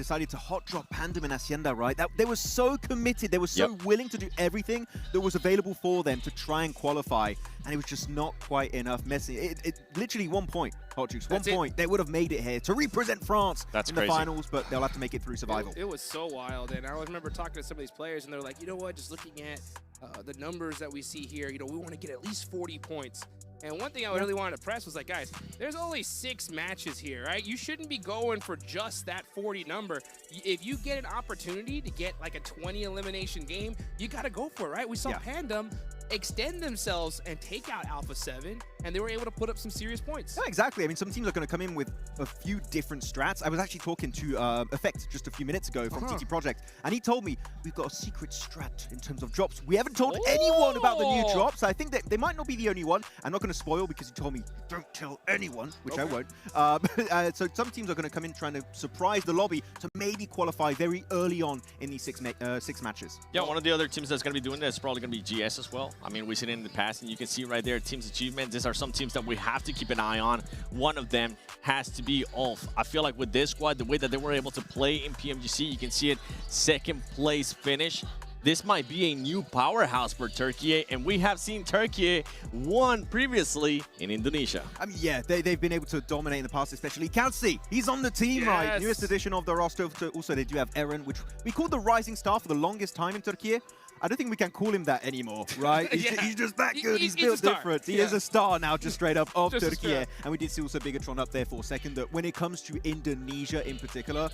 decided to hot drop Pandem and Hacienda, right? They were so committed, they were so willing to do everything that was available for them to try and qualify, and it was just not quite enough. Messing it literally 1 point, Hot Juice, 1 point. They would have made it here to represent France in the finals, but they'll have to make it through survival. It was so wild, and I remember talking to some of these players, and they're like, you know what, just looking at the numbers that we see here, you know, we want to get at least 40 points. And one thing I really wanted to press was like, guys, there's only 6 matches here, right? You shouldn't be going for just that 40 number. If you get an opportunity to get like a 20 elimination game, you got to go for it, right? We saw Pandem extend themselves and take out Alpha 7, and they were able to put up some serious points. Yeah, exactly. I mean, some teams are going to come in with a few different strats. I was actually talking to Effect just a few minutes ago from TT Project, and he told me we've got a secret strat in terms of drops. We haven't told anyone about the new drops. I think that they might not be the only one. I'm not going to spoil because he told me don't tell anyone, which I won't. So some teams are going to come in trying to surprise the lobby to maybe qualify very early on in these 6 matches. Yeah, one of the other teams that's going to be doing that is probably going to be GS as well. I mean, we've seen it in the past, and you can see right there, team's achievements. These are some teams that we have to keep an eye on. One of them has to be Ulf. I feel like with this squad, the way that they were able to play in PMGC, you can see it, 2nd place finish. This might be a new powerhouse for Turkey, and we have seen Turkey won previously in Indonesia. I mean, yeah, they've been able to dominate in the past, especially Kalsi. He's on the team, right? Newest addition of the roster. Also, they do have Eren, which we called the rising star for the longest time in Turkey. I don't think we can call him that anymore, right? He's just that good. He's built different. He is a star now, just straight up of Turkey. And we did see also Bigatron up there for a second. That when it comes to Indonesia in particular,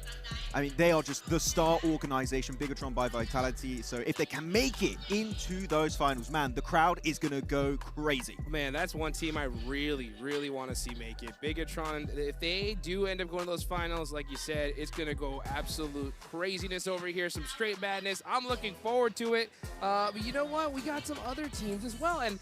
I mean, they are just the star organization, Bigatron by Vitality. So if they can make it into those finals, man, the crowd is going to go crazy. Man, that's one team I really, really want to see make it. Bigatron, if they do end up going to those finals, like you said, it's going to go absolute craziness over here, some straight madness. I'm looking forward to it. But you know what? We got some other teams as well. And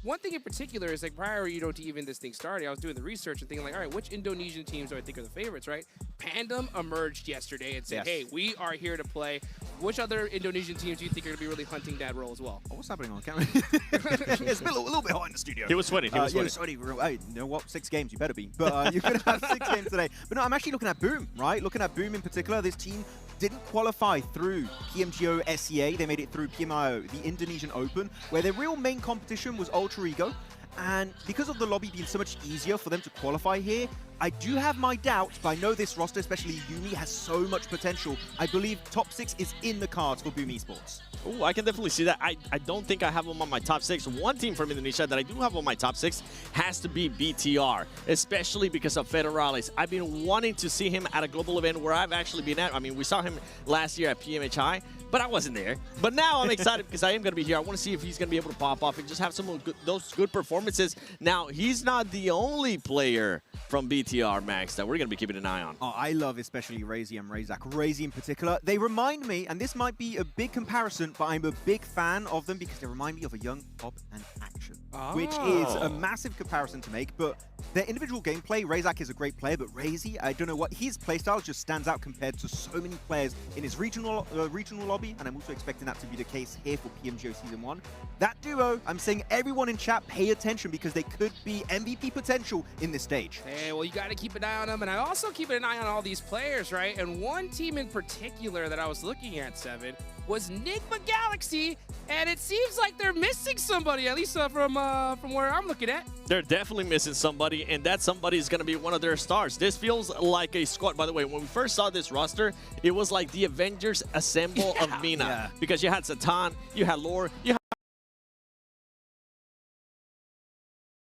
one thing in particular is like prior, you know, to even this thing starting, I was doing the research and thinking like, all right, which Indonesian teams do I think are the favorites, right? Pandem emerged yesterday and said, hey, we are here to play. Which other Indonesian teams do you think are going to be really hunting that role as well? Oh, what's happening on camera? It's been a little bit hot in the studio. He was sweating. He was sweating. Hey, you know what? 6 games, you better be. But you're going to have 6 games today. But no, I'm actually looking at Boom, right? Looking at Boom in particular. This team didn't qualify through PMGO SEA. They made it through PMGO, the Indonesian Open, where their real main competition was Ultra Ego. And because of the lobby being so much easier for them to qualify here, I do have my doubts, but I know this roster, especially Yumi, has so much potential. I believe top 6 is in the cards for Boom Esports. Oh, I can definitely see that. I don't think I have them on my top 6. One team from Indonesia that I do have on my top 6 has to be BTR, especially because of Federalis. I've been wanting to see him at a global event where I've actually been at. I mean, we saw him last year at PMHI, but I wasn't there. But now I'm excited because I am going to be here. I want to see if he's going to be able to pop off and just have some of those good performances. Now, he's not the only player from BTR, Max, that we're going to be keeping an eye on. Oh, I love especially Razy and Razak. Razy in particular, they remind me, and this might be a big comparison, but I'm a big fan of them because they remind me of a young Pop and Action, which is a massive comparison to make, but their individual gameplay, Razak is a great player, but Razy, I don't know what, his playstyle just stands out compared to so many players in his regional lobby, and I'm also expecting that to be the case here for PMGO Season 1. That duo, I'm saying everyone in chat pay attention because they could be MVP potential in this stage. Hey, well, you got to keep an eye on them, and I also keep an eye on all these players, right? And one team in particular that I was looking at, Seven, was Nigma Galaxy, and it seems like they're missing somebody, at least from where I'm looking at. They're definitely missing somebody, and that somebody is going to be one of their stars. This feels like a squad. By the way, when we first saw this roster, it was like the Avengers Assemble of Mina, because you had Satan, you had Lore, you had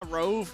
Rove,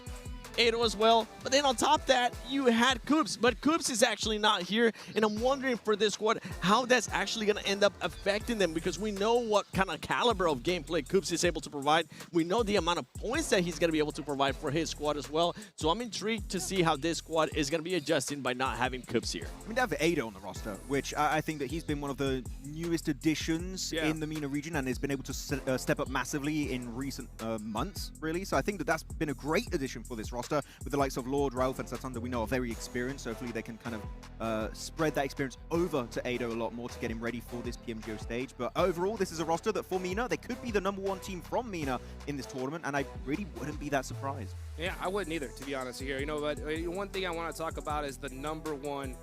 Ado as well, but then on top of that, you had Coops, but Coops is actually not here, and I'm wondering for this squad how that's actually going to end up affecting them, because we know what kind of caliber of gameplay Coops is able to provide. We know the amount of points that he's going to be able to provide for his squad as well, so I'm intrigued to see how this squad is going to be adjusting by not having Coops here. I mean, they have Ado on the roster, which I think that he's been one of the newest additions in the MENA region, and has been able to step up massively in recent months, really, so I think that that's been a great addition for this roster. With the likes of Lord, Ralph, and Satanda, we know are very experienced, so hopefully they can kind of spread that experience over to Ado a lot more to get him ready for this PMGO stage. But overall, this is a roster that for MENA, they could be the #1 team from MENA in this tournament, and I really wouldn't be that surprised. Yeah, I wouldn't either, to be honest here. You know, but one thing I want to talk about is the #1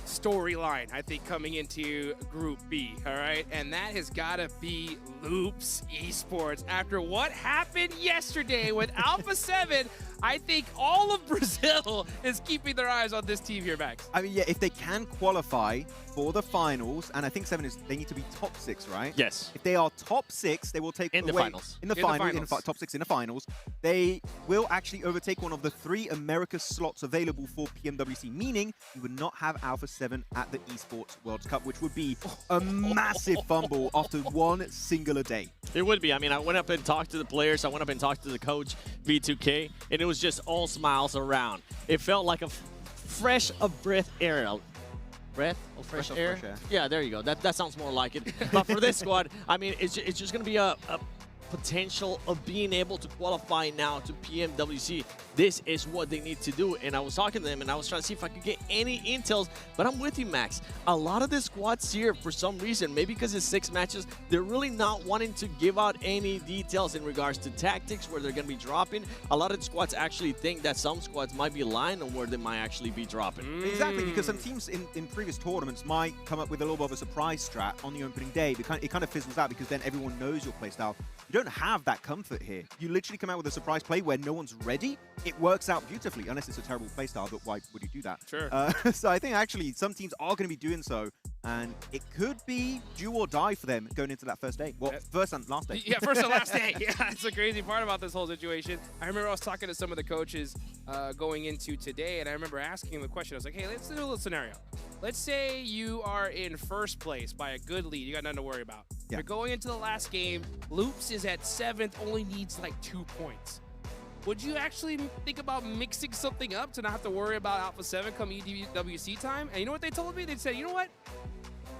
storyline, I think, coming into Group B, all right? And that has got to be Loops Esports. After what happened yesterday with Alpha 7, I think all of Brazil is keeping their eyes on this team here, Max. I mean, yeah, if they can qualify for the finals, and I think 7 is, they need to be top 6, right? Yes. If they are top 6, they will take in the away, finals. In the finals, top 6 in the finals. They will actually overtake one of the 3 Americas slots available for PMWC, meaning you would not have Alpha 7 at the Esports World Cup, which would be a massive fumble after one singular day. It would be. I mean, I went up and talked to the players. I went up and talked to the coach, V2K, and it was just all smiles around. It felt like a fresh of breath air. Breath of fresh air? Yeah, there you go. That sounds more like it. But for this squad, I mean, it's just going to be a potential of being able to qualify now to PMWC. This is what they need to do. And I was talking to them and I was trying to see if I could get any intels, but I'm with you, Max. A lot of the squads here, for some reason, maybe because it's 6 matches, they're really not wanting to give out any details in regards to tactics, where they're going to be dropping. A lot of the squads actually think that some squads might be lying on where they might actually be dropping. Exactly, because some teams in previous tournaments might come up with a little bit of a surprise strat on the opening day. It kind of fizzles out because then everyone knows your playstyle. You don't have that comfort here. You literally come out with a surprise play where no one's ready. It works out beautifully, unless it's a terrible playstyle, but why would you do that? Sure. So I think actually some teams are going to be doing so, and it could be do or die for them going into that first day. Well, first and last day. Yeah, first and last day. Yeah, that's the crazy part about this whole situation. I remember I was talking to some of the coaches going into today, and I remember asking them the question. I was like, hey, let's do a little scenario. Let's say you are in first place by a good lead. You got nothing to worry about. Yeah. You're going into the last game. Loops is at 7th, only needs like 2 points. Would you actually think about mixing something up to not have to worry about Alpha 7 come EWC time? And you know what they told me? They said, you know what?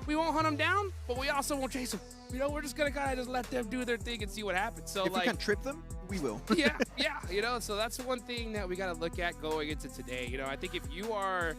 We won't hunt them down, but we also won't chase them. You know, we're just going to kind of just let them do their thing and see what happens. So, if we can trip them, we will. yeah, you know, so that's one thing that we got to look at going into today. You know, I think if you are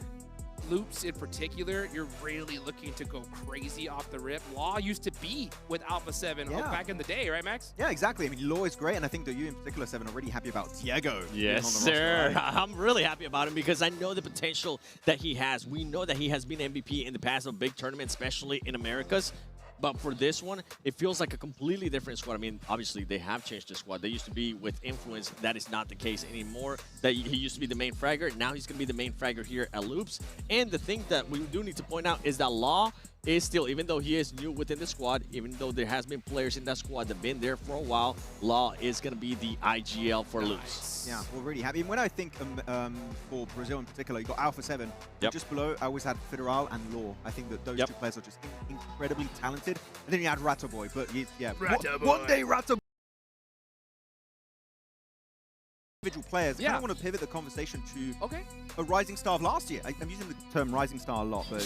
Loops in particular, you're really looking to go crazy off the rip. Law used to be with Alpha 7 back in the day, right, Max? Yeah, exactly. I mean, Law is great, and I think that you in particular, 7, are really happy about Diego. Yes, sir. Roster, right? I'm really happy about him because I know the potential that he has. We know that he has been MVP in the past of big tournaments, especially in Americas. But for this one, it feels like a completely different squad. I mean, obviously, they have changed the squad. They used to be with Influence. That is not the case anymore. That he used to be the main fragger. Now he's going to be the main fragger here at Loops. And the thing that we do need to point out is that Law is still, even though he is new within the squad, even though there has been players in that squad that have been there for a while, Law is going to be the IGL for Loops. Yeah, we're really happy. And when I think for Brazil in particular, you got Alpha 7. Just below, I always had Federal and Law. I think that those 2 players are just incredibly talented. And then you had Ratto Boy, but yeah, one day Ratto Boy. Individual players. I kind of want to pivot the conversation to a rising star of last year. I'm using the term rising star a lot, but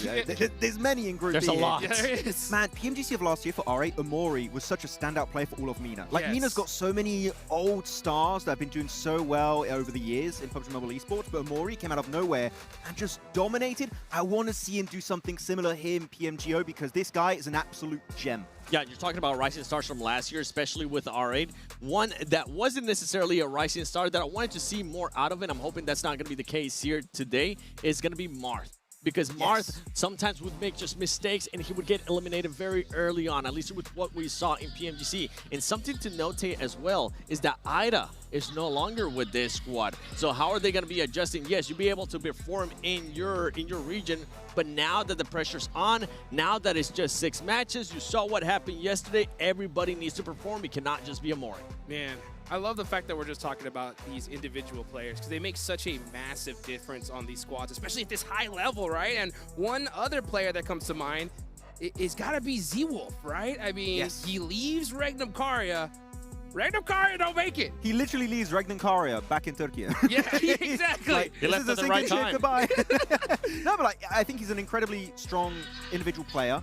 there's many in Group B. There's a lot. Yeah, there is. Man, PMGC of last year for R8, Amori was such a standout player for all of MENA. Like, MENA's got so many old stars that have been doing so well over the years in PUBG Mobile Esport, but Amori came out of nowhere and just dominated. I want to see him do something similar here in PMGO because this guy is an absolute gem. Yeah, you're talking about rising stars from last year, especially with R8. One that wasn't necessarily a rising star that I wanted to see more out of it. I'm hoping that's not going to be the case here today. Is going to be Marth. Because Marth sometimes would make just mistakes and he would get eliminated very early on, at least with what we saw in PMGC. And something to notate as well is that Ida is no longer with this squad. So how are they going to be adjusting? Yes, you'll be able to perform in your region, but now that the pressure's on, now that it's just 6 matches, you saw what happened yesterday, everybody needs to perform. It cannot just be Amori. Man, I love the fact that we're just talking about these individual players because they make such a massive difference on these squads, especially at this high level, right? And one other player that comes to mind is got to be Z-Wolf, right? I mean, he leaves Regnum Karya. Regnum Karya don't make it. He literally leaves Regnum Karya back in Turkey. Yeah, exactly. Like, he left at the right time. Goodbye. No, but like, I think he's an incredibly strong individual player.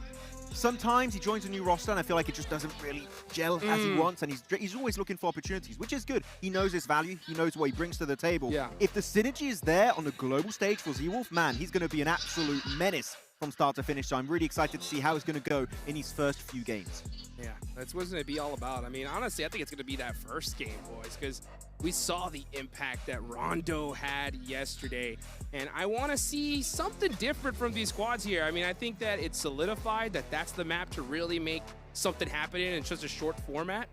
Sometimes he joins a new roster and I feel like it just doesn't really gel as he wants, and he's always looking for opportunities, which is good. He knows his value, he knows what he brings to the table. Yeah. If the synergy is there on the global stage for Z-Wolf, man, he's going to be an absolute menace from start to finish, so I'm really excited to see how it's going to go in his first few games. Yeah, that's what's going to be all about. I mean, honestly, I think it's going to be that first game, boys, because we saw the impact that Rondo had yesterday. And I want to see something different from these squads here. I mean, I think that it's solidified that that's the map to really make something happen in such a short format.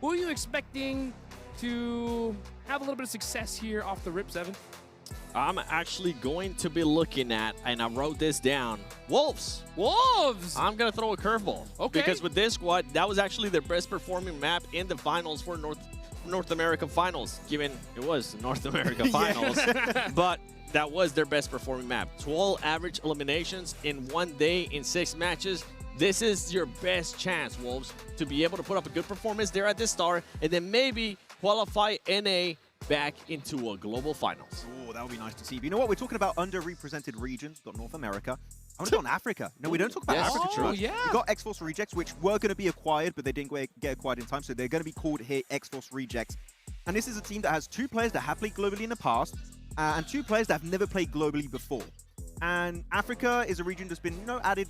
Who are you expecting to have a little bit of success here off the rip, Seven? I'm actually going to be looking at, and I wrote this down, Wolves. Wolves! I'm going to throw a curveball. Okay. Because with this squad, that was actually their best performing map in the finals for North American finals, given it was North America finals. But that was their best performing map. 12 average eliminations in 1 day in 6 matches. This is your best chance, Wolves, to be able to put up a good performance there at the start and then maybe qualify NA back into a global finals. Oh, that would be nice to see. But you know what? We're talking about underrepresented regions. We've got North America. I want to go on Africa. No, we don't talk about Africa too much. Yeah. We've got X-Force Rejects, which were going to be acquired, but they didn't get acquired in time, so they're going to be called here X-Force Rejects. And this is a team that has 2 players that have played globally in the past, and 2 players that have never played globally before. And Africa is a region that's been, added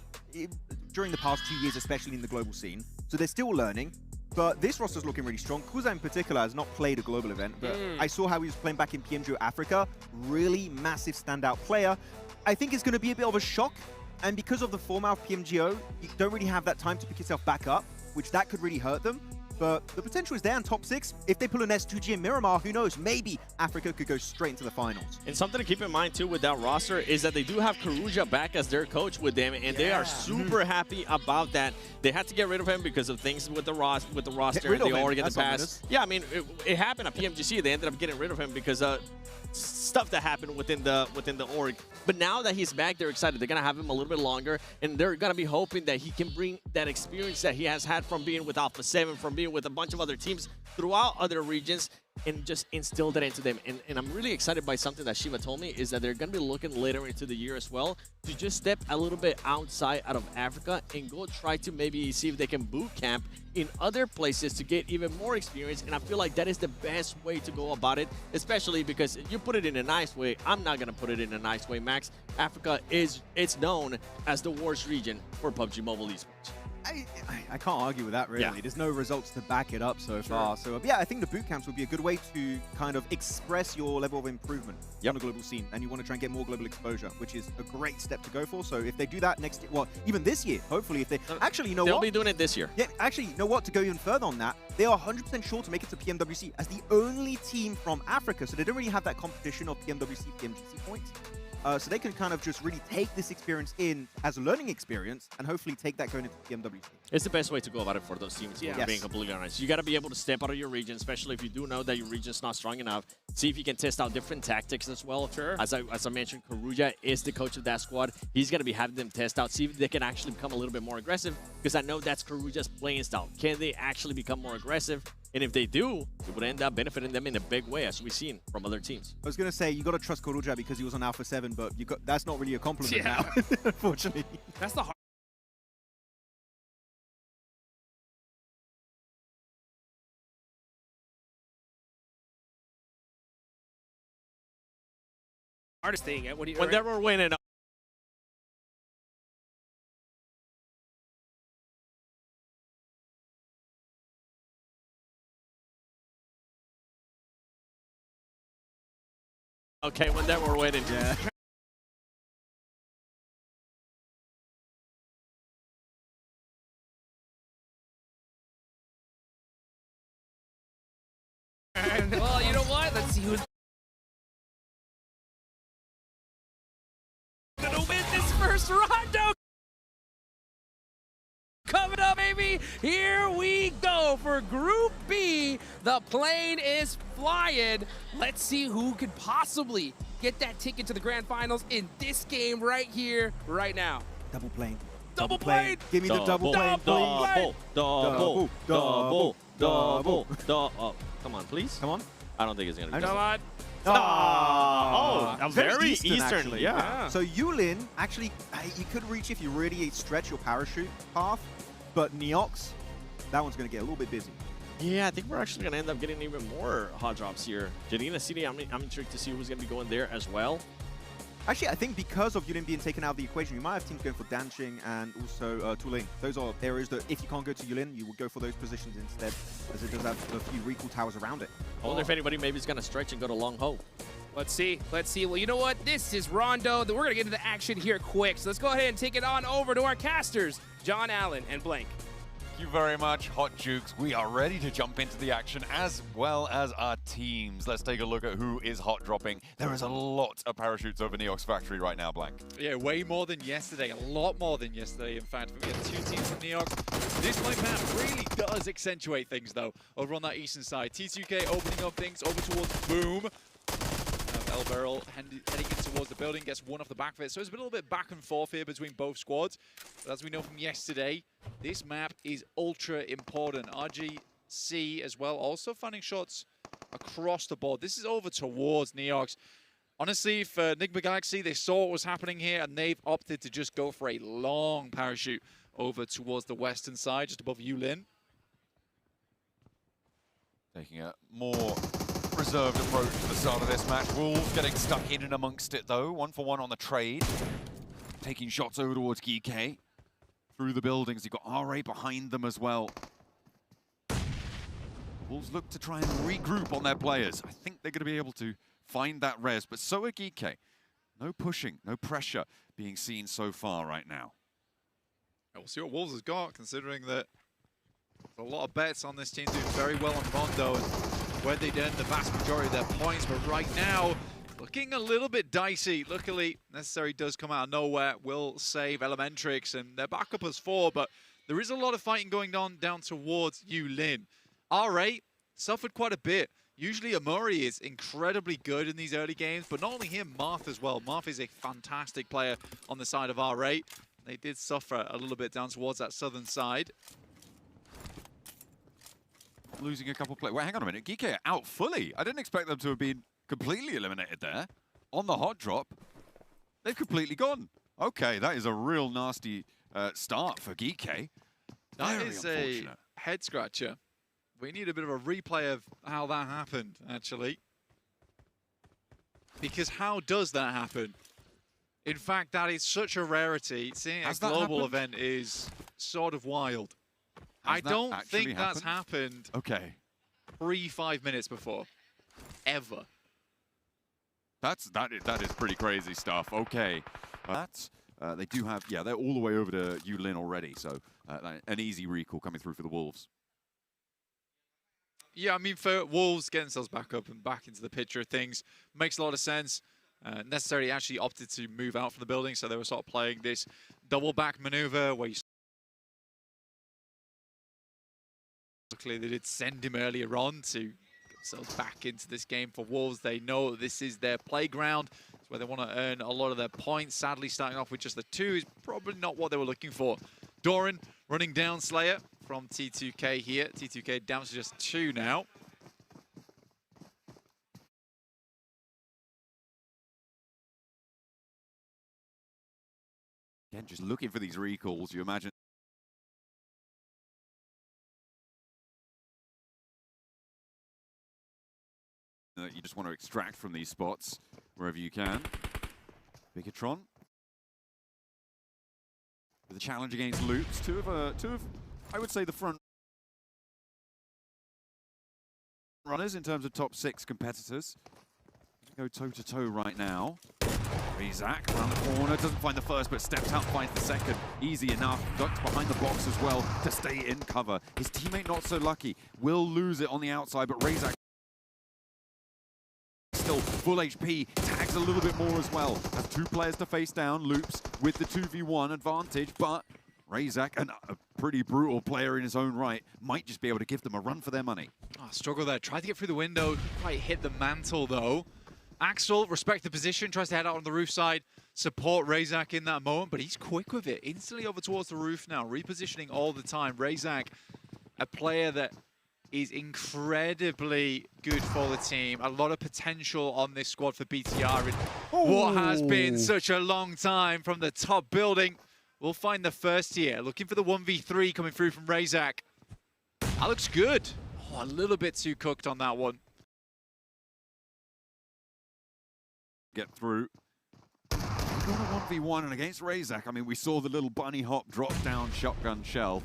during the past 2 years, especially in the global scene. So they're still learning. But this roster's looking really strong. Kuza in particular has not played a global event, but I saw how he was playing back in PMGO Africa. Really massive standout player. I think it's going to be a bit of a shock. And because of the format of PMGO, you don't really have that time to pick yourself back up, which that could really hurt them. But the potential is there in top 6. If they pull an S2G and Miramar, who knows? Maybe Africa could go straight into the finals. And something to keep in mind, too, with that roster is that they do have Karuja back as their coach with them, and they are super happy about that. They had to get rid of him because of things with the roster and the org in the past. Yeah, I mean, it happened at PMGC. They ended up getting rid of him because stuff that happened within the org. But now that he's back, they're excited. They're gonna have him a little bit longer, and they're gonna be hoping that he can bring that experience that he has had from being with Alpha 7, from being with a bunch of other teams throughout other regions, and just instill that into them. And I'm really excited by something that Shiva told me, is that they're gonna be looking later into the year as well to just step a little bit outside out of Africa and go try to maybe see if they can boot camp in other places to get even more experience. And I feel like that is the best way to go about it, especially because you put it in a nice way. I'm not gonna put it in a nice way, Max. Africa it's known as the worst region for PUBG Mobile Esports. I can't argue with that, really. Yeah. There's no results to back it up so far. So, yeah, I think the boot camps would be a good way to kind of express your level of improvement on the global scene. And you want to try and get more global exposure, which is a great step to go for. So if they do that next year, well, even this year, hopefully, if they... Actually, you know what? They'll be doing it this year. Yeah, actually, you know what? To go even further on that, they are 100% sure to make it to PMWC as the only team from Africa. So they don't really have that competition of PMWC, PMGC points. So they can kind of just really take this experience in as a learning experience and hopefully take that going into PMWC. It's the best way to go about it for those teams, Yeah. being completely honest. You got to be able to step out of your region, especially if you do know that your region's not strong enough. See if you can test out different tactics as well. Sure. As I mentioned, Karuja is the coach of that squad. He's going to be having them test out, see if they can actually become a little bit more aggressive, because I know that's Karuja's playing style. Can they actually become more aggressive? And if they do, it would end up benefiting them in a big way, as we've seen from other teams. I was going to say, you got to trust Koruja because he was on Alpha 7, but that's not really a compliment now, unfortunately. That's the hardest thing. When they were winning, okay, when they were winning. Yeah. Well, you know what? Let's see who's gonna win this first rondo. Coming up, baby. Here we go for Group B. The plane is flying. Let's see who could possibly get that ticket to the grand finals in this game right here, right now. Double plane. Double plane. Give me the double plane, please. Double. Come on, please. Come on. I don't think it's gonna be. Come on. Oh, very Eastern, actually. yeah. So Yulin, actually, you could reach if you really stretch your parachute path, but Neox, that one's going to get a little bit busy. Yeah, I think we're actually going to end up getting even more hot drops here. Janina City, I'm intrigued to see who's going to be going there as well. Actually, I think because of Yulin being taken out of the equation, you might have teams going for Danching and also Tulane. Those are areas that if you can't go to Yulin, you would go for those positions instead, as it does have a few recall towers around it. I wonder if anybody maybe is going to stretch and go to Long Ho. Let's see. Let's see. Well, you know what? This is Rondo. We're going to get into the action here quick. So let's go ahead and take it on over to our casters, John Allen and Blank. Thank you very much, Hot Jukes. We are ready to jump into the action as well as our teams. Let's take a look at who is hot dropping. There is a lot of parachutes over Neox Factory right now, Blank. Yeah, way more than yesterday. A lot more than yesterday, in fact. We have 2 teams from Neox. This light map really does accentuate things, though, over on that eastern side. T2K opening up things over towards Boom. El Barrel heading in towards the building, gets one off the back of it. So it's a little bit back and forth here between both squads. But as we know from yesterday, this map is ultra important. RGC as well, also finding shots across the board. This is over towards Neox. Honestly, for Enigma Galaxy, they saw what was happening here, and they've opted to just go for a long parachute over towards the western side, just above Yulin. Taking a more reserved approach to the start of this match. Wolves getting stuck in and amongst it, though. 1-for-1 on the trade. Taking shots over towards GK. Through the buildings, you've got RA behind them as well. Wolves look to try and regroup on their players. I think they're going to be able to find that res, but so are GK. No pushing, no pressure being seen so far right now. We'll see what Wolves has got, considering that there's a lot of bets on this team doing very well on Rondo, and where they'd earned the vast majority of their points, but right now, looking a little bit dicey. Luckily, Necessary does come out of nowhere, will save Elementrix, and they're back up as 4, but there is a lot of fighting going on down towards Yulin. RA suffered quite a bit. Usually Amori is incredibly good in these early games, but not only him, Marth as well. Marth is a fantastic player on the side of RA. They did suffer a little bit down towards that southern side. Losing a couple of players. Wait, hang on a minute. GK are out fully. I didn't expect them to have been completely eliminated there. On the hot drop, they've completely gone. Okay, that is a real nasty start for GK. That is a head scratcher. We need a bit of a replay of how that happened, actually. Because how does that happen? In fact, that is such a rarity. Seeing a global event is sort of wild. I don't think that's happened. Okay. 5 minutes before, ever. That is pretty crazy stuff. Okay, they do have, yeah, they're all the way over to Yulin already, so an easy recall coming through for the Wolves. Yeah, I mean, for Wolves getting themselves back up and back into the picture of things makes a lot of sense. Necessarily actually opted to move out from the building, so they were sort of playing this double back maneuver where you. Luckily, they did send him earlier on to get themselves back into this game for Wolves. They know this is their playground. It's where they want to earn a lot of their points. Sadly, starting off with just the 2 is probably not what they were looking for. Doran running down Slayer from T2K here. T2K down to just 2 now. Again, just looking for these recalls, you imagine. You just want to extract from these spots wherever you can. Bigatron with a challenge against Loops. Two of, I would say, the front runners in terms of top 6 competitors. Go toe-to-toe right now. Razak around the corner, doesn't find the first, but steps out, finds the second. Easy enough, ducks behind the box as well to stay in cover. His teammate not so lucky, will lose it on the outside, but Razak still full HP, tags a little bit more as well. Has 2 players to face down, Loops with the 2v1 advantage, but Razak, a pretty brutal player in his own right, might just be able to give them a run for their money. Oh, struggle there, tried to get through the window, quite hit the mantle though. Axel, respect the position, tries to head out on the roof side, support Razak in that moment, but he's quick with it. Instantly over towards the roof now, repositioning all the time. Razak, a player that is incredibly good for the team. A lot of potential on this squad for BTR in what has been such a long time from the top building. We'll find the first here. Looking for the 1v3 coming through from Razak. That looks good. Oh, a little bit too cooked on that one. Get through. We've got a 1v1, and against Razak, I mean, we saw the little bunny hop drop down shotgun shell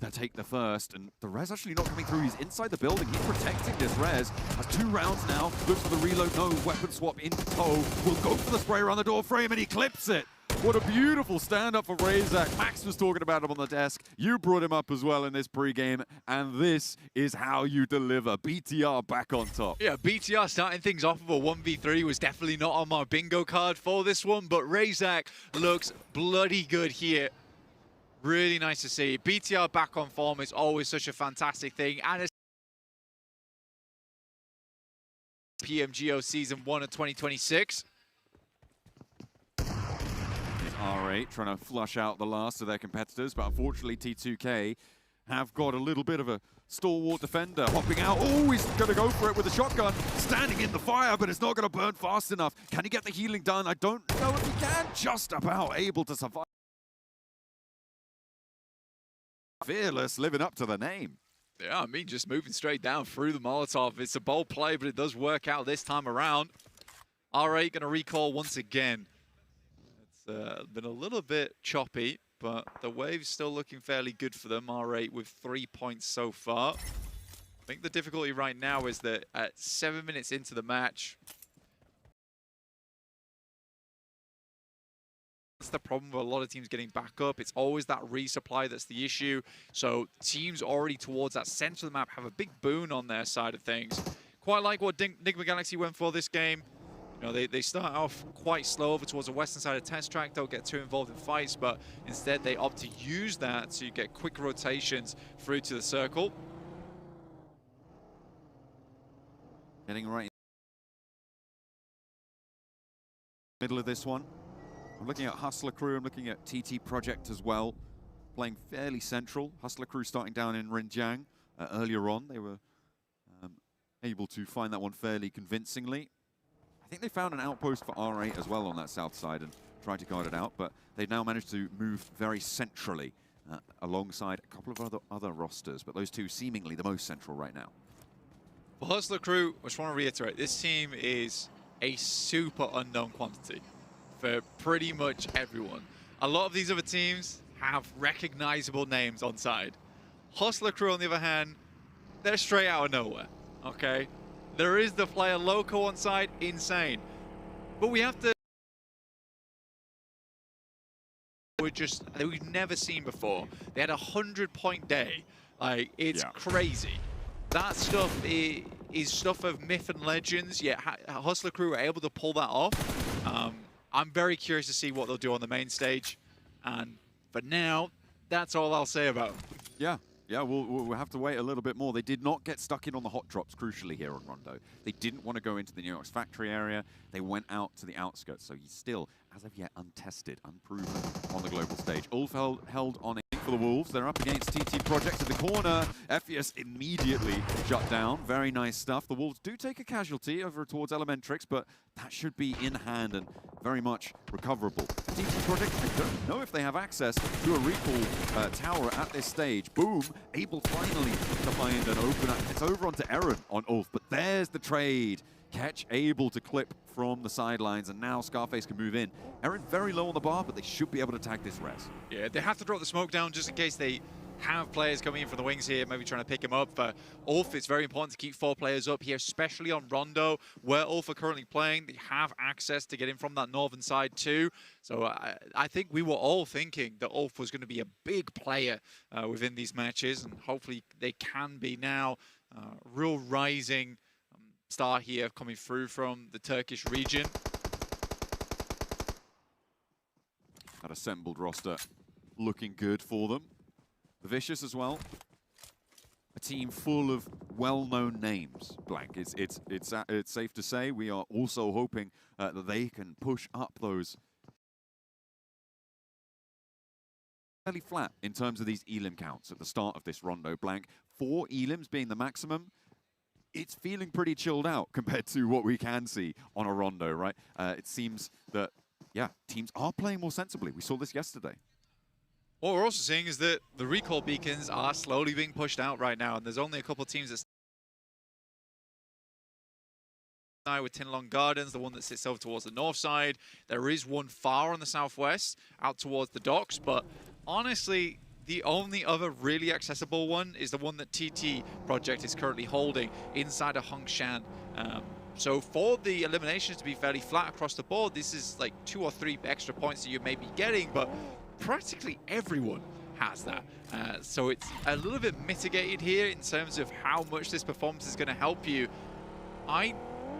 to take the first, and the res actually not coming through. He's inside the building. He's protecting this res. Has 2 rounds now. Looks for the reload. No weapon swap into tow. Will go for the spray around the door frame, and he clips it. What a beautiful stand-up for Razak. Max was talking about him on the desk. You brought him up as well in this pregame, and this is how you deliver. BTR back on top. Yeah, BTR starting things off with a 1v3 was definitely not on my bingo card for this one, but Razak looks bloody good here. Really nice to see. BTR back on form is always such a fantastic thing, and it's PMGO Season 1 of 2026. R8 trying to flush out the last of their competitors, but unfortunately T2K have got a little bit of a stalwart defender hopping out. Oh, he's going to go for it with a shotgun, standing in the fire, but it's not going to burn fast enough. Can he get the healing done? I don't know if he can. Just about able to survive. Fearless, living up to the name. Yeah, I mean, just moving straight down through the Molotov. It's a bold play, but it does work out this time around. R8 going to recall once again. It's been a little bit choppy, but the wave's still looking fairly good for them. R8 with 3 points so far. I think the difficulty right now is that at 7 minutes into the match, that's the problem with a lot of teams getting back up. It's always that resupply that's the issue. So teams already towards that center of the map have a big boon on their side of things. Quite like what Enigma Galaxy went for this game. You know, they start off quite slow over towards the western side of test track. Don't get too involved in fights, but instead they opt to use that to get quick rotations through to the circle. Getting right in the middle of this one. I'm looking at Hustler Crew, I'm looking at TT Project as well, playing fairly central. Hustler Crew starting down in Rinjiang earlier on. They were able to find that one fairly convincingly. I think they found an outpost for R8 as well on that south side and tried to guard it out, but they've now managed to move very centrally alongside a couple of other rosters, but those two seemingly the most central right now. For Hustler Crew, I just want to reiterate, this team is a super unknown quantity for pretty much everyone. A lot of these other teams have recognizable names on side. Hustler Crew, on the other hand, they're straight out of nowhere, okay? There is the player loco on side, insane. But we have to... we've never seen before. They had a 100-point day. Like, it's crazy. That stuff is stuff of myth and legends, yet Hustler Crew were able to pull that off. I'm very curious to see what they'll do on the main stage. And for now, that's all I'll say about them. Yeah, we'll have to wait a little bit more. They did not get stuck in on the hot drops, crucially, here on Rondo. They didn't want to go into the New York's factory area. They went out to the outskirts, so he's still, as of yet, untested, unproven on the global stage. Ulf held on it for the Wolves. They're up against TT Project in the corner. Ephius immediately shut down. Very nice stuff. The Wolves do take a casualty over towards Elementrix, but that should be in hand and very much recoverable. TT Project, I don't know if they have access to a recall tower at this stage. Boom, able finally to find an opener. It's over onto Eren on Ulf, but there's the trade. Ketch able to clip from the sidelines, and now Scarface can move in. Eren very low on the bar, but they should be able to tag this res. Yeah, they have to drop the smoke down just in case they have players coming in from the wings here, maybe trying to pick him up. For Ulf, it's very important to keep 4 players up here, especially on Rondo, where Ulf are currently playing. They have access to get in from that northern side too. So I think we were all thinking that Ulf was going to be a big player within these matches, and hopefully they can be now. Real rising star here coming through from the Turkish region. That assembled roster looking good for them. The Vicious as well. A team full of well-known names, Blank. It's safe to say we are also hoping that they can push up those fairly flat in terms of these elim counts at the start of this Rondo, Blank. 4 elims being the maximum. It's feeling pretty chilled out compared to what we can see on a Rondo, right? It seems that, yeah, teams are playing more sensibly. We saw this yesterday. What we're also seeing is that the recall beacons are slowly being pushed out right now, and there's only a couple of teams that side with Tinlong Gardens, the one that sits over towards the north side. There is one far on the southwest, out towards the docks, but honestly, the only other really accessible one is the one that TT Project is currently holding inside of Hongshan. So for the eliminations to be fairly flat across the board, this is like 2 or 3 extra points that you may be getting, but practically everyone has that. So it's a little bit mitigated here in terms of how much this performance is going to help you. I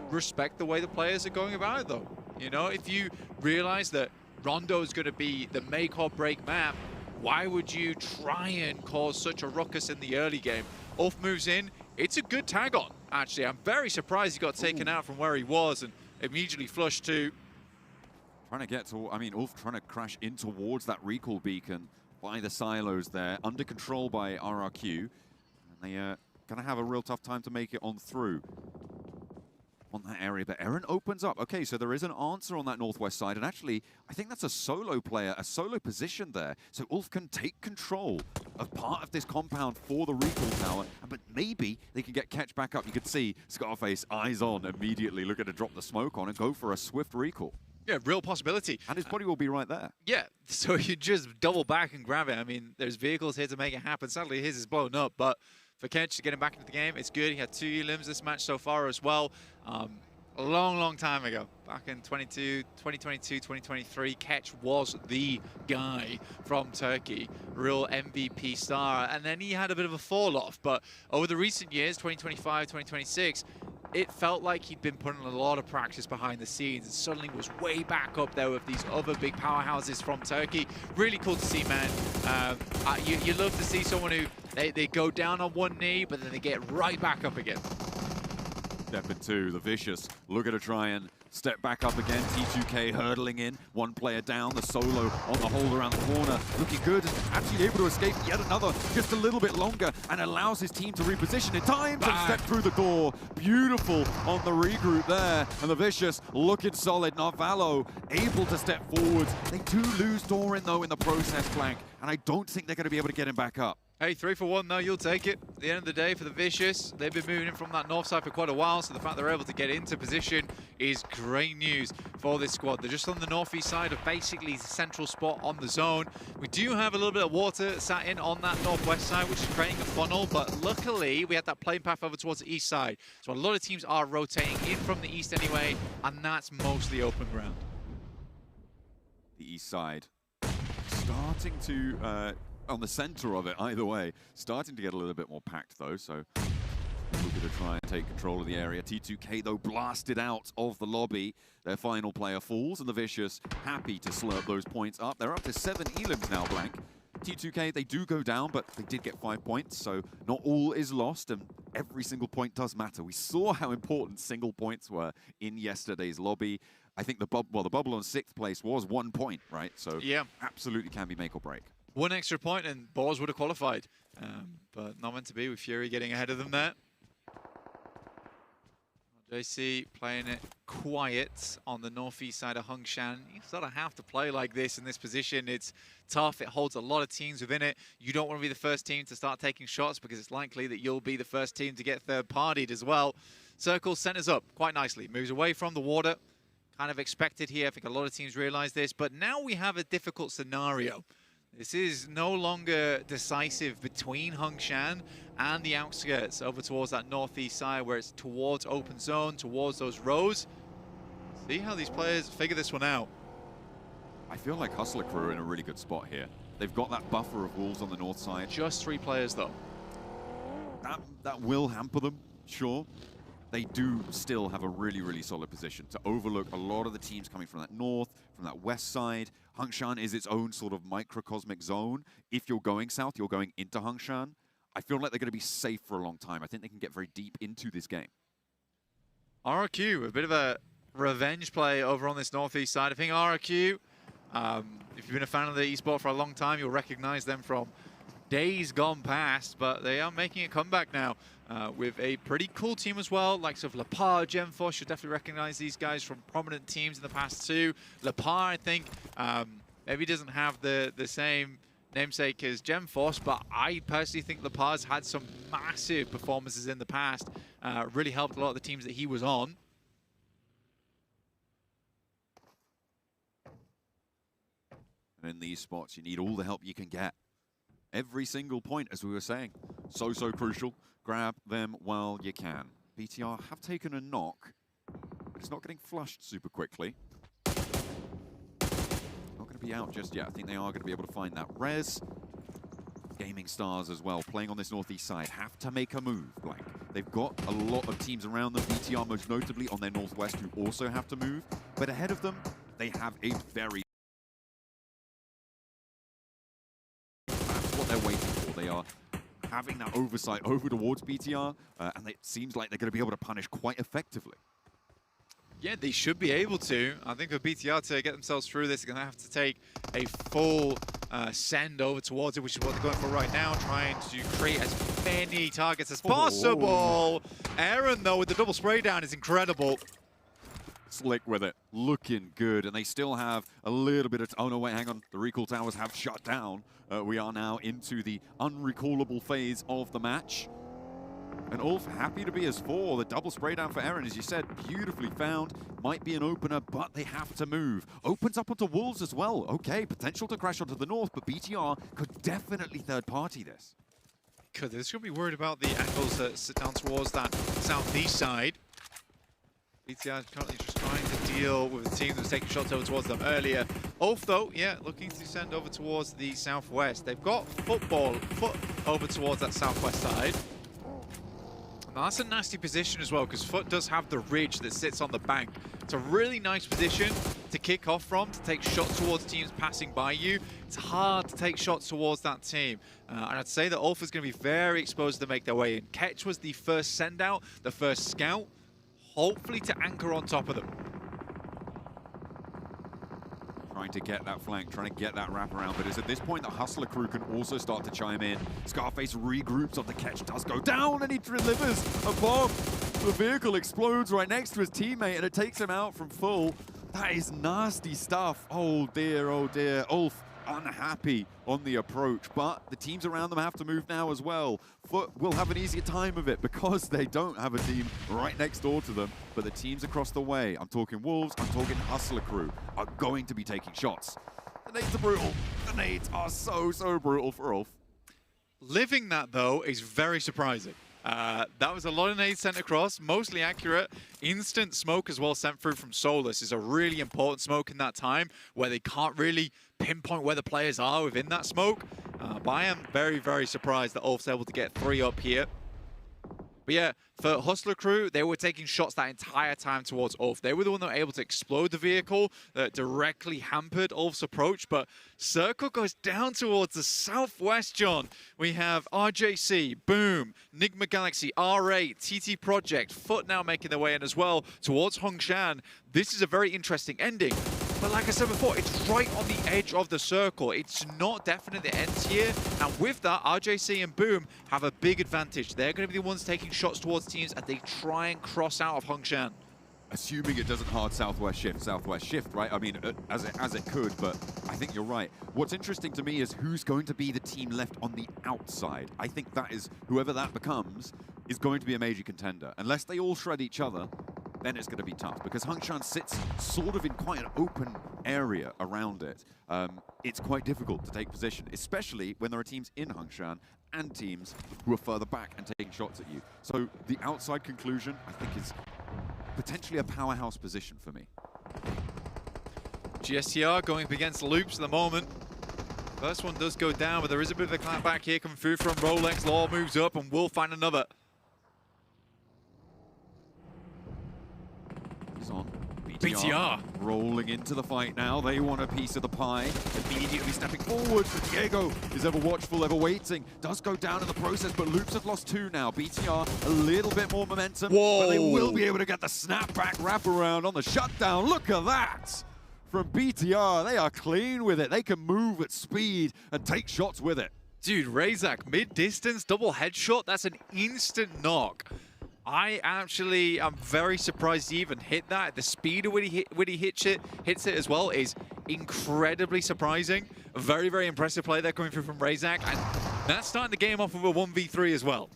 respect the way the players are going about it, though. You know, if you realize that Rondo is going to be the make or break map, why would you try and cause such a ruckus in the early game? Ulf moves in. It's a good tag on, actually. I'm very surprised he got taken out from where he was and immediately flushed too. Trying to get to, I mean, Ulf trying to crash in towards that recall beacon by the silos there, under control by RRQ. And they are going to have a real tough time to make it on through on that area. But Eren opens up. Okay, so there is an answer on that northwest side. And actually, I think that's a solo player, a solo position there. So Ulf can take control of part of this compound for the recall tower. But maybe they can get Ketch back up. You could see Scarface eyes on immediately, looking to drop the smoke on and go for a swift recall. Yeah, real possibility. And his body will be right there. Yeah, so you just double back and grab it. I mean, there's vehicles here to make it happen. Sadly, his is blown up, but for Ketch to get him back into the game, it's good. He had 2 elims this match so far as well. A long time ago, back in 2022, 2023, Ketch was the guy from Turkey, real MVP star, and then he had a bit of a fall off. But over the recent years, 2025, 2026, it felt like he'd been putting a lot of practice behind the scenes and suddenly was way back up there with these other big powerhouses from Turkey. Really cool to see, man. You love to see someone who, they go down on one knee, but then they get right back up again. Step into the Vicious, looking to try and step back up again. T2K hurdling in, 1 player down, the solo on the hold around the corner, looking good, actually able to escape yet another, just a little bit longer, and allows his team to reposition in time and step through the door. Beautiful on the regroup there, and the Vicious looking solid. Narvalo able to step forwards. They do lose Doran though in the process flank, and I don't think they're going to be able to get him back up. Hey, 3 for 1 though, you'll take it. At the end of the day for the Vicious, they've been moving in from that north side for quite a while, so the fact they're able to get into position is great news for this squad. They're just on the northeast side of basically the central spot on the zone. We do have a little bit of water sat in on that northwest side, which is creating a funnel, but luckily we had that plane path over towards the east side. So a lot of teams are rotating in from the east anyway, and that's mostly open ground. The east side starting to on the center of it, either way. Starting to get a little bit more packed, though, so looking to try and take control of the area. T2K, though, blasted out of the lobby. Their final player falls, and the Vicious happy to slurp those points up. They're up to 7 elims now, Blank. T2K, they do go down, but they did get 5 points, so not all is lost, and every single point does matter. We saw how important single points were in yesterday's lobby. I think the bubble on 6th place was 1 point, right? So yeah, absolutely can be make or break. 1 extra point and Boars would have qualified, but not meant to be with Fury getting ahead of them there. JC playing it quiet on the northeast side of Hongshan. You sort of have to play like this in this position. It's tough. It holds a lot of teams within it. You don't want to be the first team to start taking shots because it's likely that you'll be the first team to get third-partied as well. Circle centers up quite nicely. Moves away from the water. Kind of expected here. I think a lot of teams realize this. But now we have a difficult scenario. This is no longer decisive between Hongshan and the outskirts over towards that northeast side where it's towards open zone, towards those rows. See how these players figure this one out. I feel like Hustler Crew are in a really good spot here. They've got that buffer of walls on the north side. Just 3 players though. That will hamper them, sure. They do still have a really solid position to overlook a lot of the teams coming from that north, from that west side. Hongshan is its own sort of microcosmic zone. If you're going south, you're going into Hongshan. I feel like they're going to be safe for a long time. I think they can get very deep into this game. RRQ, a bit of a revenge play over on this northeast side. I think RRQ, if you've been a fan of the esport for a long time, you'll recognize them from days gone past, but they are making a comeback now with a pretty cool team as well, likes of Lepar, Gemforce. You'll definitely recognize these guys from prominent teams in the past too. Lepar, I think, maybe doesn't have the same namesake as Gemforce, but I personally think Lepar's had some massive performances in the past. Really helped a lot of the teams that he was on. And in these spots, you need all the help you can get. Every single point, as we were saying, so crucial. Grab them while you can. BTR have taken a knock, but it's not getting flushed super quickly. Not going to be out just yet. I think they are going to be able to find that res. Gaming Stars as well, playing on this northeast side, have to make a move, Blank. They've got a lot of teams around them, BTR most notably on their northwest, who also have to move. But ahead of them, they have a very... That's what they're waiting for. They are having that oversight over towards BTR, and it seems like they're going to be able to punish quite effectively. Yeah, they should be able to. I think for BTR to get themselves through this, they're going to have to take a full send over towards it, which is what they're going for right now, trying to create as many targets as possible. Aaron, though, with the double spray down is incredible. Slick with it, looking good, and they still have a little bit of... Oh, no, wait, hang on. The recall towers have shut down. We are now into the unrecallable phase of the match. And Ulf happy to be as 4. The double spray down for Aaron, as you said, beautifully found. Might be an opener, but they have to move. Opens up onto Wolves as well. Okay, potential to crash onto the north, but BTR could definitely third party this. Could. They're going to be worried about the angles that sit down towards that southeast side. BTR is currently just trying to deal with a team that was taking shots over towards them earlier. Ulf, though, yeah, looking to send over towards the southwest. They've got foot over towards that southwest side. Now that's a nasty position as well, because Foot does have the ridge that sits on the bank. It's a really nice position to kick off from, to take shots towards teams passing by you. It's hard to take shots towards that team. And I'd say that Ulf is going to be very exposed to make their way in. Ketch was the first send out, the first scout, hopefully to anchor on top of them. Trying to get that flank, trying to get that wraparound, but it's at this point the Hustler crew can also start to chime in. Scarface regroups on the Catch, does go down, and he delivers a bomb. The vehicle explodes right next to his teammate, and it takes him out from full. That is nasty stuff. Oh dear, Ulf unhappy on the approach, but the teams around them have to move now as well. Foot will have an easier time of it because they don't have a team right next door to them, but the teams across the way, I'm talking Wolves, I'm talking Hustler crew, are going to be taking shots. The nades are brutal. The nades are so brutal for Ulf. Living that, though, is very surprising. That was a lot of nades sent across, mostly accurate. Instant smoke as well sent through from Solus is a really important smoke in that time where they can't really pinpoint where the players are within that smoke. But I am very surprised that Ulf's able to get 3 up here. But yeah, for Hustler crew, they were taking shots that entire time towards Ulf. They were the one that were able to explode the vehicle that directly hampered Ulf's approach. But Circle goes down towards the southwest, John. We have RJC, Boom, Nigma Galaxy, R8, TT Project, Foot now making their way in as well towards Hongshan. This is a very interesting ending. But like I said before, it's right on the edge of the circle. It's not definite the ends here. And with that, RJC and Boom have a big advantage. They're going to be the ones taking shots towards teams as they try and cross out of Hongshan. Assuming it doesn't hard southwest shift, right? I mean, as it could, but I think you're right. What's interesting to me is who's going to be the team left on the outside. I think that is, whoever that becomes, is going to be a major contender. Unless they all shred each other, then it's going to be tough, because Hongshan sits sort of in quite an open area around it. It's quite difficult to take position, especially when there are teams in Hongshan and teams who are further back and taking shots at you. So the outside conclusion, I think, is potentially a powerhouse position for me. GSTR going up against Loops at the moment. First one does go down, but there is a bit of a clap back here coming through from Rolex. Law moves up and will find another. He's on. BTR rolling into the fight now. They want a piece of the pie. Immediately stepping forward. Diego is ever watchful, ever waiting. Does go down in the process, but Loops have lost 2 now. BTR a little bit more momentum. Whoa. But they will be able to get the snapback wraparound on the shutdown. Look at that. From BTR, they are clean with it. They can move at speed and take shots with it. Dude, Razak, mid-distance, double headshot. That's an instant knock. I actually am very surprised he even hit that. The speed when he hits it as well is incredibly surprising. A very impressive play there coming through from Razak, and that's starting the game off with a 1v3 as well.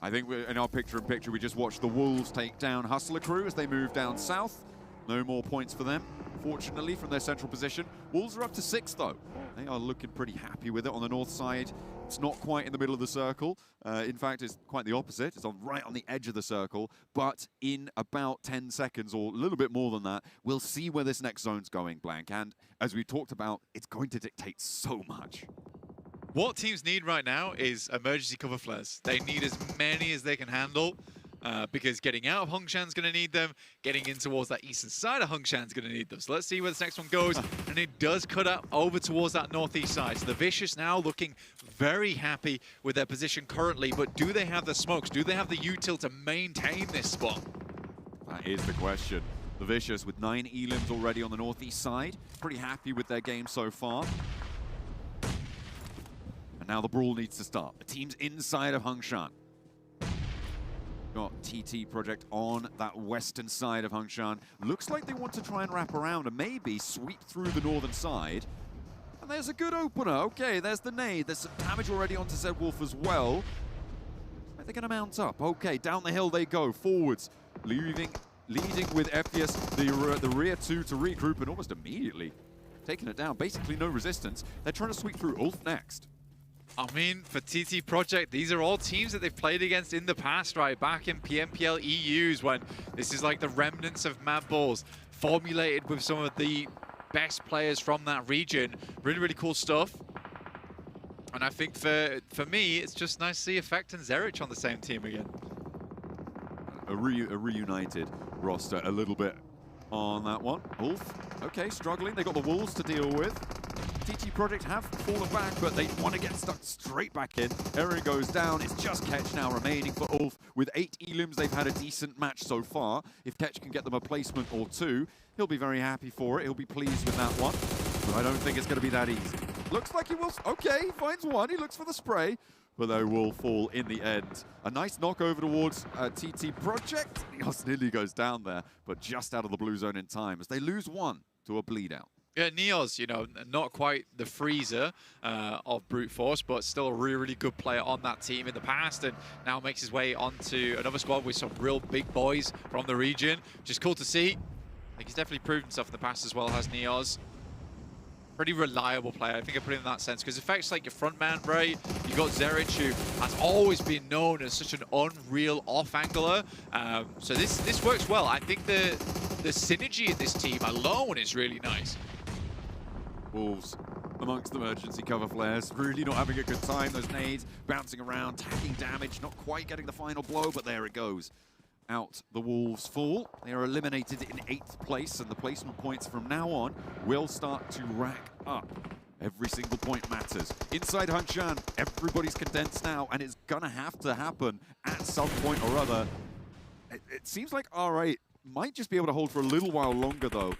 I think in our picture-in-picture, we just watched the Wolves take down Hustler crew as they move down south. No more points for them. fortunately, from their central position. Wolves are up to 6, though. They are looking pretty happy with it on the north side. It's not quite in the middle of the circle. In fact, it's quite the opposite. It's right on the edge of the circle. But in about 10 seconds, or a little bit more than that, we'll see where this next zone's going, Blank. And as we talked about, it's going to dictate so much. What teams need right now is emergency cover flares. They need as many as they can handle. Because getting out of Hongshan's going to need them. Getting in towards that eastern side of Hongshan's going to need them. So let's see where this next one goes. And it does cut up over towards that northeast side. So the Vicious now looking very happy with their position currently. But do they have the smokes? Do they have the util to maintain this spot? That is the question. The Vicious with 9 elims already on the northeast side. Pretty happy with their game so far. And now the brawl needs to start. The team's inside of Hongshan. Got TT Project on that western side of Hongshan. Looks like they want to try and wrap around and maybe sweep through the northern side. And there's a good opener. Okay, there's the nade. There's some damage already onto Zed Wolf as well. Are they going to mount up? Okay, down the hill they go. Forwards, leading with Ephius, the rear two to regroup and almost immediately taking it down. Basically no resistance. They're trying to sweep through Ulf next. I mean, for TT Project, these are all teams that they've played against in the past, right? Back in PMPL EUs, when this is like the remnants of Mad Balls, formulated with some of the best players from that region. Really, really cool stuff. And I think for me, it's just nice to see Effect and Zerich on the same team again. A reunited roster a little bit on that one. Ulf, okay, struggling. They got the Wolves to deal with. TT Project have fallen back, but they want to get stuck straight back in. Eren goes down. It's just Ketch now remaining for Ulf. With 8 elims, they've had a decent match so far. If Ketch can get them a placement or 2, he'll be very happy for it. He'll be pleased with that one. But I don't think it's going to be that easy. Looks like he will. Okay, he finds one. He looks for the spray. But they will fall in the end. A nice knock over towards TT Project. Neos nearly goes down there, but just out of the blue zone in time as they lose 1 to a bleed out. Yeah, Neos, you know, not quite the freezer of Brute Force, but still a really, really good player on that team in the past, and now makes his way onto another squad with some real big boys from the region, which is cool to see. I think he's definitely proved himself in the past as well, has Neos. Pretty reliable player, I think I put it in that sense, because Effect's like your front man, right? You got Zerich, who has always been known as such an unreal off-angler. So this works well. I think the synergy in this team alone is really nice. Wolves amongst the emergency cover flares, really not having a good time. Those nades bouncing around, taking damage, not quite getting the final blow, but there it goes. Out the Wolves fall. They are eliminated in 8th place, and the placement points from now on will start to rack up. Every single point matters. Inside Hongshan, everybody's condensed now, and it's gonna have to happen at some point or other. It seems like R8 might just be able to hold for a little while longer, though.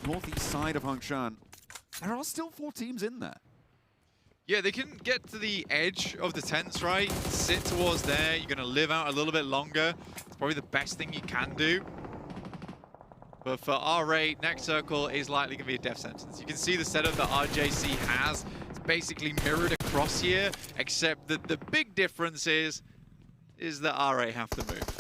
Northeast side of Hongshan, there are still 4 teams in there. Yeah, they can get to the edge of the tents, right? Sit towards there. You're going to live out a little bit longer. It's probably the best thing you can do. But for R8, next circle is likely going to be a death sentence. You can see the setup that RJC has. It's basically mirrored across here, except that the big difference is that R8 have to move.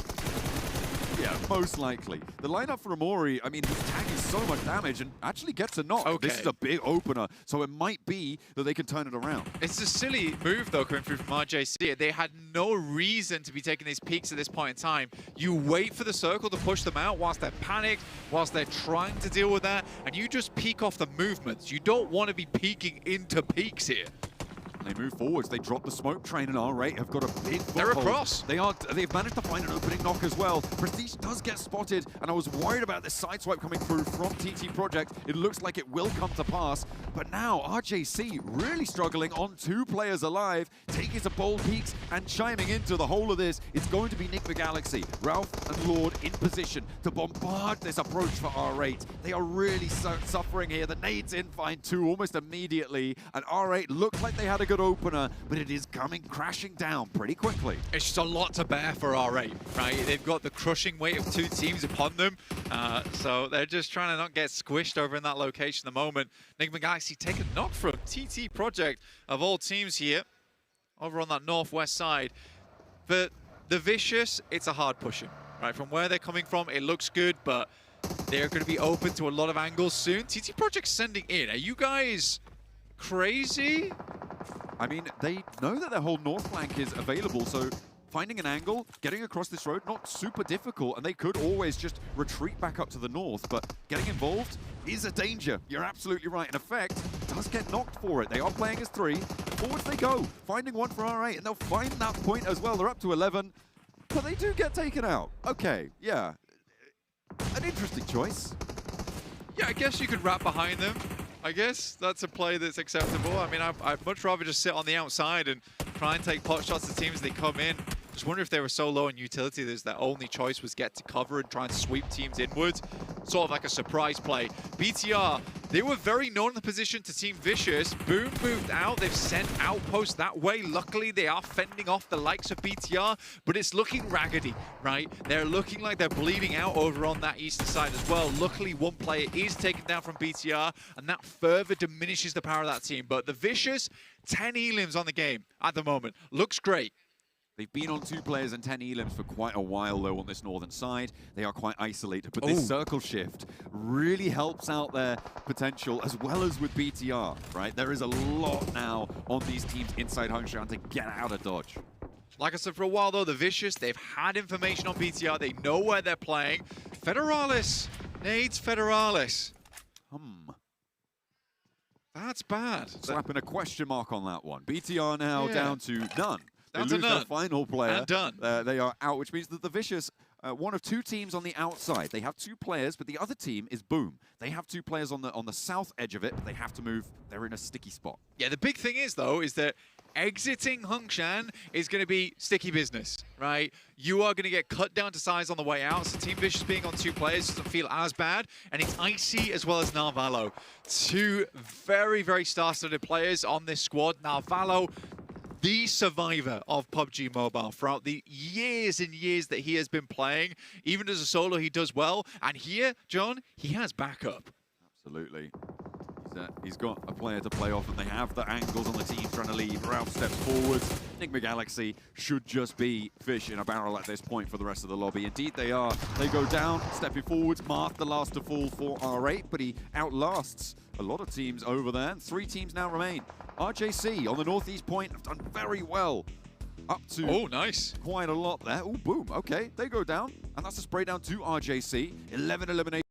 Yeah, most likely. The lineup for Amori, I mean, he's tagging so much damage and actually gets a knock. Okay. This is a big opener, so it might be that they can turn it around. It's a silly move, though, coming through from RJC. They had no reason to be taking these peeks at this point in time. You wait for the circle to push them out whilst they're panicked, whilst they're trying to deal with that, and you just peek off the movements. You don't want to be peeking into peeks here. They move forwards. They drop the smoke train, and R8 have got a big foothold. They're across. They've managed to find an opening knock as well. Prestige does get spotted, and I was worried about this sideswipe coming through from TT Project. It looks like it will come to pass, but now RJC really struggling on 2 players alive, taking some bold peeks and chiming into the whole of this. It's going to be Nick the Galaxy, Ralph and Lord in position to bombard this approach for R8. They are really suffering here. The nades in find 2 almost immediately, and R8 looks like they had a good opener, but it is coming crashing down pretty quickly. It's just a lot to bear for R8, right? They've got the crushing weight of 2 teams upon them, so they're just trying to not get squished over in that location at the moment. Nick Galaxy take a knock from TT Project, of all teams here, over on that northwest side. But the Vicious, it's a hard pushing, right? From where they're coming from, it looks good, but They're going to be open to a lot of angles soon. TT Project sending in. Are you guys crazy? I mean, they know that their whole north flank is available, so finding an angle, getting across this road, not super difficult, and they could always just retreat back up to the north, but getting involved is a danger. You're absolutely right. In effect, does get knocked for it. They are playing as 3. Forwards they go, finding one for R8, and they'll find that point as well. They're up to 11, but they do get taken out. Okay, yeah. An interesting choice. Yeah, I guess you could wrap behind them. I guess that's a play that's acceptable. I mean, I'd much rather just sit on the outside and try and take pot shots at teams as they come in. Just wonder if they were so low in utility that their only choice was get to cover and try and sweep teams inwards. Sort of like a surprise play. BTR, they were very known in the position to Team Vicious. Boom moved out. They've sent outposts that way. Luckily, they are fending off the likes of BTR, but it's looking raggedy, right? They're looking like they're bleeding out over on that eastern side as well. Luckily, one player is taken down from BTR, and that further diminishes the power of that team. But the Vicious, 10 elims on the game at the moment. Looks great. They've been on 2 players and 10 elims for quite a while, though, on this northern side. They are quite isolated, but this circle shift really helps out their potential, as well as with BTR, right? There is a lot now on these teams inside Hongshan to get out of dodge. Like I said, for a while, though, the Vicious, they've had information on BTR. They know where they're playing. Federalis needs Federalis. That's bad. Slapping a question mark on that one. BTR now down to none. They lose their final player. And done. They are out, which means that the Vicious, one of 2 teams on the outside. They have 2 players, but the other team is Boom. They have 2 players on the south edge of it, but they have to move. They're in a sticky spot. Yeah, the big thing is, though, is that exiting Hongshan is going to be sticky business, right? You are going to get cut down to size on the way out, so Team Vicious being on 2 players doesn't feel as bad, and it's Icy as well as Narvalo. 2 very, very star-studded players on this squad. Narvalo, the survivor of PUBG Mobile throughout the years and years that he has been playing. Even as a solo, he does well. And here, John, he has backup. Absolutely. He's got a player to play off, and they have the angles on the team trying to leave. Ralph steps forwards. Enigma Galaxy should just be fish in a barrel at this point for the rest of the lobby. Indeed, they are. They go down, stepping forwards. Marth, the last to fall for R8, but he outlasts a lot of teams over there. And 3 teams now remain. RJC on the northeast point have done very well. Up to nice. Quite a lot there. Oh, boom. Okay, they go down. And that's a spray down to RJC. 11 eliminations.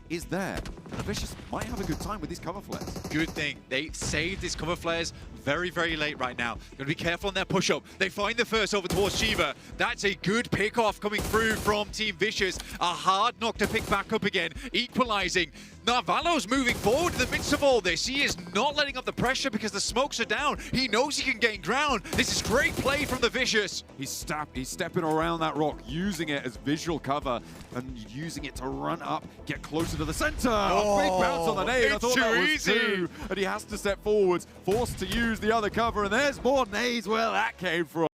Is there. The Vicious might have a good time with these cover flares. Good thing. They saved these cover flares very, very late right now. Got to be careful on their push-up. They find the first over towards Shiva. That's a good pick-off coming through from Team Vicious. A hard knock to pick back up again. Equalizing. Narvalo's moving forward in the midst of all this. He is not letting up the pressure because the smokes are down. He knows he can gain ground. This is great play from the Vicious. He's stepping around that rock, using it as visual cover and using it to run up, get closer to the center. Oh, big bounce on the nade. I thought that was easy. 2. And he has to step forwards, forced to use the other cover. And there's more nades where that came from.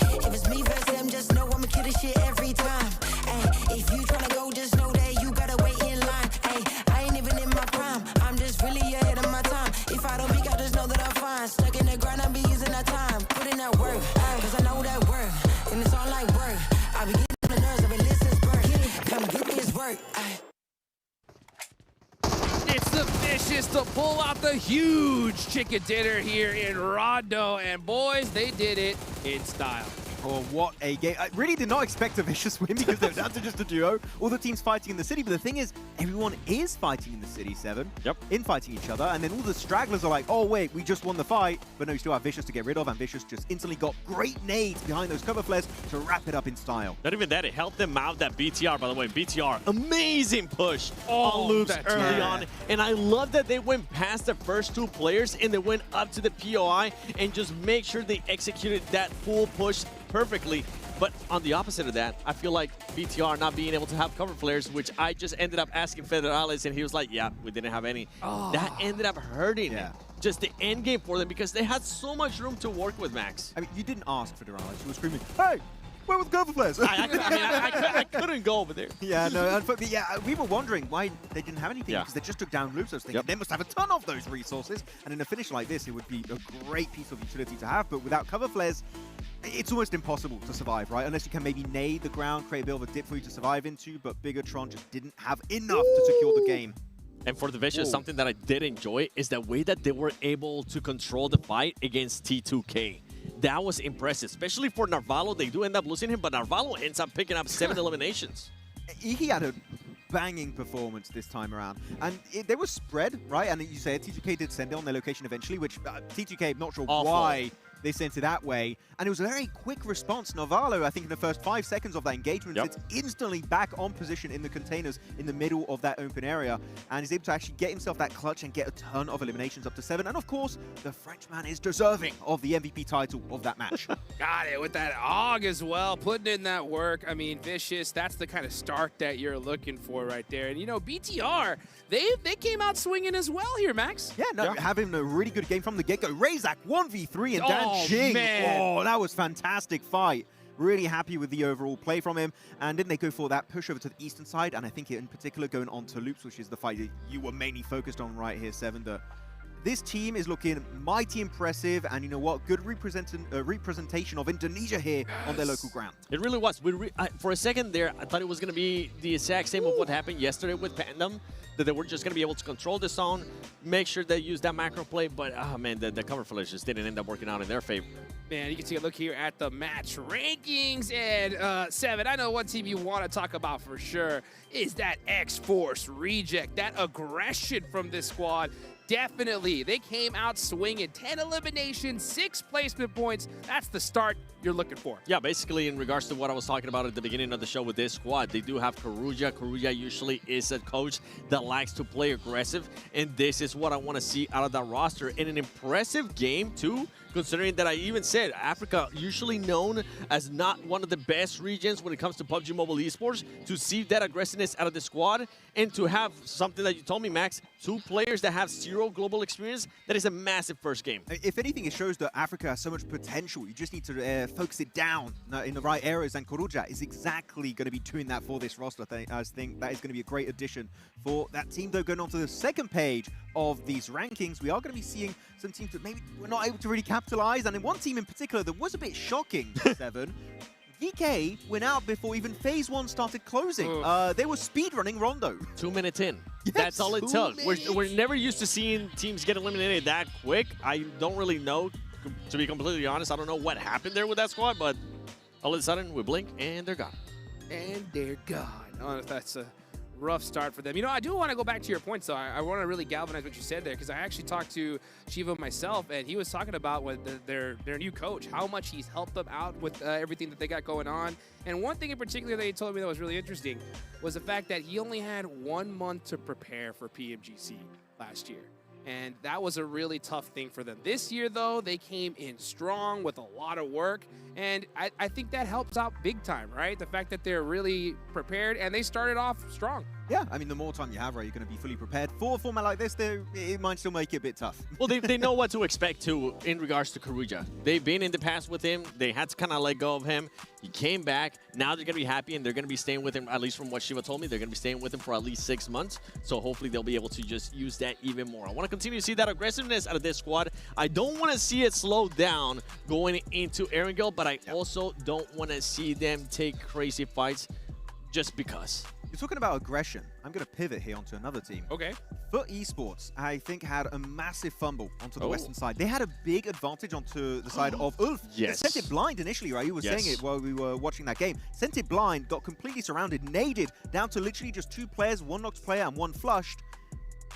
If it's me versus them, just know I'ma kill this shit every time. If you tryna go, just know that you gotta wait in line. I ain't even in my prime. I'm just really ahead of my time. If I don't peak, I just know that I'm fine. Stuck in the grind, I be using that time. Put in that work, cause I know that work. And it's all like work. I be getting on the nerves, I've been listening, birth. Come get this work. pull out the huge chicken dinner here in Rondo. And boys, they did it in style. Oh, what a game. I really did not expect a vicious win because they're down to just a duo. All the teams fighting in the city, but the thing is, everyone is fighting in the city, Seven. Yep. Infighting each other, and then all the stragglers are like, oh wait, we just won the fight, but no, you still have Vicious to get rid of, and Vicious just instantly got great nades behind those cover flares to wrap it up in style. Not even that, it helped them out that BTR, by the way. BTR, amazing push on loops early on. And I love that they went past the first two players and they went up to the POI and just make sure they executed that full push perfectly. But on the opposite of that, I feel like BTR not being able to have cover flares, which I just ended up asking Federales, and he was like, yeah, we didn't have any. That ended up hurting him. Just the end game for them because they had so much room to work with, Max. I mean, you didn't ask Federales. You were screaming, hey, where were the cover flares? I couldn't go over there. Yeah, no, but yeah, we were wondering why they didn't have anything because they just took down loops. I was thinking they must have a ton of those resources, and in a finish like this, it would be a great piece of utility to have. But without cover flares, it's almost impossible to survive, right? Unless you can maybe nade the ground, create a bit of a dip for you to survive into. But Bigatron just didn't have enough to secure the game. And for the Vicious, something that I did enjoy is the way that they were able to control the fight against T2K. That was impressive, especially for Narvalo. They do end up losing him, but Narvalo ends up picking up 7 eliminations. He had a banging performance this time around. And they were spread, right? And you said T2K did send it on their location eventually, which T2K, not sure why they sent it that way. And it was a very quick response. Narvalo, I think in the first 5 seconds of that engagement, it's instantly back on position in the containers in the middle of that open area. And he's able to actually get himself that clutch and get a ton of eliminations up to 7. And of course, the Frenchman is deserving of the MVP title of that match. Got it with that AUG as well, putting in that work. I mean, Vicious, that's the kind of start that you're looking for right there. And you know, BTR, they came out swinging as well here, Max. Yeah, no, having a really good game from the get-go. Razak 1v3 and Dan Jing. Man. Oh, that was fantastic fight. Really happy with the overall play from him. And then they go for that push over to the eastern side. And I think in particular going on to loops, which is the fight that you were mainly focused on right here, Seven. This team is looking mighty impressive, and you know what? Good representation of Indonesia here on their local ground. It really was. For a second there, I thought it was going to be the exact same of what happened yesterday with Pandem, that they were just going to be able to control the zone, make sure they use that macro play, but oh man, the cover flares just didn't end up working out in their favor. Man, you can take a look here at the match rankings, and Seven, I know one team you want to talk about for sure is that X-Force Reject, that aggression from this squad. Definitely. They came out swinging. 10 eliminations, 6 placement points. That's the start you're looking for. Yeah, basically in regards to what I was talking about at the beginning of the show with this squad, they do have Karuja. Karuja usually is a coach that likes to play aggressive, and this is what I want to see out of that roster. In an impressive game, too, considering that I even said Africa, usually known as not one of the best regions when it comes to PUBG Mobile Esports, to see that aggressiveness out of the squad and to have something that you told me, Max, 2 players that have 0 global experience, that is a massive first game. If anything, it shows that Africa has so much potential. You just need to focus it down in the right areas, and Karuja is exactly going to be doing that for this roster. I think that is going to be a great addition for that team. Though, going on to the second page of these rankings, we are going to be seeing some teams that maybe were not able to really capitalize, and in one team in particular that was a bit shocking, Seven. VK went out before even Phase 1 started closing. They were speedrunning Rondo. 2 minutes in. Yes, that's all it took. We're never used to seeing teams get eliminated that quick. I don't really know, to be completely honest. I don't know what happened there with that squad, but all of a sudden we blink and they're gone. And they're gone. Oh, that's a rough start for them. You know, I do want to go back to your point, so I want to really galvanize what you said there, because I actually talked to Shiva myself, and he was talking about their new coach, how much he's helped them out with everything that they got going on. And one thing in particular that he told me that was really interesting was the fact that he only had 1 month to prepare for PMGC last year. And that was a really tough thing for them. This year, though, they came in strong with a lot of work. And I think that helps out big time, right? The fact that they're really prepared and they started off strong. Yeah, I mean, the more time you have, right, you're going to be fully prepared. For a format like this, it might still make it a bit tough. Well, they know what to expect, too, in regards to Karuja. They've been in the past with him. They had to kind of let go of him. He came back. Now they're going to be happy, and they're going to be staying with him, at least from what Shiva told me. They're going to be staying with him for at least 6 months. So hopefully they'll be able to just use that even more. I want to continue to see that aggressiveness out of this squad. I don't want to see it slow down going into Erangel, but I also don't want to see them take crazy fights just because. You're talking about aggression. I'm going to pivot here onto another team. Okay. FUT Esports, I think, had a massive fumble onto the Oh. western side. They had a big advantage onto the side of Ulf. Yes. They sent it blind initially, right? You were saying it while we were watching that game. Sent it blind, got completely surrounded, naded down to literally just 2 players, 1 knocked player and 1 flushed.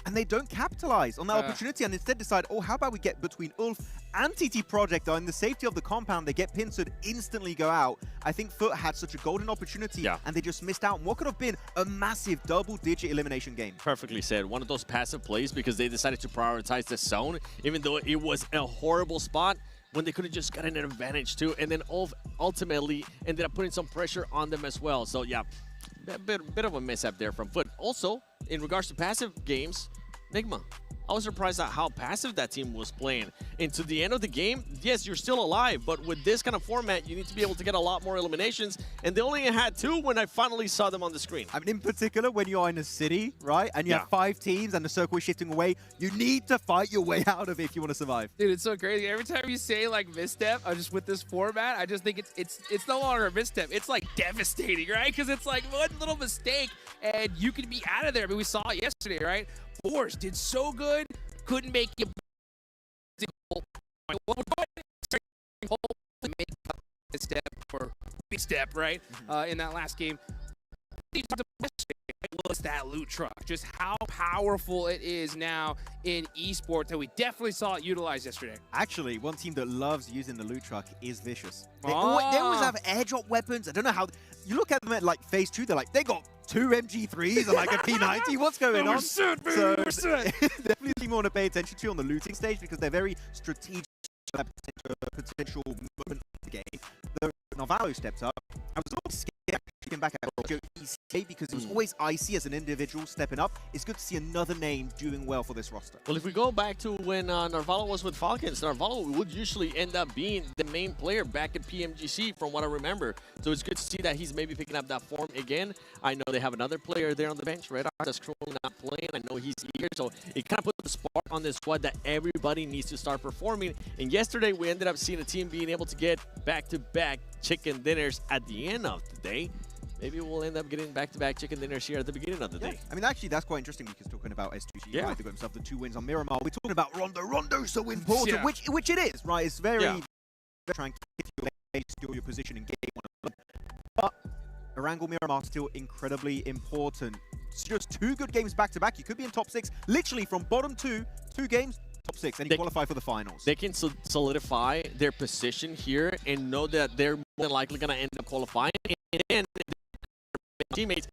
And they don't capitalize on that opportunity and instead decide, oh, how about we get between Ulf and TT Project in the safety of the compound. They get pincered, instantly go out. I think FUT had such a golden opportunity and they just missed out on what could have been a massive double-digit elimination game. Perfectly said. One of those passive plays because they decided to prioritize the zone, even though it was a horrible spot when they could have just gotten an advantage too. And then Ulf ultimately ended up putting some pressure on them as well. So yeah, a bit of a mishap there from FUT. Also, in regards to passive games, Nigma, I was surprised at how passive that team was playing. And to the end of the game, yes, you're still alive, but with this kind of format, you need to be able to get a lot more eliminations. And they only had 2 when I finally saw them on the screen. I mean, in particular, when you're in a city, right, and you have 5 teams and the circle is shifting away, you need to fight your way out of it if you want to survive. Dude, it's so crazy. Every time you say like misstep, just with this format, I just think it's no longer a misstep. It's like devastating, right? Because it's like one little mistake and you can be out of there. I mean, we saw it yesterday, right? Force did so good, couldn't make it. Make a step or big step, right? In that last game. Was that loot truck, just how powerful it is now in esports, that we definitely saw it utilized yesterday. Actually, one team that loves using the loot truck is Vicious. They always have airdrop weapons. I don't know how. You look at them at like phase 2, they're like, they got 2 MG3s and like a P90. What's going on? So definitely a team we want to pay attention to on the looting stage because they're very strategic for that potential moment of the game. The Navarro stepped up. I was a little scared to come back at ECA because it was always icy as an individual stepping up. It's good to see another name doing well for this roster. Well, if we go back to when Narvalo was with Falcons, Narvalo would usually end up being the main player back at PMGC from what I remember. So it's good to see that he's maybe picking up that form again. I know they have another player there on the bench, Red Arts, that's currently not playing. I know he's here, so it kind of put the spark on this squad that everybody needs to start performing. And yesterday, we ended up seeing a team being able to get back-to-back chicken dinners at the end of the day. Maybe we'll end up getting back-to-back chicken dinners here at the beginning of the day. I mean, actually, that's quite interesting because talking about S2G, right? They got himself the 2 wins on Miramar. We're talking about Rondo. Rondo's so important, which it is, right? It's very trying to keep your position in game 1. But Erangel Miramar still incredibly important. It's just 2 good games back-to-back. You could be in top 6, literally from bottom 2 games, top 6, and you qualify for the finals. They can solidify their position here and know that they're more than likely going to end up qualifying. And then teammates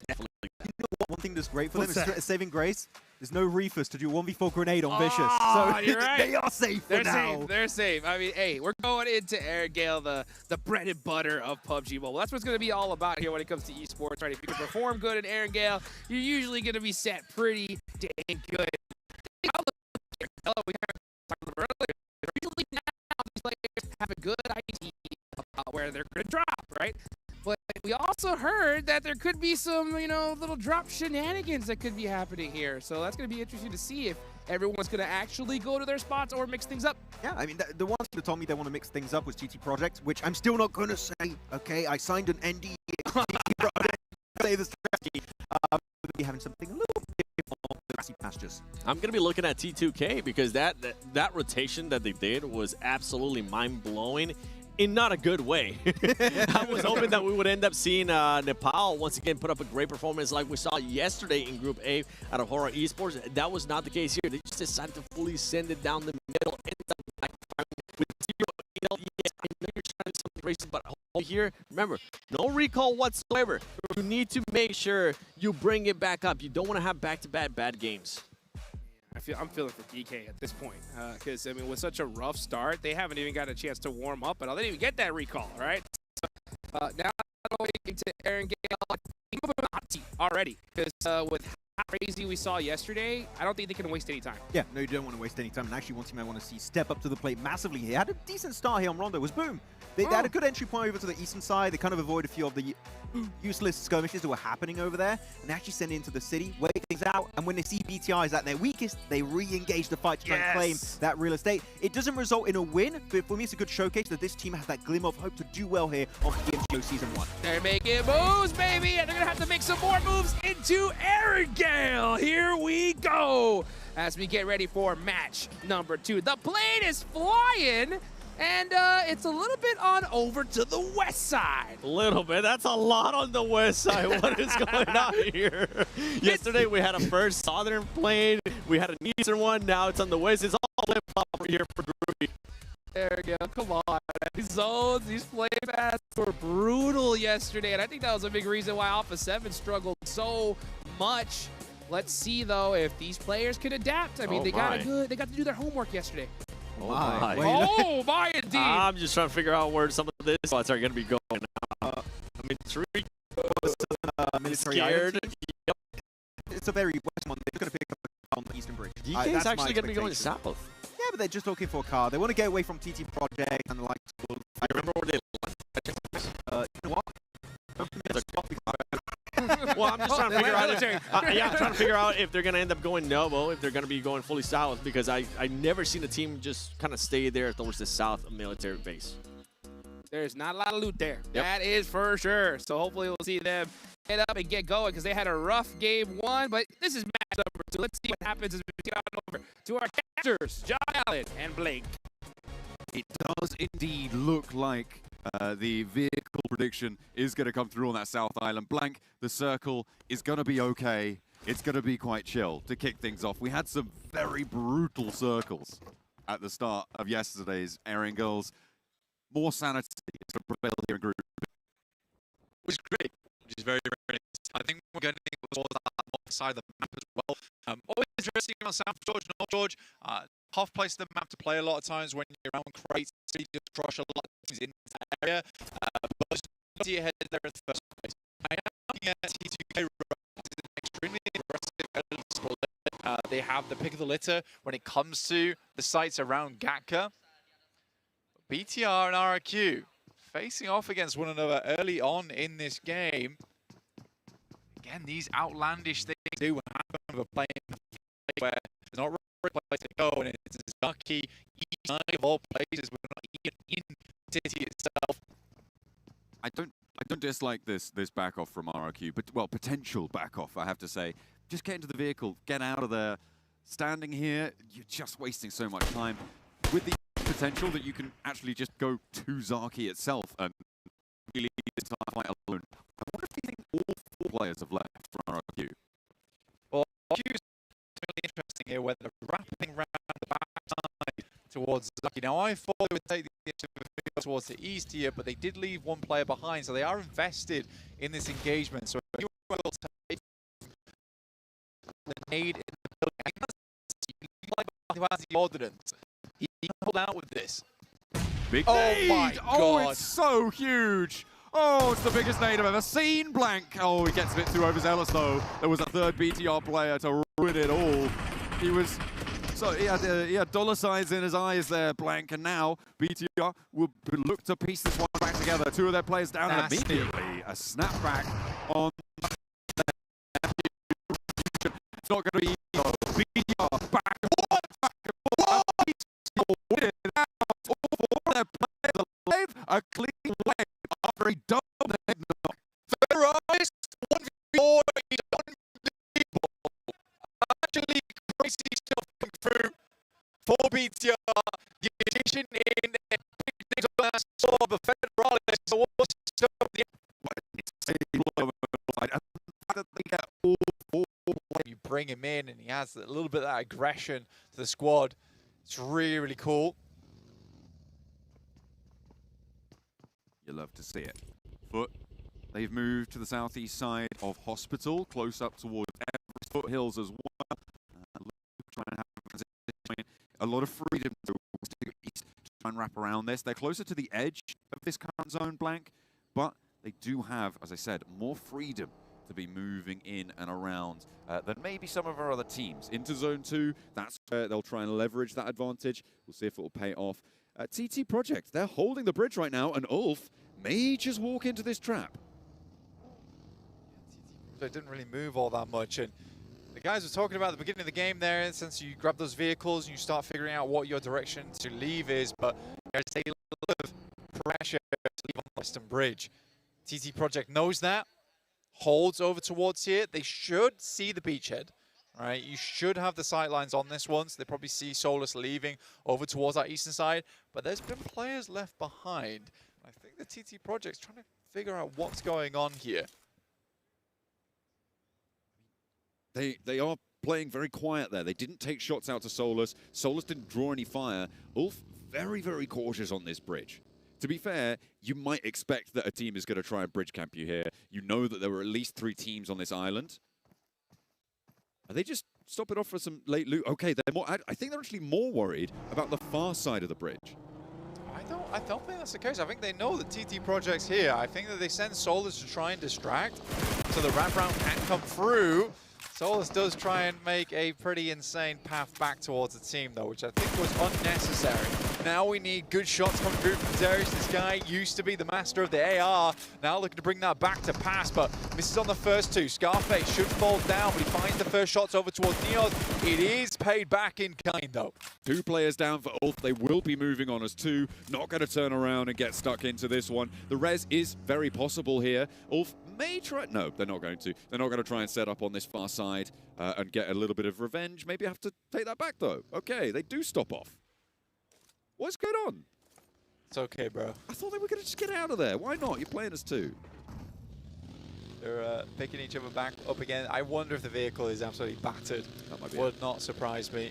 definitely. You know what? One thing that's great for them is a saving grace. There's no reefers to do 1v4 grenade on Vicious. So you're right. they are safe for now. They're safe. I mean, hey, we're going into Airgale, the bread and butter of PUBG Mobile. That's what it's going to be all about here when it comes to esports, right? If you can perform good in Airgale, you're usually going to be set pretty dang good. We talked earlier. Usually now these players have a good idea about where they're going to drop, right? But we also heard that there could be some, little drop shenanigans that could be happening here. So that's going to be interesting to see if everyone's going to actually go to their spots or mix things up. Yeah, I mean, the ones that told me they want to mix things up was TT Project, which I'm still not going to say, okay? I signed an NDA. Say the strategy. We'll be having something a little bit more grassy pastures. I'm going to be looking at T2K because that rotation that they did was absolutely mind-blowing. In not a good way. I was hoping that we would end up seeing Nepal once again put up a great performance like we saw yesterday in Group A out of Horror Esports. That was not the case here. They just decided to fully send it down the middle. Ended up with 0. Yes, I know you're trying to do something racing, but here, remember, no recall whatsoever. You need to make sure you bring it back up. You don't want to have back-to-back bad games. I'm feeling for DK at this point because, I mean, with such a rough start, they haven't even got a chance to warm up at all. They didn't even get that recall, right? So, now going into Aaron Gale, already because with crazy we saw yesterday, I don't think they can waste any time. Yeah, no, you don't want to waste any time. And actually, one team I want to see step up to the plate massively here. Had a decent start here on Rondo. Was Boom. They had a good entry point over to the eastern side. They kind of avoid a few of the useless skirmishes that were happening over there. And they actually send it into the city, wait things out. And when they see BTR is at their weakest, they re-engage the fight to try and claim that real estate. It doesn't result in a win, but for me, it's a good showcase that this team has that glimmer of hope to do well here on PMGO Season 1. They're making moves, baby, and they're going to have to make some more moves into Aaron Gale. Here we go as we get ready for match number 2. The plane is flying, and it's a little bit on over to the west side. A little bit. That's a lot on the west side. What is going on here? Yesterday we had a first southern plane. We had an eastern one. Now it's on the west. It's all flip-flop over here for Groovy. There we go. Come on. These zones, these flame paths were brutal yesterday, and I think that was a big reason why Alpha 7 struggled so much. Let's see, though, if these players can adapt. I mean, they got to do their homework yesterday. Oh my. Oh my, indeed. I'm just trying to figure out where some of these spots are going to be going. I mean, three Military scared. island. Yep. It's a very west one. They're going to pick up on the eastern bridge. DK's actually going to be going south. Yeah, but they're just looking for a car. They want to get away from TT Project and like. I remember where they left. You know what? Well, I'm just trying to figure out. Yeah, I'm trying to figure out if they're going to end up going Novo, if they're going to be going fully south, because I never seen a team just kind of stay there towards the south military base. There's not a lot of loot there. Yep. That is for sure. So hopefully we'll see them get up and get going because they had a rough game 1, but this is match number 2. Let's see what happens as we get on over to our casters, John Allen and Blake. It does indeed look like the vehicle prediction is going to come through on that South Island. Blank, the circle is going to be okay. It's going to be quite chill to kick things off. We had some very brutal circles at the start of yesterday's airing goals. More sanity is going to prevail here in group. Which is great, which is very, very nice. I think we're getting towards that side of the map as well. Always interesting on South George, North George. Half place the map to play a lot of times when you're around crates. You just crush a lot of things in that area. But just ahead there in the first place. I am looking at T2K extremely aggressive split. They have the pick of the litter when it comes to the sites around Gatka. BTR and RRQ facing off against one another early on in this game. Again, these outlandish things do happen with a plane where there's not really a place to go, and it's a Zucky, east side of all places. We're not even in the city itself. I don't dislike this back off from RRQ, but well, potential back off, I have to say. Just get into the vehicle, get out of there. Standing here, you're just wasting so much time. With the potential that you can actually just go to Zaki itself and really leave this fight alone. I wonder if you think all 4 players have left from RRQ. Well, RRQ is really interesting here, where they're wrapping around the backside towards Zaki. Now, I thought they would take the initiative towards the east here, but they did leave 1 player behind, so they are invested in this engagement. So if you will take the nade in the building, like the ordnance, he pulled out with this. Big Oh nade! my Oh, God. it's so huge! Oh, it's the biggest nade I've ever seen, Blank! Oh, he gets a bit too overzealous, though. There was a 3rd BTR player to ruin it all. He was... So he had dollar signs in his eyes there, Blank, and now BTR will look to piece this one back together. 2 of their players down and immediately. A snapback on... It's not going to be BTR back and forth. A clean way after he dominated knock. Ferraris, 1v4 is unbelievable. Actually, crazy stuff coming through for BTR. The addition in the big last saw the Federalis also the you bring him in and he has a little bit of that aggression to the squad. It's really, really cool. You love to see it. Foot, they've moved to the southeast side of Hospital, close up towards Everest foothills as well. Try and have a lot of freedom to east to try and wrap around this. They're closer to the edge of this current zone, Blank, but they do have, as I said, more freedom to be moving in and around than maybe some of our other teams. Into Zone 2, that's where they'll try and leverage that advantage. We'll see if it will pay off. TT Project, they're holding the bridge right now, and Ulf may just walk into this trap. They didn't really move all that much, and the guys were talking about at the beginning of the game there, since you grab those vehicles and you start figuring out what your direction to leave is, but there's a lot of pressure to leave on the Western Bridge. TT Project knows that, holds over towards here. They should see the beachhead, right? You should have the sight lines on this one, so they probably see Solus leaving over towards our eastern side, but there's been players left behind. I think the TT Project's trying to figure out what's going on here. They are playing very quiet there. They didn't take shots out to Solus. Solus didn't draw any fire. Ulf, very, very cautious on this bridge. To be fair, you might expect that a team is going to try and bridge camp you here. You know that there were at least 3 teams on this island. Are they just stopping off for some late loot? Okay, they're more. I think they're actually more worried about the far side of the bridge. I don't think that's the case. I think they know that TT Project's here. I think that they send Solus to try and distract so the wraparound can't come through. Solus does try and make a pretty insane path back towards the team, though, which I think was unnecessary. Now we need good shots coming through from Darius. This guy used to be the master of the AR. Now looking to bring that back to pass, but misses on the first 2. Scarface should fall down, but he finds the first shots over towards Neos. It is paid back in kind, though. 2 players down for Ulf. They will be moving on as 2. Not going to turn around and get stuck into this one. The res is very possible here. Ulf may try. No, they're not going to. They're not going to try and set up on this far side and get a little bit of revenge. Maybe have to take that back, though. Okay, they do stop off. What's going on? It's okay, bro. I thought they were going to just get out of there. Why not? You're playing as 2. They're picking each other back up again. I wonder if the vehicle is absolutely battered. That might be Would not surprise me.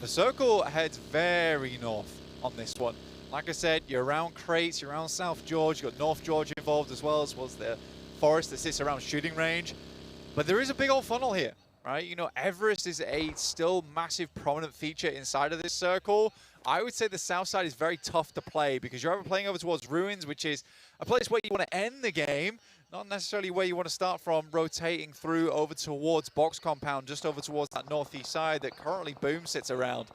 The circle heads very north on this one. Like I said, you're around Crates, you're around South George, you've got North George involved as well as the forest that sits around shooting range. But there is a big old funnel here, right? You know, Everest is a still massive prominent feature inside of this circle. I would say the south side is very tough to play because you're either playing over towards Ruins, which is a place where you want to end the game, not necessarily where you want to start from, rotating through over towards Box Compound, just over towards that northeast side that currently Boom sits around.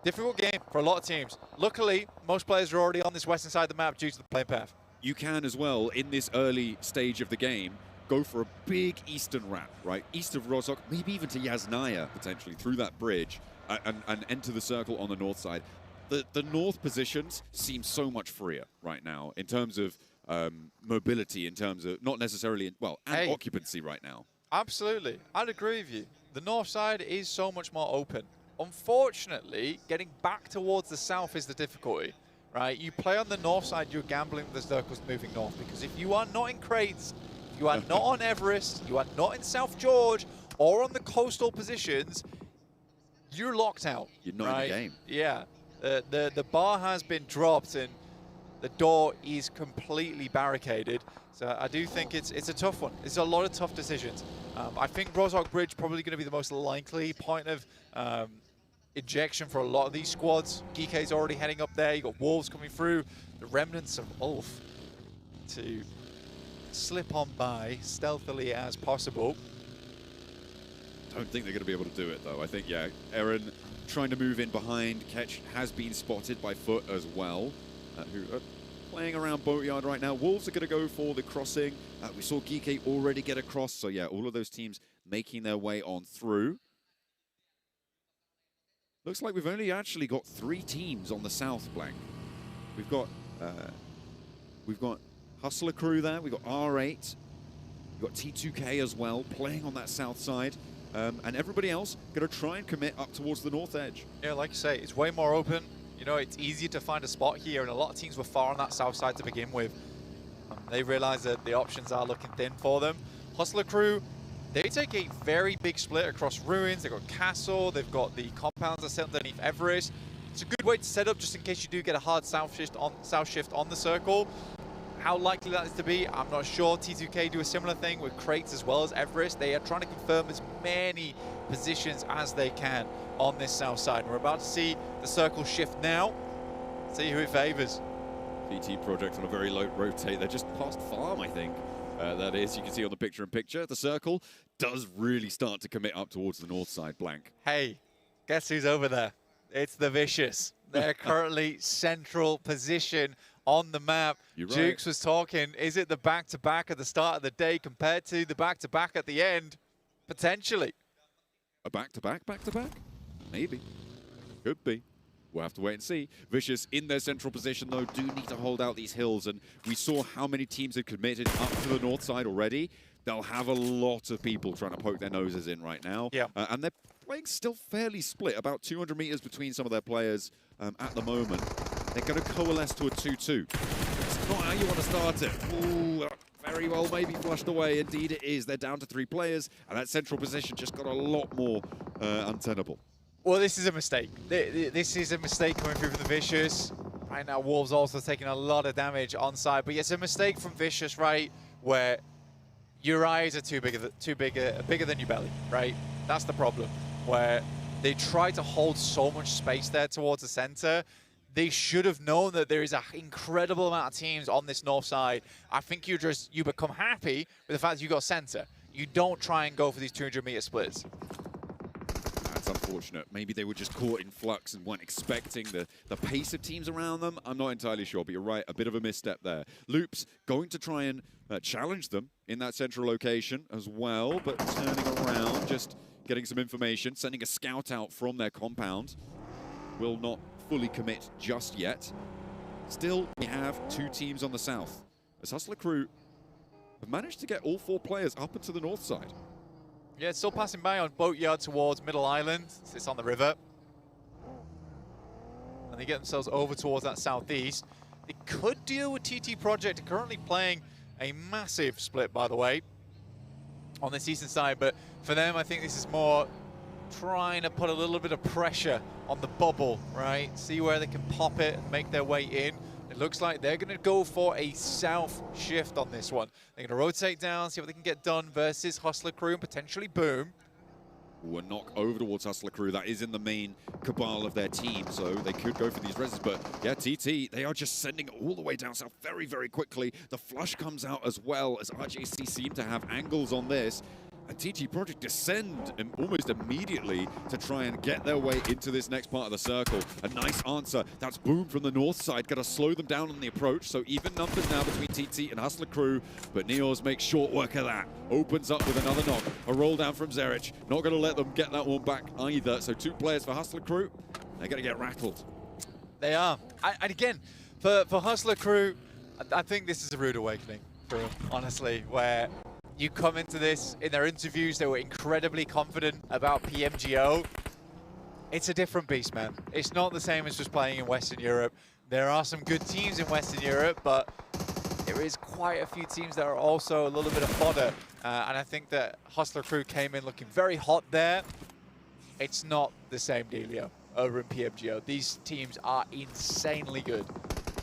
Difficult game for a lot of teams. Luckily, most players are already on this western side of the map due to the playing path. You can as well, in this early stage of the game, go for a big eastern wrap, right? East of Rozhok, maybe even to Yasnaya, potentially, through that bridge, and enter the circle on the north side. The north positions seem so much freer right now in terms of mobility, in terms of not necessarily, well, and occupancy right now. Absolutely. I'd agree with you. The north side is so much more open. Unfortunately, getting back towards the south is the difficulty, right? You play on the north side, you're gambling with the circles moving north, because if you are not in Crates, you are not on Everest, you are not in South George, or on the coastal positions, you're locked out. You're not in the game. Yeah. The bar has been dropped and the door is completely barricaded. So I do think it's a tough one. It's a lot of tough decisions. I think Rozhok Bridge probably going to be the most likely point of injection for a lot of these squads. Geeke's already heading up there. You got Wolves coming through. The remnants of Ulf to slip on by stealthily as possible. Don't think they're going to be able to do it, though. I think, yeah, Eren trying to move in behind. Ketch has been spotted by Foot as well, who are playing around Boatyard right now. Wolves are going to go for the crossing. We saw Geeke already get across, so yeah, all of those teams making their way on through. Looks like we've only actually got 3 teams on the south flank. We've got Hustler Crew there, we've got R8, we've got T2K as well, playing on that south side. And everybody else going to try and commit up towards the north edge. Yeah, like you say, it's way more open. You know, it's easier to find a spot here, and a lot of teams were far on that south side to begin with. They realize that the options are looking thin for them. Hustler Crew, they take a very big split across Ruins. They've got Castle, they've got the compounds that sit underneath Everest. It's a good way to set up just in case you do get a hard south shift on the circle. How likely that is to be, I'm not sure. T2K do a similar thing with Crates as well as Everest. They are trying to confirm as many positions as they can on this south side. We're about to see the circle shift now. See who it favors. TT Project on a very low rotate. They're just past farm, I think. That is, you can see on the picture-in-picture, the circle does really start to commit up towards the north side, Blank. Hey, guess who's over there? It's the Vicious. They're currently central position on the map. You're right. Jukes was talking, is it the back-to-back at the start of the day compared to the back-to-back at the end? Potentially. A back-to-back? Maybe. Could be. We'll have to wait and see. Vicious in their central position, though, do need to hold out these hills. And we saw how many teams had committed up to the north side already. They'll have a lot of people trying to poke their noses in right now. Yeah. And they're playing still fairly split, about 200 meters between some of their players at the moment. They're going to coalesce to a 2-2. It's not how you want to start it. Ooh, very well maybe flushed away. Indeed it is. They're down to 3 players, and that central position just got a lot more untenable. Well, this is a mistake. This is a mistake coming through from the Vicious. Right now, Wolves also taking a lot of damage on side, but it's a mistake from Vicious, right, where your eyes are bigger than your belly, right? That's the problem, where they try to hold so much space there towards the center. They should have known that there is an incredible amount of teams on this north side. I think you become happy with the fact that you got center. You don't try and go for these 200-meter splits. That's unfortunate. Maybe they were just caught in flux and weren't expecting the pace of teams around them. I'm not entirely sure, but you're right. A bit of a misstep there. Loops going to try and challenge them in that central location as well, but turning around, just getting some information, sending a scout out from their compound. Will not fully commit just yet. Still, we have 2 teams on the south, as Hustler Crew have managed to get all 4 players up into the north side. Yeah, it's still passing by on Boatyard towards Middle Island. It's on the river. And they get themselves over towards that southeast. They could deal with TT Project, currently playing a massive split, by the way, on this eastern side. But for them, I think this is more trying to put a little bit of pressure on the bubble, right? See where they can pop it and make their way in. It looks like they're going to go for a south shift on this one. They're going to rotate down, see what they can get done versus Hustler Crew and potentially Boom. A knock over towards Hustler Crew. That is in the main cabal of their team, so they could go for these reses. But yeah, TT, they are just sending it all the way down south very, very quickly. The flush comes out as well, as RJC seem to have angles on this. And TT Project descend almost immediately to try and get their way into this next part of the circle. A nice answer. That's Boom from the north side. Got to slow them down on the approach. So even numbers now between TT and Hustler Crew. But Neos makes short work of that. Opens up with another knock. A roll down from Zerich. Not going to let them get that one back either. So 2 players for Hustler Crew. They're going to get rattled. They are. And again, for Hustler Crew, I think this is a rude awakening for them, honestly, where you come into this, in their interviews, they were incredibly confident about PMGO. It's a different beast, man. It's not the same as just playing in Western Europe. There are some good teams in Western Europe, but there is quite a few teams that are also a little bit of fodder. And I think that Hustler Crew came in looking very hot there. It's not the same dealio over in PMGO. These teams are insanely good.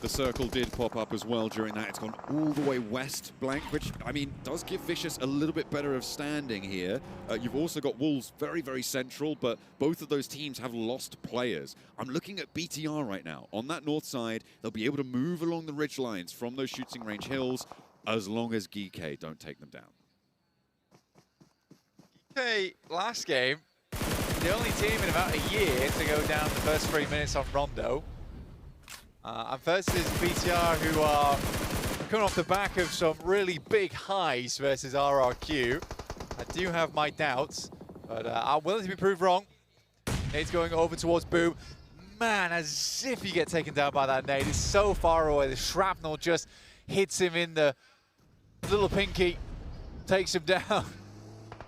The circle did pop up as well during that. It's gone all the way west, Blank, which, I mean, does give Vicious a little bit better of standing here. You've also got Wolves very, very central, but both of those teams have lost players. I'm looking at BTR right now. On that north side, they'll be able to move along the ridge lines from those shooting range hills as long as GK don't take them down. GK, last game, the only team in about a year to go down the first 3 minutes on Rondo. And versus BTR, who are coming off the back of some really big highs versus RRQ. I do have my doubts, but I'm willing to be proved wrong. Nade's going over towards Boom. Man, as if you get taken down by that nade. It's so far away. The shrapnel just hits him in the little pinky, takes him down.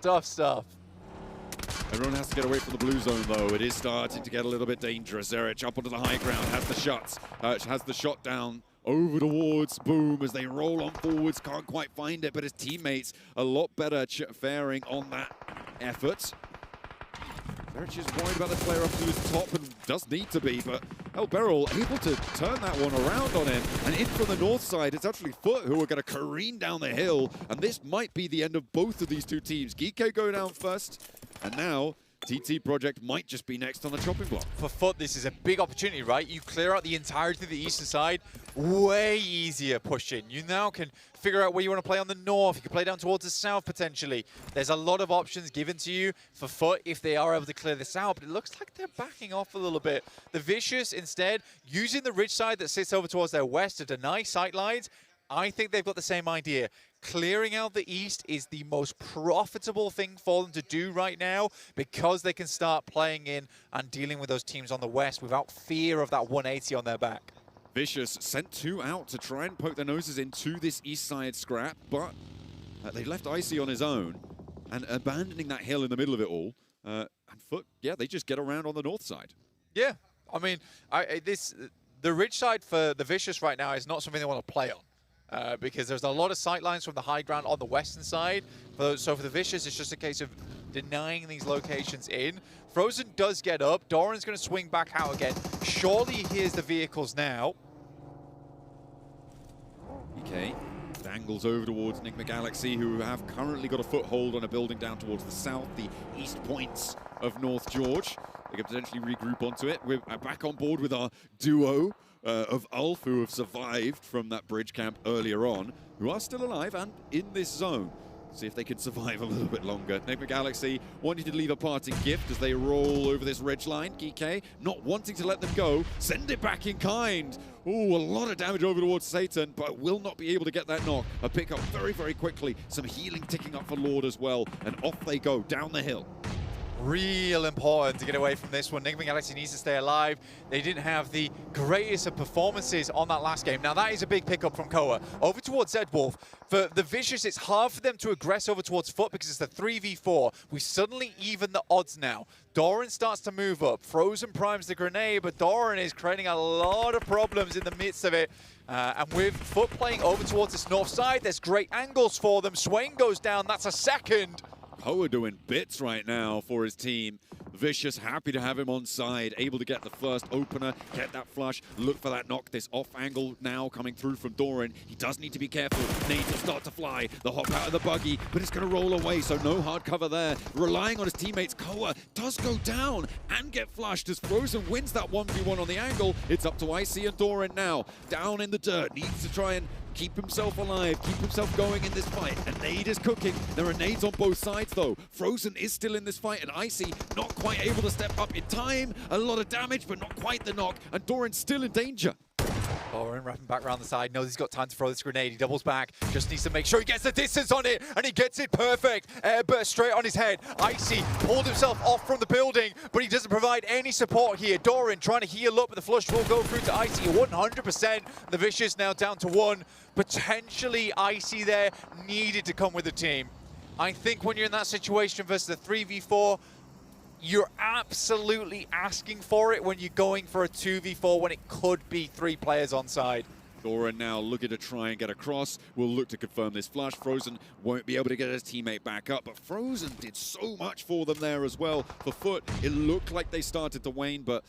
Tough stuff. Everyone has to get away from the blue zone, though. It is starting to get a little bit dangerous. Zerich up onto the high ground, has the shots, has the shot down over towards Boom as they roll on forwards. Can't quite find it, but his teammates a lot better faring on that effort. Zerich is worried about the player up to his top and does need to be, but El Beryl able to turn that one around on him. And in from the north side, it's actually Foot who are going to careen down the hill. And this might be the end of both of these 2 teams. Geeko go down first. And now, TT Project might just be next on the chopping block. For Foot, this is a big opportunity, right? You clear out the entirety of the eastern side, way easier pushing. You now can figure out where you want to play on the north. You can play down towards the south potentially. There's a lot of options given to you for Foot if they are able to clear this out, but it looks like they're backing off a little bit. The Vicious instead using the ridge side that sits over towards their west to deny sightlines. I think they've got the same idea. Clearing out the east is the most profitable thing for them to do right now because they can start playing in and dealing with those teams on the west without fear of that 180 on their back. Vicious sent 2 out to try and poke their noses into this east side scrap, but they left Icy on his own and abandoning that hill in the middle of it all. And Foot, yeah, they just get around on the north side. Yeah, I mean, the ridge side for the Vicious right now is not something they want to play on. Because there's a lot of sightlines from the high ground on the western side. So for the Vicious, it's just a case of denying these locations in. Frozen does get up. Doran's going to swing back out again. Surely he hears the vehicles now. Okay, angles over towards Enigma Galaxy, who have currently got a foothold on a building down towards the south, the east points of North George. They can potentially regroup onto it. We're back on board with our duo of Ulf, who have survived from that bridge camp earlier on, who are still alive and in this zone. See if they can survive a little bit longer. Enigma Galaxy wanting to leave a parting gift as they roll over this ridge line. Geeke not wanting to let them go. Send it back in kind. Ooh, a lot of damage over towards Satan, but will not be able to get that knock. A pick up very, very quickly. Some healing ticking up for Lord as well. And off they go down the hill. Real important to get away from this one. Enigma Galaxy needs to stay alive. They didn't have the greatest of performances on that last game. Now that is a big pickup from Koa. Over towards Zedwolf. For the Vicious, it's hard for them to aggress over towards Foot because it's the 3v4. We suddenly even the odds now. Doran starts to move up. Frozen primes the grenade, but Doran is creating a lot of problems in the midst of it. And with Foot playing over towards this north side, there's great angles for them. Swain goes down. That's a second. Koa doing bits right now for his team. Vicious happy to have him on side, able to get the first opener, get that flush, look for that knock. This off angle now coming through from Doran. He does need to be careful. Nades will start to fly. The hop out of the buggy, but it's going to roll away, so no hard cover there. Relying on his teammates, Koa does go down and get flushed as Frozen wins that 1v1 on the angle. It's up to Icy and Doran now. Down in the dirt, needs to try and keep himself alive, keep himself going in this fight. And Nade is cooking. There are nades on both sides though. Frozen is still in this fight and Icy not quite able to step up in time. A lot of damage, but not quite the knock. And Doran's still in danger. Doran wrapping back around the side, knows he's got time to throw this grenade. He doubles back, just needs to make sure he gets the distance on it, and he gets it perfect. Airburst straight on his head. Icy pulled himself off from the building, but he doesn't provide any support here. Doran trying to heal up, but the flush will go through to Icy 100%. The Vicious now down to 1. Potentially Icy there needed to come with the team. I think when you're in that situation versus the 3v4, you're absolutely asking for it when you're going for a 2v4 when it could be 3 players on side. Doran now looking to try and get across. Will look to confirm this flush. Frozen won't be able to get his teammate back up, but Frozen did so much for them there as well. For Foot, it looked like they started to wane, but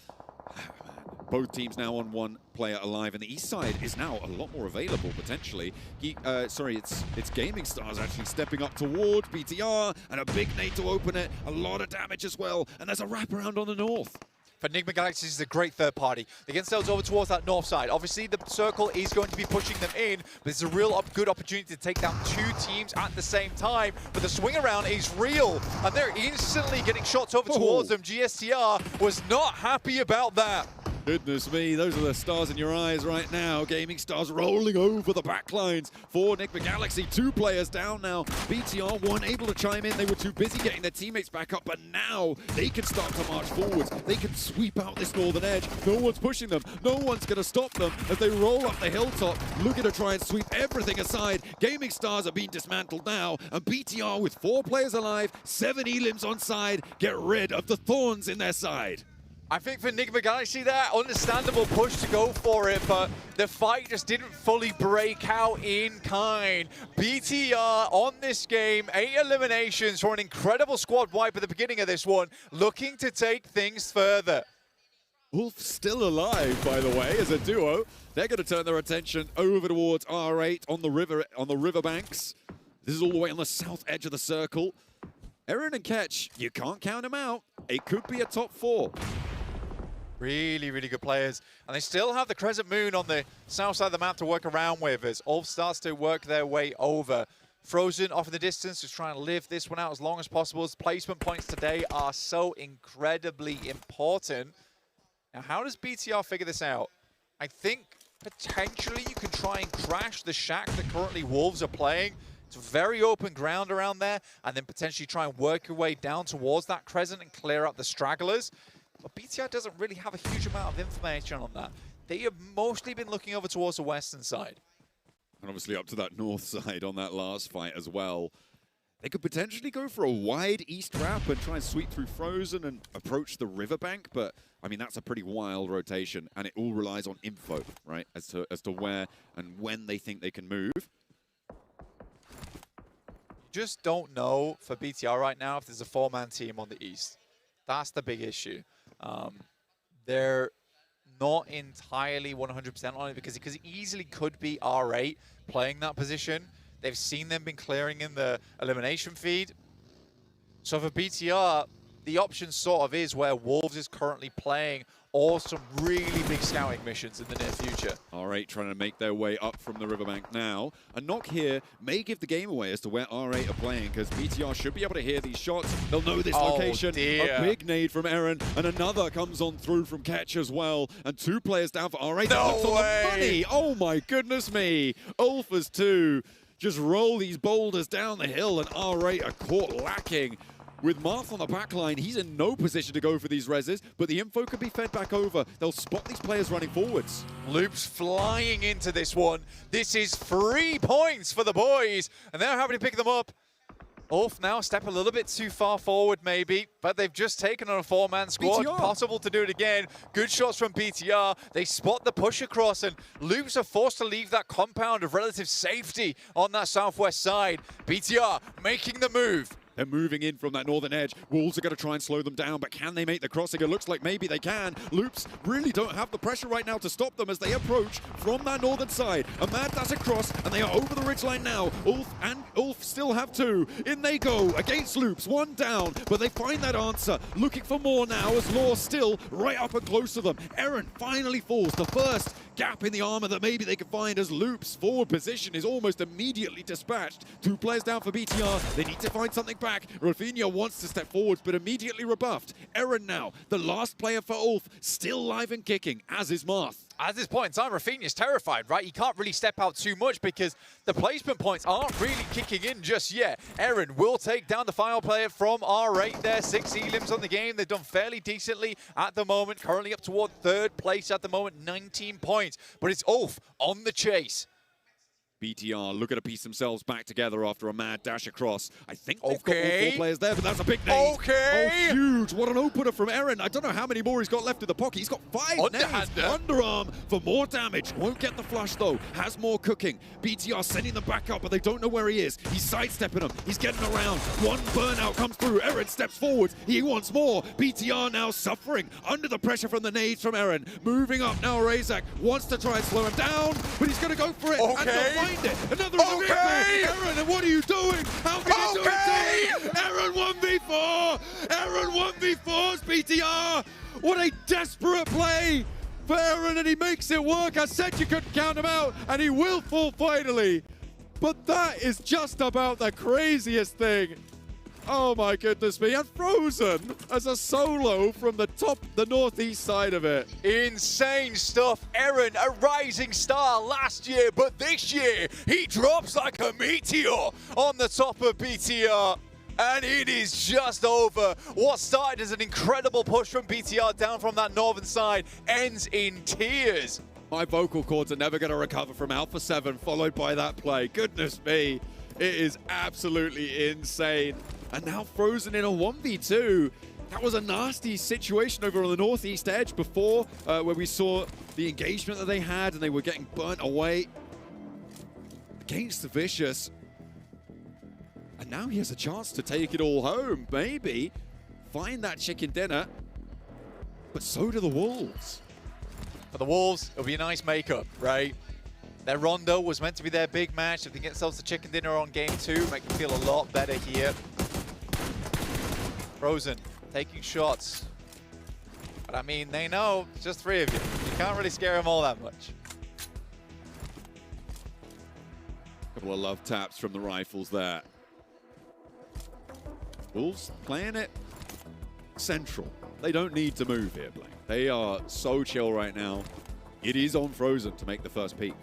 both teams now on 1 player alive, and the east side is now a lot more available potentially. It's Gaming Stars actually stepping up towards BTR, and a big nade to open it. A lot of damage as well, and there's a wraparound on the north. For Enigma Galaxy, this is a great third party. They get themselves over towards that north side. Obviously, the circle is going to be pushing them in, but it's a real good opportunity to take down 2 teams at the same time. But the swing around is real, and they're instantly getting shots over towards them. GSTR was not happy about that. Goodness me, those are the stars in your eyes right now. Gaming Stars rolling over the backlines for Enigma Galaxy. 2 players down now. BTR weren't able to chime in. They were too busy getting their teammates back up, but now they can start to march forwards. They can sweep out this northern edge. No one's pushing them. No one's going to stop them as they roll up the hilltop, looking to try and sweep everything aside. Gaming Stars are being dismantled now, and BTR with 4 players alive, 7 elims on side, get rid of the thorns in their side. I think for Enigma Galaxy there, understandable push to go for it, but the fight just didn't fully break out in kind. BTR on this game, 8 eliminations for an incredible squad wipe at the beginning of this one, looking to take things further. Wolf still alive, by the way, as a duo. They're going to turn their attention over towards R8 on the riverbanks. This is all the way on the south edge of the circle. Eren and Ketch, you can't count them out. It could be a top 4. Really, really good players. And they still have the Crescent Moon on the south side of the map to work around with as Ulf starts to work their way over. Frozen off in the distance, just trying to live this one out as long as possible. Placement points today are so incredibly important. Now, how does BTR figure this out? I think potentially you can try and crash the shack that currently Wolves are playing. It's very open ground around there, and then potentially try and work your way down towards that Crescent and clear up the stragglers. But BTR doesn't really have a huge amount of information on that. They have mostly been looking over towards the western side. And obviously up to that north side on that last fight as well. They could potentially go for a wide east wrap and try and sweep through Frozen and approach the riverbank, but I mean that's a pretty wild rotation, and it all relies on info, right? As to where and when they think they can move. Just don't know for BTR right now if there's a four-man team on the east. That's the big issue. They're not entirely 100% on it because it easily could be R8 playing that position. They've seen them been clearing in the elimination feed. So for BTR, the option sort of is where Wolves is currently playing, or some really big scouting missions in the near future. R8 trying to make their way up from the riverbank now. A knock here may give the game away as to where R8 are playing, because BTR should be able to hear these shots. They'll know this location. Dear. A big nade from Eren, and another comes on through from Ketch as well. And 2 players down for R8. No way! On the money. Oh my goodness me. Ulfers 2 just roll these boulders down the hill, and R8 are caught lacking. With Marth on the back line, he's in no position to go for these reses, but the info can be fed back over. They'll spot these players running forwards. Loops flying into this one. This is 3 points for the boys, and they're happy to pick them up. Ulf now step a little bit too far forward maybe, but they've just taken on a 4-man squad. BTR. Possible to do it again. Good shots from BTR. They spot the push across, and Loops are forced to leave that compound of relative safety on that southwest side. BTR making the move. They're moving in from that northern edge. Wolves are going to try and slow them down, but can they make the crossing? It looks like maybe they can. Loops really don't have the pressure right now to stop them as they approach from that northern side. A mad dash across, and they are over the ridgeline now. Ulf still have 2. In they go against Loops. 1 down, but they find that answer. Looking for more now as Law still right up and close to them. Eren finally falls. The first gap in the armor that maybe they can find as Loops' forward position is almost immediately dispatched. 2 players down for BTR. They need to find something back. Rafinha wants to step forwards, but immediately rebuffed. Eren now, the last player for Ulf, still live and kicking, as is Marth. At this point in time, Rafinha's terrified, right? He can't really step out too much because the placement points aren't really kicking in just yet. Eren will take down the final player from R8 there. 6 elims on the game. They've done fairly decently at the moment. Currently up toward 3rd place at the moment, 19 points. But it's Ulf on the chase. BTR looking to piece themselves back together after a mad dash across. I think they've got all Okay. 4 players there, but that's a big nade. Okay. Oh, huge. What an opener from Eren. I don't know how many more he's got left in the pocket. He's got 5 nades. Underhander. Underarm for more damage. Won't get the flush, though. Has more cooking. BTR sending them back up, but they don't know where he is. He's sidestepping them. He's getting around. 1 burnout comes through. Eren steps forwards. He wants more. BTR now suffering under the pressure from the nades from Eren. Moving up now, Razak wants to try and slow him down, but he's going to go for it. And they'll find it. Another Eren, and what are you doing? How can you do it? Eren 1v4! Eren 1v4's BTR! What a desperate play for Eren, and he makes it work. I said you couldn't count him out, and he will fall finally. But that is just about the craziest thing. Oh my goodness me, and Frozen as a solo from the top, the northeast side of it. Insane stuff. Eren, a rising star last year, but this year he drops like a meteor on the top of BTR. And it is just over. What started as an incredible push from BTR down from that northern side ends in tears. My vocal cords are never going to recover from Alpha 7, followed by that play. Goodness me, it is absolutely insane. And now Frozen in a 1v2. That was a nasty situation over on the northeast edge before, where we saw the engagement that they had and they were getting burnt away against the Vicious. And now he has a chance to take it all home, maybe find that chicken dinner, but so do the Wolves. For the Wolves, it'll be a nice makeup, right? Their Rondo was meant to be their big match. If they get themselves a chicken dinner on game 2, make them feel a lot better here. Frozen taking shots. But I mean, they know it's just 3 of you. You can't really scare them all that much. Couple of love taps from the rifles there. Wolves playing it central. They don't need to move here, Blaine. They are so chill right now. It is on Frozen to make the first peak.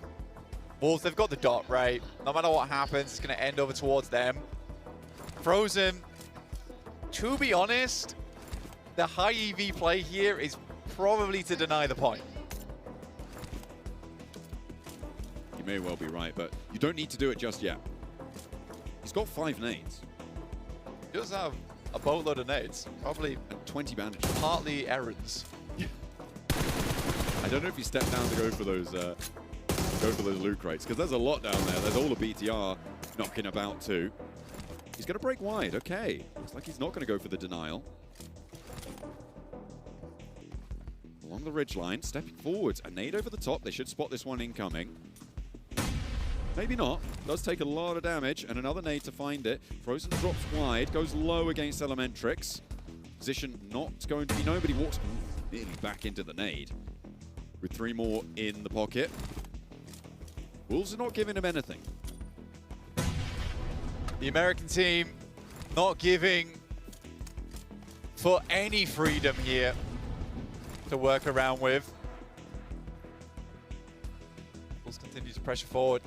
Wolves, they've got the dot, right? No matter what happens, it's going to end over towards them. Frozen, to be honest, the high EV play here is probably to deny the point. You may well be right, but you don't need to do it just yet. He's got 5 nades. He does have a boatload of nades, probably And 20 bandages. partly errands. I don't know if he stepped down to go for those loot crates, because there's a lot down there. There's all the BTR knocking about too. He's going to break wide. Okay. Looks like he's not going to go for the denial. Along the ridgeline, stepping forwards. A nade over the top. They should spot this one incoming. Maybe not. Does take a lot of damage, and another nade to find it. Frozen drops wide, goes low against Elementrix. Position not going to be known, but he walks nearly back into the nade. With 3 more in the pocket. Wolves are not giving him anything. The American team not giving for any freedom here to work around with. Wolves continue to pressure forward.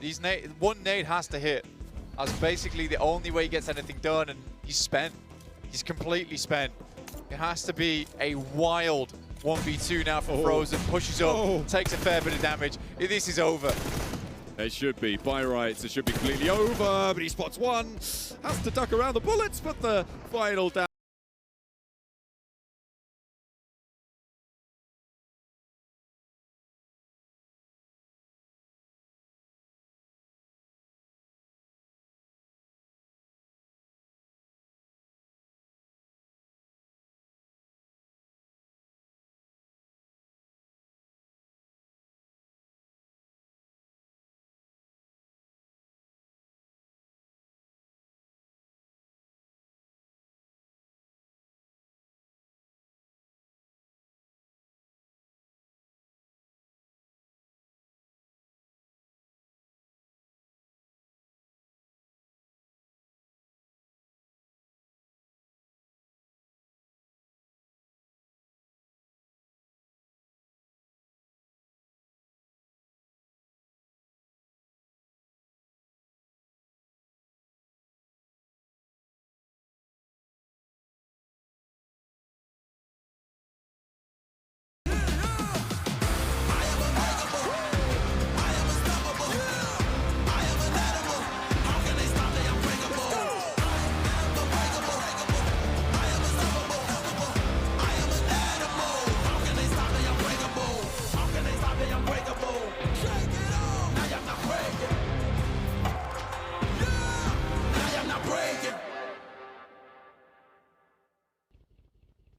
One nade has to hit. That's basically the only way he gets anything done, and he's spent. He's completely spent. It has to be a wild 1v2 now for Frozen. Pushes up, takes a fair bit of damage. This is over. It should be. By rights, it should be completely over, but he spots one. Has to duck around the bullets, but the final down.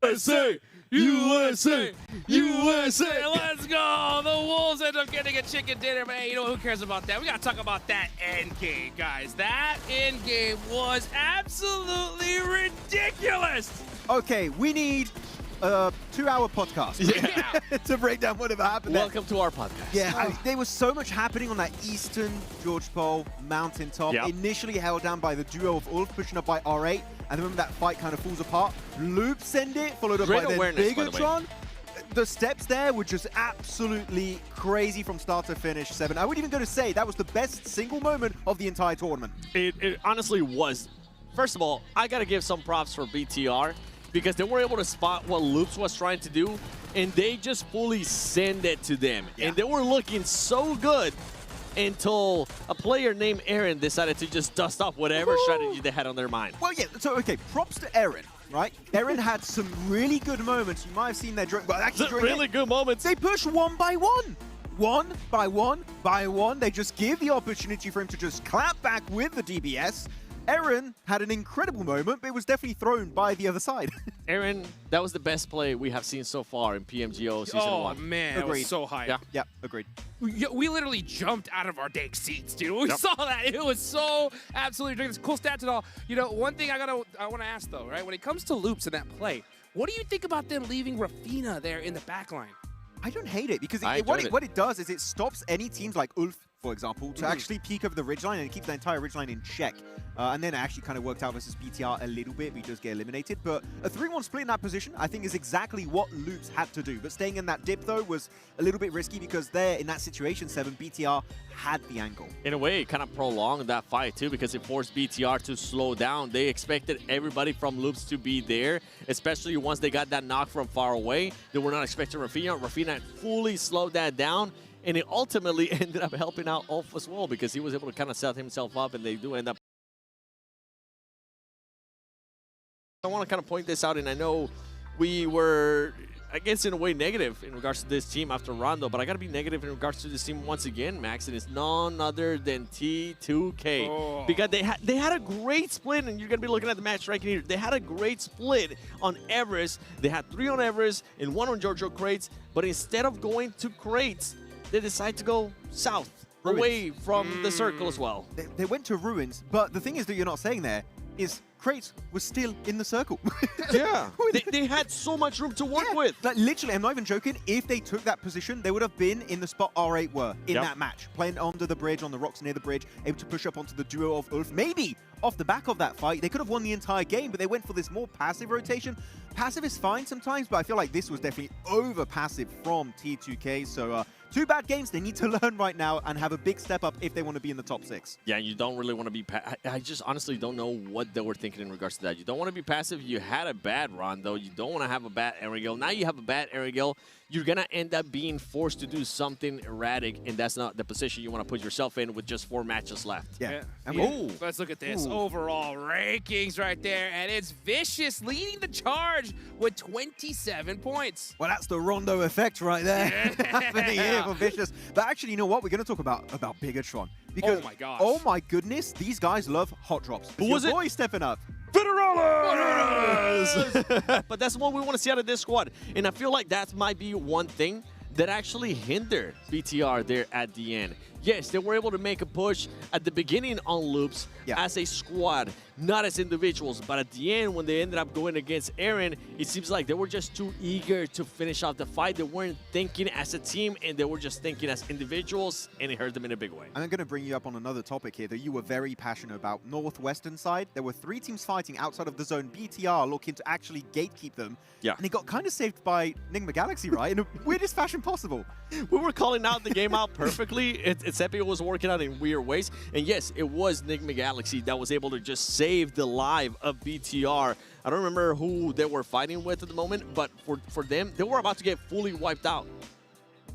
USA! USA! USA! Let's go! The Wolves end up getting a chicken dinner, but hey, you know who cares about that? We gotta talk about that end game, guys. That end game was absolutely ridiculous! Okay, we need a 2-hour podcast to break down whatever happened there. Welcome to our podcast. Yeah, there was so much happening on that eastern George Pole mountaintop. Yep. Initially held down by the duo of Ulf, pushing up by R8, and then when that fight kind of falls apart, Loop send it, followed up Great by awareness, by the way. Bigatron. The steps there were just absolutely crazy from start to finish, Seven. I would even go to say that was the best single moment of the entire tournament. It honestly was. First of all, I gotta give some props for BTR because they were able to spot what Loops was trying to do, and they just fully send it to them. Yeah. And they were looking so good until a player named Aaron decided to just dust off whatever strategy they had on their mind. Well, yeah, so, okay, props to Aaron, right? Aaron had some really good moments. You might have seen that during, well, actually during Really good moments. They push one by one. One by one by one. They just give the opportunity for him to just clap back with the DBS. Aaron had an incredible moment, but it was definitely thrown by the other side. Aaron, that was the best play we have seen so far in PMGO Season 1. Oh, man, that Agreed. was so hype. Yeah. Yeah, agreed. We literally jumped out of our dang seats, dude. When we saw that, it was so absolutely ridiculous. Cool stats and all. You know, one thing I want to ask though, right? When it comes to Loops in that play, What do you think about them leaving Rafina there in the back line? I don't hate it because I enjoyed it. what it does is it stops any teams like Ulf, for example, to actually peek over the ridgeline, and it keeps the entire ridgeline in check. And then it actually kind of worked out versus BTR a little bit. We just get eliminated. But a 3-1 split in that position, I think, is exactly what Loops had to do. But staying in that dip, though, was a little bit risky because there, in that situation, 7, BTR had the angle. In a way, it kind of prolonged that fight, too, because it forced BTR to slow down. They expected everybody from Loops to be there, especially once they got that knock from far away. They were not expecting Rafina. Rafina fully slowed that down. And it ultimately ended up helping out Ulf as well because he was able to kind of set himself up, and they do end up. I want to kind of point this out, and I know we were, I guess, in a way negative in regards to this team after Rondo, but I got to be negative in regards to this team once again, Max, and it's none other than T2K. Because they had a great split, and you're going to be looking at the match ranking here. They had a great split on Everest. They had 3 on Everest and 1 on Giorgio crates, but instead of going to crates, they decide to go south, away from the circle as well. They went to ruins, but the thing is that you're not saying there is Kratos was still in the circle. Yeah, they had so much room to work with. Like literally, I'm not even joking, if they took that position, they would have been in the spot R8 were in that match. Playing under the bridge, on the rocks near the bridge, able to push up onto the duo of Ulf. Maybe off the back of that fight, they could have won the entire game, but they went for this more passive rotation. Passive is fine sometimes, but I feel like this was definitely over passive from T2K. So 2 bad games they need to learn right now and have a big step up if they want to be in the top 6. Yeah, you don't really want to be I just honestly don't know what they were thinking in regards to that. You don't want to be passive. You had a bad run, though. You don't want to have a bad Ariel. Now you have a bad Ariel. You're going to end up being forced to do something erratic, and that's not the position you want to put yourself in with just 4 matches left. Yeah. Let's look at this. Overall rankings right there, and it's Vicious leading the charge with 27 points. Well, that's the Rondo effect right there. Happening here for Vicious. But actually, you know what? We're going to talk about Bigatron. Because, oh my gosh. Oh my goodness, these guys love hot drops. Who was it? Boy stepping up. Federales! But that's what we want to see out of this squad. And I feel like that might be one thing that actually hindered BTR there at the end. Yes, they were able to make a push at the beginning on Loops as a squad, not as individuals. But at the end, when they ended up going against Aaron, it seems like they were just too eager to finish off the fight. They weren't thinking as a team, and they were just thinking as individuals, and it hurt them in a big way. I'm going to bring you up on another topic here that you were very passionate about. Northwestern side, there were 3 teams fighting outside of the zone. BTR looking to actually gatekeep them. Yeah. And it got kind of saved by Nigma Galaxy, right? In the weirdest fashion possible. We were calling out the game out perfectly. Seppi was working out in weird ways. And yes, it was Nigma Galaxy that was able to just save the life of BTR. I don't remember who they were fighting with at the moment, but for them, they were about to get fully wiped out.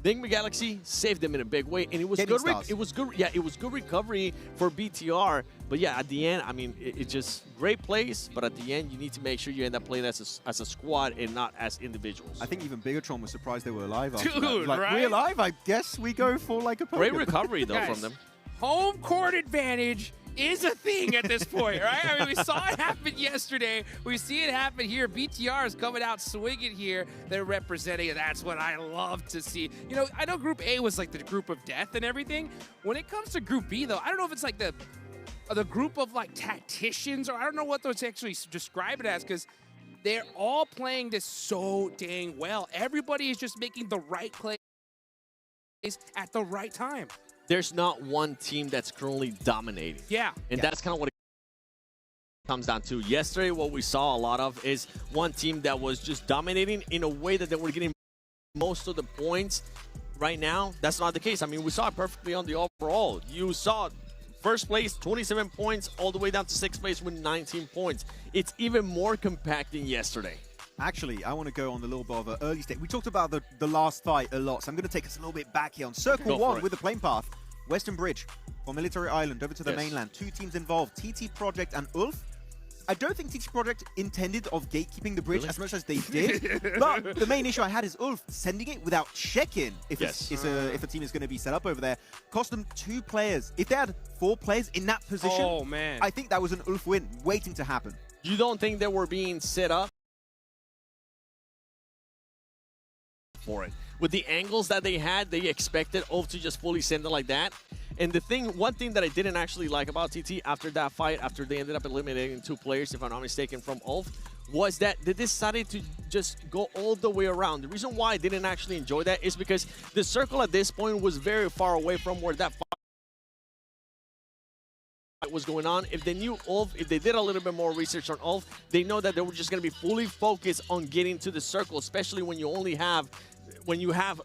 Nigma Galaxy saved them in a big way, and it was good. It was good. Yeah, it was good recovery for BTR. But yeah, at the end, I mean, it's just great plays. But at the end, you need to make sure you end up playing as a squad and not as individuals. I think even Bigatron was surprised they were alive. After Dude, that. Like, right? we're alive. I guess we go for like a Great Pokemon. recovery though Guys, from them. Home court advantage is a thing at this point, right? I mean, we saw it happen yesterday. We see it happen here. BTR is coming out swinging here. They're representing it. That's what I love to see. You know, I know Group A was like the group of death and everything. When it comes to Group B, though, I don't know if it's like the group of like tacticians, or I don't know what those actually describe it as, because they're all playing this so dang well. Everybody is just making the right plays at the right time. There's not one team that's currently dominating. Yeah. And that's kind of what it comes down to. Yesterday, what we saw a lot of is one team that was just dominating in a way that they were getting most of the points. Right now, that's not the case. I mean, we saw it perfectly on the overall. You saw first place, 27 points, all the way down to 6th place with 19 points. It's even more compact than yesterday. Actually, I want to go on the little bit of an early stage. We talked about the last fight a lot, so I'm going to take us a little bit back here on Circle 1 with the plane path. Western Bridge from Military Island over to the mainland. 2 teams involved, TT Project and Ulf. I don't think TT Project intended of gatekeeping the bridge as much as they did, but the main issue I had is Ulf sending it without checking if a team is going to be set up over there. Cost them 2 players. If they had 4 players in that position, I think that was an Ulf win waiting to happen. You don't think they were being set up for it? With the angles that they had, they expected Ulf to just fully send it like that. And one thing that I didn't actually like about TT after that fight, after they ended up eliminating 2 players, if I'm not mistaken, from Ulf, was that they decided to just go all the way around. The reason why I didn't actually enjoy that is because the circle at this point was very far away from where that fight was going on. If they knew Ulf, if they did a little bit more research on Ulf, they know that they were just going to be fully focused on getting to the circle, especially when you only have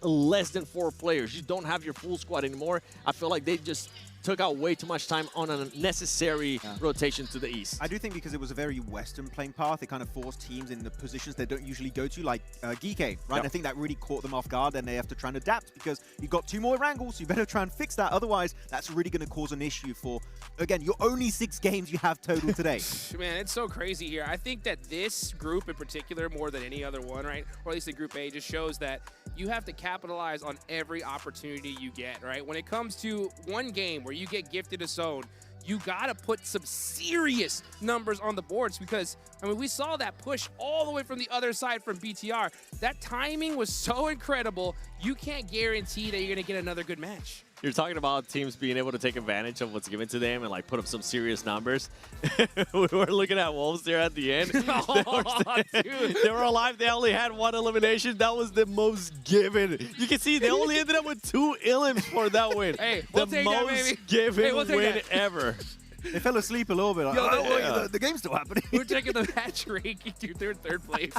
less than 4 players. You don't have your full squad anymore. I feel like they just took out way too much time on a necessary rotation to the east. I do think because it was a very Western playing path, it kind of forced teams in the positions they don't usually go to, like Geek, right? Yep. I think that really caught them off guard, and they have to try and adapt because you've got 2 more Wrangles, so you better try and fix that. Otherwise, that's really going to cause an issue for, again, your only 6 games you have total today. Man, it's so crazy here. I think that this group in particular, more than any other one, right, or at least the Group A, just shows that you have to capitalize on every opportunity you get, right? When it comes to one game where you get gifted a zone, you got to put some serious numbers on the boards because, I mean, we saw that push all the way from the other side from BTR. That timing was so incredible, you can't guarantee that you're going to get another good match. You're talking about teams being able to take advantage of what's given to them and like put up some serious numbers. We were looking at Wolves there at the end. They were alive. They only had 1 elimination. That was the most given. You can see they only ended up with 2 elims for that win. Hey, we'll the take most that, baby. given Hey, we'll take win that. ever. They fell asleep a little bit. Like, the game's still happening. We're taking the match ranking, dude. They're in 3rd place.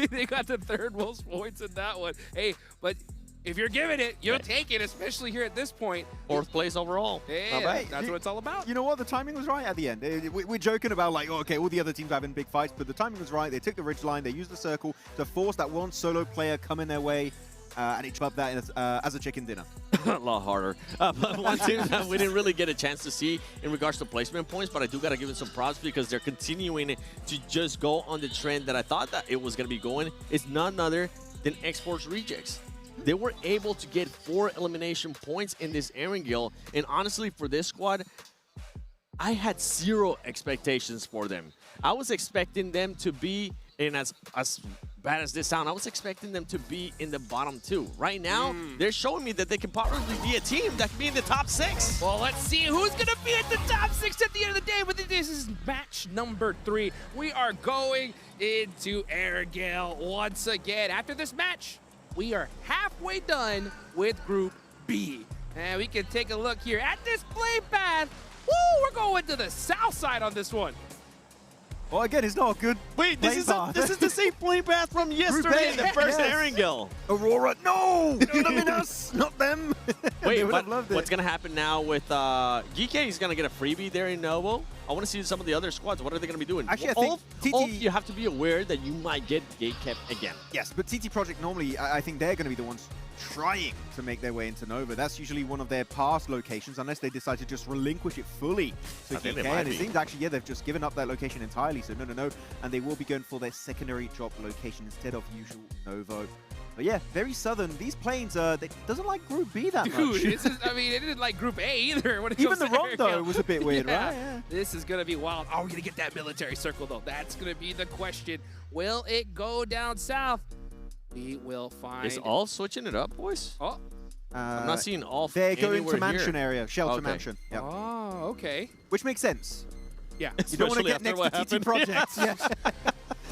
They got the 3rd most points in that one. Hey, but if you're giving it, you'll take it, especially here at this point. 4th place overall. Yeah, that's what it's all about. You know what? The timing was right at the end. We're joking about, like, oh, okay, all the other teams are having big fights, but the timing was right. They took the ridge line. They used the circle to force that one solo player coming their way, and it chubbed that as a chicken dinner. A lot harder. But one team that we didn't really get a chance to see in regards to placement points, but I do got to give it some props because they're continuing to just go on the trend that I thought that it was going to be going. It's none other than Exports Rejects. They were able to get 4 elimination points in this Erangel, and honestly, for this squad, I had 0 expectations for them. I was expecting them to be, and as bad as this sounds, I was expecting them to be in the bottom 2. Right now, they're showing me that they can probably be a team that can be in the top 6. Well, let's see who's going to be at the top 6 at the end of the day. But this is match number 3. We are going into Erangel once again. After this match, we are halfway done with Group B. And we can take a look here at this play path. Woo, we're going to the south side on this one. Well, again, it's not a good. Wait, this is the same play path from yesterday in the first Erangel. Aurora, no! Not us, not them. Wait, but what's going to happen now with Geek? He's going to get a freebie there in Novo. I want to see some of the other squads. What are they going to be doing? Actually, I think Ulf, you have to be aware that you might get gatekept again. Yes, but TT Project normally, I think they're going to be the ones trying to make their way into Nova. That's usually one of their past locations, unless they decide to just relinquish it fully to GK. And it seems actually, yeah, they've just given up that location entirely. So no. And they will be going for their secondary drop location instead of usual Novo. But yeah, very southern. These planes, they doesn't like Group B that much. Dude, I mean, it didn't like Group A either. When it Even comes the to ROM, though, Erangel. was a bit weird, right? Yeah. This is going to be wild. Are we going to get that military circle, though? That's going to be the question. Will it go down south? We will find. Is Ulf switching it up, boys? Oh. I'm not seeing Ulf They're going anywhere to mansion here. area, shelter Okay. mansion. Yep. Oh, okay. Which makes sense. Yeah. You don't want to Especially get after next what to TT happened. Projects. Yeah.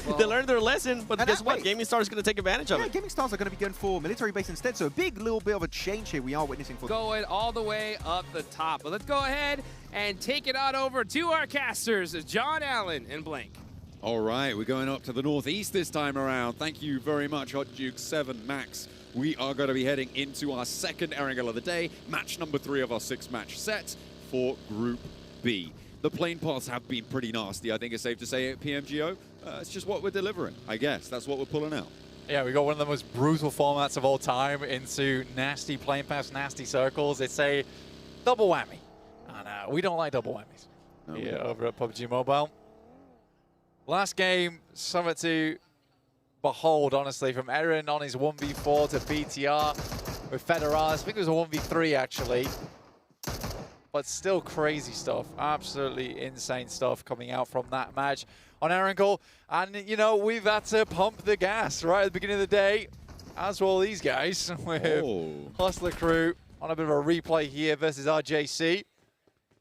Well, They learned their lesson, but And guess that what? way- Gaming Star is going to take advantage of Yeah, it. Gaming Stars are going to be going for military base instead, so a big little bit of a change here we are witnessing for going all the way up the top. But let's go ahead and take it on over to our casters, John Allen and Blank. All right, we're going up to the northeast this time around. Thank you very much, Hot Duke 7 Max. We are going to be heading into our second Erangel of the day, match number 3 of our 6-match set for Group B. The plane paths have been pretty nasty, I think it's safe to say, at PMGO. It's just what we're delivering, I guess. That's what we're pulling out. Yeah, we got one of the most brutal formats of all time into nasty plane paths, nasty circles. It's a double whammy. And we don't like double whammies here over at PUBG Mobile. Last game, something to behold, honestly, from Eren on his 1v4 to BTR with Federalis. I think it was a 1v3, actually. But still crazy stuff. Absolutely insane stuff coming out from that match on Erangel. And, you know, we've had to pump the gas right at the beginning of the day, as will these guys, with Hustler Crew on a bit of a replay here versus RJC.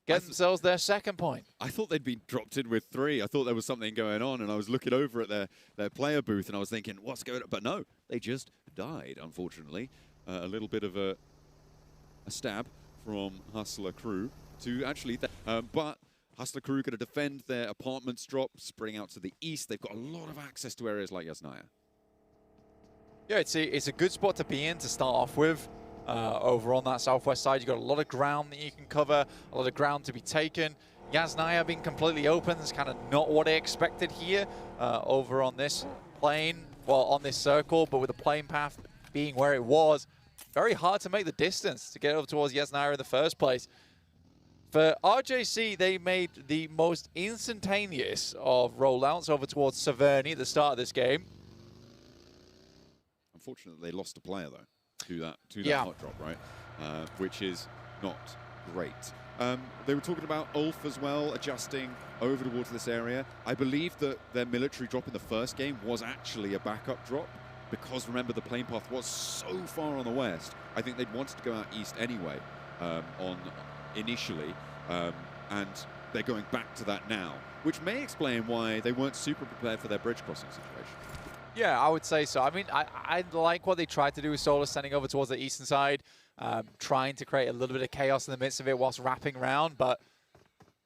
get themselves their second point. I thought they'd been dropped in with 3. I thought there was something going on, and I was looking over at their player booth, and I was thinking, what's going on? But no, they just died, unfortunately. A little bit of a stab from Hustler Crew to actually... but Hustler Crew going to defend their apartments drop, spreading out to the east. They've got a lot of access to areas like Yasnaya. Yeah, it's a good spot to be in to start off with. Over on that southwest side, you've got a lot of ground that you can cover, a lot of ground to be taken. Yasnaya being completely open is kind of not what I expected here over on this plane, well, on this circle, but with the plane path being where it was, very hard to make the distance to get over towards Yasnaya in the first place. For RJC, they made the most instantaneous of rollouts over towards Severny at the start of this game. Unfortunately, they lost a player, though, to that hot drop, right? Which is not great. They were talking about Ulf as well, adjusting over towards this area. I believe that their military drop in the first game was actually a backup drop, because remember, the plane path was so far on the west. I think they'd wanted to go out east anyway, initially, and they're going back to that now, which may explain why they weren't super prepared for their bridge crossing situation. Yeah, I would say so. I mean, I like what they tried to do with Solar standing over towards the eastern side, trying to create a little bit of chaos in the midst of it whilst wrapping around, but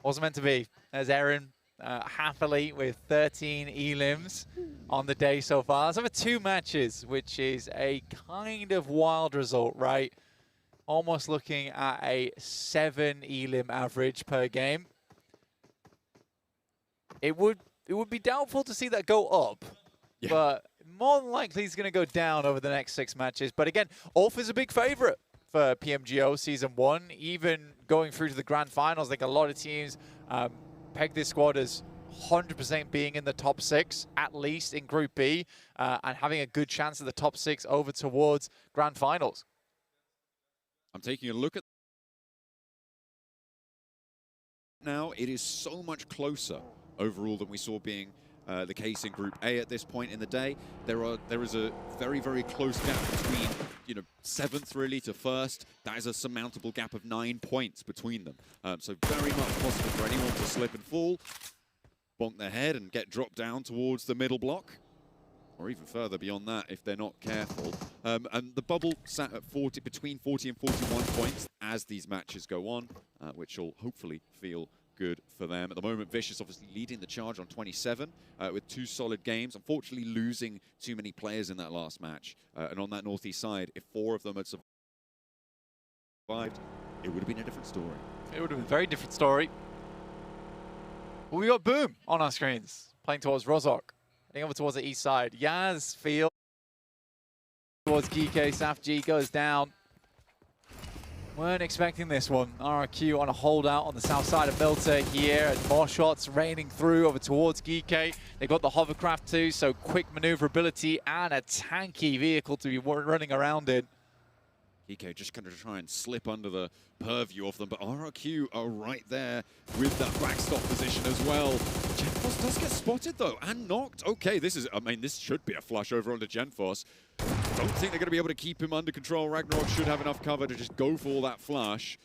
wasn't meant to be. There's Aaron happily with 13 elims on the day so far. That's over 2 matches, which is a kind of wild result, right? Almost looking at a 7 elim average per game. It would be doubtful to see that go up. Yeah. But more than likely he's going to go down over the next 6 matches. But again, Ulf is a big favorite for PMGO Season 1. Even going through to the Grand Finals, I think a lot of teams peg this squad as 100% being in the top 6, at least in Group B, and having a good chance at the top 6 over towards Grand Finals. I'm taking a look at now. It is so much closer overall than we saw being the case in Group A at this point in the day. There is a very, very close gap between, 7th really to 1st. That is a surmountable gap of 9 points between them. So very much possible for anyone to slip and fall, bonk their head and get dropped down towards the middle block, or even further beyond that if they're not careful. And the bubble sat at between 40 and 41 points as these matches go on, which will hopefully feel good for them. At the moment, Vicious obviously leading the charge on 27 with 2 solid games. Unfortunately, losing too many players in that last match. And on that northeast side, if 4 of them had survived, it would have been a different story. It would have been a very different story. Well, we got Boom on our screens, playing towards Rozok. Heading over towards the east side. Yaz field towards GK. Saf G goes down. Weren't expecting this one. RRQ on a holdout on the south side of Milta here, and more shots raining through over towards Geekay. They've got the hovercraft too, so quick maneuverability and a tanky vehicle to be running around in. Geekay just going to try and slip under the purview of them, but RRQ are right there with that backstop position as well. Genfos does get spotted though, and knocked. Okay, this should be a flush over onto Genfos. Don't think they're going to be able to keep him under control. Ragnarok should have enough cover to just go for all that flush.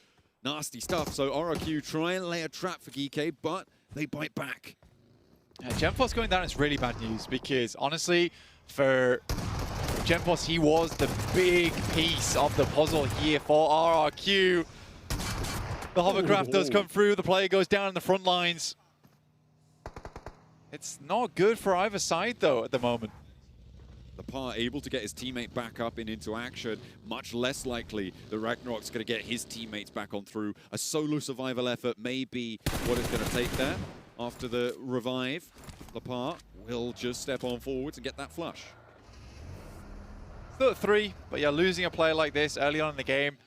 Nasty stuff. So RRQ try and lay a trap for Geekay, but they bite back. Yeah, Genfos going down is really bad news, because honestly, for Genfos, he was the big piece of the puzzle here for RRQ. The hovercraft does come through. The player goes down in the front lines. It's not good for either side, though, at the moment. Lepar able to get his teammate back up and into action. Much less likely that Ragnarok's going to get his teammates back on through. A solo survival effort may be what it's going to take there. After the revive, Lepar will just step on forwards and get that flush. Still at 3, but yeah, losing a player like this early on in the game,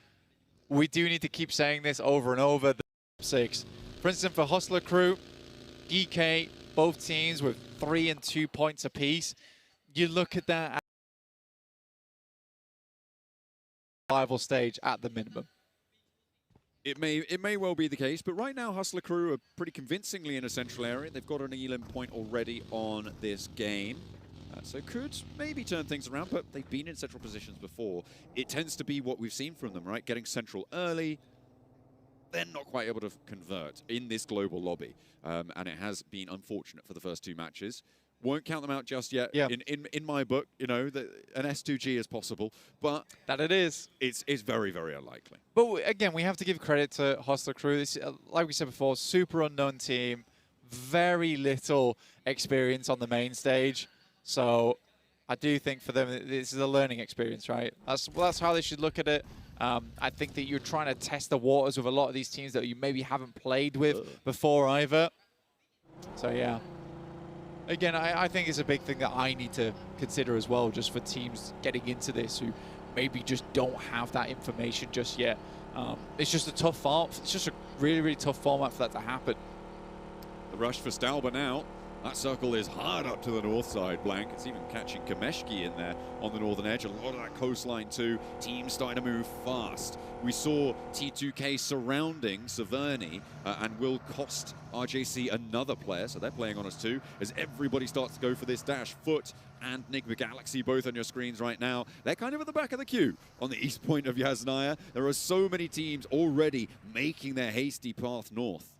we do need to keep saying this over and over. The top 6. For instance, for Hustler Crew, DK, both teams with 3 and 2 points apiece. You look at that survival stage at the minimum. It may well be the case, but right now Hustler Crew are pretty convincingly in a central area. They've got an elim point already on this game. So could maybe turn things around, but they've been in central positions before. It tends to be what we've seen from them, right? Getting central early. then not quite able to convert in this global lobby. And it has been unfortunate for the first 2 matches. Won't count them out just yet. Yeah. In my book, you know, an S2G is possible, but that it is. It's very, very unlikely. But again, we have to give credit to Hostler Crew. This, like we said before, super unknown team, very little experience on the main stage. So I do think for them, this is a learning experience, right? That's how they should look at it. I think that you're trying to test the waters with a lot of these teams that you maybe haven't played with before either. So yeah. Again, I think it's a big thing that I need to consider as well, just for teams getting into this who maybe just don't have that information just yet. It's just a tough format. It's just a really, really tough format for that to happen. The rush for Stalber now. That circle is hard up to the north side, Blank. It's even catching Kameshki in there on the northern edge. A lot of that coastline too. Teams starting to move fast. We saw T2K surrounding Severny and will cost RJC another player, so they're playing on us too, as everybody starts to go for this dash. Foot and Enigma Galaxy both on your screens right now. They're kind of at the back of the queue on the east point of Yasnaya. There are so many teams already making their hasty path north.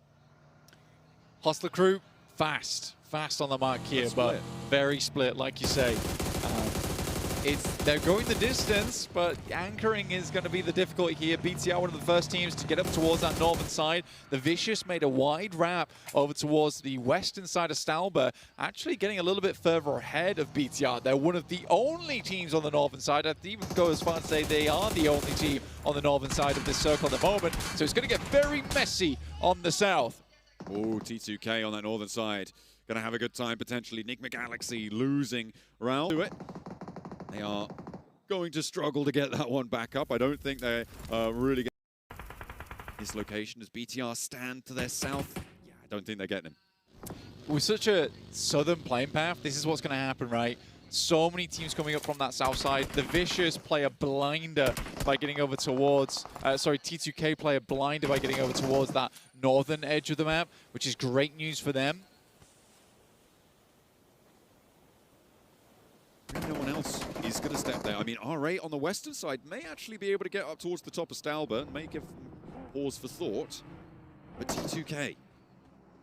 Hostler Crew, fast on the mark here, but very split, like you say. They're going the distance, but anchoring is going to be the difficulty here. BTR, one of the first teams to get up towards that northern side. The Vicious made a wide wrap over towards the western side of Stalber, actually getting a little bit further ahead of BTR. They're one of the only teams on the northern side. I'd even go as far as to say they are the only team on the northern side of this circle at the moment. So it's going to get very messy on the south. Oh, T2K on that northern side. Going to have a good time, potentially. Enigma Galaxy losing round to it. They are going to struggle to get that one back up. I don't think they're really getting this location as BTR stand to their south. Yeah, I don't think they're getting him. With such a southern playing path, this is what's going to happen, right? So many teams coming up from that south side. The Vicious play a blinder by getting over towards, T2K play a blinder by getting over towards that northern edge of the map, which is great news for them. No one else is going to step there. I mean, R8 on the western side may actually be able to get up towards the top of Stalber and may give them pause for thought. But T2K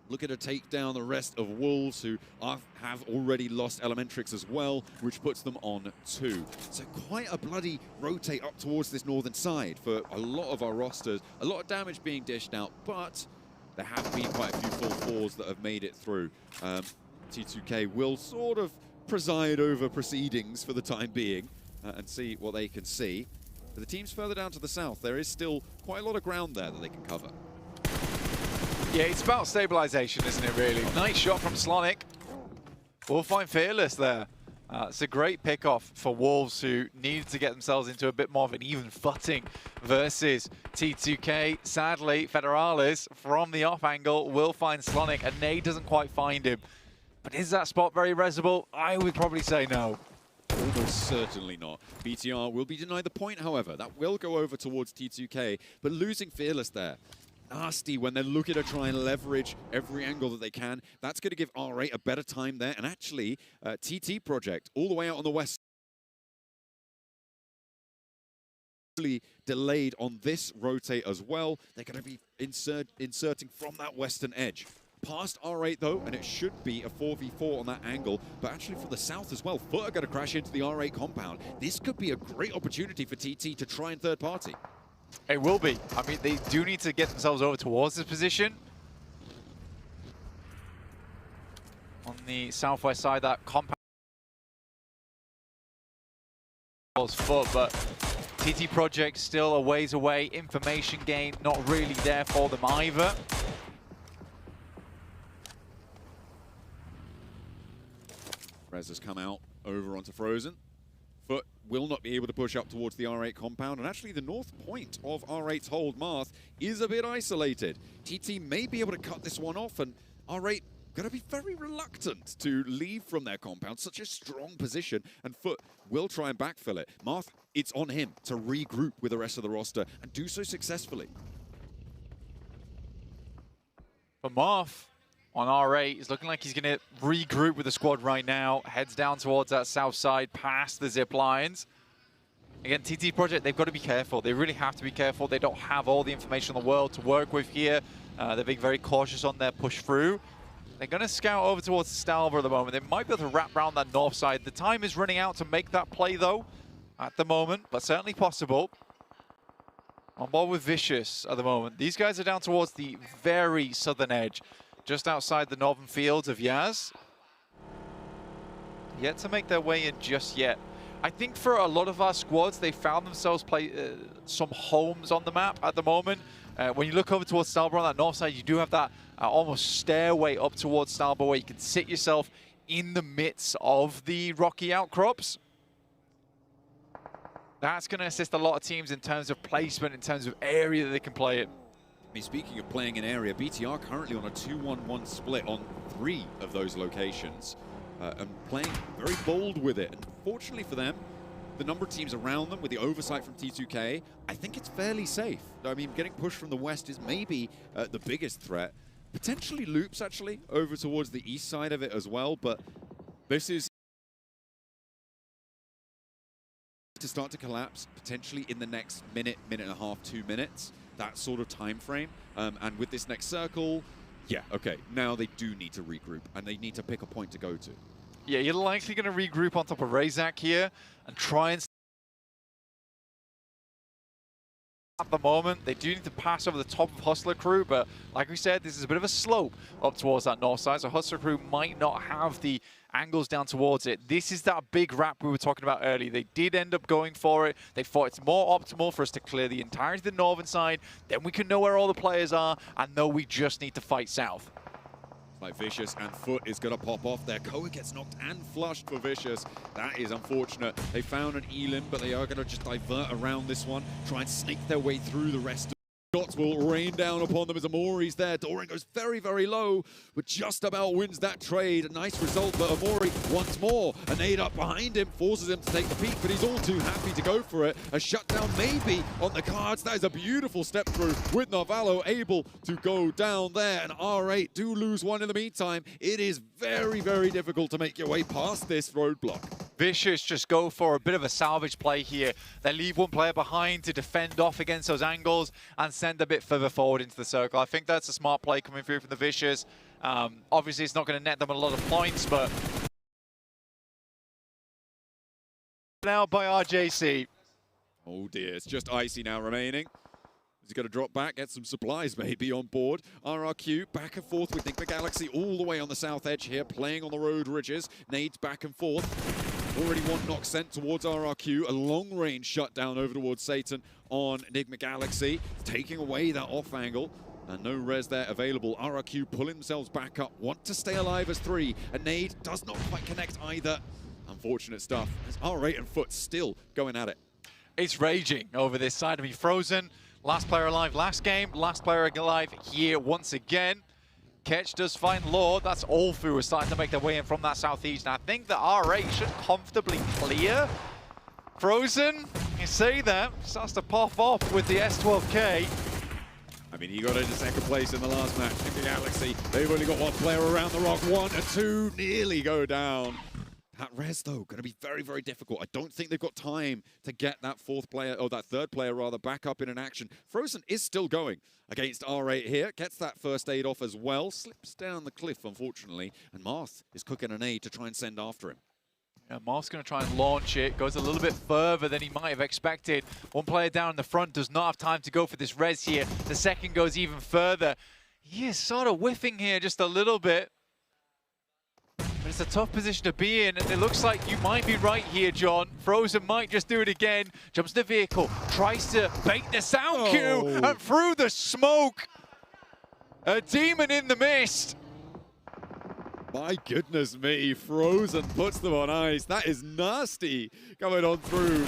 looking to take down the rest of Wolves, who have already lost Elementrix as well, which puts them on 2. So quite a bloody rotate up towards this northern side for a lot of our rosters. A lot of damage being dished out, but there have been quite a few full fours that have made it through. T2K will sort of preside over proceedings for the time being and see what they can see. For the teams further down to the south, there is still quite a lot of ground there that they can cover. Yeah, it's about stabilization, isn't it, really? Nice shot from Slonic. We'll find Fearless there. It's a great pick-off for Wolves, who needed to get themselves into a bit more of an even footing versus T2K. Sadly, Federalis, from the off angle, will find Slonic, and Nade doesn't quite find him. But is that spot very resable? I would probably say no. Almost certainly not. BTR will be denied the point, however. That will go over towards T2K, but losing Fearless there. Nasty when they're looking to try and leverage every angle that they can. That's going to give R8 a better time there. And actually, TT Project, all the way out on the west, delayed on this rotate as well. They're going to be inserting from that western edge. Past R8 though, and it should be a 4v4 on that angle, but actually from the south as well. Foot are going to crash into the R8 compound. This could be a great opportunity for TT to try and third party. It will be. I mean, they do need to get themselves over towards this position. On the southwest side, that compound was Foot, but TT Project still a ways away. Information gain not really there for them either. Rez has come out over onto Frozen. Foot will not be able to push up towards the R8 compound, and actually the north point of R8's hold, Marth, is a bit isolated. TT may be able to cut this one off, and R8 going to be very reluctant to leave from their compound. Such a strong position, and Foot will try and backfill it. Marth, it's on him to regroup with the rest of the roster and do so successfully. For Marth, on R8, it's looking like he's going to regroup with the squad right now. Heads down towards that south side, past the zip lines. Again, TT Project, they've got to be careful. They really have to be careful. They don't have all the information in the world to work with here. They're being very cautious on their push through. They're going to scout over towards Stalber at the moment. They might be able to wrap around that north side. The time is running out to make that play, though, at the moment, but certainly possible. On board with Vicious at the moment. These guys are down towards the very southern edge, just outside the northern fields of Yaz. Yet to make their way in just yet. I think for a lot of our squads, they found themselves some homes on the map at the moment. When you look over towards Stalber on that north side, you do have that almost stairway up towards Stalber where you can sit yourself in the midst of the rocky outcrops. That's going to assist a lot of teams in terms of placement, in terms of area that they can play it. I mean, speaking of playing in area, BTR currently on a 2-1-1 split on 3 of those locations. And playing very bold with it. And fortunately for them, the number of teams around them with the oversight from T2K, I think it's fairly safe. I mean, getting pushed from the west is maybe the biggest threat. Potentially loops, actually, over towards the east side of it as well. But this is to start to collapse, potentially in the next minute, minute and a half, 2 minutes. That sort of time frame. And with this next circle, yeah, okay, now they do need to regroup, and they need to pick a point to go to. Yeah, you're likely going to regroup on top of Razak here and try and... At the moment, they do need to pass over the top of Hustler Crew, but like we said, this is a bit of a slope up towards that north side, so Hustler Crew might not have the angles down towards it. This is that big wrap we were talking about earlier. They did end up going for it. They thought it's more optimal for us to clear the entirety of the northern side, then we can know where all the players are and know we just need to fight south. Like Vicious and Foot is going to pop off there. Koa gets knocked and flushed for Vicious. That is unfortunate. They found an Elim, but they are going to just divert around this one, try and sneak their way through the rest of shots will rain down upon them as Amori's there. Doran goes very, very low, but just about wins that trade. A nice result, but Amori once more. A nade up behind him, forces him to take the peak, but he's all too happy to go for it. A shutdown maybe on the cards. That is a beautiful step through with Narvalo able to go down there. And R8 do lose one in the meantime. It is very, very difficult to make your way past this roadblock. Vicious just go for a bit of a salvage play here. They leave one player behind to defend off against those angles and send a bit further forward into the circle. I think that's a smart play coming through from the Vicious. Obviously, it's not going to net them a lot of points, but now by RJC. Oh dear, it's just Icy now remaining. He's going to drop back, get some supplies maybe on board. RRQ back and forth with Enigma Galaxy all the way on the south edge here, playing on the road ridges. Nades back and forth. Already one knock sent towards RRQ. A long-range shutdown over towards Satan on Enigma Galaxy, taking away that off angle. And no res there available. RRQ pulling themselves back up, want to stay alive as 3. A nade does not quite connect either. Unfortunate stuff. As R8 and Foot still going at it. It's raging over this side. I mean, Frozen, last player alive last game, last player alive here once again. Ketch does find Lord. That's all through. We're starting to make their way in from that southeast. And I think that R8 should comfortably clear. Frozen, you say that, starts to pop off with the S12K. I mean, he got into second place in the last match. Enigma Galaxy, they've only got one player around the rock. 1 and 2 nearly go down. That res, though, going to be very, very difficult. I don't think they've got time to get that fourth player, or that third player, rather, back up in an action. Frozen is still going against R8 here. Gets that first aid off as well. Slips down the cliff, unfortunately. And Marth is cooking an aid to try and send after him. Yeah, Marth's going to try and launch it. Goes a little bit further than he might have expected. One player down in the front does not have time to go for this res here. The second goes even further. He is sort of whiffing here just a little bit. But it's a tough position to be in, and it looks like you might be right here, John. Frozen might just do it again. Jumps the vehicle, tries to bait the sound cue, and through the smoke, a demon in the mist. My goodness me, Frozen puts them on ice. That is nasty coming on through.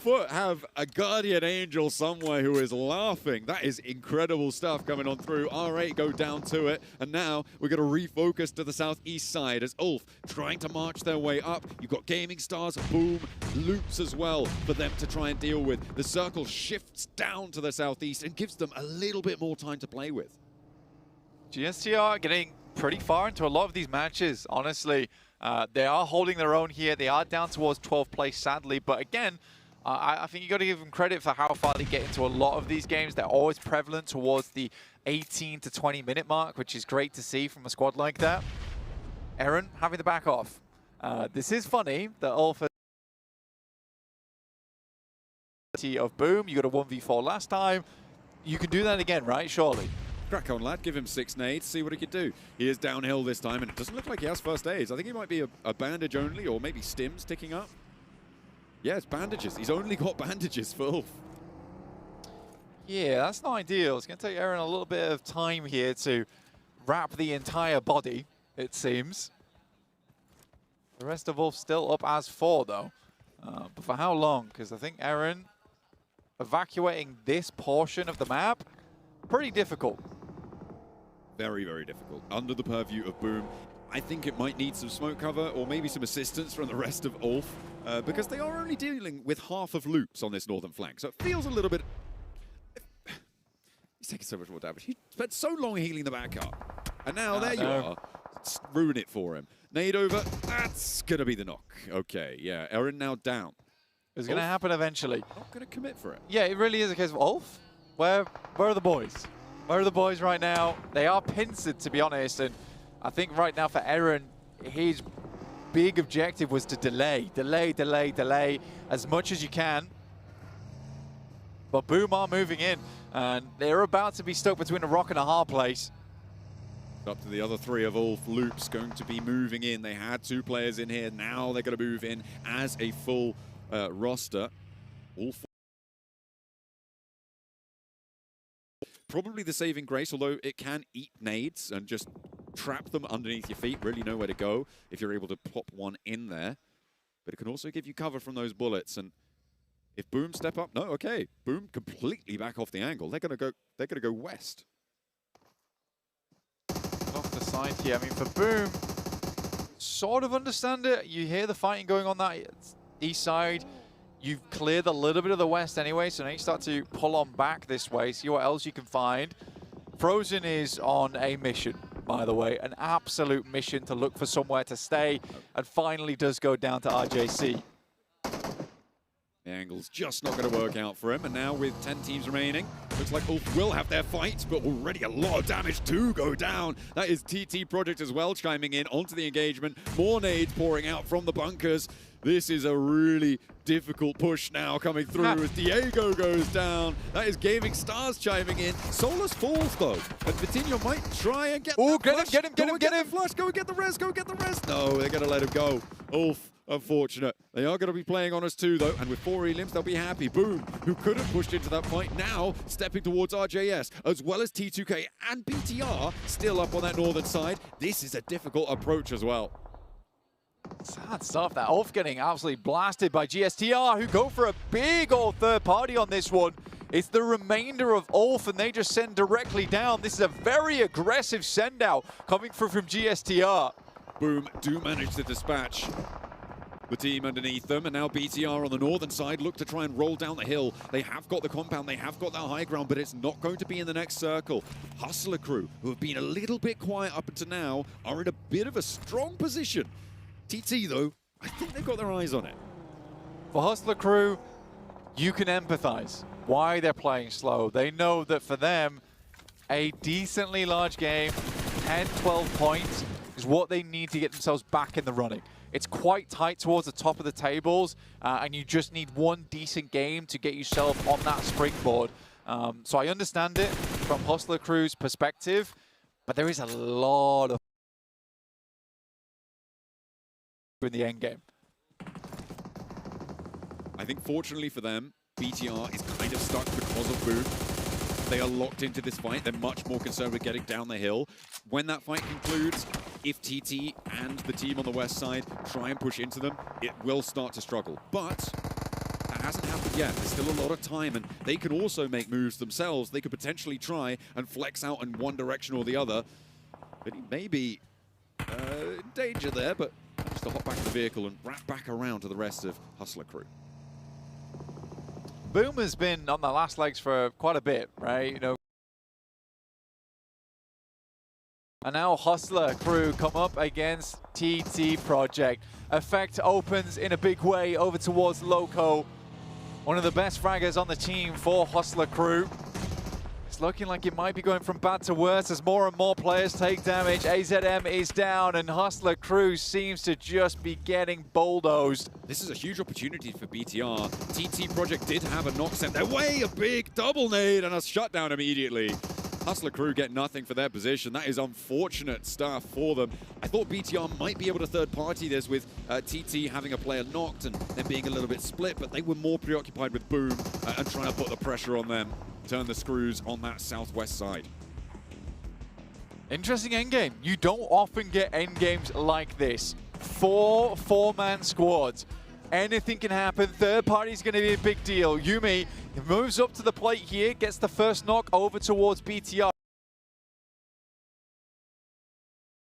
Foot have a guardian angel somewhere who is laughing. That is incredible stuff coming on through. R8 go down to it, and now we're going to refocus to the southeast side as Ulf trying to march their way up. You've got Gaming Stars, Boom, Loops as well for them to try and deal with. The circle shifts down to the southeast and gives them a little bit more time to play with. GSTR getting pretty far into a lot of these matches, honestly. They are holding their own here. They are down towards 12th place, sadly, but again, I think you got to give them credit for how far they get into a lot of these games. They're always prevalent towards the 18 to 20 minute mark, which is great to see from a squad like that. Aaron having the back off. This is funny that Ulf of Boom, you got a 1v4 last time. You can do that again, right? Surely. Crack on, lad. Give him 6 nades, see what he can do. He is downhill this time, and it doesn't look like he has first aids. I think he might be a bandage only, or maybe stims ticking up. Yeah, it's bandages. He's only got bandages for Ulf. Yeah, that's not ideal. It's going to take Aaron a little bit of time here to wrap the entire body, it seems. The rest of Ulf still up as 4, though. But for how long? Because I think Aaron evacuating this portion of the map, pretty difficult. Very, very difficult. Under the purview of Boom. I think it might need some smoke cover or maybe some assistance from the rest of Ulf because they are only dealing with half of loops on this northern flank. So it feels a little bit... He's taking so much more damage. He spent so long healing the back up. And now there you are. Ruin it for him. Nade over. That's going to be the knock. Okay, yeah. Aaron now down. It's going to happen eventually. Not going to commit for it. Yeah, it really is a case of Ulf. Where are the boys? Where are the boys right now? They are pincered, to be honest. And I think right now for Aaron, his big objective was to delay as much as you can. But Boom are moving in, and they're about to be stuck between a rock and a hard place. Up to the other 3 of Ulf. Loops going to be moving in. They had 2 players in here. Now they're going to move in as a full roster. All 4. Probably the saving grace, although it can eat nades and just trap them underneath your feet. Really know where to go if you're able to pop one in there. But it can also give you cover from those bullets. And if Boom step up, no, okay. Boom completely back off the angle. They're gonna go west. Off the side here. I mean, for Boom, sort of understand it. You hear the fighting going on that east side. You've cleared a little bit of the west anyway, so now you start to pull on back this way, see what else you can find. Frozen is on a mission, by the way, an absolute mission to look for somewhere to stay, and finally does go down to RJC. The angle's just not going to work out for him, and now with 10 teams remaining, looks like Ulf will have their fight, but already a lot of damage to go down. That is TT Project as well chiming in onto the engagement. More nades pouring out from the bunkers. This is a really difficult push now coming through as Diego goes down. That is Gaming Stars chiming in. Solus falls though, and Vitinho might try and get that flush. Get him! Flush, go and get the res, No, they're going to let him go. Ulf, unfortunate. They are going to be playing on us too though, and with 4 elims, they'll be happy. Boom, who could have pushed into that fight, now stepping towards RJS, as well as T2K and BTR, still up on that northern side. This is a difficult approach as well. Sad stuff. That Ulf getting absolutely blasted by GSTR, who go for a big old third party on this one. It's the remainder of Ulf, and they just send directly down. This is a very aggressive send out coming through from GSTR. Boom do manage to dispatch the team underneath them, and now BTR on the northern side look to try and roll down the hill. They have got the compound, they have got that high ground, but it's not going to be in the next circle. Hustler crew, who have been a little bit quiet up until now, are in a bit of a strong position. TT, though, I think they've got their eyes on it. For Hustler crew, you can empathize why they're playing slow. They know that for them, a decently large game, 10, 12 points, is what they need to get themselves back in the running. It's quite tight towards the top of the tables, and you just need one decent game to get yourself on that springboard. So I understand it from Hustler crew's perspective, but there is a lot of in the end game. I think fortunately for them, BTR is kind of stuck because of Boom. They are locked into this fight. They're much more concerned with getting down the hill. When that fight concludes, if TT and the team on the west side try and push into them, it will start to struggle. But that hasn't happened yet. There's still a lot of time, and they can also make moves themselves. They could potentially try and flex out in one direction or the other. But he may be in danger there, but just to hop back in the vehicle and wrap back around to the rest of Hustler crew. Boom has been on the last legs for quite a bit, right? You know. And now Hustler crew come up against TT Project. Effect opens in a big way over towards Loco. one of the best fraggers on the team for Hustler Crew. It's looking like it might be going from bad to worse as more and more players take damage. AZM is down and Hustler Crew seems to just be getting bulldozed. This is a huge opportunity for BTR. TT Project did have a knock sent their way, a big double nade and a shutdown immediately. Hustler Crew get nothing for their position. That is unfortunate stuff for them. I thought BTR might be able to third-party this with TT having a player knocked and then being a little bit split, but they were more preoccupied with Boom and trying to put the pressure on them, turn the screws on that southwest side. Interesting endgame. You don't often get endgames like this. Four-man squads. Anything can happen. Third party's going to be a big deal. Yumi moves up to the plate here, gets the first knock over towards BTR.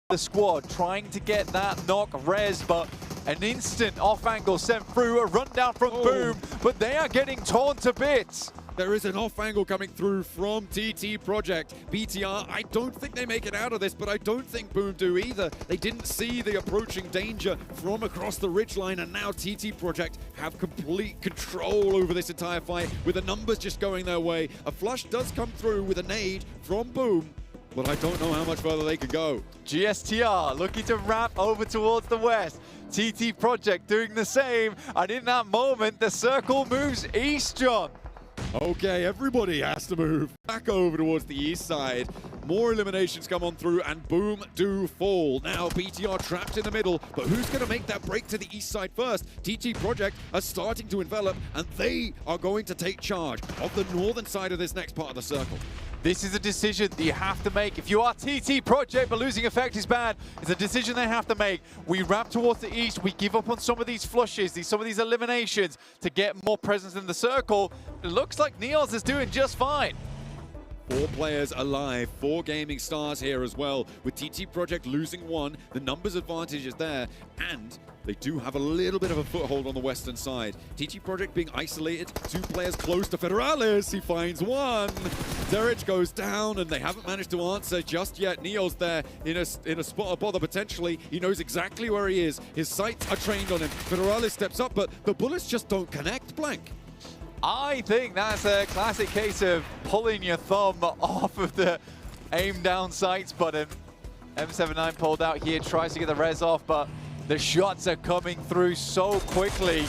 The squad trying to get that knock res, but an instant off angle sent through, a rundown from Boom, but they are getting torn to bits. There is an off angle coming through from TT Project. BTR, I don't think they make it out of this, but I don't think Boom do either. They didn't see the approaching danger from across the ridgeline, and now TT Project have complete control over this entire fight with the numbers just going their way. A flush does come through with a nade from Boom, but I don't know how much further they could go. GSTR looking to wrap over towards the west. TT Project doing the same, and in that moment, the circle moves east, John. Okay, everybody has to move back over towards the east side. More eliminations come on through, and Boom do fall. Now BTR trapped in the middle, but who's going to make that break to the east side first? TT Project are starting to envelop, and they are going to take charge of the northern side of this next part of the circle. This is a decision that you have to make. If you are TT Project, but losing effect is bad, it's a decision they have to make. We wrap towards the east, we give up on some of these flushes, some of these eliminations to get more presence in the circle. It looks like Neos is doing just fine. 4 players alive, 4 gaming stars here as well. With TT Project losing 1, the numbers advantage is there, and they do have a little bit of a foothold on the western side. TT Project being isolated, 2 players close to Federalis. He finds 1. Zerich goes down, and they haven't managed to answer just yet. Neo's there in a spot of bother potentially. He knows exactly where he is. His sights are trained on him. Federalis steps up, but the bullets just don't connect. Blank. I think that's a classic case of pulling your thumb off of the aim down sights button. M79 pulled out here, tries to get the res off, but the shots are coming through so quickly.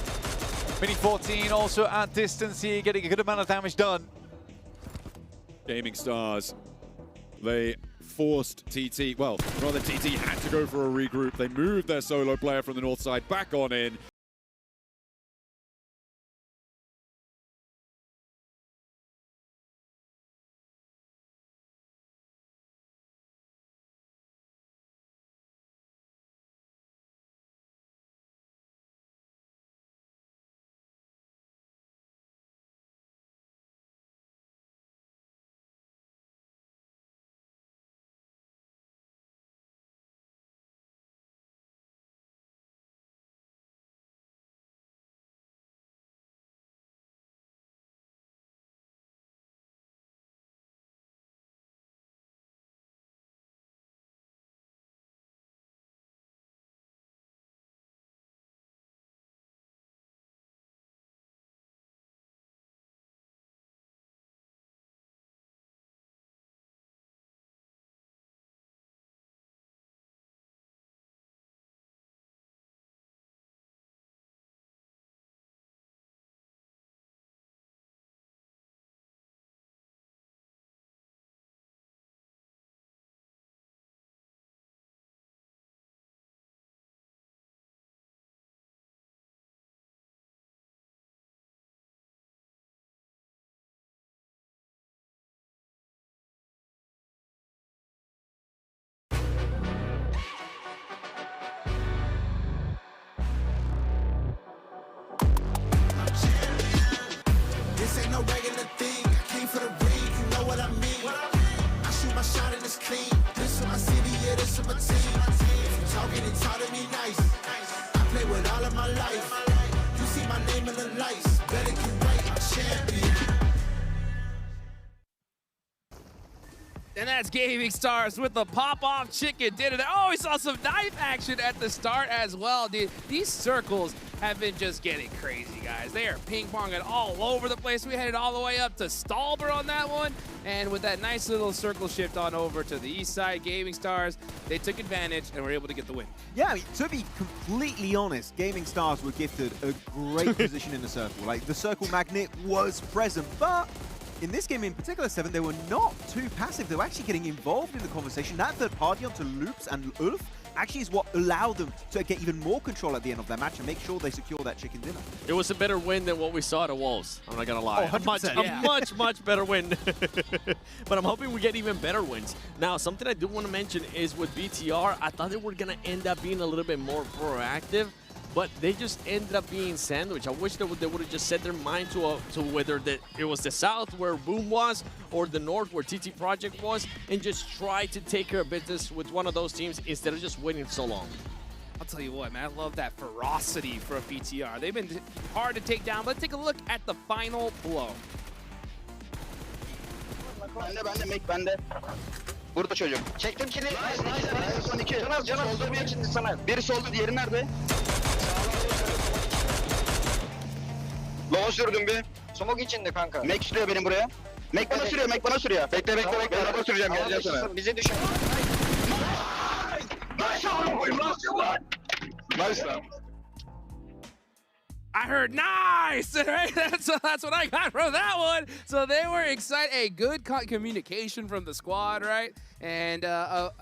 Mini 14 also at distance here, getting a good amount of damage done. Gaming stars, they forced TT, well, rather TT had to go for a regroup. They moved their solo player from the north side back on in. This ain't no regular thing. I came for the ring, you know what I mean. I shoot my shot and it's clean. This is my city, yeah, this is my team. If you talking and talk to me nice, I play with all of my life. You see my name in the lights, better get right, I'm champion. And that's Gaming Stars with the pop-off chicken dinner there. Oh, we saw some knife action at the start as well, dude. These circles have been just getting crazy, guys. They are ping-ponging all over the place. We headed all the way up to Stalber on that one. And with that nice little circle shift on over to the east side, Gaming Stars, they took advantage and were able to get the win. Yeah, I mean, to be completely honest, Gaming Stars were gifted a great position in the circle. Like, the circle magnet was present, but in this game in particular, 7, they were not too passive. They were actually getting involved in the conversation. That third party onto Loops and Ulf actually is what allowed them to get even more control at the end of that match and make sure they secure that chicken dinner. It was a better win than what we saw at the Wolves. I'm not going to lie. Oh, a much better win. But I'm hoping we get even better wins. Now, something I do want to mention is with BTR, I thought they were going to end up being a little bit more proactive, but they just ended up being sandwiched. I wish they would have just set their mind to whether it was the south where Boom was or the north where TT Project was, and just try to take care of business with one of those teams instead of just waiting so long. I'll tell you what, man, I love that ferocity from BTR. They've been hard to take down. Let's take a look at the final blow. Bende Mac bende. Burada çocuk. Çektim kili. Nice. Son 2. Can az dur bir şimdi sana. Biri soldu, diğeri nerede? Lava sürdüm bir. Smoke içinde kanka. Mac sürüyor benim buraya. Mac bana sürüyor. Bekle. Araba süreceğim, geleceğim sana. Bize düşün. Nice oğlum koyun. Nice lan. I heard nice, right? That's what I got from that one. So they were excited. A good communication from the squad, right? And a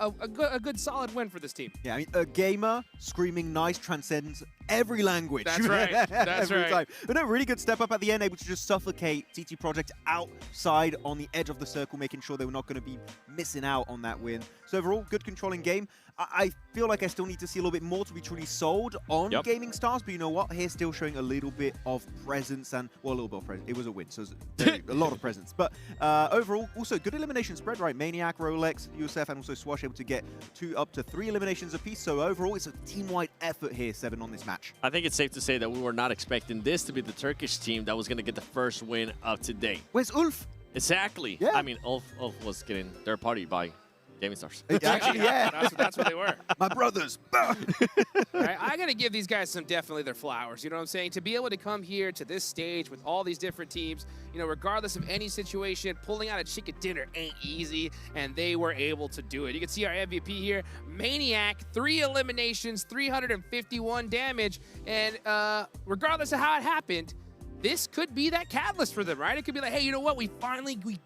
good solid win for this team. Yeah, I mean, a gamer screaming nice transcends every language. That's right. That's every right. time. But a really good step up at the end, able to just suffocate TT Project outside on the edge of the circle, making sure they were not going to be missing out on that win. So overall, good controlling game. I feel like I still need to see a little bit more to be truly sold on Gaming Stars, but you know what? Here's still showing a little bit of presence and, well, a little bit of presence. It was a win, so it was a lot of presence. But overall, also good elimination spread, right? Maniac, Rolex, USF, and also Swash able to get 2 up to 3 eliminations apiece. So overall, it's a team-wide effort here, 7, on this match. I think it's safe to say that we were not expecting this to be the Turkish team that was going to get the first win of today. Where's Ulf? Exactly. Yeah. I mean, Ulf was getting their party by Gaming Stars. Actually, yeah. That's what they were. My brothers. Right, I got to give these guys definitely their flowers. You know what I'm saying? To be able to come here to this stage with all these different teams, you know, regardless of any situation, pulling out a chicken dinner ain't easy, and they were able to do it. You can see our MVP here, Maniac, 3 eliminations, 351 damage, and regardless of how it happened, this could be that catalyst for them, right? It could be like, hey, you know what? We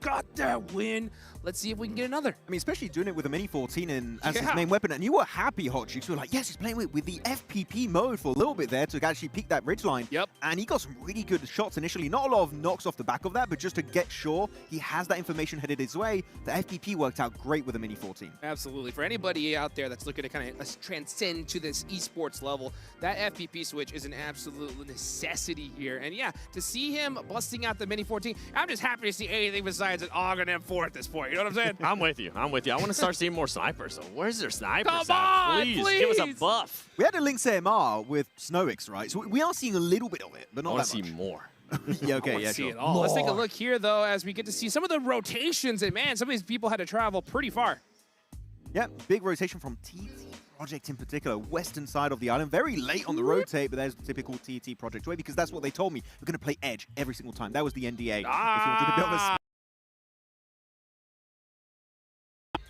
got that win. Let's see if we can get another. I mean, especially doing it with a Mini 14 as his main weapon. And you were happy, Hot Cheeks. You were like, yes, he's playing with the FPP mode for a little bit there to actually peek that ridgeline. Yep. And he got some really good shots initially. Not a lot of knocks off the back of that, but just to get sure he has that information headed his way, the FPP worked out great with a Mini 14. Absolutely. For anybody out there that's looking to kind of transcend to this esports level, that FPP switch is an absolute necessity here. And yeah, to see him busting out the Mini 14, I'm just happy to see anything besides an AUG and M4 at this point. You know what I'm saying? I'm with you. I want to start seeing more snipers. So where's their snipers? Come on, please give us a buff. We had a Lynx AMR with Snowix, right? So we are seeing a little bit of it, but not I want that to much. see more. Yeah, okay, I want yeah, to see sure. it all. Let's take a look here, though, as we get to see some of the rotations. And man, some of these people had to travel pretty far. Yeah, big rotation from TT Project in particular, western side of the island. Very late on the rotate, but there's the typical TT Project way, because that's what they told me. We're going to play Edge every single time. That was the NDA. If you wanted to build a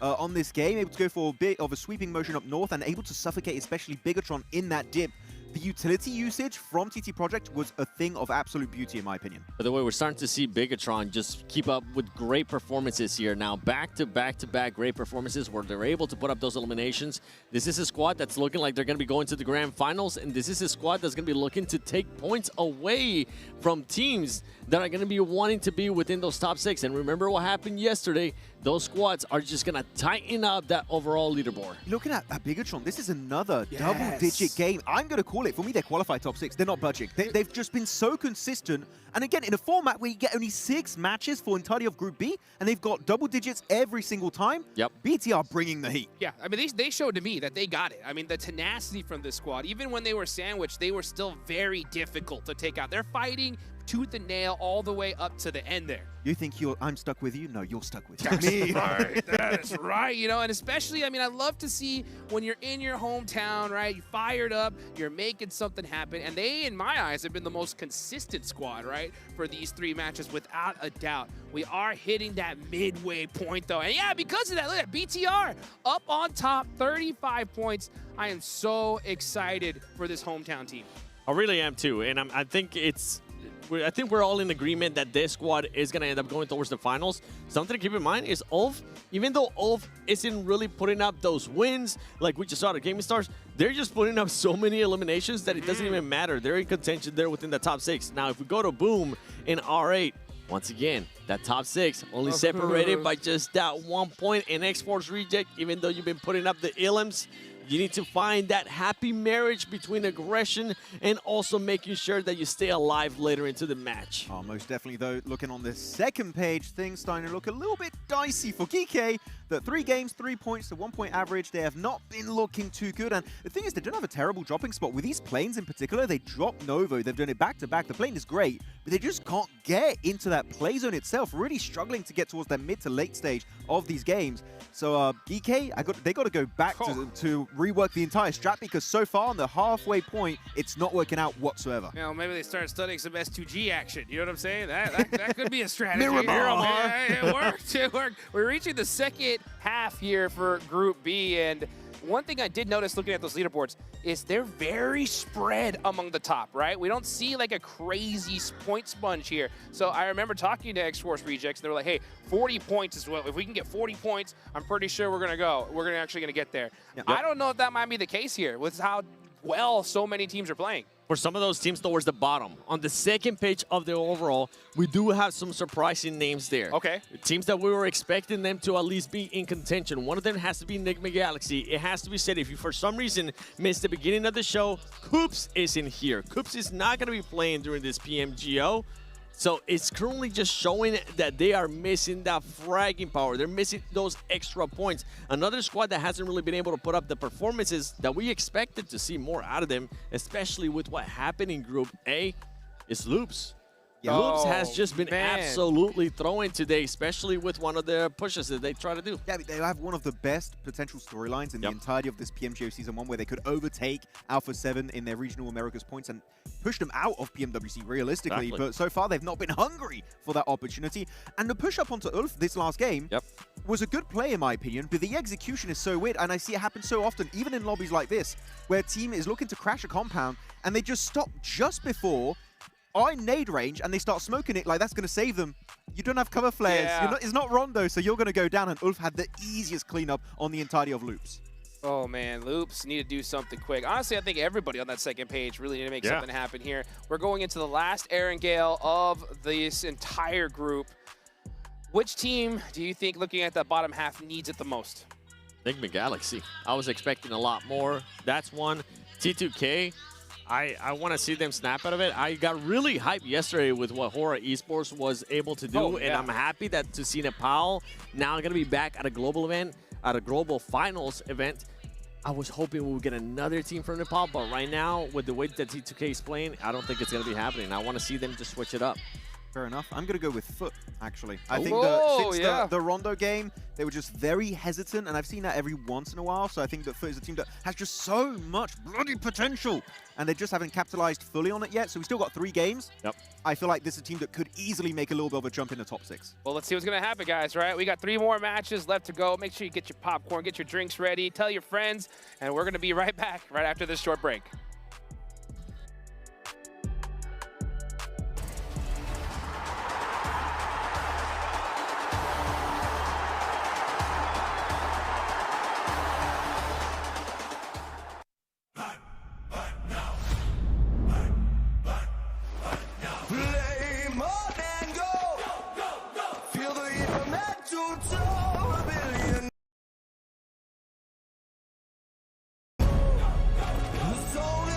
on this game, able to go for a bit of a sweeping motion up north and able to suffocate especially Bigatron in that dip. The utility usage from TT Project was a thing of absolute beauty, in my opinion. By the way, we're starting to see Bigatron just keep up with great performances here. Now, back-to-back great performances where they're able to put up those eliminations. This is a squad that's looking like they're going to be going to the grand finals, and this is a squad that's going to be looking to take points away from teams that are going to be wanting to be within those top 6. And remember what happened yesterday. Those squads are just going to tighten up that overall leaderboard. Looking at Bigatron, this is another double-digit game. I'm going to call it. For me, they're qualified top 6. They're not budging. They've just been so consistent. And again, in a format where you get only 6 matches for entirety of Group B, and they've got double digits every single time, yep. BTR bringing the heat. Yeah, I mean, they showed to me that they got it. I mean, the tenacity from this squad, even when they were sandwiched, they were still very difficult to take out. They're fighting tooth and nail all the way up to the end there. You think I'm stuck with you? No, you're stuck with me. Right, that's right. You know, and especially, I mean, I love to see when you're in your hometown, right? You fired up, you're making something happen, and they, in my eyes, have been the most consistent squad, right, for these 3 matches, without a doubt. We are hitting that midway point, though, and yeah, because of that, look at BTR up on top, 35 points. I am so excited for this hometown team. I really am too, and I think we're all in agreement that this squad is going to end up going towards the finals. Something to keep in mind is Ulf, even though Ulf isn't really putting up those wins like we just saw at Gaming Stars, they're just putting up so many eliminations that it doesn't even matter. They're in contention there within the top 6. Now, if we go to Boom in R8, once again, that top 6 only separated by just that 1 point in X-Force Reject, even though you've been putting up the Illims. You need to find that happy marriage between aggression and also making sure that you stay alive later into the match. Oh, most definitely, though, looking on the second page, things starting to look a little bit dicey for Geeky. The 3 games, 3 points to 1 point average. They have not been looking too good. And the thing is, they don't have a terrible dropping spot. With these planes in particular, they drop Novo. They've done it back-to-back. The plane is great, but they just can't get into that play zone itself. Really struggling to get towards that mid to late stage of these games. So Geeky, they got to go back to rework the entire strat, because so far on the halfway point, it's not working out whatsoever. You know, maybe they start studying some S2G action. You know what I'm saying? That could be a strategy. Miramar. Yeah, it worked. It worked. We're reaching the second half here for Group B, and one thing I did notice looking at those leaderboards is they're very spread among the top, right? We don't see like a crazy point sponge here. So I remember talking to X-Force Rejects, and they were like, hey, 40 points as well. If we can get 40 points, I'm pretty sure we're actually gonna get there. Yeah. I don't know if that might be the case here with how well so many teams are playing. For some of those teams towards the bottom, on the second page of the overall, we do have some surprising names there. Okay. Teams that we were expecting them to at least be in contention. One of them has to be Enigma Galaxy. It has to be said, if you for some reason missed the beginning of the show, Koops is in here. Koops is not going to be playing during this PMGO. So it's currently just showing that they are missing that fragging power. They're missing those extra points. Another squad that hasn't really been able to put up the performances that we expected to see more out of them, especially with what happened in Group A, is Loops. Yeah. Loops has just been absolutely throwing today, especially with one of the pushes that they try to do. Yeah, they have one of the best potential storylines in the entirety of this PMGO Season 1, where they could overtake Alpha 7 in their Regional Americas points and push them out of PMWC realistically. Exactly. But so far, they've not been hungry for that opportunity. And the push up onto Ulf this last game was a good play, in my opinion, but the execution is so weird, and I see it happen so often, even in lobbies like this, where a team is looking to crash a compound, and they just stop just before are in nade range, and they start smoking it like that's going to save them. You don't have cover flares. Yeah. It's not Rondo, so you're going to go down, and Ulf had the easiest cleanup on the entirety of Loops. Oh, man, Loops need to do something quick. Honestly, I think everybody on that second page really need to make something happen here. We're going into the last Aaron Gale of this entire group. Which team do you think, looking at that bottom half, needs it the most? Enigma Galaxy. I was expecting a lot more. That's one. T2K. I want to see them snap out of it. I got really hyped yesterday with what Hora Esports was able to do, and I'm happy that to see Nepal now going to be back at a global event, at a global finals event. I was hoping we would get another team from Nepal, but right now, with the way that T2K is playing, I don't think it's going to be happening. I want to see them just switch it up. Fair enough. I'm going to go with Foot, actually. I think that since the Rondo game, they were just very hesitant, and I've seen that every once in a while, so I think that Foot is a team that has just so much bloody potential, and they just haven't capitalized fully on it yet, so we still got 3 games. I feel like this is a team that could easily make a little bit of a jump in the top 6. Well, let's see what's going to happen, guys, right? We got 3 more matches left to go. Make sure you get your popcorn, get your drinks ready, tell your friends, and we're going to be right back right after this short break. So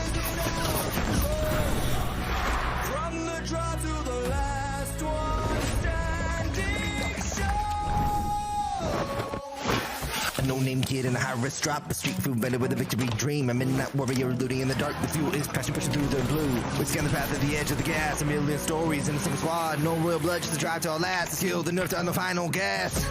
no-name kid in a high-risk drop. A street food belly with a victory dream. A midnight warrior looting in the dark. The fuel is passion pushing through the blue. We scan the path at the edge of the gas. A million stories in a single squad. No real blood, just a drive to our last. The skill, the nerve to on the final gas.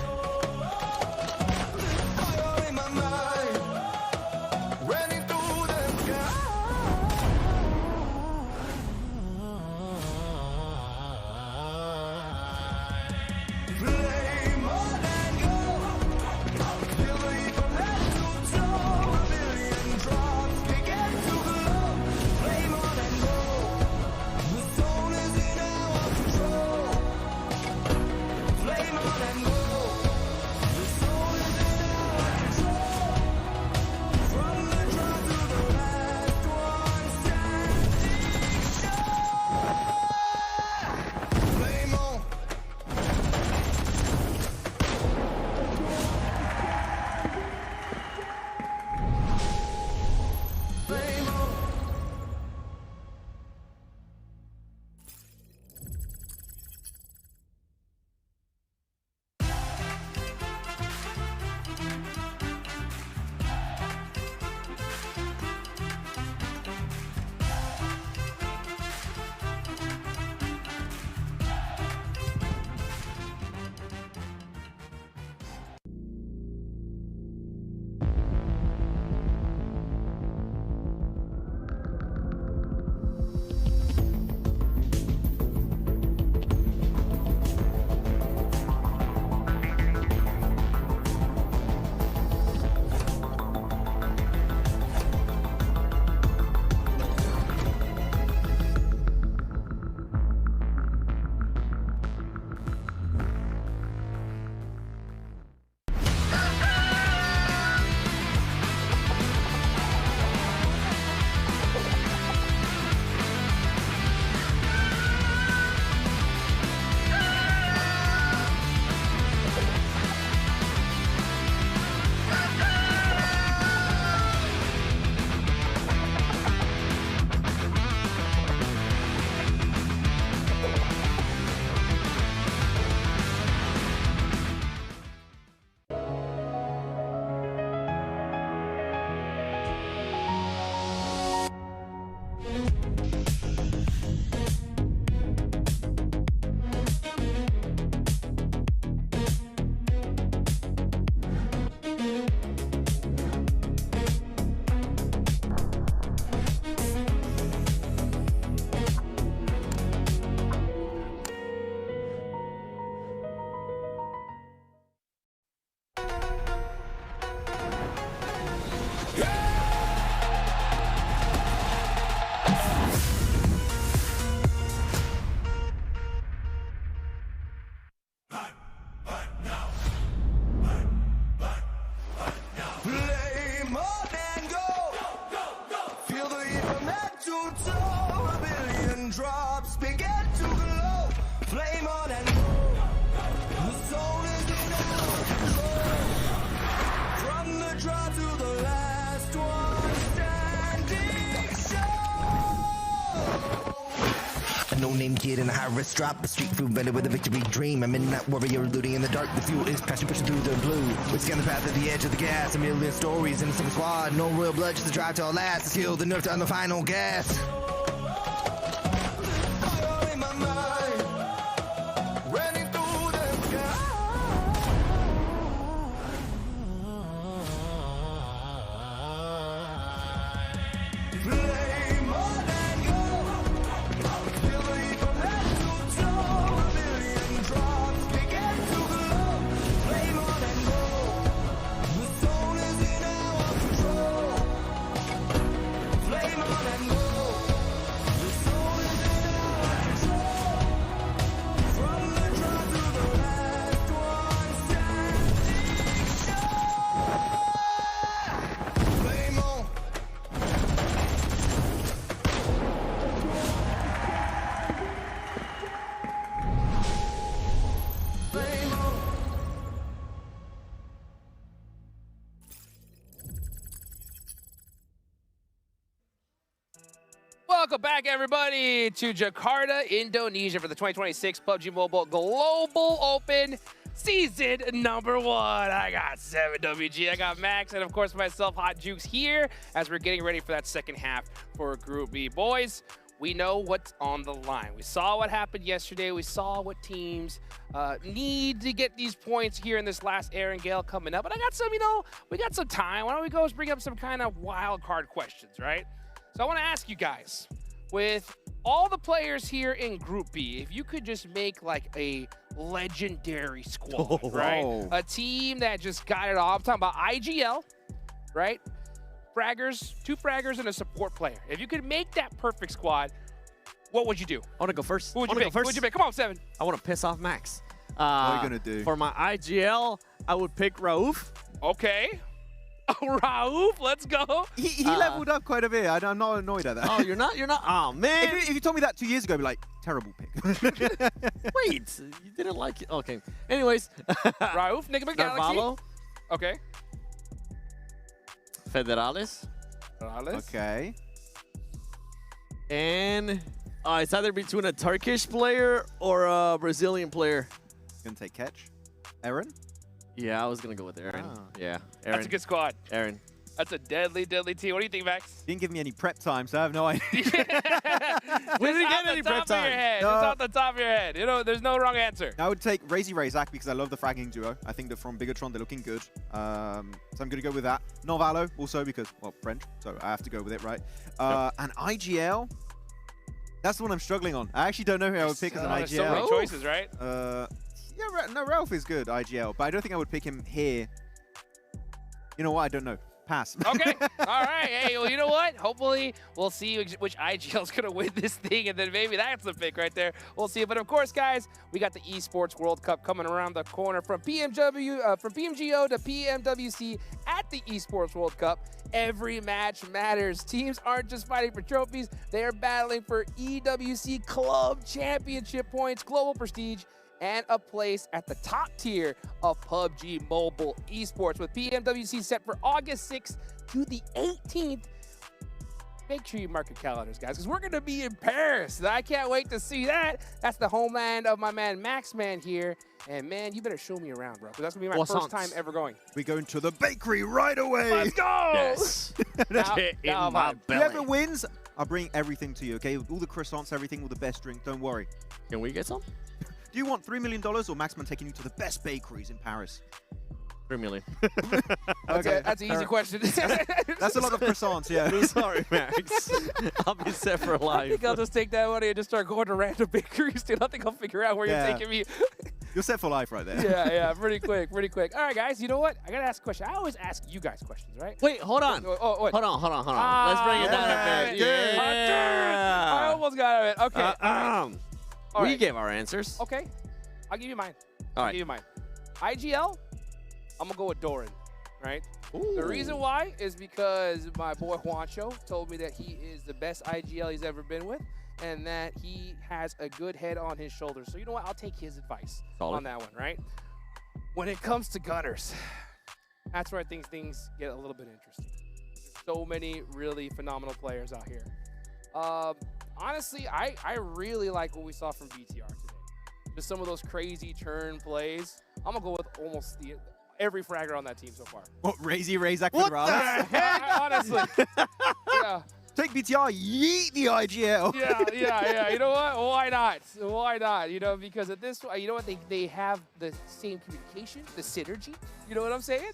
No-name kid in a high-risk drop. A street food belly with a victory dream. A midnight warrior looting in the dark. The fuel is passion pushing through the blue. We scan the path at the edge of the gas. A million stories in a single squad. No real blood, just a drive to our last. The skill, the nerve to on the final gas. Welcome back, everybody, to Jakarta, Indonesia for the 2026 PUBG Mobile Global Open. season number 1. I got 7WG, I got Max, and of course myself, Hot Jukes, here as we're getting ready for that second half for Group B. Boys, we know what's on the line. We saw what happened yesterday. We saw what teams need to get these points here in this last Aaron Gale coming up. But I got some, we got some time. Why don't we go bring up some kind of wild card questions, right? So I want to ask you guys, with all the players here in Group B, if you could just make like a legendary squad, right? A team that just got it all. I'm talking about IGL, right? Fraggers, 2 fraggers, and a support player. If you could make that perfect squad, what would you do? I want to go first. Who would you pick? Who would you pick? Come on, 7. I want to piss off Max. What are you going to do? For my IGL, I would pick Rauf. Okay. Rauf, let's go. He leveled up quite a bit. I'm not annoyed at that. Oh, you're not? You're not? Oh, man. If you told me that 2 years ago, I'd be like, terrible pick. Wait, you didn't like it? Okay. Anyways. Rauf, Nigga Galaxy. Narvalo. Okay. Federales. Okay. And it's either between a Turkish player or a Brazilian player. Gonna take catch. Aaron? Yeah, I was going to go with Aaron. Ah. Yeah, Aaron. That's a good squad. Aaron. That's a deadly, deadly team. What do you think, Max? Didn't give me any prep time, so I have no idea. We didn't get any prep time. Just off the top of your head. There's no wrong answer. I would take Razy Razak because I love the fragging duo. I think that from Bigatron, they're looking good. So I'm going to go with that. Narvalo also because, well, French, so I have to go with it, right? And IGL, that's the one I'm struggling on. I actually don't know who I would pick as an IGL. There's so many choices, right? Yeah, no, Ralph is good, IGL, but I don't think I would pick him here. You know what? I don't know. Pass. Okay. All right. Hey, well, you know what? Hopefully, we'll see which IGL is going to win this thing, and then maybe that's the pick right there. We'll see. But, of course, guys, we got the Esports World Cup coming around the corner from PMGO to PMWC at the Esports World Cup. Every match matters. Teams aren't just fighting for trophies. They are battling for EWC Club Championship points, global prestige, and a place at the top tier of PUBG Mobile Esports, with PMWC set for August 6th to the 18th. Make sure you mark your calendars, guys, because we're going to be in Paris. I can't wait to see that. That's the homeland of my man Max Man here. And, man, you better show me around, bro, because that's going to be my first time ever going. We're going to the bakery right away. Let's go! Yes. In my belly. Whoever wins, I'll bring everything to you, okay? All the croissants, everything, all the best drink. Don't worry. Can we get some? Do you want $3 million or Maxman taking you to the best bakeries in Paris? 3 million. Okay, that's an easy question. That's a lot of croissants, yeah. Sorry, Max. I'll be set for life. I think I'll just take that money and just start going to random bakeries, dude. I think I'll figure out where you're taking me. You're set for life right there. Yeah, pretty quick. All right, guys, you know what? I got to ask a question. I always ask you guys questions, right? Wait, hold on. Oh, what? Hold on. Let's bring it down a bit. Yeah. I almost got it. Okay. All we right. gave our answers. Okay. I'll give you mine. All right. I'll give you mine. IGL, I'm going to go with Doran, right? Ooh. The reason why is because my boy Juancho told me that he is the best IGL he's ever been with, and that he has a good head on his shoulders. So you know what? I'll take his advice on that one, right? When it comes to gunners, that's where things get a little bit interesting. There's so many really phenomenal players out here. Honestly, I really like what we saw from BTR today. Just some of those crazy turn plays. I'm going to go with almost every fragger on that team so far. What, Razy Razak What for the Heck, honestly. Yeah. Take BTR, yeet the IGL. Yeah. You know what? Why not? You know, because at this, you know what? They have the same communication, the synergy. You know what I'm saying?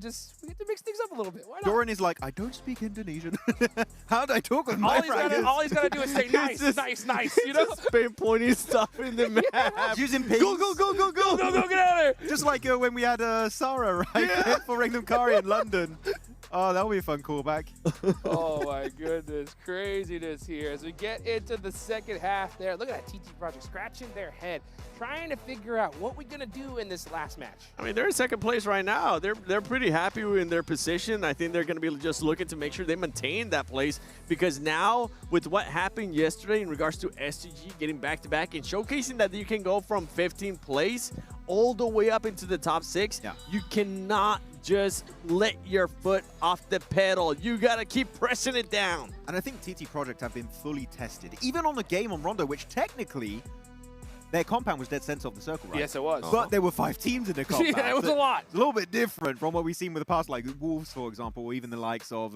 Just we get to mix things up a little bit. Why not? Doran is like, I don't speak Indonesian. How do I talk with my fraggers? All he's got to do is say nice, nice. You know? Just pinpointing stuff in the map. Using pings. Go, get out of there. Just like when we had Sarah, right? Yeah. For Random Kari in London. Oh, that'll be a fun callback. Oh my goodness, craziness here as we get into the second half there. Look at that TT Project scratching their head, trying to figure out what we're gonna do in this last match. I mean, they're in second place right now. They're pretty happy in their position. I think they're gonna be just looking to make sure they maintain that place, because now with what happened yesterday in regards to SGG getting back-to-back and showcasing that you can go from 15th place all the way up into the top 6, you cannot just let your foot off the pedal. You gotta keep pressing it down. And I think TT Project have been fully tested, even on the game on Rondo, which technically their compound was dead center of the circle, right? Yes, it was. But there were 5 teams in the compound. Yeah, it was a lot. It's a little bit different from what we've seen with the past, like Wolves, for example, or even the likes of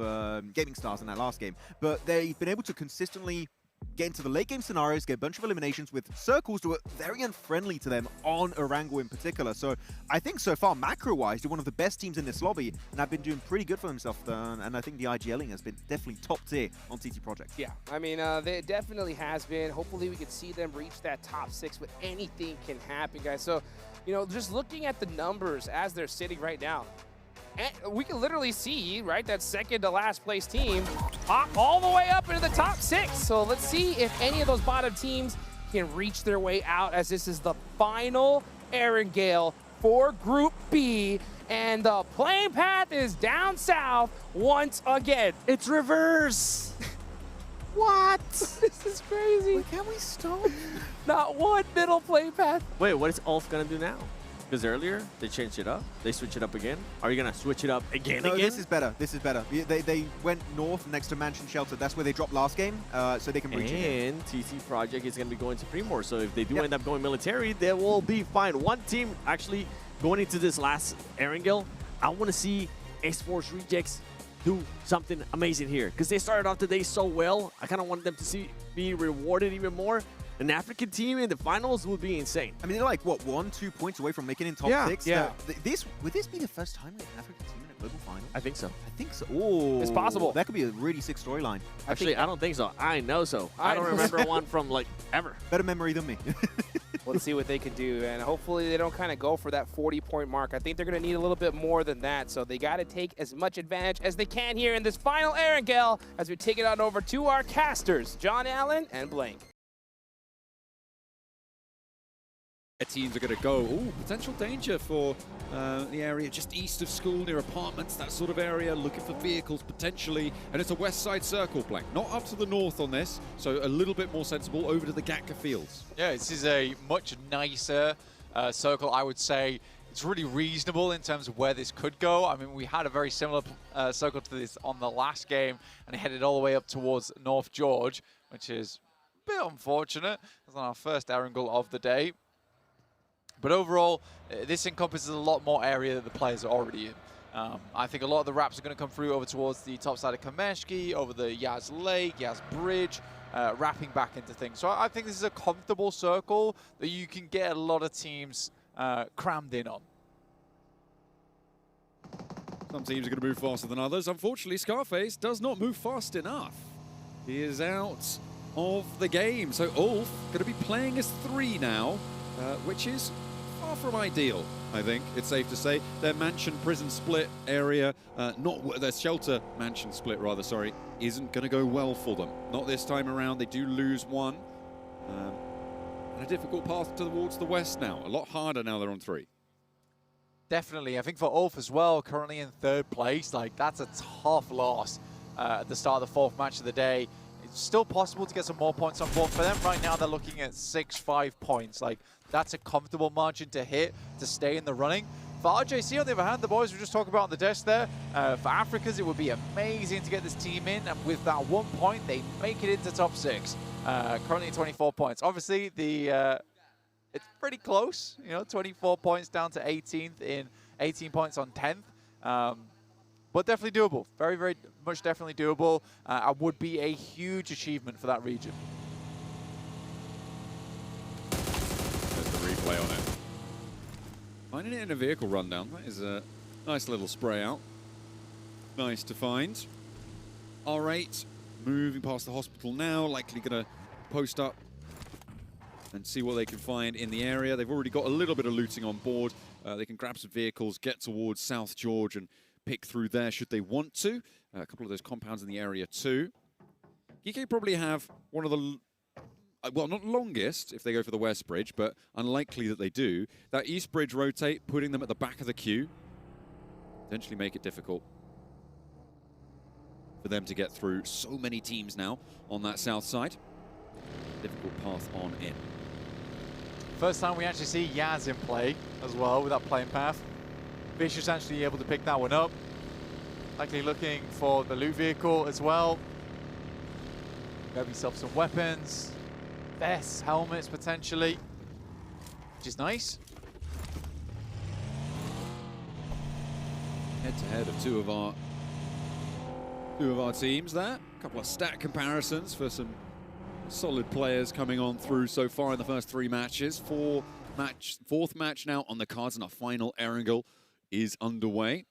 Gaming Stars in that last game. But they've been able to consistently get into the late game scenarios, get a bunch of eliminations with circles that were very unfriendly to them on Erangel in particular. So I think so far, macro-wise, they're one of the best teams in this lobby, and have been doing pretty good for themselves. And I think the IGLing has been definitely top tier on TT Project. Yeah, I mean, it definitely has been. Hopefully we can see them reach that top 6, but anything can happen, guys. So, you know, just looking at the numbers as they're sitting right now, and we can literally see, right, that second to last place team pop all the way up into the top 6. So let's see if any of those bottom teams can reach their way out, as this is the final Erangel for Group B. And the playing path is down south once again. It's reverse. What? This is crazy. Wait, can we stop? Not one middle play path. Wait, what is Ulf gonna do now? Because earlier they changed it up, they switch it up again. Are you gonna switch it up again? No, this is better. This is better. They went north next to Mansion Shelter. That's where they dropped last game, so they can reach it. And TT Project is gonna be going to Primor. So if they do end up going military, they will be fine. One team actually going into this last Erangel, I want to see Esports Rejects do something amazing here, because they started off the day so well. I kind of want them to be rewarded even more. An African team in the finals would be insane. I mean, they're like, what, 1-2 points away from making it in top 6? Yeah. Would this be the first time an African team in a global final? I think so. I think so. Oh, It's possible. That could be a really sick storyline. Actually, I don't think so. I know so. I don't remember one from, like, ever. Better memory than me. Let's see what they can do, and hopefully they don't kind of go for that 40-point mark. I think they're going to need a little bit more than that, so they got to take as much advantage as they can here in this final Erangel as we take it on over to our casters, John Allen and Blank. Teams are going to go. Ooh, potential danger for the area just east of school, near apartments, that sort of area, looking for vehicles potentially. And it's a west side circle, Blank. Not up to the north on this, so a little bit more sensible over to the Gatka Fields. Yeah, this is a much nicer circle, I would say. It's really reasonable in terms of where this could go. I mean, we had a very similar circle to this on the last game, and it headed all the way up towards North George, which is a bit unfortunate. It's on our first Erangel of the day. But overall, this encompasses a lot more area that the players are already in. I think a lot of the wraps are going to come through over towards the top side of Kameshki, over the Yaz Lake, Yaz Bridge, wrapping back into things. So I think this is a comfortable circle that you can get a lot of teams crammed in on. Some teams are going to move faster than others. Unfortunately, Scarface does not move fast enough. He is out of the game. So Ulf going to be playing as 3 now, which is far from ideal, I think it's safe to say. Their mansion prison split area, their shelter mansion split rather, sorry, isn't going to go well for them. Not this time around. They do lose 1. And a difficult path towards the west now. A lot harder now they're on 3. Definitely. I think for Ulf as well, currently in 3rd place, like that's a tough loss at the start of the 4th match of the day. It's still possible to get some more points on board. For them right now, they're looking at 6-5 points. Like, that's a comfortable margin to hit to stay in the running. For RJC, on the other hand, the boys we just talked about on the desk there, for Africas, it would be amazing to get this team in. And with that 1 point, they make it into top 6. Currently 24 points. Obviously, it's pretty close. You know, 24 points down to 18th in 18 points on 10th. But definitely doable. Very, very much definitely doable. Would be a huge achievement for that region. There's the replay on it. Finding it in a vehicle rundown. That is a nice little spray out. Nice to find. R8 moving past the hospital now. Likely going to post up and see what they can find in the area. They've already got a little bit of looting on board. They can grab some vehicles, get towards South George and pick through there should they want to. A couple of those compounds in the area too. GK probably have one of the, well, not longest if they go for the west bridge, but unlikely that they do. That east bridge rotate, putting them at the back of the queue, potentially make it difficult for them to get through. So many teams now on that south side. Difficult path on in. First time we actually see Yaz in play as well with that playing path. Vicious actually able to pick that one up. Likely looking for the loot vehicle as well. Grab yourself some weapons, vests, helmets potentially. which is nice. Head-to-head of two of our teams there. A couple of stat comparisons for some solid players coming on through so far in the first 3 matches. Fourth match now on the cards, and our final Erangel is underway.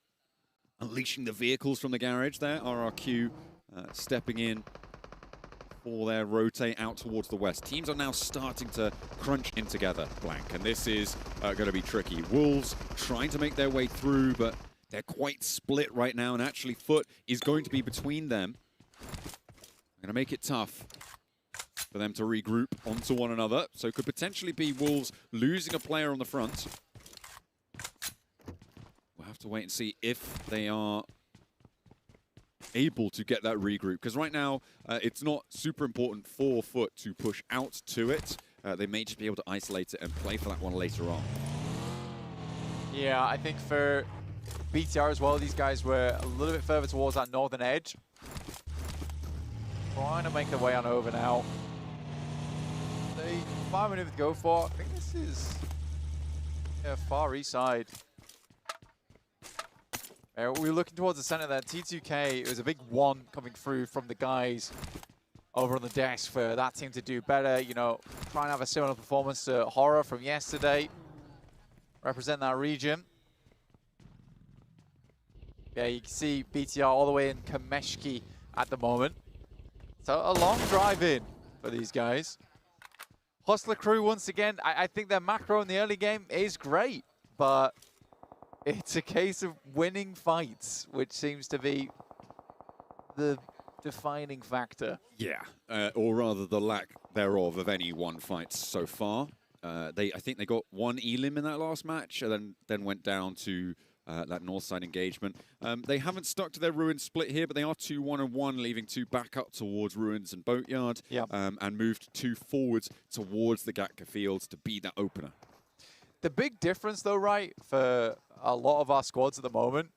Unleashing the vehicles from the garage there. RRQ stepping in for their rotate out towards the west. Teams are now starting to crunch in together, Blank, and this is going to be tricky. Wolves trying to make their way through, but they're quite split right now, and actually Foot is going to be between them. Going to make it tough for them to regroup onto one another. So it could potentially be Wolves losing a player on the front. We'll have to wait and see if they are able to get that regroup, because right now it's not super important for Foot to push out to it. They may just be able to isolate it and play for that one later on. Yeah, I think for BTR as well, these guys were a little bit further towards that northern edge. Trying to make their way on over now. They 5 minutes to go for. I think this is far east side. We're looking towards the center there. T2K, it was a big one coming through from the guys over on the desk for that team to do better. You know, try and have a similar performance to Horror from yesterday. Represent that region. Yeah, you can see BTR all the way in Kameshki at the moment. So a long drive in for these guys. Hustler Crew, once again, I think their macro in the early game is great, but it's a case of winning fights, which seems to be the defining factor. Yeah, or rather the lack thereof of any one fight so far. I think they got 1 elim in that last match, and then went down to that north side engagement. They haven't stuck to their Ruins split here, but they are 2-1-1, leaving 2 back up towards Ruins and Boatyard, and moved 2 forwards towards the Gatka fields to be that opener. The big difference, though, right, for a lot of our squads at the moment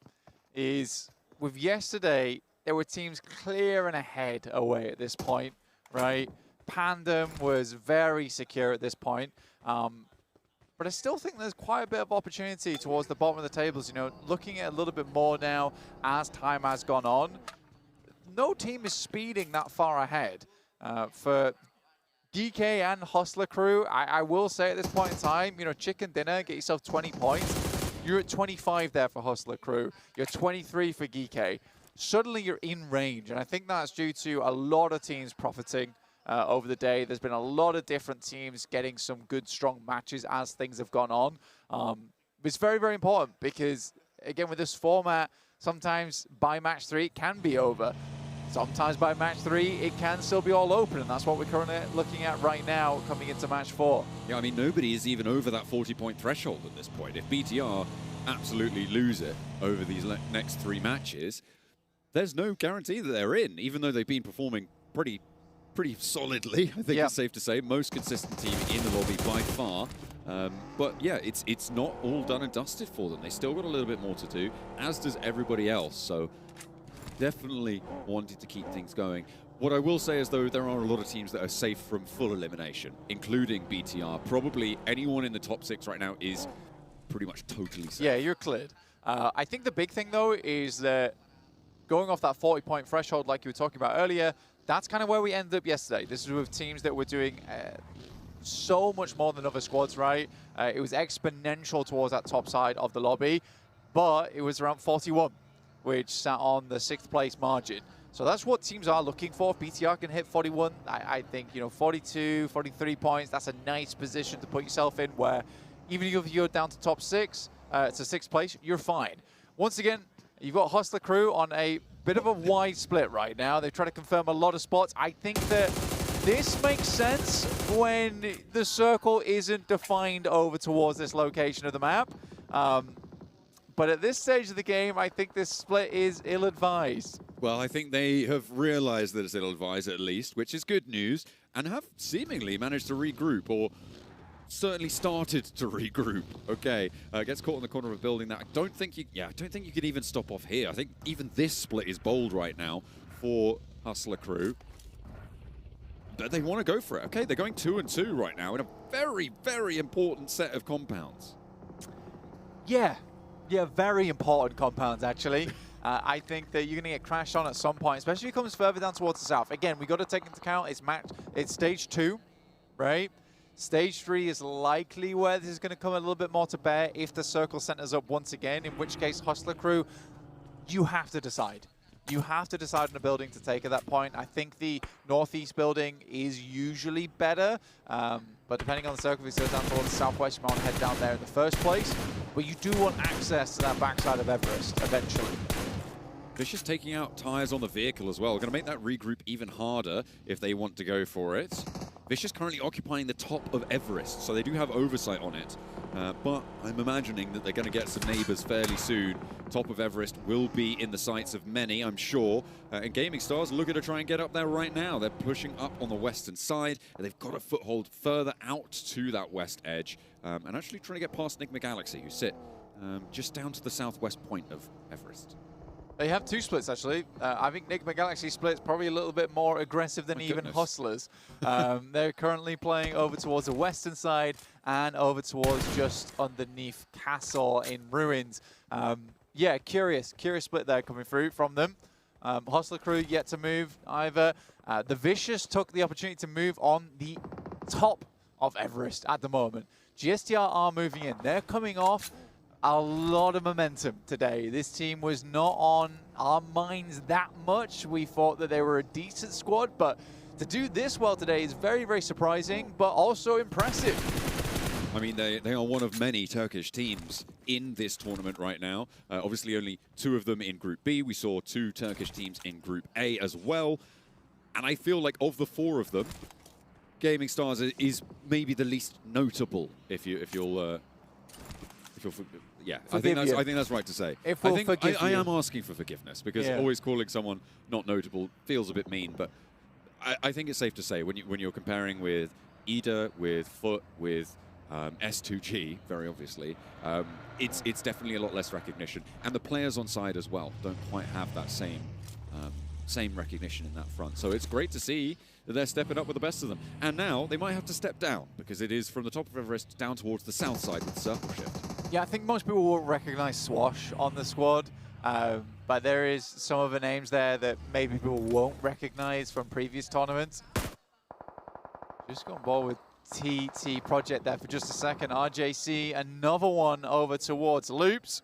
is with yesterday, there were teams clear and ahead away at this point, right? Pandem was very secure at this point. But I still think there's quite a bit of opportunity towards the bottom of the tables, you know, looking at a little bit more now as time has gone on. No team is speeding that far ahead. For DK and Hustler Crew, I will say at this point in time, you know, chicken dinner, get yourself 20 points. You're at 25 there for Hustler Crew. You're 23 for DK. Suddenly you're in range, and I think that's due to a lot of teams profiting over the day. There's been a lot of different teams getting some good, strong matches as things have gone on. It's very, very important because, again, with this format, sometimes by match 3 it can be over. Sometimes by match 3 it can still be all open, and that's what we're currently looking at right now coming into match 4. Yeah, I mean, nobody is even over that 40-point threshold at this point. If BTR absolutely lose it over these next 3 matches, there's no guarantee that they're in, even though they've been performing pretty solidly, I think it's safe to say. Most consistent team in the lobby by far. But yeah, it's not all done and dusted for them. They still got a little bit more to do, as does everybody else. So definitely wanting to keep things going. What I will say is, though, there are a lot of teams that are safe from full elimination, including BTR. Probably anyone in the top 6 right now is pretty much totally safe. Yeah, you're cleared. I think the big thing, though, is that going off that 40-point threshold like you were talking about earlier, that's kind of where we ended up yesterday. This is with teams that were doing so much more than other squads, right? It was exponential towards that top side of the lobby, but it was around 41, which sat on the 6th place margin. So that's what teams are looking for. If BTR can hit 41, I think, you know, 42, 43 points, that's a nice position to put yourself in where even if you're down to top 6, to 6th place, you're fine. Once again, you've got Hustler Crew on a bit of a wide split right now. They try to confirm a lot of spots. I think that this makes sense when the circle isn't defined over towards this location of the map. But at this stage of the game, I think this split is ill-advised. Well, I think they have realized that it's ill-advised at least, which is good news, and have seemingly managed to regroup, or certainly started to regroup. Okay, gets caught in the corner of a building that I don't think you could even stop off here. I think even this split is bold right now for Hustler Crew. they want to go for it. Okay, they're going 2-2 right now in a very, very important set of compounds. Yeah, very important compounds, actually. I think that you're going to get crashed on at some point, especially if it comes further down towards the south. Again, we got to take into account it's stage 2, right? Stage 3 is likely where this is going to come a little bit more to bear if the circle centers up once again, in which case, Hustler Crew, you have to decide. You have to decide on a building to take at that point. I think the northeast building is usually better, but depending on the circle, if it goes down towards the southwest, you might want to head down there in the first place. But you do want access to that backside of Everest eventually. Vicious taking out tires on the vehicle as well. Going to make that regroup even harder if they want to go for it. Vicious currently occupying the top of Everest, so they do have oversight on it. But I'm imagining that they're going to get some neighbors fairly soon. Top of Everest will be in the sights of many, I'm sure. And Gaming Stars looking to try and get up there right now. They're pushing up on the western side, and they've got a foothold further out to that west edge. And actually trying to get past Nigma Galaxy, who sit just down to the southwest point of Everest. They have 2 splits, actually. I think Nigma Galaxy split's probably a little bit more aggressive than even Hustlers. They're currently playing over towards the western side and over towards just underneath Castle in ruins. Yeah, curious split there coming through from them. Hustler Crew yet to move either. The Vicious took the opportunity to move on the top of Everest at the moment. GSTR are moving in. They're coming off a lot of momentum today. This team was not on our minds that much. We thought that they were a decent squad, but to do this well today is very, very surprising, but also impressive. I mean, they are one of many Turkish teams in this tournament right now. Obviously, only 2 of them in Group B. We saw 2 Turkish teams in Group A as well. And I feel like of the 4 of them, Gaming Stars is maybe the least notable, if you'll yeah, I think that's right to say. I am asking for forgiveness, because always calling someone not notable feels a bit mean, but I think it's safe to say when you're comparing with Ida, with Foot, with S2G, very obviously, it's definitely a lot less recognition, and the players on side as well don't quite have that same recognition in that front. So it's great to see that they're stepping up with the best of them. And now they might have to step down, because it is from the top of Everest down towards the south side with the circle shift. Yeah, I think most people will recognize Swash on the squad, but there is some of the names there that maybe people won't recognize from previous tournaments. Just got on board with TT Project there for just a second. RJC, another one over towards Loops.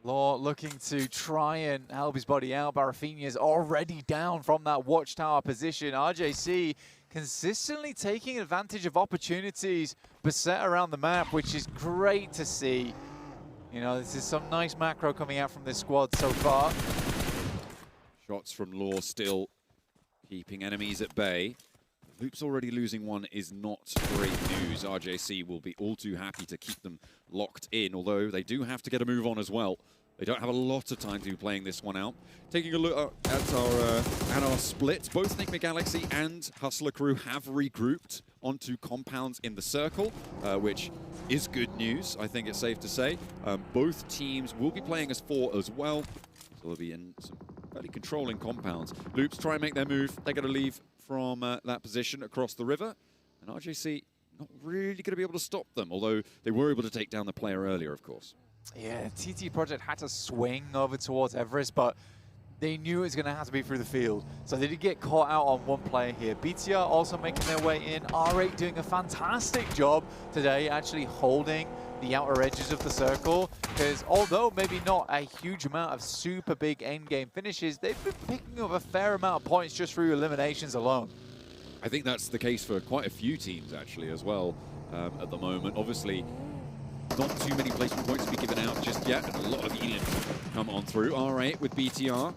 Law looking to try and help his body out. Barafinia's already down from that watchtower position. RJC consistently taking advantage of opportunities beset around the map, which is great to see. You know, this is some nice macro coming out from this squad so far. Shots from Law still keeping enemies at bay. Loops already losing one is not great news. RJC will be all too happy to keep them locked in, although they do have to get a move on as well. They don't have a lot of time to be playing this one out. Taking a look at our split, both Nigma Galaxy and Hustler Crew have regrouped onto compounds in the circle, which is good news, I think it's safe to say. Both teams will be playing as 4 as well, so they'll be in some fairly controlling compounds. Loops try and make their move. They're going to leave from that position across the river, and RJC not really going to be able to stop them, although they were able to take down the player earlier, of course. Yeah, TT Project had to swing over towards Everest, but they knew it was going to have to be through the field. So they did get caught out on one player here. BTR also making their way in. R8 doing a fantastic job today, actually holding the outer edges of the circle, because although maybe not a huge amount of super big endgame finishes, they've been picking up a fair amount of points just through eliminations alone. I think that's the case for quite a few teams, actually, as well, at the moment. Obviously, not too many placement points to be given out just yet, and a lot of Elians come on through. R8 with BTR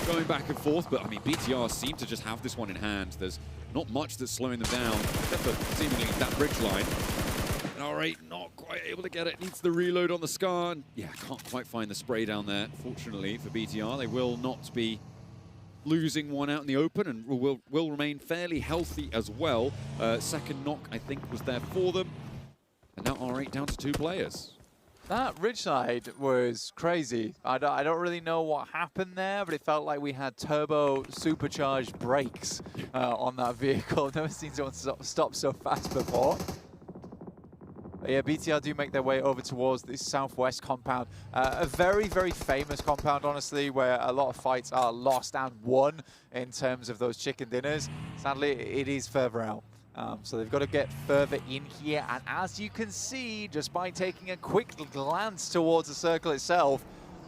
going back and forth, but I mean, BTR seem to just have this one in hand. There's not much that's slowing them down, except for seemingly that bridge line. And R8 not quite able to get it, needs the reload on the Scar, and yeah, can't quite find the spray down there, fortunately for BTR. They will not be losing one out in the open, and will remain fairly healthy as well. Second knock, I think, was there for them. And now R8 down to 2 players. That ridge side was crazy. I don't really know what happened there, but it felt like we had turbo supercharged brakes on that vehicle. Never seen someone stop so fast before. But yeah, BTR do make their way over towards this southwest compound. A very, very famous compound, honestly, where a lot of fights are lost and won in terms of those chicken dinners. Sadly, it is further out. So they've got to get further in here. And as you can see, just by taking a quick glance towards the circle itself,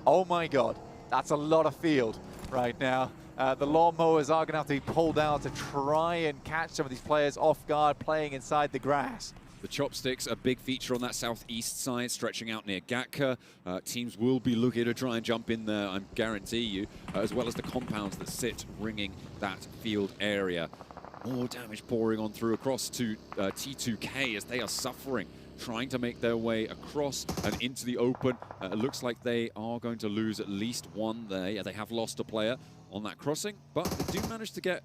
oh my God, that's a lot of field right now. The lawnmowers are going to have to be pulled out to try and catch some of these players off guard playing inside the grass. The chopsticks, a big feature on that southeast side, stretching out near Gatka. Teams will be looking to try and jump in there, I guarantee you, as well as the compounds that sit ringing that field area. More damage pouring on through across to T2K as they are suffering, trying to make their way across and into the open. It looks like they are going to lose at least one there. Yeah, they have lost a player on that crossing, but they do manage to get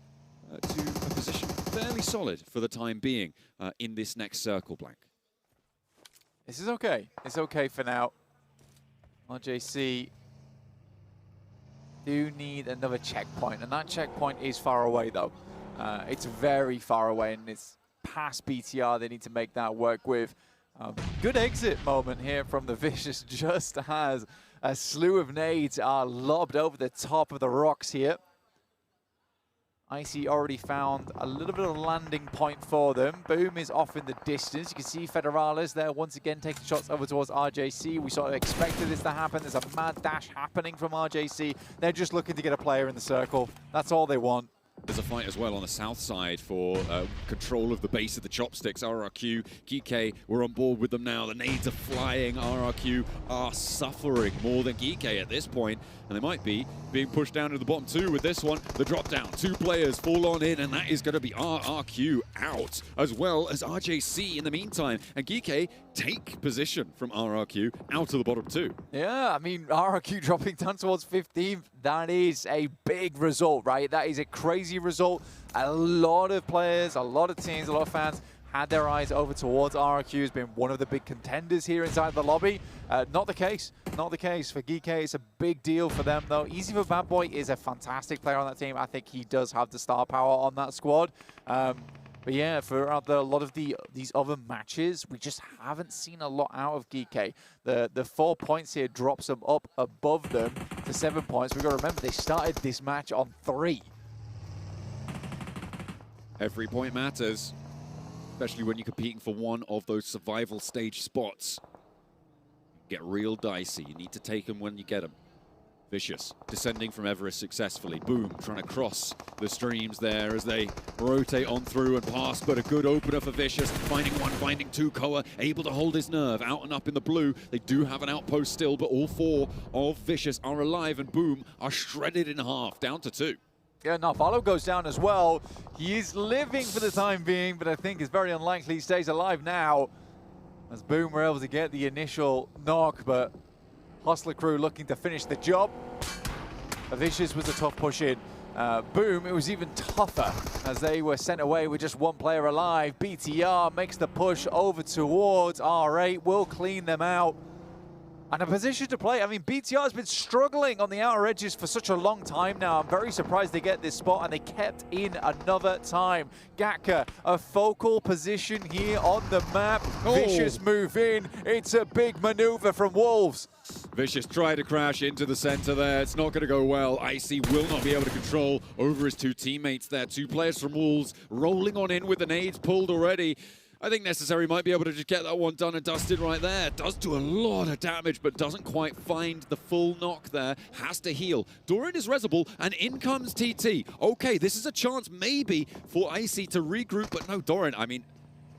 to a position fairly solid for the time being in this next circle, Blank. This is okay. It's okay for now. RJC do need another checkpoint, and that checkpoint is far away, though. It's very far away, and it's past BTR. They need to make that work with. Good exit moment here from the Vicious, just as a slew of nades are lobbed over the top of the rocks here. Icy already found a little bit of a landing point for them. Boom is off in the distance. You can see Federales there once again taking shots over towards RJC. We sort of expected this to happen. There's a mad dash happening from RJC. They're just looking to get a player in the circle. That's all they want. There's a fight as well on the south side for control of the base of the chopsticks. RRQ, Geeky, we're on board with them now. The nades are flying. RRQ are suffering more than Geeky at this point, and they might be being pushed down to the bottom two with this one. The drop down, two players fall on in, and that is going to be RRQ out, as well as RJC in the meantime. And Geeky take position from RRQ out of the bottom two. Yeah, I mean, RRQ dropping down towards 15th, that is a big result, right? That is a crazy result. A lot of players, a lot of teams, a lot of fans had their eyes over towards RRQ as being one of the big contenders here inside the lobby. Not the case. Not the case for Geeky. It's a big deal for them, though. Easy for Bad Boy is a fantastic player on that team. I think he does have the star power on that squad. But yeah, for a lot of these other matches, we just haven't seen a lot out of Geeky. The 4 points here drops them up above them to 7 points. We've got to remember, they started this match on 3. Every point matters, especially when you're competing for one of those survival stage spots. Get real dicey. You need to take them when you get them. Vicious descending from Everest successfully. Boom, trying to cross the streams there as they rotate on through and past, but a good opener for Vicious. Finding one, finding two. Koa able to hold his nerve. Out and up in the blue. They do have an outpost still, but all 4 of Vicious are alive, and Boom are shredded in half, down to 2. Yeah, Narvalo goes down as well. He is living for the time being, but I think it's very unlikely he stays alive now. As Boom were able to get the initial knock, but Hustler crew looking to finish the job. Vicious was a tough push in. Boom, it was even tougher as they were sent away with just 1 player alive. BTR makes the push over towards R8, will clean them out. And a position to play. I mean, BTR has been struggling on the outer edges for such a long time now. I'm very surprised they get this spot, and they kept in another time. Gatka, a focal position here on the map. Oh. Vicious move in. It's a big maneuver from Wolves. Vicious tried to crash into the center there. It's not going to go well. Icy will not be able to control over his 2 teammates there. 2 players from Wolves rolling on in with the nades pulled already. I think Necessary might be able to just get that one done and dusted right there. Does do a lot of damage, but doesn't quite find the full knock there. Has to heal. Doran is resable, and in comes TT. Okay, this is a chance maybe for Icy to regroup, but no, Doran, I mean,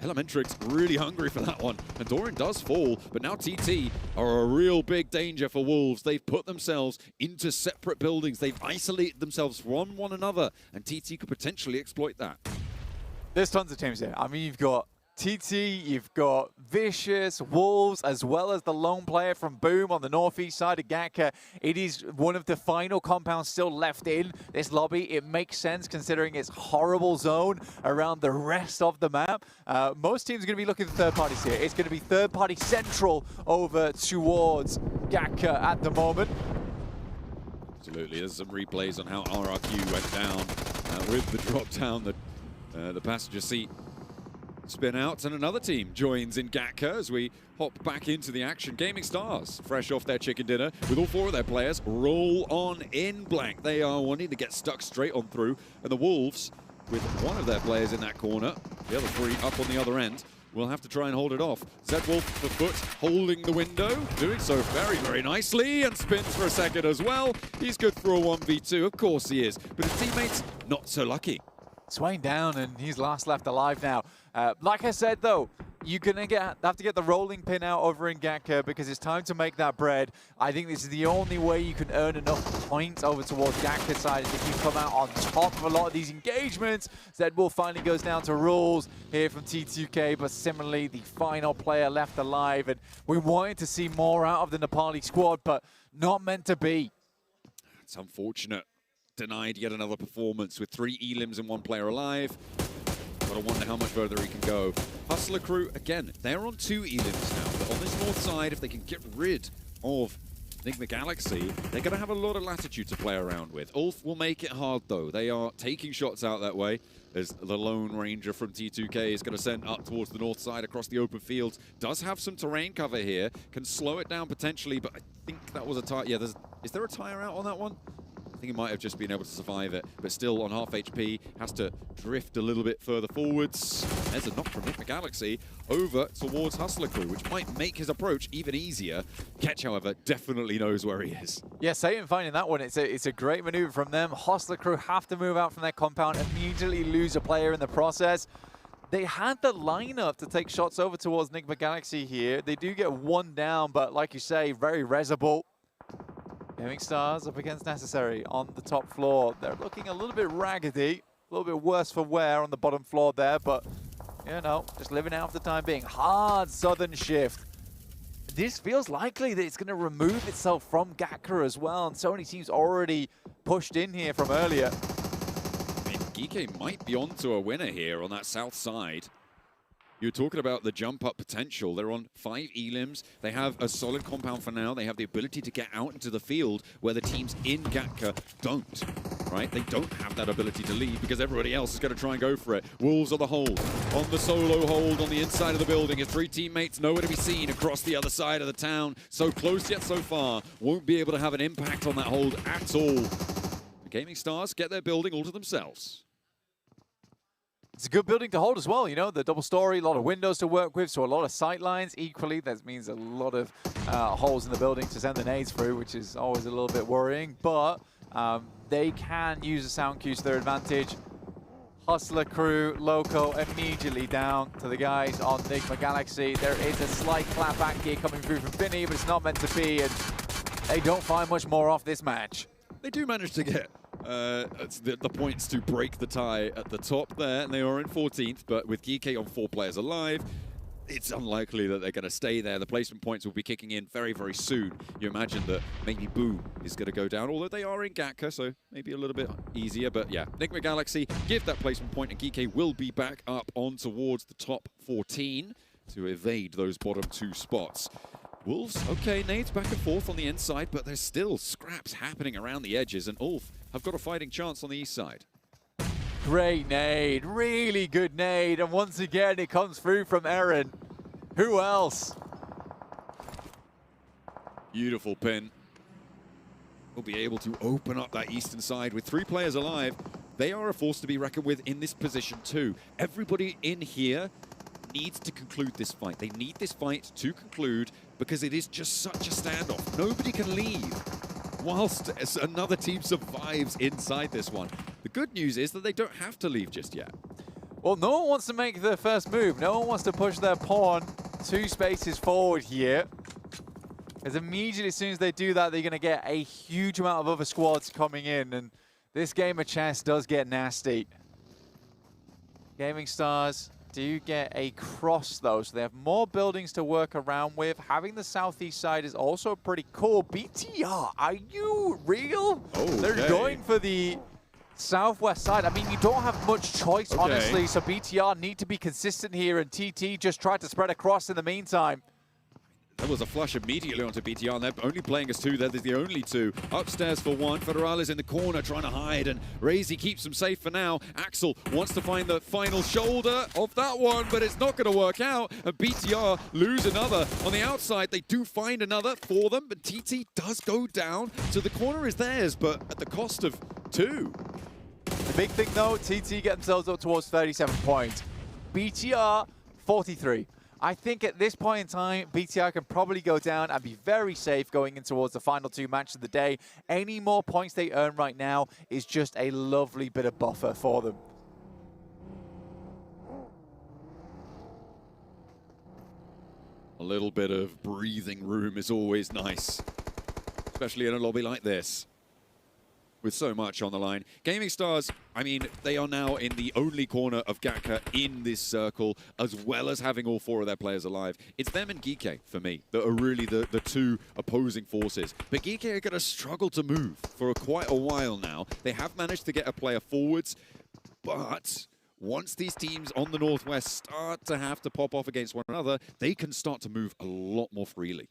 Elementrix really hungry for that one. And Doran does fall, but now TT are a real big danger for Wolves. They've put themselves into separate buildings. They've isolated themselves from one another, and TT could potentially exploit that. There's tons of teams here. I mean, you've got TT, you've got Vicious, Wolves, as well as the lone player from Boom on the northeast side of Gatka. It is one of the final compounds still left in this lobby. It makes sense considering its horrible zone around the rest of the map. Most teams are going to be looking for third parties here. It's going to be third party central over towards Gatka at the moment. Absolutely, there's some replays on how RRQ went down with the drop down, the passenger seat spin out, and another team joins in Gatka as we hop back into the action. Gaming Stars, fresh off their chicken dinner, with all 4 of their players, roll on in blank. They are wanting to get stuck straight on through, and the Wolves, with 1 of their players in that corner, the other 3 up on the other end, will have to try and hold it off. Zedwolf for foot, holding the window, doing so very, very nicely, and spins for a second as well. He's good for a 1v2, of course he is, but his teammates not so lucky. Swain down, and he's last left alive now. Like I said, though, you're going to have to get the rolling pin out over in Gatka because it's time to make that bread. I think this is the only way you can earn enough points over towards Gatka's side is if you come out on top of a lot of these engagements. Zedwolf finally goes down to rules here from T2K, but similarly, the final player left alive. And we wanted to see more out of the Nepali squad, but not meant to be. It's unfortunate. Denied yet another performance with 3 elims and 1 player alive. Gotta wonder how much further he can go. Hustler crew, again, they're on 2 elims now, but on this north side, if they can get rid of Enigma Galaxy, they're gonna have a lot of latitude to play around with. Ulf will make it hard though. They are taking shots out that way as the Lone Ranger from T2K is gonna send up towards the north side across the open fields. Does have some terrain cover here, can slow it down potentially, but I think that was a tire. Yeah, is there a tire out on that one? I think he might have just been able to survive it, but still on half HP, has to drift a little bit further forwards. There's a knock from Enigma Galaxy over towards Hustler Crew, which might make his approach even easier. Ketch, however, definitely knows where he is. Yeah, Satan finding that one. It's a great maneuver from them. Hustler Crew have to move out from their compound, immediately lose a player in the process. They had the lineup to take shots over towards Enigma Galaxy here. They do get 1 down, but like you say, very resable. Gaming Stars up against Necessary on the top floor. They're looking a little bit raggedy, a little bit worse for wear on the bottom floor there, but, you know, just living out for the time being. Hard Southern shift. This feels likely that it's going to remove itself from Gatka as well, and so many teams already pushed in here from earlier. I mean, Geeke might be onto a winner here on that south side. You're talking about the jump up potential. They're on 5 elims. They have a solid compound for now. They have the ability to get out into the field where the teams in Gatka don't, right? They don't have that ability to lead because everybody else is going to try and go for it. Wolves on the hold, on the solo hold on the inside of the building. His 3 teammates nowhere to be seen across the other side of the town. So close yet so far. Won't be able to have an impact on that hold at all. The Gaming Stars get their building all to themselves. It's a good building to hold as well, you know, the double story, a lot of windows to work with, so a lot of sight lines. Equally, that means a lot of holes in the building to send the nades through, which is always a little bit worrying, but they can use the sound cues to their advantage. Hustler Crew, Loco immediately down to the guys on Enigma Galaxy. There is a slight clapback here coming through from Finny, but it's not meant to be, and they don't find much more off this match. They do manage to get the points to break the tie at the top there, and they are in 14th, but with Geeke on 4 players alive, it's unlikely that they're going to stay there. The placement points will be kicking in very, very soon. You imagine that maybe Boom is going to go down, although they are in Gatka, so maybe a little bit easier. But yeah, Enigma Galaxy give that placement point, and Geeke will be back up on towards the top 14 to evade those bottom 2 spots. Wolves, okay, nades back and forth on the inside, but there's still scraps happening around the edges, and Ulf have got a fighting chance on the east side. Great nade, really good nade, and once again it comes through from Eren. Who else? Beautiful pin. Will be able to open up that eastern side with 3 players alive. They are a force to be reckoned with in this position too. Everybody in here needs to conclude this fight. They need this fight to conclude because it is just such a standoff. Nobody can leave whilst another team survives inside this one. The good news is that they don't have to leave just yet. Well, no one wants to make the first move. No one wants to push their pawn 2 spaces forward here. Because immediately as soon as they do that, they're going to get a huge amount of other squads coming in. And this game of chess does get nasty. Gaming Stars do get a cross, though, so they have more buildings to work around with. Having the southeast side is also pretty cool. BTR, are you real? Okay. They're going for the southwest side. I mean, you don't have much choice, honestly, so BTR need to be consistent here, and TT just tried to spread across in the meantime. There was a flush immediately onto BTR, and they're only playing as two. They're the only two. Upstairs for one. Federales in the corner trying to hide, and Razy keeps them safe for now. Axel wants to find the final shoulder of that one, but it's not going to work out, and BTR lose another. On the outside, they do find another for them, but TT does go down, so the corner is theirs, but at the cost of 2. The big thing, though, TT get themselves up towards 37 points. BTR, 43. I think at this point in time, BTR can probably go down and be very safe going in towards the final 2 matches of the day. Any more points they earn right now is just a lovely bit of buffer for them. A little bit of breathing room is always nice, especially in a lobby like this, with so much on the line. Gaming Stars, I mean, they are now in the only corner of Gatka in this circle, as well as having all 4 of their players alive. It's them and Geeke, for me, that are really the 2 opposing forces. But Geeke are going to struggle to move for quite a while now. They have managed to get a player forwards, but once these teams on the Northwest start to have to pop off against one another, they can start to move a lot more freely.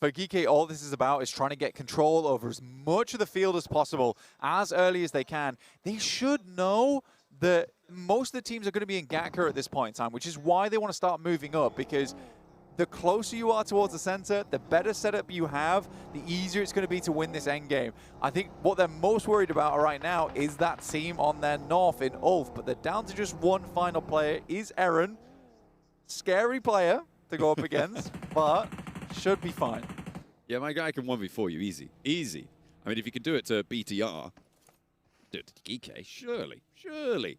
For Geeke, all this is about is trying to get control over as much of the field as possible as early as they can. They should know that most of the teams are going to be in Gatka at this point in time, which is why they want to start moving up, because the closer you are towards the center, the better setup you have, the easier it's going to be to win this endgame. I think what they're most worried about right now is that team on their north in Ulf, but they're down to just one final player, is Eren. Scary player to go up against, but should be fine. Yeah, my guy can 1v4 you easy. Easy. I mean, if you can do it to BTR, do it to Geeke, surely.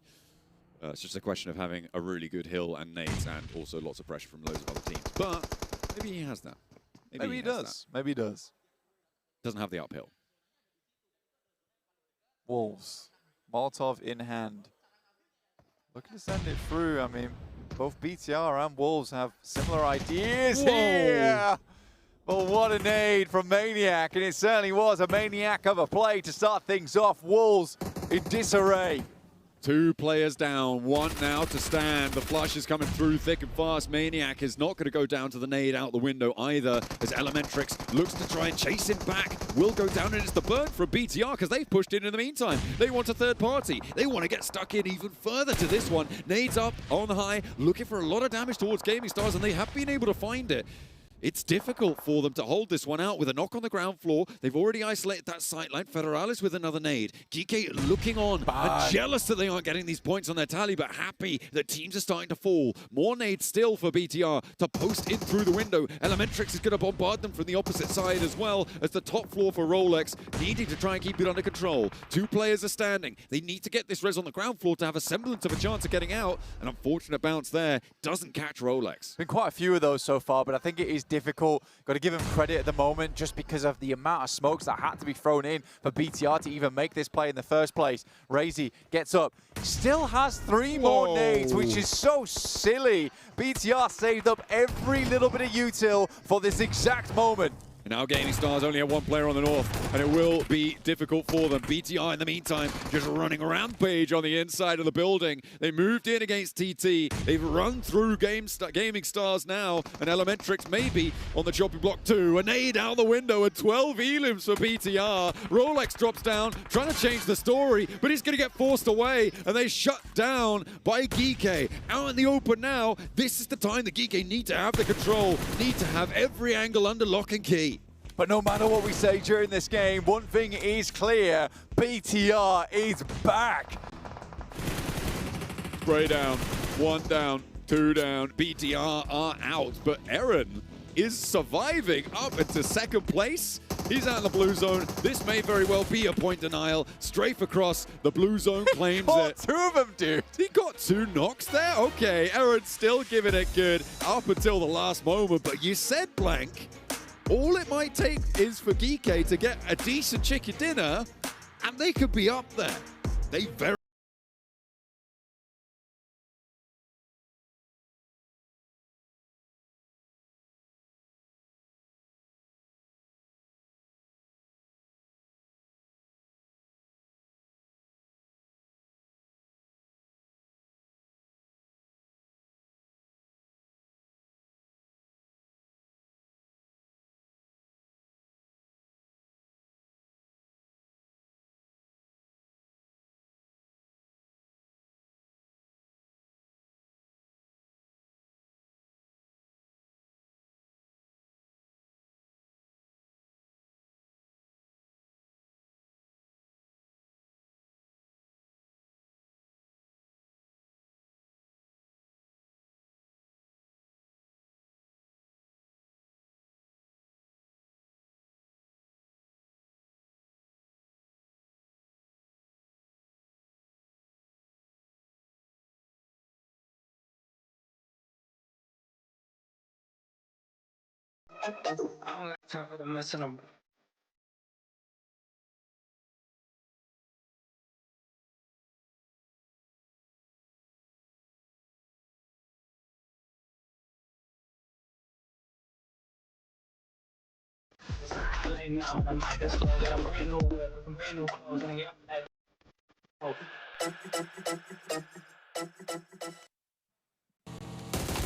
It's just a question of having a really good hill and nades, and also lots of pressure from loads of other teams. But maybe he has that. Maybe he does. Maybe he does. Doesn't have the uphill. Wolves. Molotov in hand. Looking to send it through. I mean, both BTR and Wolves have similar ideas here. But what a nade from Maniac, and it certainly was a Maniac of a play to start things off. Wolves in disarray. 2 players down, 1 now to stand. The flush is coming through thick and fast. Maniac is not going to go down to the nade out the window either, as Elementrix looks to try and chase him back. Will go down, and it's the burn from BTR, because they've pushed in the meantime. They want a third party. They want to get stuck in even further to this one. Nades up on high, looking for a lot of damage towards Gaming Stars, and they have been able to find it. It's difficult for them to hold this one out with a knock on the ground floor. They've already isolated that sightline. Federales with another nade. Geeke looking on and jealous that they aren't getting these points on their tally, but happy that teams are starting to fall. More nades still for BTR to post in through the window. Elementrix is going to bombard them from the opposite side as well, as the top floor for Rolex, needing to try and keep it under control. 2 players are standing. They need to get this res on the ground floor to have a semblance of a chance of getting out. An unfortunate bounce there doesn't catch Rolex. Been quite a few of those so far, but I think it is difficult. Got to give him credit at the moment just because of the amount of smokes that had to be thrown in for BTR to even make this play in the first place. Razy gets up, still has 3 more nades, which is so silly. BTR saved up every little bit of util for this exact moment. And now Gaming Stars only have 1 player on the north, and it will be difficult for them. BTR, in the meantime, just running a rampage on the inside of the building. They moved in against TT. They've run through Gaming Stars now, and Elementrix maybe on the chopping block 2. A nade out the window, and 12 elims for BTR. Rolex drops down, trying to change the story, but he's going to get forced away, and they shut down by Geeke. Out in the open now, this is the time that Geeke need to have the control, need to have every angle under lock and key. But no matter what we say during this game, one thing is clear, BTR is back. Spray down, 1 down, 2 down, BTR are out, but Eren is surviving up into 2nd place. He's out in the blue zone. This may very well be a point denial. Strafe across, the blue zone claims it. 2 of them, dude. He got 2 knocks there? Okay, Eren's still giving it good up until the last moment, but you said, Blank, all it might take is for Geeke to get a decent chicken dinner, and they could be up there. They very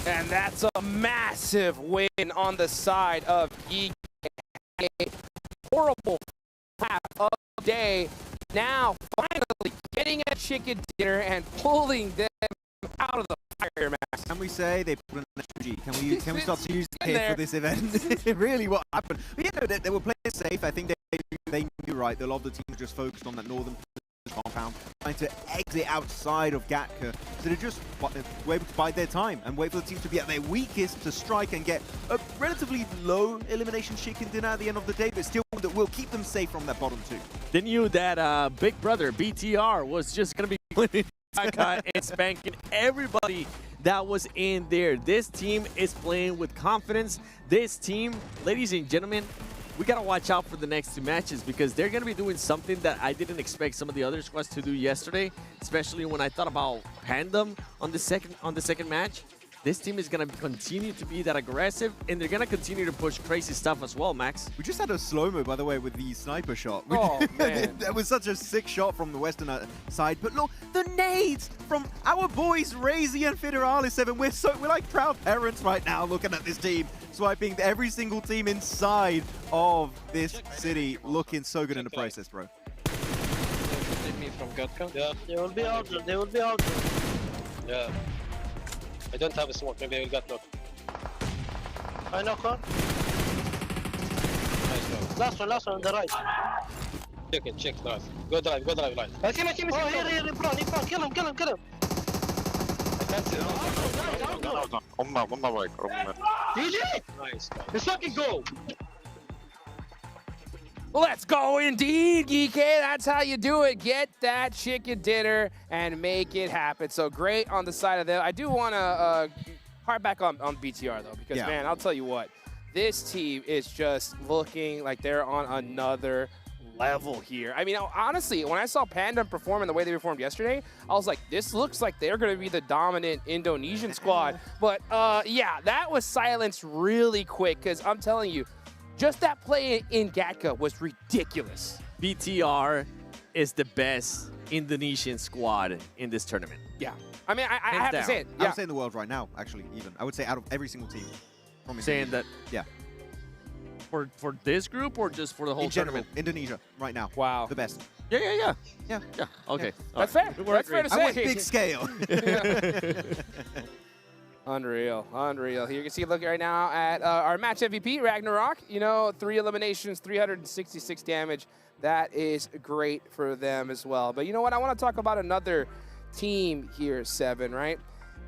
And that's a massive win on the side of Geek. A horrible half of the day. Now, finally, getting a chicken dinner and pulling them out of the fire, Max. Can we say they put an SG? Can we start to use it there. for this event? Really, what happened? But, you know, they were playing safe. I think they knew right. A lot of the teams just focused on that northern compound, trying to exit outside of Gatka. So they just were able to bide their time and wait for the teams to be at their weakest to strike and get a relatively low elimination chicken dinner at the end of the day, but still one that will keep them safe from that bottom two. They knew that Big Brother, BTR, was just going to be winning and spanking everybody that was in there. This team is playing with confidence. This team, ladies and gentlemen, we got to watch out for the next two matches because they're going to be doing something that I didn't expect some of the other squads to do yesterday, especially when I thought about Pandem on the second match. This team is going to continue to be that aggressive, and they're going to continue to push crazy stuff as well, Max. We just had a slow-mo, by the way, with the sniper shot. Oh, man. That was such a sick shot from the western side. But look, the nades from our boys, Razy and Federalis 7. We're like proud parents right now looking at this team, swiping every single team inside of this city, looking so good in the process, bro. Yeah, they will be out there. They will be out there. Yeah. I don't have a smoke. Maybe I will get knocked. I knock her. Nice one. Last one on the right. Check, drive. Go drive, right. I see him. Oh, here, in front. Kill him. I can't see him. GG! Nice. Let's fucking go! Let's go indeed, Geek. That's how you do it. Get that chicken dinner and make it happen. So great on the side of them. I do want to harp back on BTR, though, because, man, I'll tell you what. This team is just looking like they're on another level here. I mean, honestly, when I saw Pandem perform in the way they performed yesterday, I was like, this looks like they're going to be the dominant Indonesian squad. But, yeah, that was silenced really quick because I'm telling you, just that play in Gatka was ridiculous. BTR is the best Indonesian squad in this tournament. Yeah. I mean, I have to say it. I would say in the world right now, actually, even. I would say out of every single team. From saying that? Yeah. For this group or just for the whole tournament? Indonesia, right now. Wow. The best. Yeah. Okay. That's fair. That's fair to say. I went big scale. Unreal. Here you can see, look right now at our match MVP, Ragnarok. You know, 3 eliminations, 366 damage. That is great for them as well. But you know what? I want to talk about another team here, 7, right?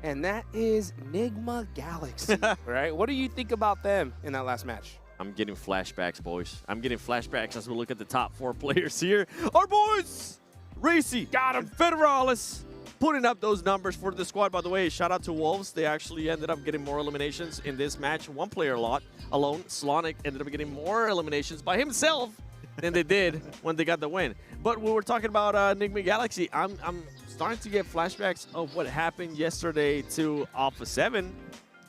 And that is Nigma Galaxy, right? What do you think about them in that last match? I'm getting flashbacks, boys. I'm getting flashbacks as we look at the top 4 players here. Our boys! Racy, got him, Federalis. Putting up those numbers for the squad. By the way, shout out to Wolves. They actually ended up getting more eliminations in this match. 1 player alone. Slonic ended up getting more eliminations by himself than they did when they got the win. But we were talking about Nigma Galaxy. I'm starting to get flashbacks of what happened yesterday to Alpha 7.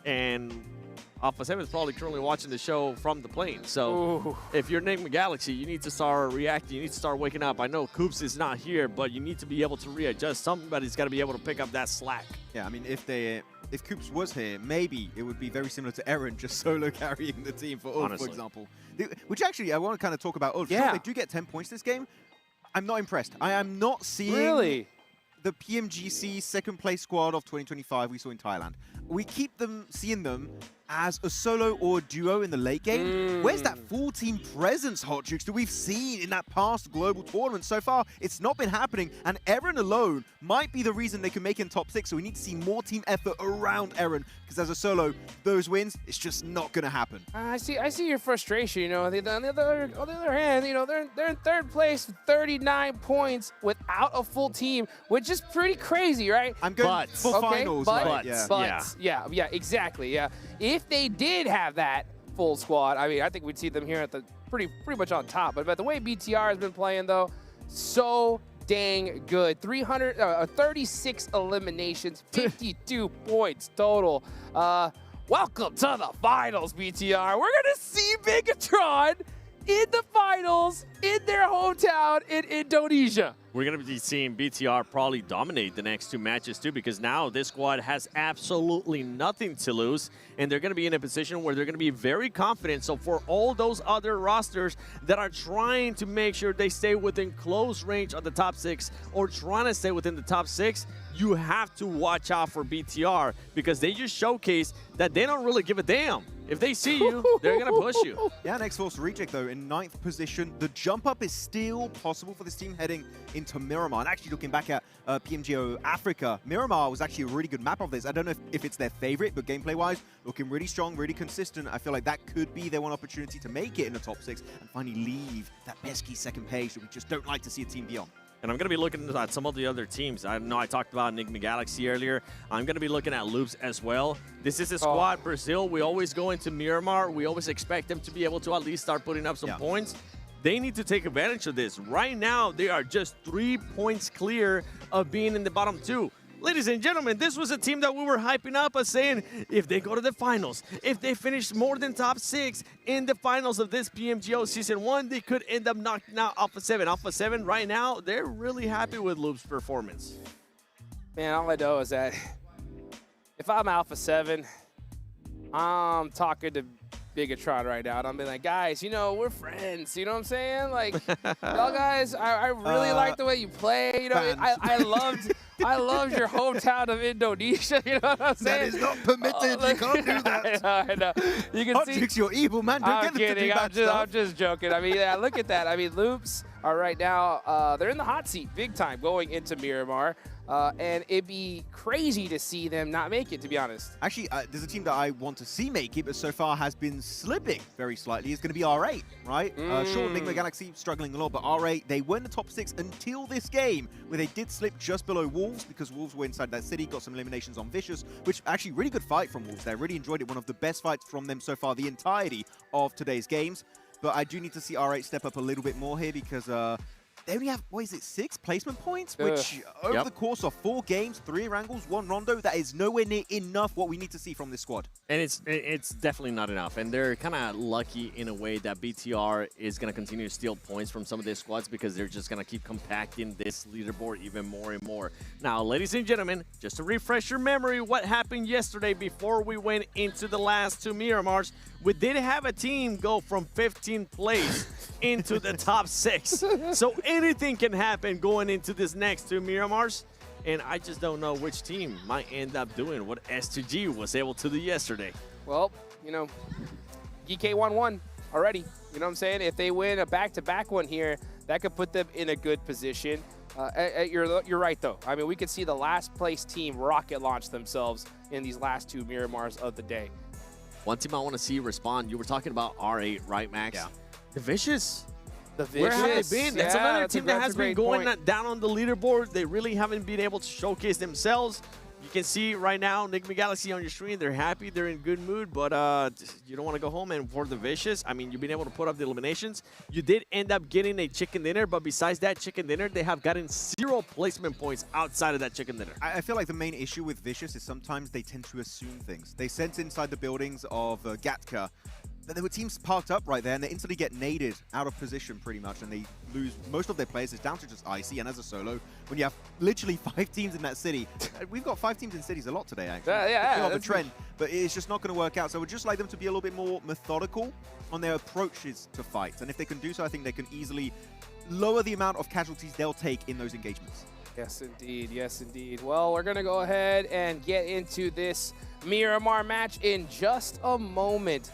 And Alpha 7 is probably currently watching the show from the plane. So if you're Nigma Galaxy, you need to start reacting. You need to start waking up. I know Coops is not here, but you need to be able to readjust. Somebody's got to be able to pick up that slack. Yeah, I mean, if Coops was here, maybe it would be very similar to Eren, just solo carrying the team for Ulf, for example. Which actually, I want to kind of talk about Ulf. Yeah. Sure, they do get 10 points this game. I'm not impressed. I am not seeing the PMGC second place squad of 2025 we saw in Thailand. We keep seeing them as a solo or a duo in the late game. Where's that full team presence, Hot Chooks, that we've seen in that past global tournament? So far, it's not been happening, and Eren alone might be the reason they can make it in top 6, so we need to see more team effort around Eren, because as a solo, those wins, it's just not going to happen. I see your frustration, you know. On the other hand, you know, they're in 3rd place with 39 points without a full team, which is pretty crazy, right? I'm going for finals, but, right? yeah, exactly, yeah. If they did have that, full squad, I mean, I think we'd see them here at the pretty much on top. But the way BTR has been playing, though, so dang good. 36 eliminations, 52 points total. Welcome to the finals, BTR. We're gonna see Megatron in the finals in their hometown in Indonesia. We're going to be seeing BTR probably dominate the next 2 matches too, because now this squad has absolutely nothing to lose, and they're going to be in a position where they're going to be very confident. So for all those other rosters that are trying to make sure they stay within close range of the top 6 or trying to stay within the top 6, you have to watch out for BTR, because they just showcase that they don't really give a damn. If they see you, they're going to push you. Yeah, next Force Reject, though, in 9th position. The jump up is still possible for this team heading into Miramar. And actually, looking back at PMGO Africa, Miramar was actually a really good map of this. I don't know if it's their favorite, but gameplay-wise, looking really strong, really consistent. I feel like that could be their one opportunity to make it in the top 6 and finally leave that pesky second page that we just don't like to see a team be on. And I'm going to be looking at some of the other teams. I know I talked about Enigma Galaxy earlier. I'm going to be looking at Loops as well. This is a squad, Brazil. We always go into Miramar. We always expect them to be able to at least start putting up some points. They need to take advantage of this. Right now, they are just 3 points clear of being in the bottom 2. Ladies and gentlemen, this was a team that we were hyping up as saying, if they go to the finals, if they finish more than top 6 in the finals of this PMGO Season 1, they could end up knocking out Alpha 7. Alpha 7 right now, they're really happy with Loop's performance. Man, all I know is that if I'm Alpha 7, I'm talking to Bigatron right now, and I'm being like, guys, you know, we're friends. You know what I'm saying? Like, y'all guys, I really like the way you play. You know, I loved your hometown of Indonesia. You know what I'm saying? That is not permitted. You can't do that. I know. You can see. You're evil, man. Don't I'm kidding. I'm just joking. I mean, yeah, look at that. I mean, Loops are right now, they're in the hot seat big time going into Miramar. And it'd be crazy to see them not make it, to be honest. Actually, there's a team that I want to see make it, but so far has been slipping very slightly. It's going to be R8, right? Sure, Enigma Galaxy struggling a lot, but R8, they were in the top 6 until this game, where they did slip just below Wolves, because Wolves were inside that city, got some eliminations on Vicious, which actually really good fight from Wolves there. Really enjoyed it. One of the best fights from them so far, the entirety of today's games. But I do need to see R8 step up a little bit more here, because they only have, what is it, 6 placement points? Which, over the course of 4 games, 3 Wrangles, 1 Rondo, that is nowhere near enough what we need to see from this squad. And it's definitely not enough. And they're kind of lucky in a way that BTR is going to continue to steal points from some of their squads, because they're just going to keep compacting this leaderboard even more and more. Now, ladies and gentlemen, just to refresh your memory, what happened yesterday before we went into the last 2 Miramars, we did have a team go from 15th place into the top 6. So anything can happen going into this next 2 Miramars. And I just don't know which team might end up doing what S2G was able to do yesterday. Well, you know, GK won already. You know what I'm saying? If they win a back-to-back one here, that could put them in a good position. You're right, though. I mean, we could see the last place team rocket launch themselves in these last 2 Miramars of the day. One team I want to see respond, you were talking about R8, right, Max? Yeah. The Vicious. The Vicious. Where have they been? That's another team that has been going down on the leaderboard. They really haven't been able to showcase themselves. You can see right now, Enigma Galaxy on your screen, they're happy, they're in good mood, but you don't want to go home. And for the Vicious, I mean, you've been able to put up the eliminations. You did end up getting a chicken dinner, but besides that chicken dinner, they have gotten 0 placement points outside of that chicken dinner. I feel like the main issue with Vicious is sometimes they tend to assume things. They sense inside the buildings of Gatka that there were teams parked up right there, and they instantly get naded out of position pretty much, and they lose most of their players. It's down to just Icy, and as a solo, when you have literally 5 teams in that city, we've got 5 teams in cities a lot today, actually. Yeah, that's a trend, but it's just not going to work out. So we'd just like them to be a little bit more methodical on their approaches to fights, and if they can do so, I think they can easily lower the amount of casualties they'll take in those engagements. Yes, indeed. Yes, indeed. Well, we're going to go ahead and get into this Miramar match in just a moment.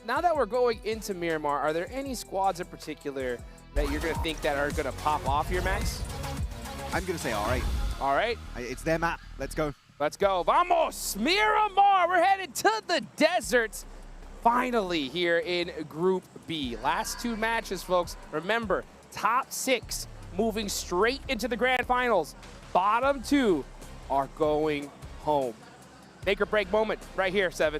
Now that we're going into Miramar, are there any squads in particular that you're going to think that are going to pop off here, Max? I'm going to say R8. All right. It's their map. Let's go. Let's go. Vamos! Miramar! We're headed to the desert. Finally here in Group B. Last 2 matches, folks. Remember, top 6 moving straight into the grand finals. Bottom 2 are going home. Make or break moment right here, 7.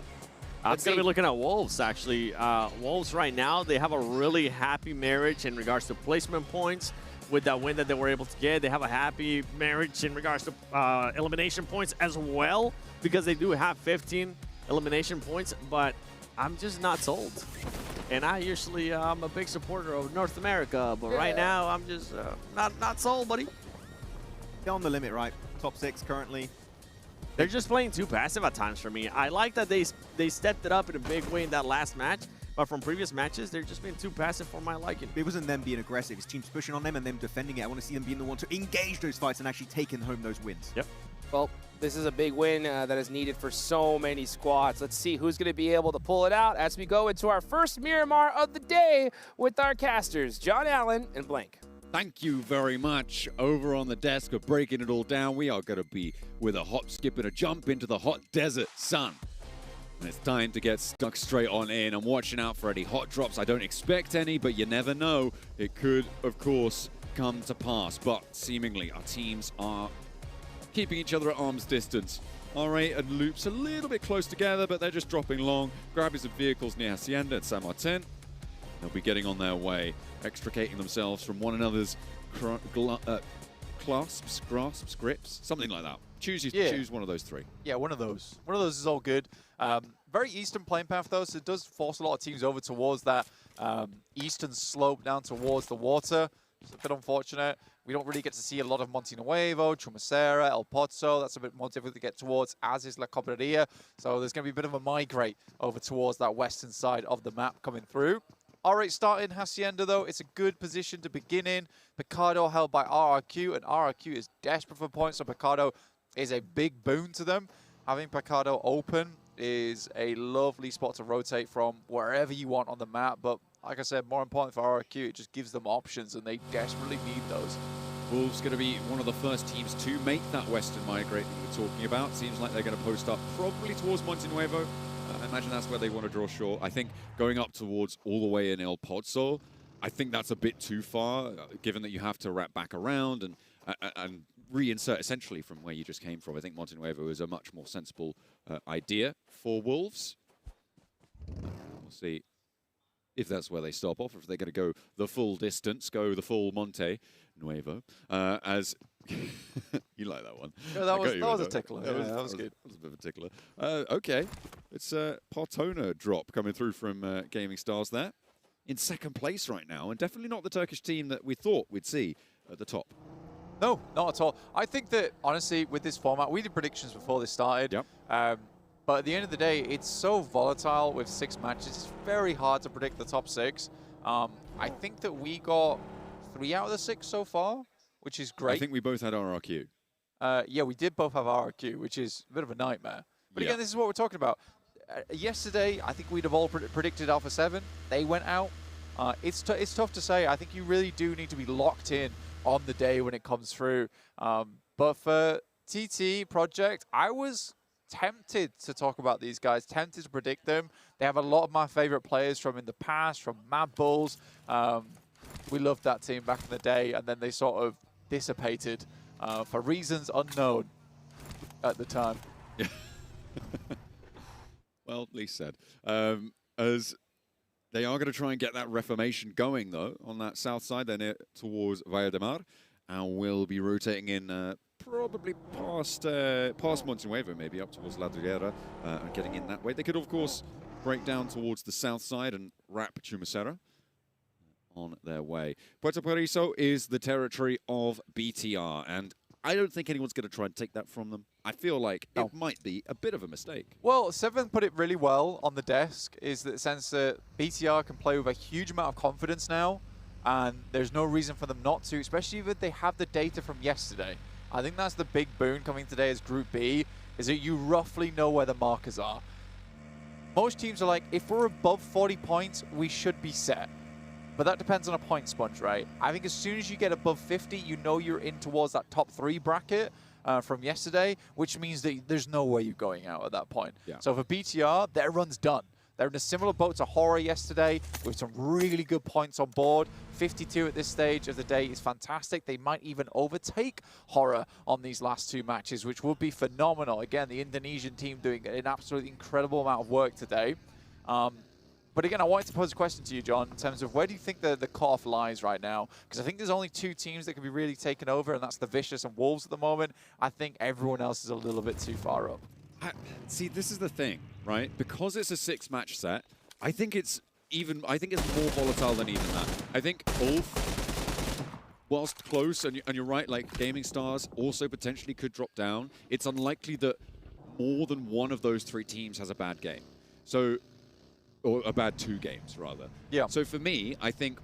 I'm going to be looking at Wolves, actually. Wolves right now, they have a really happy marriage in regards to placement points with that win that they were able to get. They have a happy marriage in regards to elimination points as well, because they do have 15 elimination points, but I'm just not sold. And I usually, I'm a big supporter of North America, but right now I'm just not sold, buddy. They're on the limit, right? Top 6 currently. They're just playing too passive at times for me. I like that they stepped it up in a big way in that last match, but from previous matches, they're just being too passive for my liking. It wasn't them being aggressive. It's teams pushing on them and them defending it. I want to see them being the one to engage those fights and actually taking home those wins. Yep. Well, this is a big win that is needed for so many squads. Let's see who's going to be able to pull it out as we go into our first Miramar of the day with our casters, John Allen and Blank. Thank you very much. Over on the desk of breaking it all down, we are going to be with a hop, skip, and a jump into the hot desert sun. And it's time to get stuck straight on in. I'm watching out for any hot drops. I don't expect any, but you never know. It could, of course, come to pass. But seemingly, our teams are keeping each other at arm's distance. R8 and Loops a little bit close together, but they're just dropping long, grabbing some vehicles near Hacienda and San Martin. They'll be getting on their way, extricating themselves from one another's clasps, grasps, grips, something like that. Choose one of those three. Yeah, one of those. One of those is all good. Very eastern playing path, though, so it does force a lot of teams over towards that eastern slope down towards the water. It's a bit unfortunate. We don't really get to see a lot of Monte Nuevo, Chumacera, El Pozo. That's a bit more difficult to get towards, as is La Cobreria. So there's going to be a bit of a migrate over towards that western side of the map coming through. R8 starting Hacienda, though. It's a good position to begin in. Picado held by RRQ, and RRQ is desperate for points, so Picado is a big boon to them. Having Picado open is a lovely spot to rotate from wherever you want on the map, but like I said, more important for RRQ, it just gives them options, and they desperately need those. Wolves going to be one of the first teams to make that western migrate that we're talking about. Seems like they're going to post up probably towards Monte Nuevo. I imagine that's where they want to draw short. I think going up towards all the way in El Pozo, I think that's a bit too far, given that you have to wrap back around and reinsert essentially from where you just came from. I think Monte Nuevo is a much more sensible idea for Wolves. We'll see if that's where they stop off, if they're going to go the full distance, go the full Monte Nuevo. As you like that one. Yeah, that was a tickler. That was good. That was a bit of a tickler. Okay, it's Partona drop coming through from Gaming Stars there. In second place right now, and definitely not the Turkish team that we thought we'd see at the top. No, not at all. I think that, honestly, with this format, we did predictions before this started. Yep. But at the end of the day, it's so volatile with 6 matches. It's very hard to predict the top 6. I think that we got 3 out of the 6 so far, which is great. I think we both had RRQ. Yeah, we did both have RRQ, which is a bit of a nightmare. But again, this is what we're talking about. Yesterday, I think we'd have all predicted Alpha 7. They went out. It's tough to say. I think you really do need to be locked in on the day when it comes through. But for TT Project, I was tempted to talk about these guys, tempted to predict them. They have a lot of my favorite players from in the past, from Mad Bulls. We loved that team back in the day, and then they sort of dissipated for reasons unknown at the time. Well, at least said. As they are going to try and get that reformation going, though, on that south side. They're near towards Valle de Mar, and will be rotating in probably past Monte Nuevo, maybe up towards La Duguera, and getting in that way. They could, of course, break down towards the south side and wrap Chumacera on their way. Puerto Paraiso is the territory of BTR, and I don't think anyone's going to try and take that from them. I feel like it might be a bit of a mistake. Well, Seven put it really well on the desk, is that sense that BTR can play with a huge amount of confidence now, and there's no reason for them not to, especially if they have the data from yesterday. I think that's the big boon coming today as Group B, is that you roughly know where the markers are. Most teams are like, if we're above 40 points, we should be set. But that depends on a point sponge, right? I think as soon as you get above 50, you know you're in towards that top 3 bracket from yesterday, which means that there's no way you're going out at that point. Yeah. So for BTR, their run's done. They're in a similar boat to Horror yesterday with some really good points on board. 52 at this stage of the day is fantastic. They might even overtake Horror on these last 2 matches, which would be phenomenal. Again, the Indonesian team doing an absolutely incredible amount of work today. But again, I wanted to pose a question to you, John, in terms of where do you think the cutoff lies right now? Because I think there's only 2 teams that can be really taken over, and that's the Vicious and Wolves at the moment. I think everyone else is a little bit too far up. See, this is the thing, right? Because it's a 6-match set, I think it's more volatile than even that. I think Ulf, whilst close, and you're right, like Gaming Stars also potentially could drop down, it's unlikely that more than one of those 3 teams has a bad game. So, or a bad 2 games, rather. Yeah. So for me, I think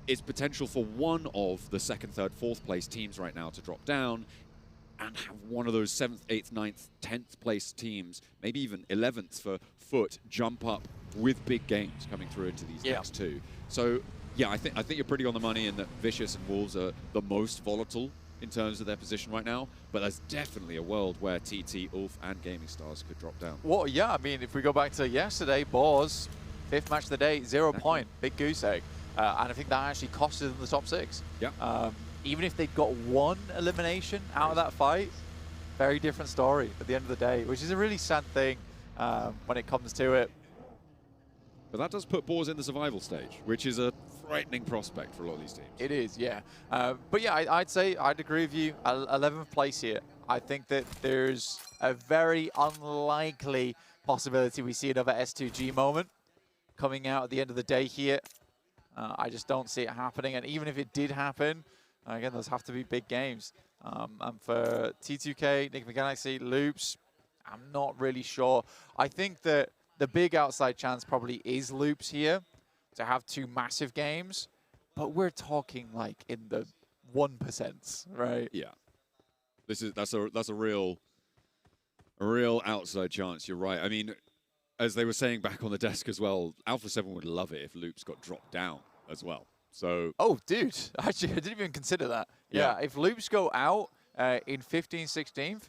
it's potential for one of the 2nd, 3rd, 4th place teams right now to drop down and have one of those 7th, 8th, 9th, 10th place teams, maybe even 11th for Foot, jump up with big games coming through into these next 2. So yeah, I think you're pretty on the money in that Vicious and Wolves are the most volatile in terms of their position right now, but there's definitely a world where TT, Ulf, and Gaming Stars could drop down. Well, yeah, I mean, if we go back to yesterday, Boars, 5th match of the day, 0 point, big goose egg. And I think that actually costed them the top 6. Yeah. Even if they'd got 1 elimination out of that fight, very different story at the end of the day, which is a really sad thing when it comes to it. But that does put Boars in the survival stage, which is a frightening prospect for a lot of these teams. It is, yeah. But yeah, I'd say I'd agree with you. 11th place here. I think that there's a very unlikely possibility we see another S2G moment coming out at the end of the day here. I just don't see it happening. And even if it did happen, again, those have to be big games. And for T2K, Nick Galaxy, Loops, I'm not really sure. I think that the big outside chance probably is Loops here to have 2 massive games, but we're talking like in the 1%, right? Yeah, that's a real outside chance. You're right. I mean, as they were saying back on the desk as well, Alpha 7 would love it if Loops got dropped down as well. So oh, dude, actually, I didn't even consider that. Yeah, if Loops go out in 15th, 16th,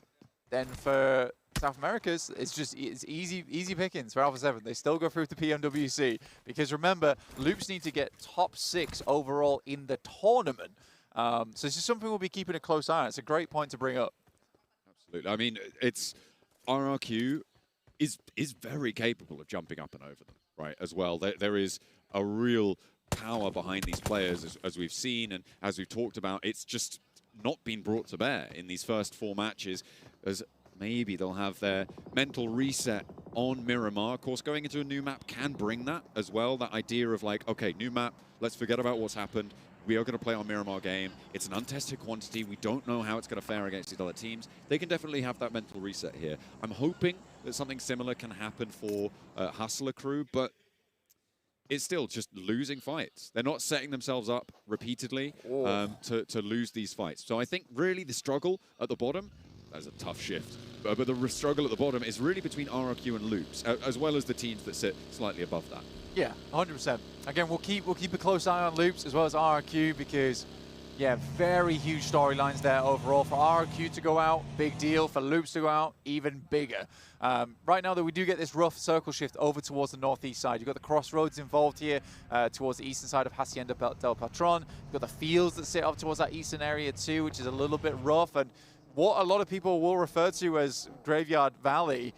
then for South America's, it's easy pickings for Alpha 7. They still go through to PMWC because remember, Loops need to get top 6 overall in the tournament. So this is something we'll be keeping a close eye on. It's a great point to bring up. Absolutely. I mean, it's RRQ is very capable of jumping up and over them, right? As well, there is a real power behind these players, as we've seen and as we've talked about. It's just not been brought to bear in these first 4 matches, as maybe they'll have their mental reset on Miramar. Of course, going into a new map can bring that as well, that idea of like, okay, new map, let's forget about what's happened. We are going to play our Miramar game. It's an untested quantity. We don't know how it's going to fare against these other teams. They can definitely have that mental reset here. I'm hoping that something similar can happen for Hustler Crew, but it's still just losing fights. They're not setting themselves up repeatedly to lose these fights. So I think really the struggle at the bottom, that's a tough shift, but the struggle at the bottom is really between RRQ and Loops, as well as the teams that sit slightly above that. Yeah, 100%. Again, we'll keep a close eye on Loops as well as RRQ because, yeah, very huge storylines there overall. For RRQ to go out, big deal. For Loops to go out, even bigger. Right now, though, we do get this rough circle shift over towards the northeast side. You've got the crossroads involved here towards the eastern side of Hacienda del Patron. You've got the fields that sit up towards that eastern area too, which is a little bit rough. And what a lot of people will refer to as Graveyard Valley,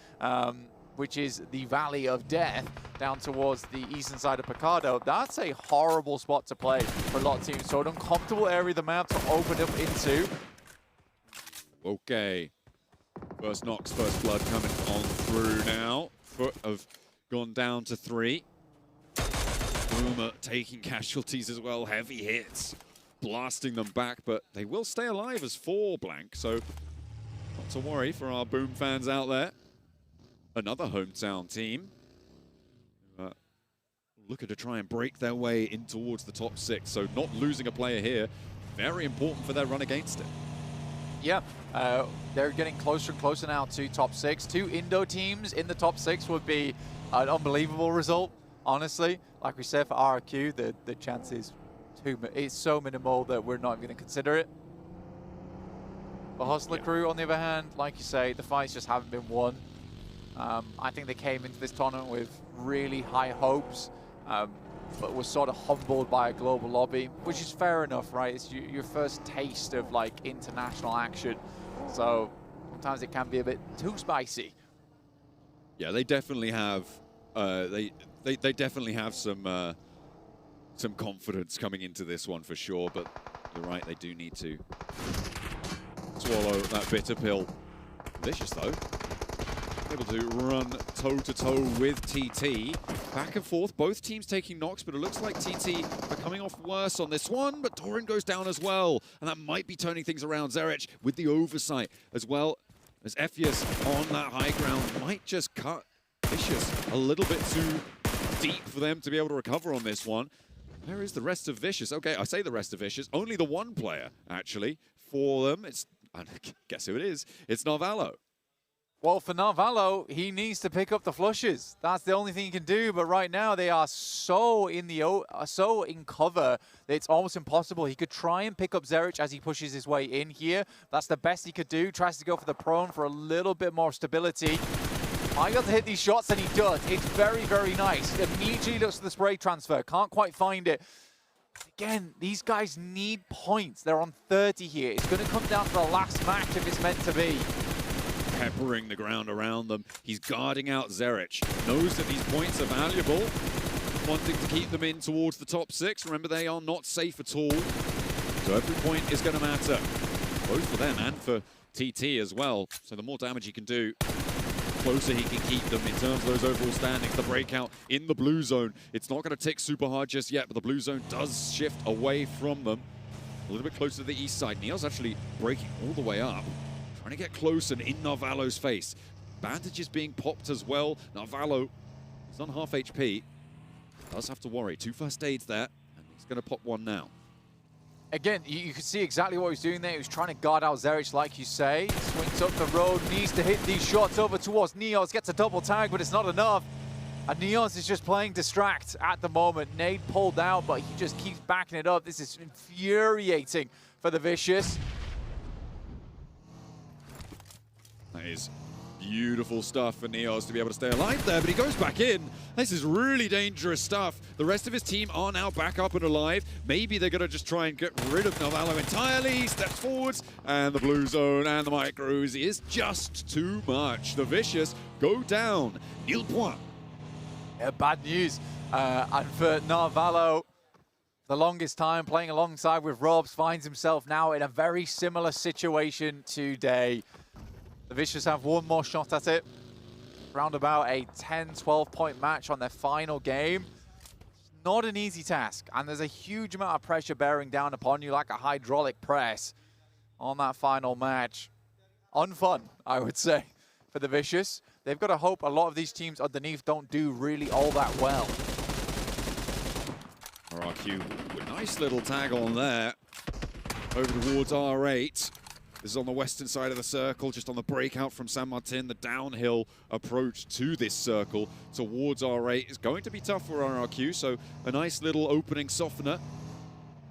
which is the Valley of Death down towards the eastern side of Picado. That's a horrible spot to play for a lot of teams. So an uncomfortable area of the map to open up into. Okay. First knocks, first blood coming on through now. Foot have gone down to 3. Boomer taking casualties as well. Heavy hits, blasting them back, but they will stay alive as 4 blank. So not to worry for our Boom fans out there. Another hometown team looking to try and break their way in towards the top 6. So not losing a player here, very important for their run against it. Yeah, they're getting closer and closer now to top 6. 2 Indo teams in the top 6 would be an unbelievable result, honestly. Like we said, for RRQ, the chance is it's so minimal that we're not going to consider it. For Hustler Crew, on the other hand, like you say, the fights just haven't been won. I think they came into this tournament with really high hopes, but was sort of humbled by a global lobby, which is fair enough, right? It's your first taste of like international action, so sometimes it can be a bit too spicy. Yeah, they definitely have. They definitely have some confidence coming into this one for sure. But you're right, they do need to swallow that bitter pill. Vicious though, able to run toe-to-toe with TT. Back and forth, both teams taking knocks, but it looks like TT are coming off worse on this one, but Doran goes down as well, and that might be turning things around. Zerich with the oversight as well as Ephius on that high ground might just cut Vicious a little bit too deep for them to be able to recover on this one. Where is the rest of Vicious? Okay, I say the rest of Vicious, only the one player actually for them. It's, guess who it is? It's Narvalo. Well, for Narvalo, he needs to pick up the flushes. That's the only thing he can do. But right now, they are so in cover that it's almost impossible. He could try and pick up Zerich as he pushes his way in here. That's the best he could do. Tries to go for the prone for a little bit more stability. I got to hit these shots, and he does. It's very, very nice. Immediately looks for the spray transfer. Can't quite find it. Again, these guys need points. They're on 30 here. It's going to come down to the last match if it's meant to be. Peppering the ground around them. He's guarding out Zerich. Knows that these points are valuable. Wanting to keep them in towards the top 6. Remember, they are not safe at all. So every point is going to matter. Both for them and for TT as well. So the more damage he can do, the closer he can keep them in terms of those overall standings. The breakout in the blue zone. It's not going to tick super hard just yet, but the blue zone does shift away from them. A little bit closer to the east side. Neil's actually breaking all the way up. Trying to get close and in Narvalo's face. Bandages being popped as well. Narvalo is on half HP. Does have to worry. 2 first aids there, and he's going to pop one now. Again, you can see exactly what he's doing there. He was trying to guard out Zerich, like you say. Swings up the road, needs to hit these shots over towards Neos. Gets a double tag, but it's not enough. And Neos is just playing distract at the moment. Nade pulled out, but he just keeps backing it up. This is infuriating for the Vicious. That is beautiful stuff for Neos to be able to stay alive there, but he goes back in. This is really dangerous stuff. The rest of his team are now back up and alive. Maybe they're going to just try and get rid of Narvalo entirely. He steps forwards, and the blue zone and the micro Uzi is just too much. The Vicious go down. Nil point. Yeah, bad news. And for Narvalo, the longest time playing alongside with Robs, finds himself now in a very similar situation today. The Vicious have one more shot at it. Round about a 10-12 point match on their final game. Not an easy task, and there's a huge amount of pressure bearing down upon you like a hydraulic press on that final match. Unfun, I would say, for the Vicious. They've got to hope a lot of these teams underneath don't do really all that well. RRQ, nice little tag on there. Over towards R8. This is on the western side of the circle, just on the breakout from San Martin. The downhill approach to this circle towards R8 is going to be tough for RRQ, so a nice little opening softener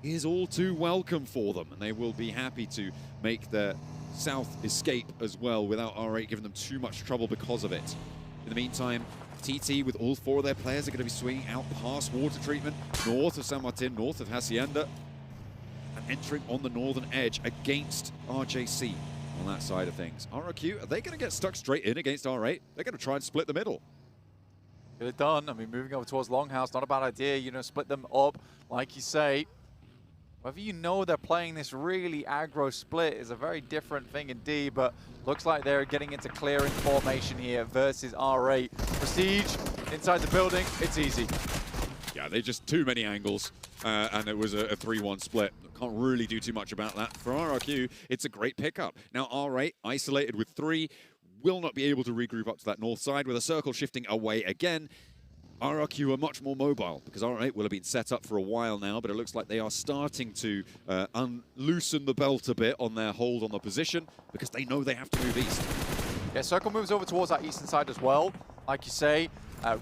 is all too welcome for them, and they will be happy to make their south escape as well without R8 giving them too much trouble because of it. In the meantime, TT with all 4 of their players are going to be swinging out past water treatment, north of San Martin, north of Hacienda, entering on the northern edge against RJC on that side of things. RRQ, are they going to get stuck straight in against R8? They're going to try and split the middle. Get it done. I mean, moving over towards Longhouse, not a bad idea. You know, split them up, like you say. Whether you know they're playing this really aggro split is a very different thing indeed, but looks like they're getting into clearing formation here versus R8. Prestige inside the building, it's easy. Yeah, they're just too many angles, and it was a 3-1 split. Can't really do too much about that. For RRQ, it's a great pickup. Now R8, isolated with 3, will not be able to regroup up to that north side with a circle shifting away again. RRQ are much more mobile because R8 will have been set up for a while now, but it looks like they are starting to loosen the belt a bit on their hold on the position because they know they have to move east. Yeah, circle moves over towards that eastern side as well. Like you say,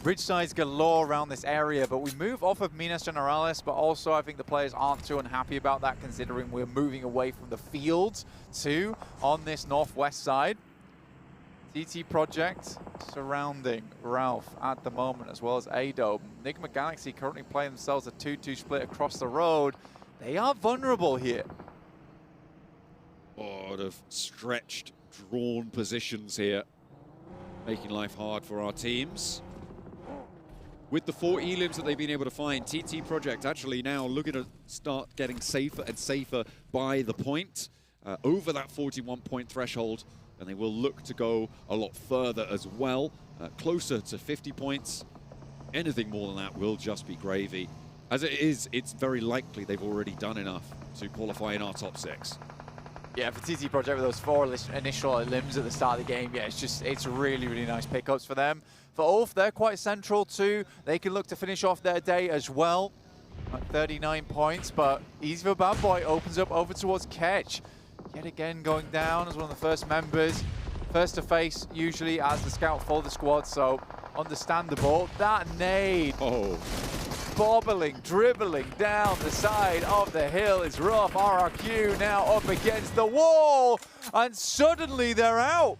ridge sides galore around this area, but we move off of Minas Generalis, but also I think the players aren't too unhappy about that considering we're moving away from the fields too on this northwest side. TT Project surrounding Ralph at the moment, as well as Ado. Enigma Galaxy currently playing themselves a 2-2 split across the road. They are vulnerable here. A lot of stretched, drawn positions here, making life hard for our teams. With the 4 elims that they've been able to find, TT Project actually now looking to start getting safer and safer by the point, over that 41-point threshold, and they will look to go a lot further as well, closer to 50 points. Anything more than that will just be gravy. As it is, it's very likely they've already done enough to qualify in our top 6. Yeah, for TT Project with those 4 initial limbs at the start of the game, yeah, it's really, really nice pickups for them. For Ulf, they're quite central too. They can look to finish off their day as well at 39 points, but Easy for Bad Boy opens up over towards Ketch. Yet again going down as one of the first members. First to face usually as the scout for the squad, so understandable. That nade. Oh. Bobbling, dribbling down the side of the hill is rough. RRQ now up against the wall, and suddenly they're out.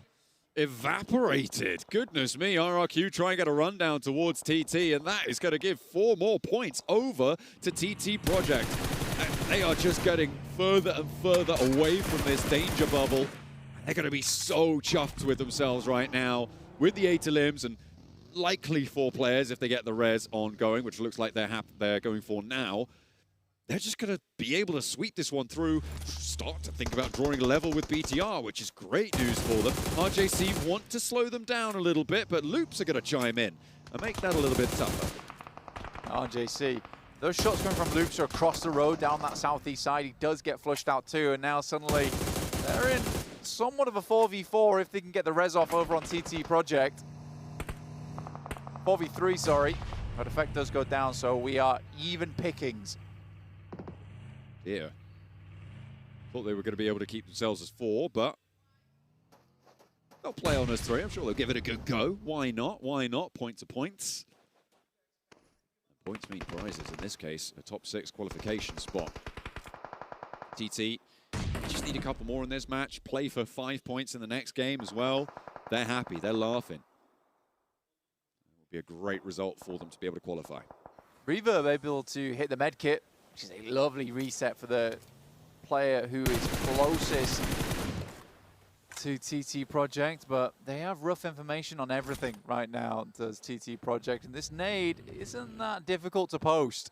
Evaporated. Goodness me, RRQ try and get a rundown towards TT, and that is going to give 4 more points over to TT Project. And they are just getting further and further away from this danger bubble. They're going to be so chuffed with themselves right now with the 8 limbs and likely 4 players if they get the res ongoing, which looks like they're going for now. They're just going to be able to sweep this one through, start to think about drawing a level with BTR, which is great news for them. RJC want to slow them down a little bit, but Loops are going to chime in and make that a little bit tougher. RJC, those shots coming from Loops are across the road down that southeast side. He does get flushed out too, and now suddenly they're in somewhat of a 4v4 if they can get the res off over on TT Project. 4v3, sorry, but effect does go down, so we are even pickings. Yeah. Thought they were going to be able to keep themselves as 4, but they'll play on as 3. I'm sure they'll give it a good go. Why not? Why not? Point to points. Points mean prizes, in this case, a top 6 qualification spot. TT just need a couple more in this match, play for 5 points in the next game as well. They're happy, they're laughing. Be a great result for them to be able to qualify. Reverb able to hit the med kit, which is a lovely reset for the player who is closest to TT Project, but they have rough information on everything right now, does TT Project, and this nade isn't that difficult to post.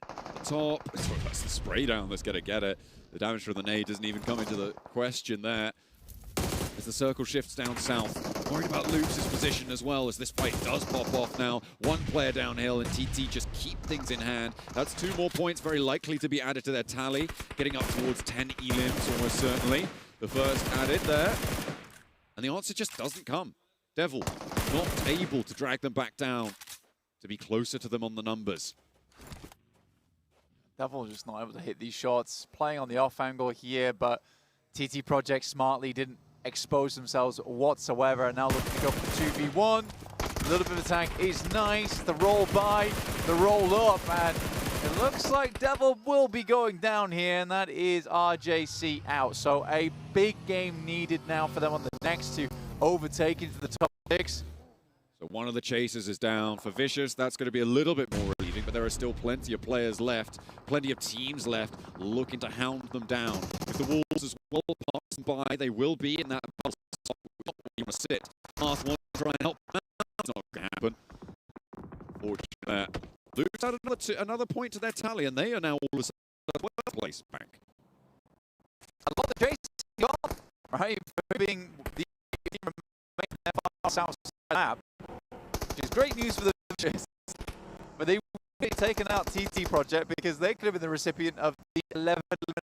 The top, that's the spray down that's going to get it. The damage from the nade doesn't even come into the question there. As the circle shifts down south, worried about Loops' position as well as this fight does pop off now. 1 player downhill and TT just keep things in hand. That's 2 more points very likely to be added to their tally, getting up towards 10 elims almost certainly. The first added there, and the answer just doesn't come. Devil not able to drag them back down to be closer to them on the numbers. Devil just not able to hit these shots, playing on the off angle here, but TT Project smartly didn't expose themselves whatsoever, and now looking to go for the 2v1. A little bit of attack is nice. The roll by, the roll up, and it looks like Devil will be going down here, and that is RJC out. So a big game needed now for them on the next 2, overtake into the top 6. So one of the chasers is down for Vicious. That's going to be a little bit more relieving, but there are still plenty of players left, plenty of teams left looking to hound them down. If the Wolves as well pass them by, they will be in that battle. You want to sit. Path wants to try and help them out. It's not going to happen. Fortunately, that Lose out another point to their tally, and they are now all of a sudden 12th place back. A lot of the chase gone, right? Being the south map, which is great news for the Vicious, but they will be taken out TT Project because they could have been the recipient of the 11 elimination.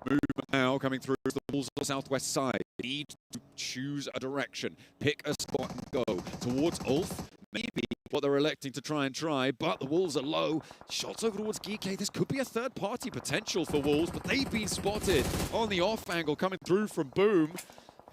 Move now coming through the Wolves on the southwest side. Need to choose a direction, pick a spot and go towards Ulf. Maybe what they're electing to try, but the Wolves are low. Shots over towards Geeky. This could be a third-party potential for Wolves, but they've been spotted on the off angle coming through from Boom.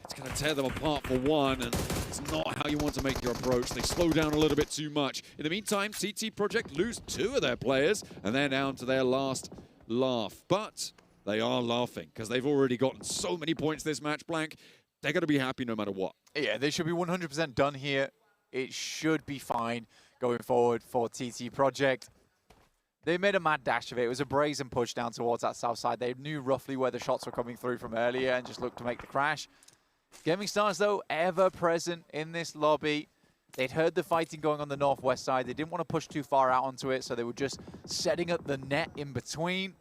It's going to tear them apart for one, and it's not how you want to make your approach. They slow down a little bit too much. In the meantime, TT Project lose 2 of their players, and they're down to their last laugh. But they are laughing because they've already gotten so many points this match, Blank. They're going to be happy no matter what. Yeah, they should be 100% done here. It should be fine going forward for TT Project. They made a mad dash of it. It was a brazen push down towards that south side. They knew roughly where the shots were coming through from earlier and just looked to make the crash. Gaming Stars, though, ever present in this lobby. They'd heard the fighting going on the northwest side. They didn't want to push too far out onto it, so they were just setting up the net in between.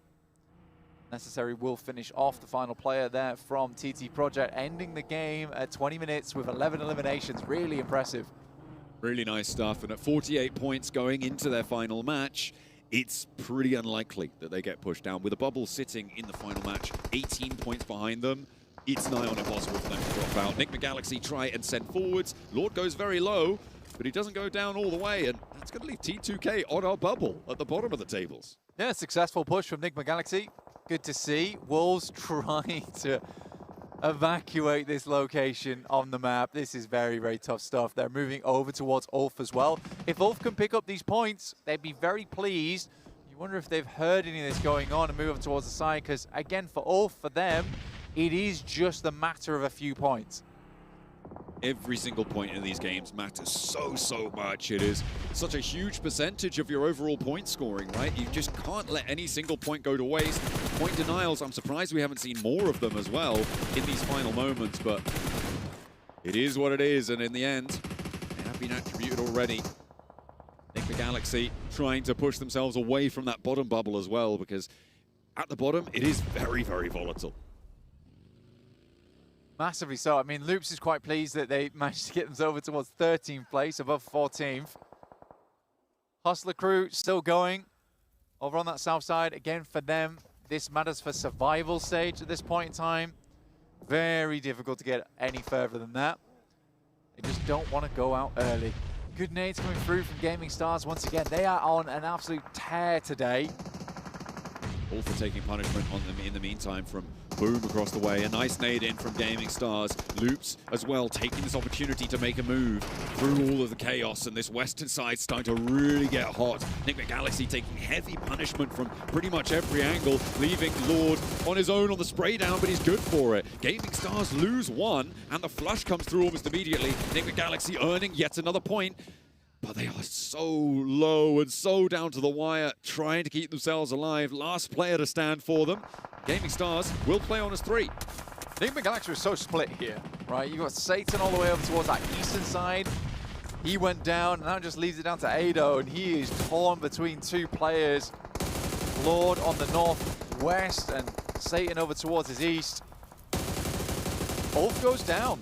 Necessary will finish off the final player there from TT Project, ending the game at 20 minutes with 11 eliminations. Really impressive. Really nice stuff. And at 48 points going into their final match, it's pretty unlikely that they get pushed down. With a bubble sitting in the final match, 18 points behind them, it's nigh on impossible for them to drop out. Nick McGalaxy try and send forwards. Lord goes very low, but he doesn't go down all the way, and that's going to leave T2K on our bubble at the bottom of the tables. Yeah, successful push from Nick McGalaxy. Good to see. Wolves trying to evacuate this location on the map. This is very, very tough stuff. They're moving over towards Ulf as well. If Ulf can pick up these points, they'd be very pleased. You wonder if they've heard any of this going on and move up towards the side, because again, for Ulf, for them, it is just a matter of a few points. Every single point in these games matters so much. It is such a huge percentage of your overall point scoring, right? You just can't let any single point go to waste. Point denials, I'm surprised we haven't seen more of them as well in these final moments, but it is what it is, and in the end, they have been attributed already. Nick McGalaxy trying to push themselves away from that bottom bubble as well, because at the bottom, it is very, very volatile. Massively so. I mean, Loops is quite pleased that they managed to get themselves over towards 13th place, above 14th. Hustler Crew still going over on that south side. Again, for them, this matters for survival stage at this point in time. Very difficult to get any further than that. They just don't want to go out early. Good nades coming through from Gaming Stars once again. They are on an absolute tear today. All for taking punishment on them in the meantime from Boom across the way. A nice nade in from Gaming Stars. Loops as well, taking this opportunity to make a move through all of the chaos, and this western side starting to really get hot. Nick McGalaxy taking heavy punishment from pretty much every angle, leaving Lord on his own on the spray down, but he's good for it. Gaming Stars lose 1, and the flush comes through almost immediately. Nick McGalaxy earning yet another point. But they are so low and so down to the wire, trying to keep themselves alive. Last player to stand for them. Gaming Stars will play on as 3. Nick McGalaxy was so split here, right? You got Satan all the way over towards that eastern side. He went down, and that just leaves it down to Ado, and he is torn between 2 players. Lord on the northwest, and Satan over towards his east. Ulf goes down.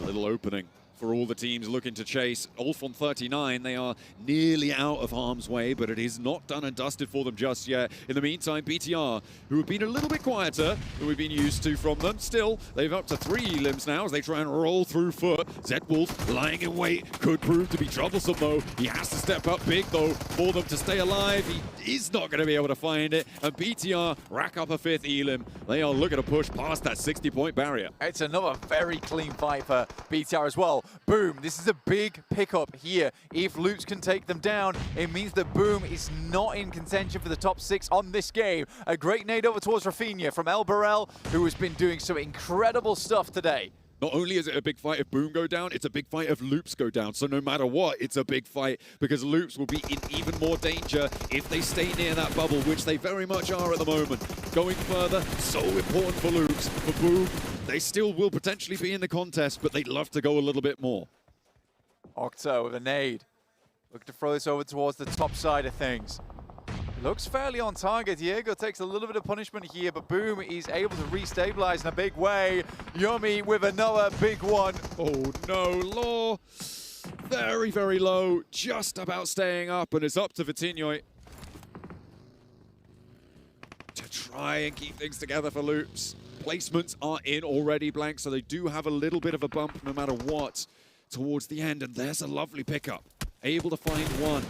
A little opening for all the teams looking to chase. Ulf on 39, they are nearly out of harm's way, but it is not done and dusted for them just yet. In the meantime, BTR, who have been a little bit quieter than we've been used to from them, still, they've up to 3 limbs now as they try and roll through foot. Zedwolf lying in wait, could prove to be troublesome though. He has to step up big though for them to stay alive. He is not going to be able to find it, and BTR rack up a 5th elim. They are looking to push past that 60-point barrier. It's another very clean fight for BTR as well. Boom, this is a big pickup here. If Loops can take them down, it means that Boom is not in contention for the top 6 on this game. A great nade over towards Rafinha from El Burrell, who has been doing some incredible stuff today. Not only is it a big fight if Boom go down, it's a big fight if Loops go down. So no matter what, it's a big fight because Loops will be in even more danger if they stay near that bubble, which they very much are at the moment. Going further, so important for Loops. For Boom, they still will potentially be in the contest, but they'd love to go a little bit more. Octo with a nade. Look to throw this over towards the top side of things. Looks fairly on target. Diego takes a little bit of punishment here, but Boom is able to restabilize in a big way. Yummy with another big one. Oh no, Law. Very, very low. Just about staying up, and it's up to Vitinho to try and keep things together for Loops. Placements are in already, Blank, so they do have a little bit of a bump no matter what towards the end, and there's a lovely pickup. Able to find one.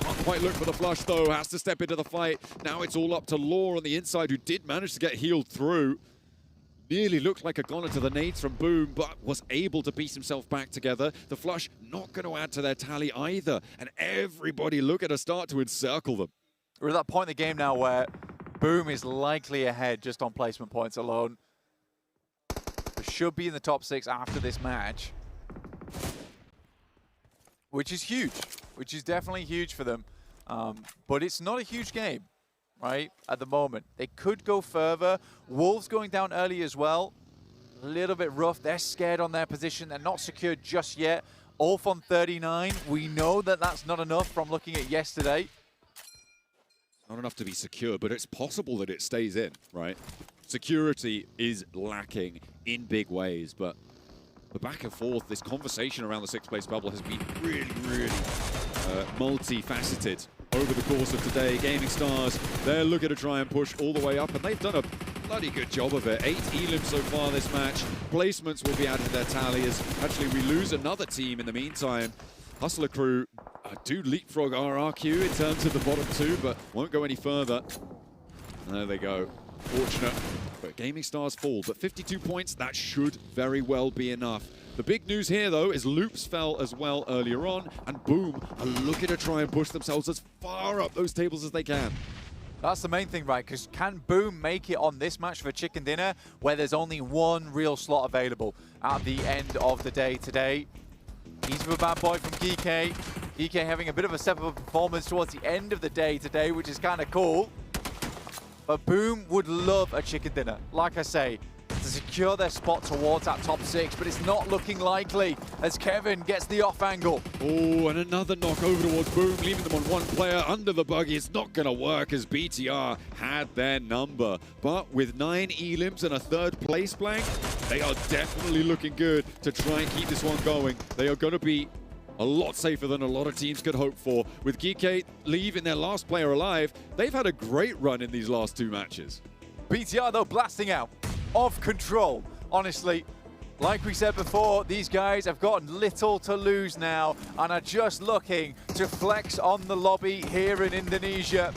Can't quite look for the flush, though. Has to step into the fight. Now it's all up to Law on the inside, who did manage to get healed through. nearly looked like a goner to the nades from Boom, but was able to piece himself back together. The flush not going to add to their tally either. And everybody look at her start to encircle them. We're at that point in the game now where Boom is likely ahead just on placement points alone. They should be in the top 6 after this match, which is huge, which is definitely huge for them. But it's not a huge game, right, at the moment. They could go further. Wolves going down early as well. A little bit rough. They're scared on their position. They're not secured just yet. Ulf on 39. We know that that's not enough from looking at yesterday. Not enough to be secure, but it's possible that it stays in, right? Security is lacking in big ways, but the back and forth, this conversation around the 6th place bubble has been really, really multifaceted over the course of today. Gaming Stars, they're looking to try and push all the way up, and they've done a bloody good job of it. 8 elims so far this match. Placements will be added to their tally as actually we lose another team in the meantime. Hustler Crew do leapfrog RRQ in terms of the bottom 2, but won't go any further. There they go. Fortunate, but Gaming Stars fall. But 52 points, that should very well be enough. The big news here, though, is Loops fell as well earlier on, and Boom are looking to try and push themselves as far up those tables as they can. That's the main thing, right? Because can Boom make it on this match for Chicken Dinner, where there's only one real slot available at the end of the day today? Easy for Bad Boy from GK. GK having a bit of a step-up performance towards the end of the day today, which is kind of cool. But Boom would love a Chicken Dinner, like I say, to secure their spot towards that top 6, but it's not looking likely as Kevin gets the off angle. Oh, and another knock over towards Boom, leaving them on one player under the buggy. It's not going to work as BTR had their number. But with 9 elims and a 3rd place blank, they are definitely looking good to try and keep this one going. They are going to be a lot safer than a lot of teams could hope for. With GK leaving their last player alive, they've had a great run in these last 2 matches. BTR, though, blasting out of control. Honestly, like we said before, these guys have got little to lose now and are just looking to flex on the lobby here in Indonesia.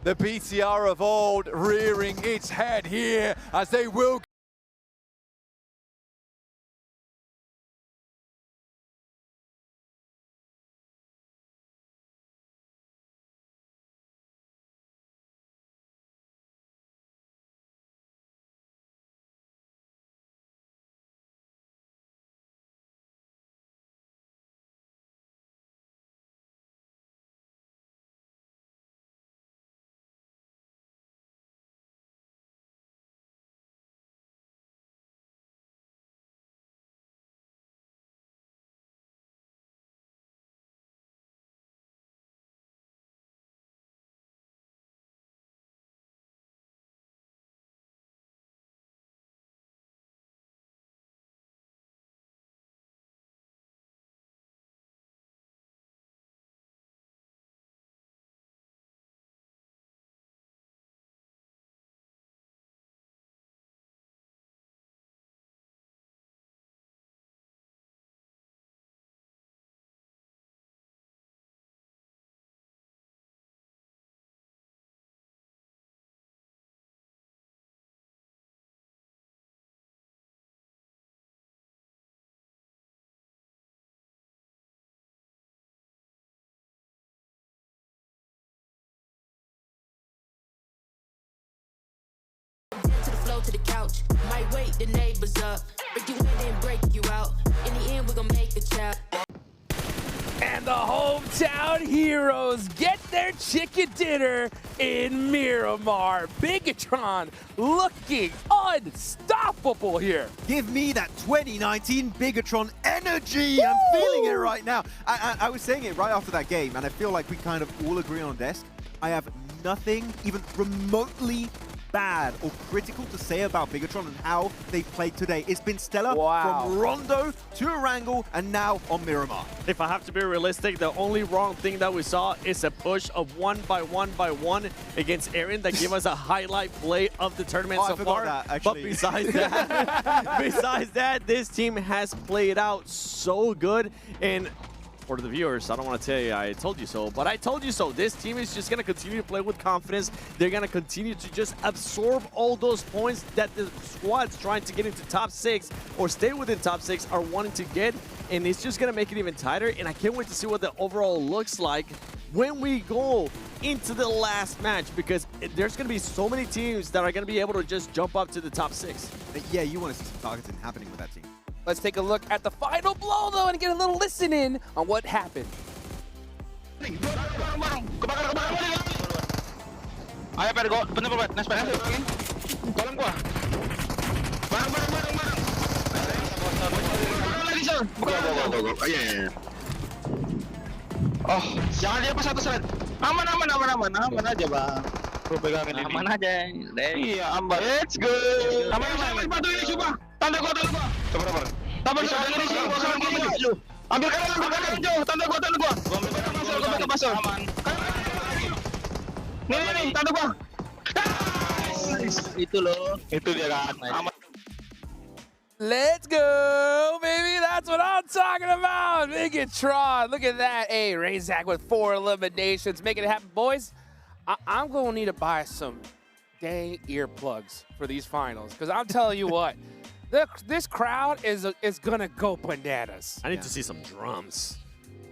The BTR of old rearing its head here as they will to the couch. Might wake the neighbors up. Break you in and break you out. In the end, we're gonna make a child. And the hometown heroes get their chicken dinner in Miramar. Bigatron looking unstoppable here. Give me that 2019 Bigatron energy. Woo! I'm feeling it right now. I was saying it right after that game, and I feel like we kind of all agree on this. I have nothing even remotely bad or critical to say about Bigatron and how they played today. It's been stellar from Rondo to Erangel and now on Miramar. If I have to be realistic, the only wrong thing that we saw is a push of 1 by 1 by 1 against Aaron that gave us a highlight play of the tournament so far. But besides that, this team has played out so good. And for the viewers, I don't want to tell you I told you so, but I told you so. This team is just going to continue to play with confidence. They're going to continue to just absorb all those points that the squads trying to get into top 6 or stay within top 6 are wanting to get, and it's just going to make it even tighter, and I can't wait to see what the overall looks like when we go into the last match, because there's going to be so many teams that are going to be able to just jump up to the top 6. Yeah, you want to see some targeting happening with that team. Let's take a look at the final blow, though, and get a little listen in on what happened. Ayo pada gua, bener. Nice pada. Tolong gua. Bareng. Lagi sir. Gua. Iya. Oh, jangan dia pas satu set. Aman aja, Bang. Gua pegangin ini. Aman aja. Iya, aman. Let's go. Aman bantu ini coba. Tanda gua. Sabar. Sabar ini sih, gua. Ambil kanan jauh. Tanda gua. Gua ambil pasar. Aman. Nih, tanda gua. Itu loh. Itu dia kan. Aman. Let's go, baby. That's what I'm talking about. Megatron. Look at that. Hey, Razak with 4 eliminations. Making it happen, boys. I'm going to need to buy some dang earplugs for these finals, because I'm telling you what, this crowd is going to go bananas. I need to see some drums.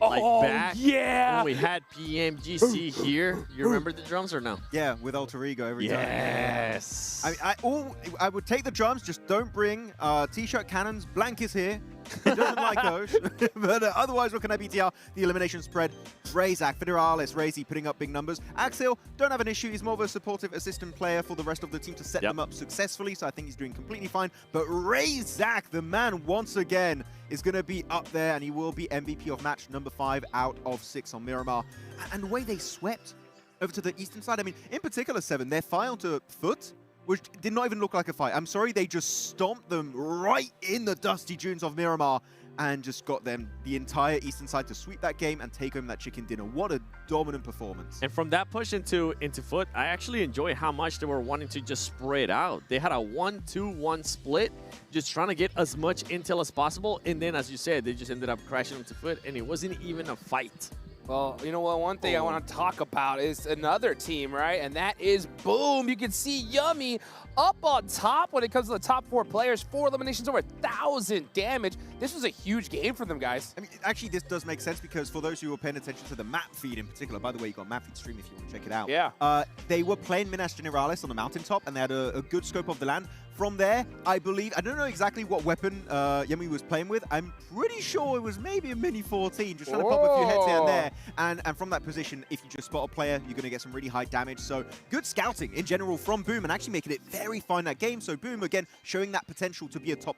Oh, back yeah. when we had PMGC here. You remember the drums or no? Yeah, with Alter Ego every time. Yes. I would take the drums, just don't bring T-shirt cannons. Blank is here. He doesn't like those. But otherwise, what can I BTR? The elimination spread. Razak, Federalis, Razy putting up big numbers. Axel, don't have an issue. He's more of a supportive assistant player for the rest of the team to set them up successfully. So I think he's doing completely fine. But Razak, the man, once again, is going to be up there, and he will be MVP of match number 5 out of 6 on Miramar. And the way they swept over to the eastern side, I mean, in particular, 7, their fight onto Foot, which did not even look like a fight. I'm sorry, they just stomped them right in the dusty dunes of Miramar and just got them the entire eastern side to sweep that game and take home that chicken dinner. What a dominant performance. And from that push into Foot, I actually enjoy how much they were wanting to just spread out. They had a 1-2-1 split, just trying to get as much intel as possible. And then, as you said, they just ended up crashing into Foot, and it wasn't even a fight. Well, you know what? One thing I want to talk about is another team, right? And that is Boom. You can see Yummy up on top when it comes to the top 4 players. 4 eliminations, over 1,000 damage. This was a huge game for them, guys. I mean, actually, this does make sense, because for those who were paying attention to the map feed in particular, by the way, you got map feed stream if you want to check it out. Yeah. They were playing Minas Generalis on the mountaintop, and they had a good scope of the land. From there, I believe, I don't know exactly what weapon Yummy was playing with. I'm pretty sure it was maybe a Mini 14, just trying to pop a few heads here and there. And from that position, if you just spot a player, you're going to get some really high damage. So good scouting in general from Boom, and actually making it very fine that game. So Boom, again, showing that potential to be a top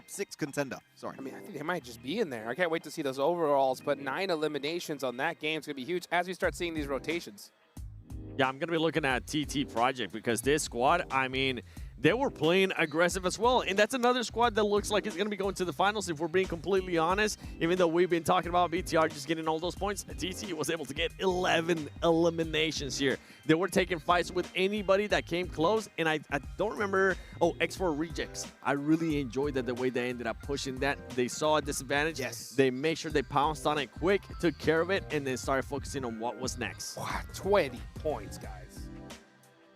6 contender. Sorry. I mean, I think they might just be in there. I can't wait to see those overalls, but 9 eliminations on that game is going to be huge as we start seeing these rotations. Yeah, I'm going to be looking at TT Project, because this squad, I mean, they were playing aggressive as well. And that's another squad that looks like it's going to be going to the finals, if we're being completely honest. Even though we've been talking about BTR just getting all those points, TT was able to get 11 eliminations here. They were taking fights with anybody that came close. And I don't remember, X4 Rejects. I really enjoyed that, the way they ended up pushing that. They saw a disadvantage. Yes. They made sure they pounced on it quick, took care of it, and then started focusing on what was next. Wow, 20 points, guys.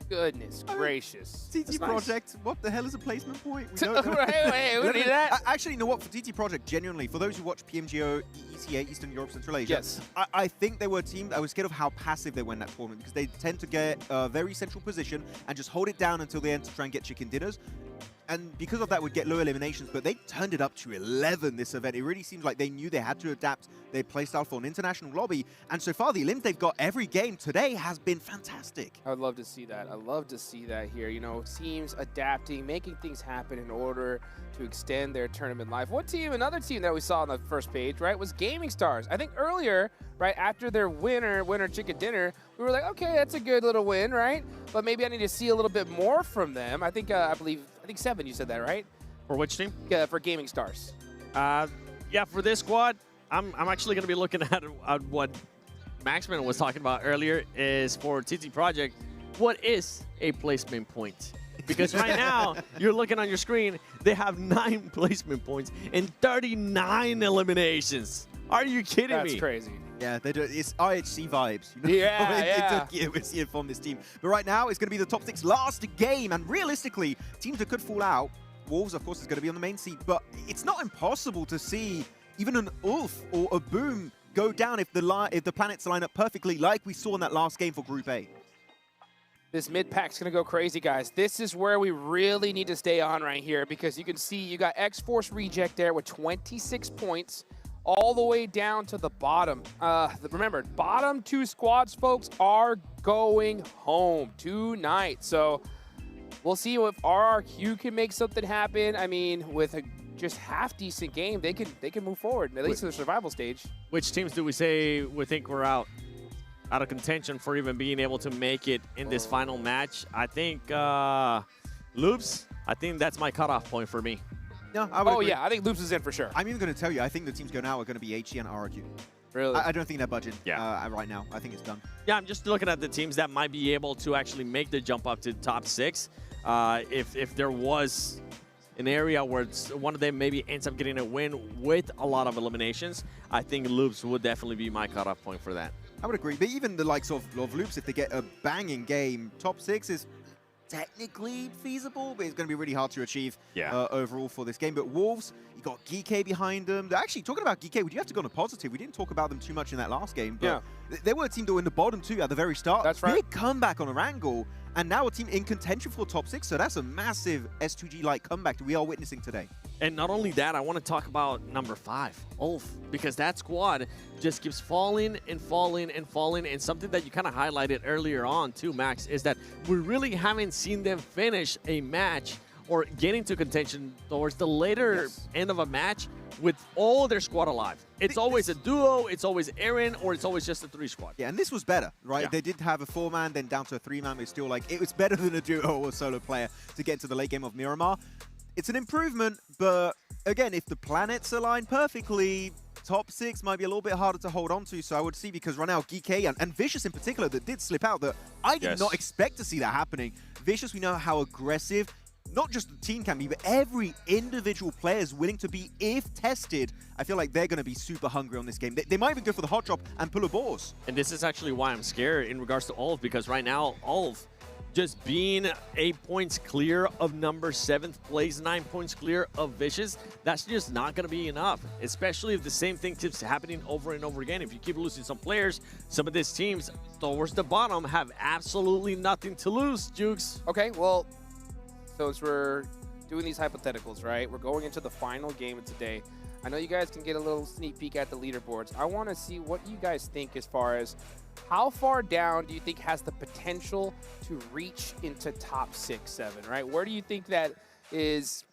Goodness gracious. TT Project, what the hell is a placement point? We Hey, we need that. Actually, you know what? For TT Project, genuinely, for those who watch PMGO ECA, Eastern Europe, Central Asia, yes, I think they were a team, I was scared of how passive they were in that tournament, because they tend to get a very central position and just hold it down until the end to try and get chicken dinners. And because of that, would get low eliminations, but they turned it up to 11 this event. It really seems like they knew they had to adapt their playstyle for an international lobby. And so far, the elims they've got every game today has been fantastic. I would love to see that. I'd love to see that here. You know, teams adapting, making things happen in order to extend their tournament life. Another team that we saw on the first page, right, was Gaming Stars. I think earlier, right, after their winner chicken dinner, we were like, okay, that's a good little win, right? But maybe I need to see a little bit more from them. I think, I think 7, you said that, right? For which team? Yeah, for Gaming Stars. Yeah, for this squad, I'm actually going to be looking at what Maxman was talking about earlier, is for TT Project, what is a placement point? Because right now, you're looking on your screen, they have 9 placement points and 39 eliminations. Are you kidding me? That's crazy. Yeah, they do. It's IHC vibes. You know? Yeah. We're seeing from this team. But right now, it's going to be the top 6 last game. And realistically, teams that could fall out, Wolves, of course, is going to be on the main seat. But it's not impossible to see even an Ulf or a Boom go down if the planets line up perfectly, like we saw in that last game for Group A. This mid-pack's going to go crazy, guys. This is where we really need to stay on right here because you can see you got X-Force Reject there with 26 points all the way down to the bottom. Remember, bottom 2 squads, folks, are going home tonight. So we'll see if RRQ can make something happen. I mean, with a just half-decent game, they can move forward, at least to the survival stage. Which teams do we think we're out of contention for even being able to make it in this final match? I think Loops, I think that's my cutoff point for me. No, I would agree. Yeah, I think Loops is in for sure. I'm even going to tell you, I think the teams going out are going to be HG and RRQ. Really? I don't think they're budging right now. I think it's done. Yeah, I'm just looking at the teams that might be able to actually make the jump up to top 6. If there was an area where one of them maybe ends up getting a win with a lot of eliminations, I think Loops would definitely be my cutoff point for that. I would agree. But even the likes of Loops, if they get a banging game, top 6 is technically feasible, but it's going to be really hard to achieve overall for this game. But Wolves, you got Geek behind them. Actually, talking about Geek, we do have to go on a positive. We didn't talk about them too much in that last game, but they were a team that were in the bottom 2 at the very start. That's right. Big comeback on Erangel, and now a team in contention for top 6. So that's a massive S2G-like comeback that we are witnessing today. And not only that, I want to talk about number 5, Ulf, because that squad just keeps falling and falling and falling. And something that you kind of highlighted earlier on too, Max, is that we really haven't seen them finish a match or get into contention towards the later end of a match with all their squad alive. It's always a duo, it's always Aaron, or it's always just a 3 squad. Yeah, and this was better, right? Yeah. They did have a 4-man, then down to a 3-man, but it's still like, it was better than a duo or a solo player to get into the late game of Miramar. It's an improvement, but again, if the planets align perfectly, top 6 might be a little bit harder to hold on to. So I would see, because right now, Geek and Vicious in particular, that did slip out, that I did not expect to see that happening. Vicious, we know how aggressive, not just the team can be, but every individual player is willing to be if tested. I feel like they're going to be super hungry on this game. They might even go for the hot drop and pull a boss. And this is actually why I'm scared in regards to Ulf, because right now, Ulf, just being 8 points clear of number 7th place, 9 points clear of Vicious, that's just not going to be enough, especially if the same thing keeps happening over and over again. If you keep losing some players, some of these teams towards the bottom have absolutely nothing to lose, Jukes. Okay, well, so as we're doing these hypotheticals, right, we're going into the final game of today. I know you guys can get a little sneak peek at the leaderboards. I want to see what you guys think as far as how far down do you think has the potential to reach into top 6, 7, right? Where do you think that is?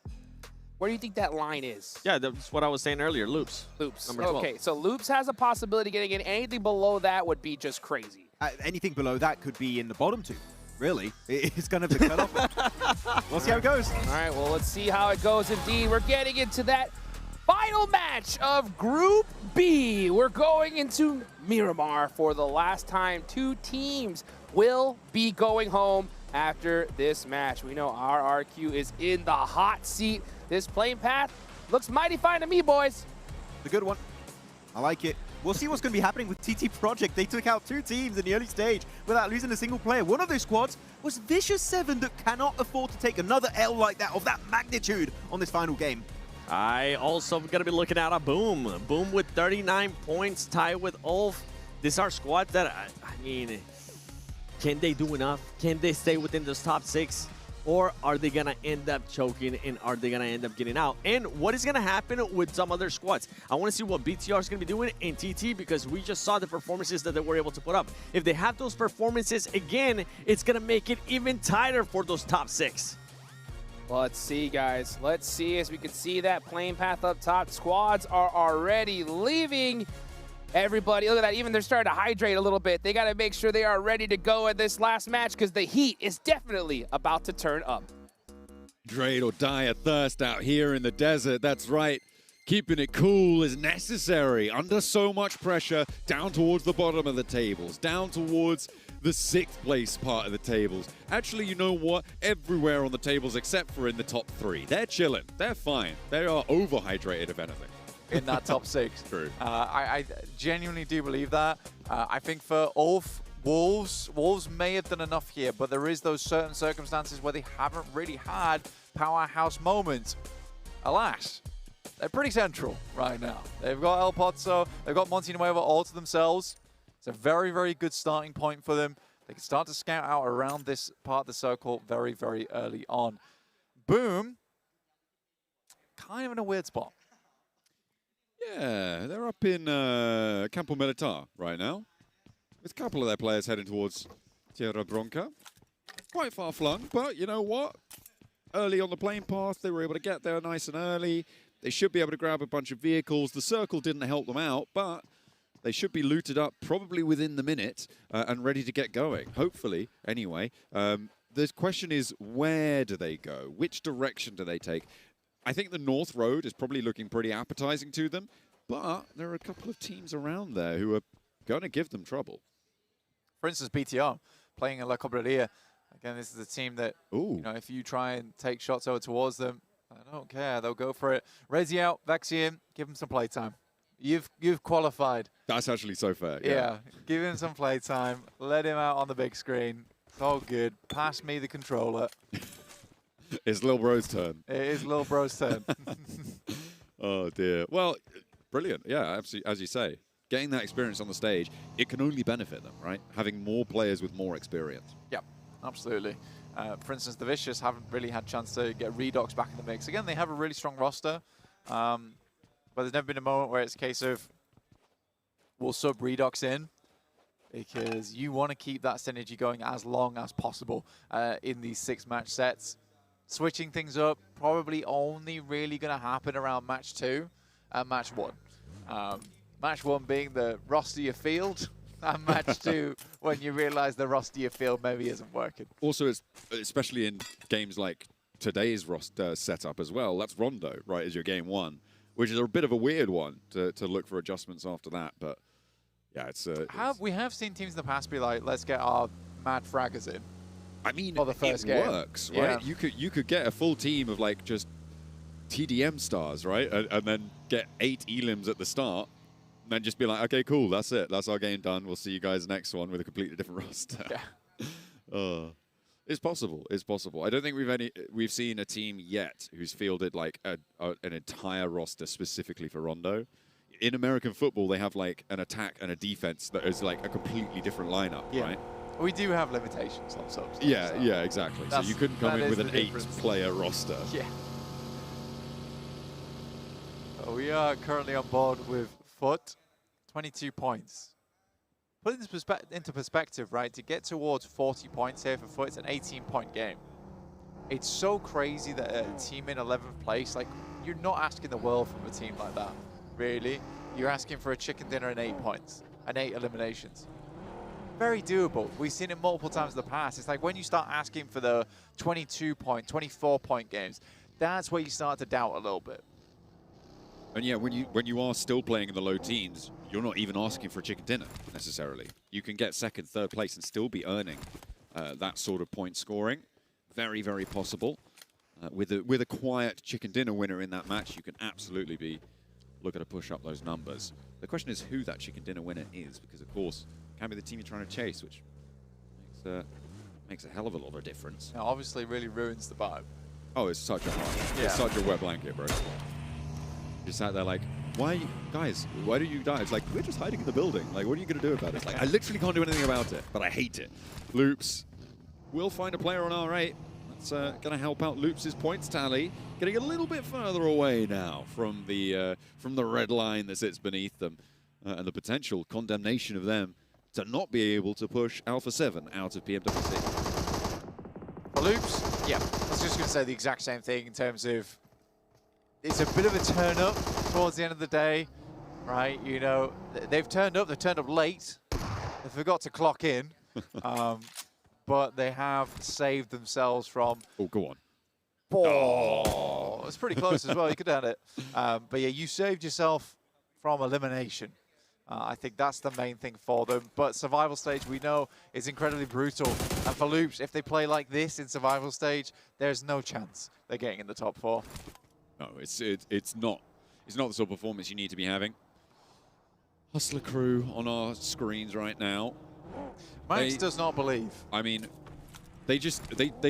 Where do you think that line is? Yeah, that's what I was saying earlier, Loops. Loops. Number 12. Okay, so Loops has a possibility of getting in. Anything below that would be just crazy. Anything below that could be in the bottom 2. Really, it's going to be cut off. We'll see how it goes. All right, well, let's see how it goes indeed. We're getting into that final match of Group B. We're going into Miramar for the last time. 2 teams will be going home after this match. We know RRQ is in the hot seat. This playing path looks mighty fine to me, boys. The good one. I like it. We'll see what's going to be happening with TT Project. They took out 2 teams in the early stage without losing a single player. One of those squads was Vicious 7 that cannot afford to take another L like that, of that magnitude, on this final game. I also going to be looking at a Boom. Boom with 39 points, tied with Ulf. These are squads that, I mean, can they do enough? Can they stay within this top 6? Or are they going to end up choking, and are they going to end up getting out? And what is going to happen with some other squads? I want to see what BTR is going to be doing in TT, because we just saw the performances that they were able to put up. If they have those performances again, it's going to make it even tighter for those top 6. Let's see, guys. Let's see. As we can see that playing path up top, squads are already leaving. Everybody, look at that. Even they're starting to hydrate a little bit. They got to make sure they are ready to go at this last match, because the heat is definitely about to turn up. Hydrate or die of thirst out here in the desert. That's right. Keeping it cool is necessary under so much pressure, down towards the bottom of the tables, down towards the 6th place part of the tables. Actually, you know what? Everywhere on the tables except for in the top 3. They're chilling. They're fine. They are overhydrated, if anything. in that top 6. True. I genuinely do believe that. I think for Ulf, Wolves may have done enough here, but there is those certain circumstances where they haven't really had powerhouse moments. Alas, they're pretty central right now. They've got El Pozzo, they've got Montinuevo all to themselves. It's a very, very good starting point for them. They can start to scout out around this part of the circle very, very early on. Boom, kind of in a weird spot. Yeah, they're up in Campo Militar right now. With a couple of their players heading towards Tierra Bronca. Quite far flung, but you know what? Early on the plane path, they were able to get there nice and early. They should be able to grab a bunch of vehicles. The circle didn't help them out, but they should be looted up probably within the minute and ready to get going. Hopefully, anyway. The question is, where do they go? Which direction do they take? I think the North Road is probably looking pretty appetizing to them, but there are a couple of teams around there who are going to give them trouble. For instance, BTR playing in La Cobreria. Again, this is a team that, you know, if you try and take shots over towards them, I don't care. They'll go for it. Rezi out, Vexi in, give him some playtime. You've qualified. That's actually so fair. Yeah, give him some playtime. Let him out on the big screen. It's all good. Pass me the controller. It's Lil Bro's turn. It is Lil Bro's turn. Oh, dear. Well, brilliant. Yeah, absolutely. As you say, getting that experience on the stage, it can only benefit them, right? Having more players with more experience. Yep, absolutely. For instance, the Vicious haven't really had a chance to get Redox back in the mix. Again, they have a really strong roster, but there's never been a moment where it's a case of we'll sub Redox in, because you want to keep that synergy going as long as possible in these 6-match sets. Switching things up, probably only really going to happen around match 2 and match 1. Match 1 being the rustier field, and match 2 when you realize the rustier field maybe isn't working. Also, it's, especially in games like today's roster setup as well, that's Rondo, right, as your game 1, which is a bit of a weird one to look for adjustments after that. But yeah, we have seen teams in the past be like, let's get our mad fraggers in. I mean, the first game works, right? Yeah. You could get a full team of like just TDM stars, right? And then get 8 elims at the start, and then just be like, okay, cool, that's it. That's our game done. We'll see you guys next one with a completely different roster. Yeah. It's possible. It's possible. I don't think we've seen a team yet who's fielded like an entire roster specifically for Rondo. In American football, they have like an attack and a defense that is like a completely different lineup, right? We do have limitations on subs. Yeah, so yeah, exactly. So you couldn't come in with an 8-player roster. Yeah. We are currently on board with Foot, 22 points. Put this into perspective, right? To get towards 40 points here for Foot, it's an 18-point game. It's so crazy that a team in 11th place, like, you're not asking the world from a team like that, really. You're asking for a chicken dinner and 8 points, and 8 eliminations. Very doable. We've seen it multiple times in the past. It's like when you start asking for the 22-point, 24-point games, that's where you start to doubt a little bit. And yeah, when you are still playing in the low teens, you're not even asking for a chicken dinner necessarily. You can get 2nd, 3rd place and still be earning that sort of point scoring. Very, very possible. With a quiet chicken dinner winner in that match, you can absolutely be looking to push up those numbers. The question is who that chicken dinner winner is, because of course it can be the team you're trying to chase, which makes a hell of a lot of difference. Now, obviously, really ruins the vibe. Oh, it's such a it's such a wet blanket, bro. You're sat there like, why do you die? It's like, we're just hiding in the building. Like, what are you going to do about it? It's like, I literally can't do anything about it, but I hate it. Loops will find a player on R8. That's going to help out Loops' points tally. Getting a little bit further away now from the red line that sits beneath them. And the potential condemnation of them to not be able to push Alpha 7 out of PMWC. For Loops, yeah, I was just going to say the exact same thing in terms of it's a bit of a turn up towards the end of the day, right? You know, they've turned up late. They forgot to clock in, but they have saved themselves from... Oh, go on. Oh, it's pretty close as well. You could have it. But yeah, you saved yourself from elimination. I think that's the main thing for them. But survival stage, we know, is incredibly brutal. And for Loops, if they play like this in survival stage, there's no chance they're getting in the top 4. No, it's not. It's not the sort of performance you need to be having. Hustler Crew on our screens right now. Max does not believe. I mean, they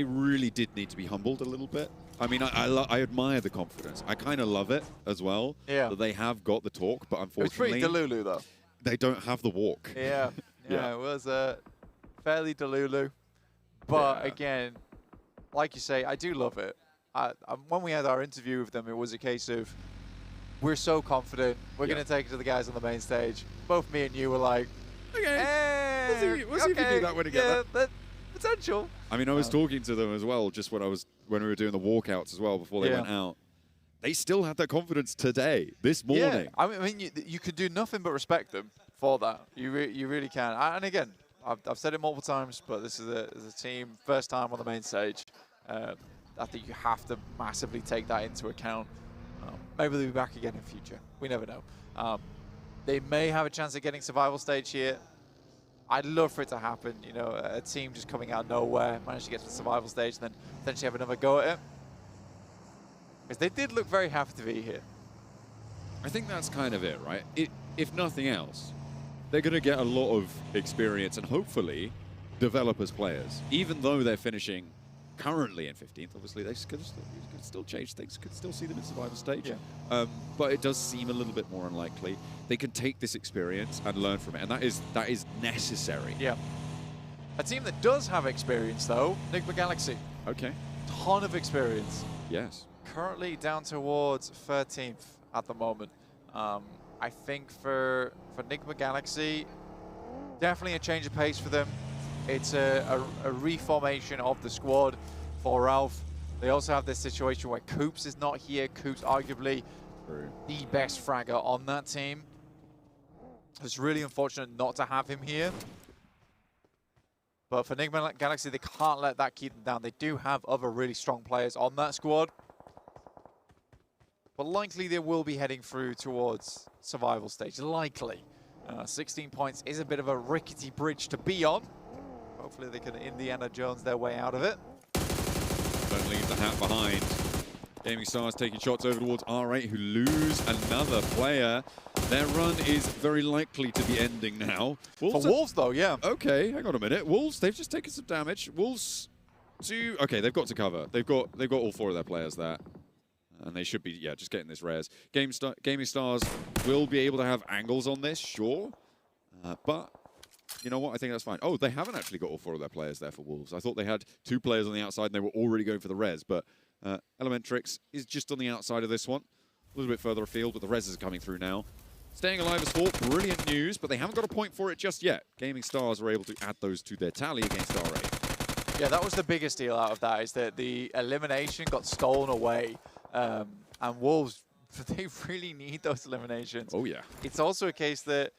really did need to be humbled a little bit. I mean, I admire the confidence. I kind of love it as well. Yeah. That they have got the talk, but unfortunately, it's pretty Delulu though. They don't have the walk. Yeah. Yeah. It was fairly Delulu. But again, like you say, I do love it. When we had our interview with them, it was a case of, we're so confident, we're going to take it to the guys on the main stage. Both me and you were like, okay, we'll see if we do that when we get that potential. I mean, I was talking to them as well, just when we were doing the walkouts as well before they went out. They still had that confidence today, this morning. Yeah, I mean, you could do nothing but respect them for that. You really can. And again, I've said it multiple times, but this is a team, first time on the main stage. I think you have to massively take that into account. Maybe they'll be back again in future. We never know. They may have a chance of getting survival stage here. I'd love for it to happen. You know, a team just coming out of nowhere, manage to get to the survival stage, and then potentially have another go at it. Because they did look very happy to be here. I think that's kind of it, right? If nothing else, they're going to get a lot of experience and hopefully develop as players. Even though they're finishing currently in 15th, obviously they could still change things, could still see them in survival stage. Yeah. But it does seem a little bit more unlikely. They can take this experience and learn from it, and that is necessary. Yeah. A team that does have experience, though, Nigma Galaxy. Okay. Ton of experience. Yes. Currently down towards 13th at the moment. I think for Nigma Galaxy, definitely a change of pace for them. It's a reformation of the squad for Ralph. They also have this situation where Coops is not here. Coops arguably the best fragger on that team. It's really unfortunate not to have him here. But for Nigma Galaxy, they can't let that keep them down. They do have other really strong players on that squad. But likely they will be heading through towards survival stage. Likely. 16 points is a bit of a rickety bridge to be on. Hopefully they can Indiana Jones their way out of it. Don't leave the hat behind. Gaming Stars taking shots over towards R8, who lose another player. Their run is very likely to be ending now. For Wolves, though, yeah. Okay, hang on a minute. Wolves, they've just taken some damage. Wolves, okay, they've got to cover. They've got all four of their players there. And they should be, yeah, just getting this res. Gaming Stars will be able to have angles on this, sure. But you know what? I think that's fine. Oh, they haven't actually got all four of their players there for Wolves. I thought they had 2 players on the outside and they were already going for the res. But Elementrix is just on the outside of this one. A little bit further afield, but the res is coming through now. Staying alive as Sport, brilliant news, but they haven't got a point for it just yet. Gaming Stars are able to add those to their tally against R8. Yeah, that was the biggest deal out of that, is that the elimination got stolen away. And Wolves, they really need those eliminations. Oh, yeah. It's also a case that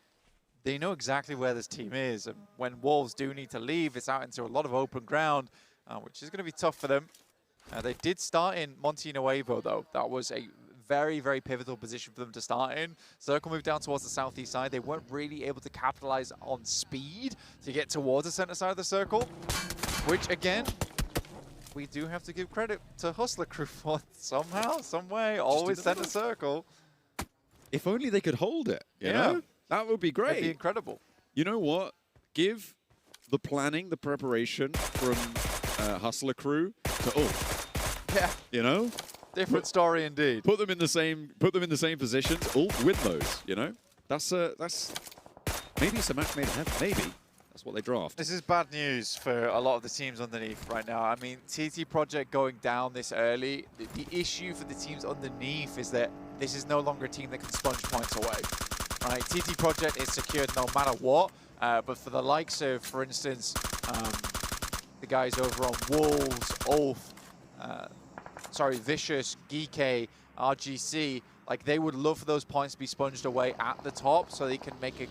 they know exactly where this team is. And when Wolves do need to leave, it's out into a lot of open ground, which is going to be tough for them. They did start in Monte Nuevo, though. That was a very, very pivotal position for them to start in. Circle moved down towards the southeast side. They weren't really able to capitalize on speed to get towards the center side of the circle, which, again, we do have to give credit to Hustler Crew for somehow, some way, always center circle. If only they could hold it, you know? That would be great. It'd be incredible. You know what? Give the planning, the preparation from Hustler Crew to Ulf. Yeah. You know? Different story indeed. Put them in the same positions. Ulf win those, you know? That's maybe it's a match made in heaven, maybe. That's what they draft. This is bad news for a lot of the teams underneath right now. I mean, TT Project going down this early, the issue for the teams underneath is that this is no longer a team that can sponge points away. Right? TT Project is secured no matter what, but for the likes of, for instance, the guys over on Wolves, Ulf, Vicious, Geekay, RGC, like they would love for those points to be sponged away at the top so they can make a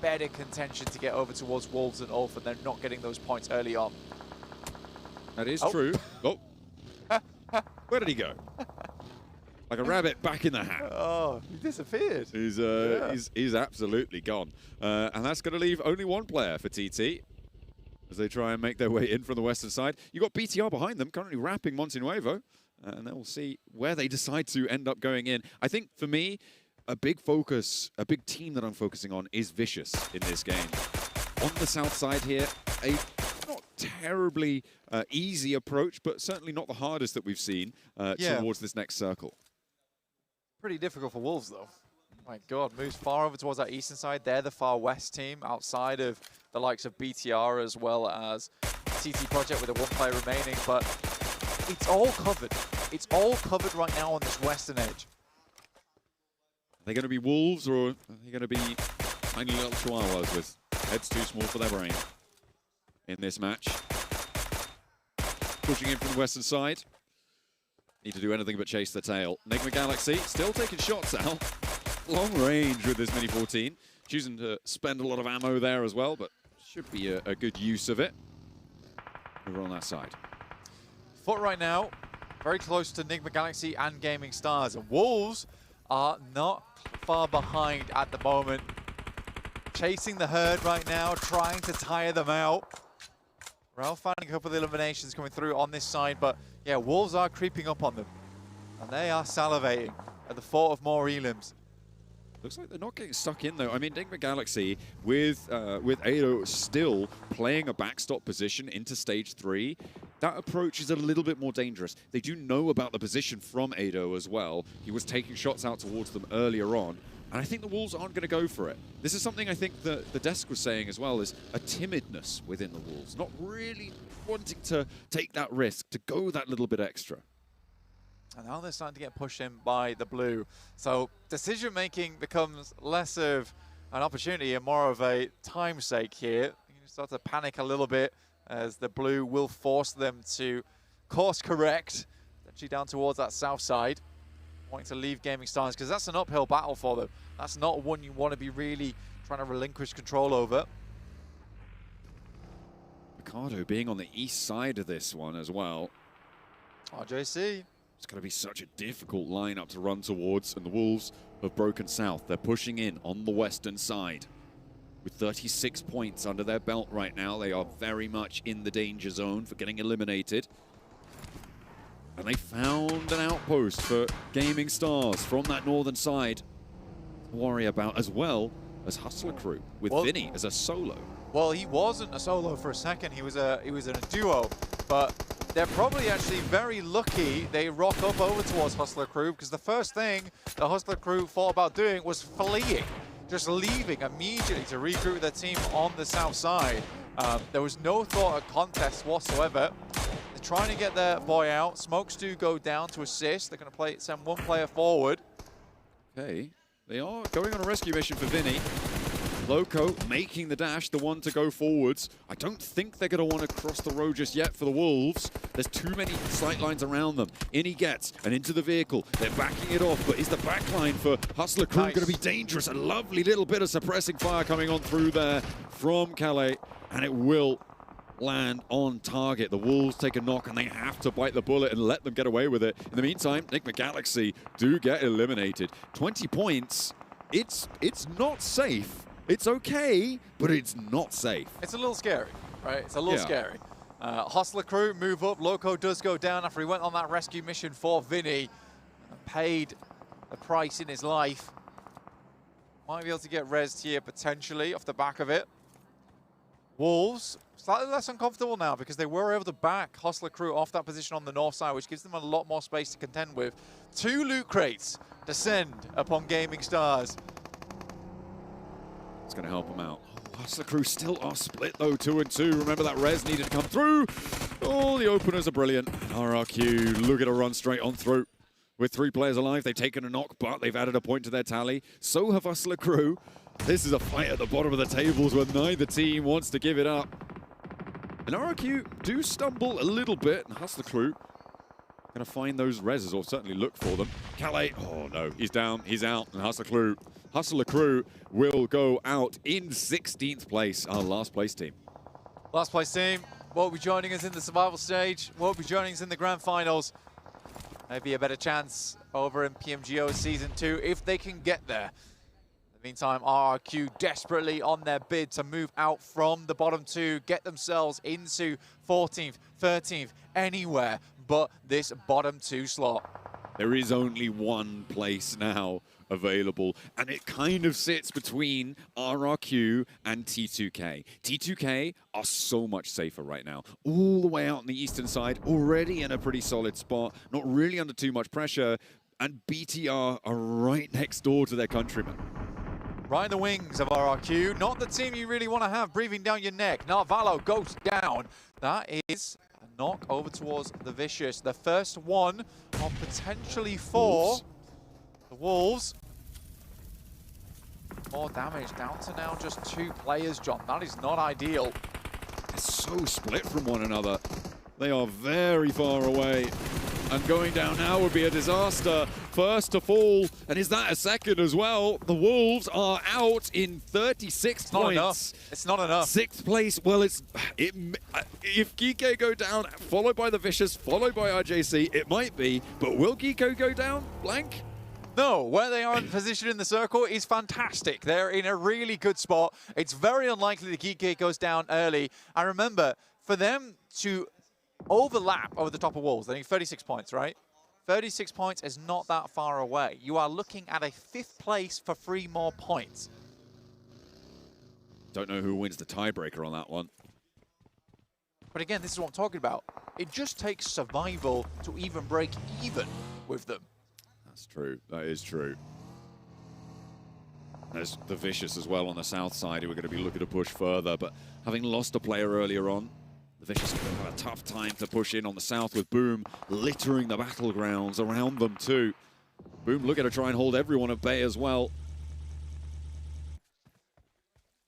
better contention to get over towards Wolves and Ulf, and they're not getting those points early on. That is true. Oh. Where did he go? Like a rabbit back in the hat. Oh, he disappeared. He's absolutely gone. And that's going to leave only one player for TT as they try and make their way in from the western side. You've got BTR behind them, currently wrapping Monte Nuevo. and then we'll see where they decide to end up going in. I think, for me, a big focus, a big team that I'm focusing on is Vicious in this game. On the south side here, a not terribly easy approach, but certainly not the hardest that we've seen towards this next circle. Pretty difficult for Wolves, though. My God, moves far over towards that eastern side. They're the far west team, outside of the likes of BTR as well as CT Project with a 1 player remaining, but it's all covered. It's all covered right now on this western edge. Are they going to be Wolves, or are they going to be tiny little chihuahuas with heads too small for their brain in this match? Pushing in from the western side. Need to do anything but chase the tail. Enigma Galaxy still taking shots out. Long range with this Mini 14. Choosing to spend a lot of ammo there as well, but should be a good use of it. Over on that side. Foot right now, very close to Enigma Galaxy and Gaming Stars. And Wolves are not far behind at the moment. Chasing the herd right now, trying to tire them out. Ralph finding a couple of eliminations coming through on this side, but yeah, Wolves are creeping up on them. And they are salivating at the thought of more elims. Looks like they're not getting stuck in, though. I mean, Enigma Galaxy, with Ado still playing a backstop position into stage 3, that approach is a little bit more dangerous. They do know about the position from Ado as well. He was taking shots out towards them earlier on, and I think the Wolves aren't going to go for it. This is something I think the desk was saying as well, is a timidness within the Wolves, not really wanting to take that risk, to go that little bit extra. And now they're starting to get pushed in by the blue. So decision-making becomes less of an opportunity and more of a time sake here. You start to panic a little bit as the blue will force them to course correct, actually down towards that south side, wanting to leave Gaming Stars, because that's an uphill battle for them. That's not one you want to be really trying to relinquish control over. Ricardo being on the east side of this one as well. RJC. It's going to be such a difficult lineup to run towards, and the Wolves have broken south. They're pushing in on the western side. With 36 points under their belt right now, they are very much in the danger zone for getting eliminated. And they found an outpost for Gaming Stars from that northern side to worry about, as well as Hustler Crew, with Vinny as a solo. Well, he wasn't a solo for a second. He was in a duo, but they're probably actually very lucky they rock up over towards Hustler Crew, because the first thing the Hustler Crew thought about doing was fleeing, just leaving immediately to regroup their team on the south side. There was no thought of contest whatsoever. They're trying to get their boy out. Smokes do go down to assist. They're going to send 1 player forward. Okay, they are going on a rescue mission for Vinny. Loco making the dash, the one to go forwards. I don't think they're going to want to cross the road just yet for the Wolves. There's too many sight lines around them. In he gets, and into the vehicle. They're backing it off, but is the backline for Hustler Crew going to be dangerous? A lovely little bit of suppressing fire coming on through there from Calais, and it will land on target. The Wolves take a knock, and they have to bite the bullet and let them get away with it. In the meantime, Enigma Galaxy do get eliminated. 20 points. It's not safe. It's okay, but it's not safe. It's a little scary, right? It's a little scary. Hustler Crew move up. Loco does go down after he went on that rescue mission for Vinny and paid the price in his life. Might be able to get rezzed here potentially off the back of it. Wolves slightly less uncomfortable now because they were able to back Hustler Crew off that position on the north side, which gives them a lot more space to contend with. 2 loot crates descend upon Gaming Stars. It's going to help them out. Hustler Crew still are split, though, 2 and 2. Remember that res needed to come through. Oh, the openers are brilliant. RRQ, look at a run straight on through. With 3 players alive, they've taken a knock, but they've added a point to their tally. So have Hustler Crew. This is a fight at the bottom of the tables where neither team wants to give it up. And RRQ do stumble a little bit, and Hustler Crew going to find those reses, or certainly look for them. Calais, oh no, he's down, he's out, and Hustler Crew will go out in 16th place, our last place team. Last place team won't be joining us in the survival stage, won't be joining us in the grand finals. Maybe a better chance over in PMGO Season 2 if they can get there. In the meantime, RRQ desperately on their bid to move out from the bottom 2, get themselves into 14th, 13th, anywhere but this bottom 2 slot. There is only one place now available, and it kind of sits between RRQ and T2K. T2K are so much safer right now. All the way out on the eastern side, already in a pretty solid spot, not really under too much pressure, and BTR are right next door to their countrymen. Right in the wings of RRQ, not the team you really want to have breathing down your neck. Narvalo goes down. That is a knock over towards the Vicious. The first one of potentially 4. Wolves. The Wolves. More damage, down to now just 2 players, John. That is not ideal. They're so split from one another. They are very far away. And going down now would be a disaster. First to fall, and is that a second as well? The Wolves are out in 36 It's points. not enough. It's not enough. 6th place, well, if Geeko go down, followed by the Vicious, followed by RJC, it might be, but will Geeko go down? Blank? No, where they are in position in the circle is fantastic. They're in a really good spot. It's very unlikely the Geek goes down early. And remember, for them to overlap over the top of Wolves, they need 36 points, right? 36 points is not that far away. You are looking at a 5th place for 3 more points. Don't know who wins the tiebreaker on that one. But again, this is what I'm talking about. It just takes survival to even break even with them. That's true. That is true. There's the Vicious as well on the south side, who are going to be looking to push further, but having lost a player earlier on, the Vicious have had a tough time to push in on the south with Boom littering the battlegrounds around them too. Boom looking to try and hold everyone at bay as well.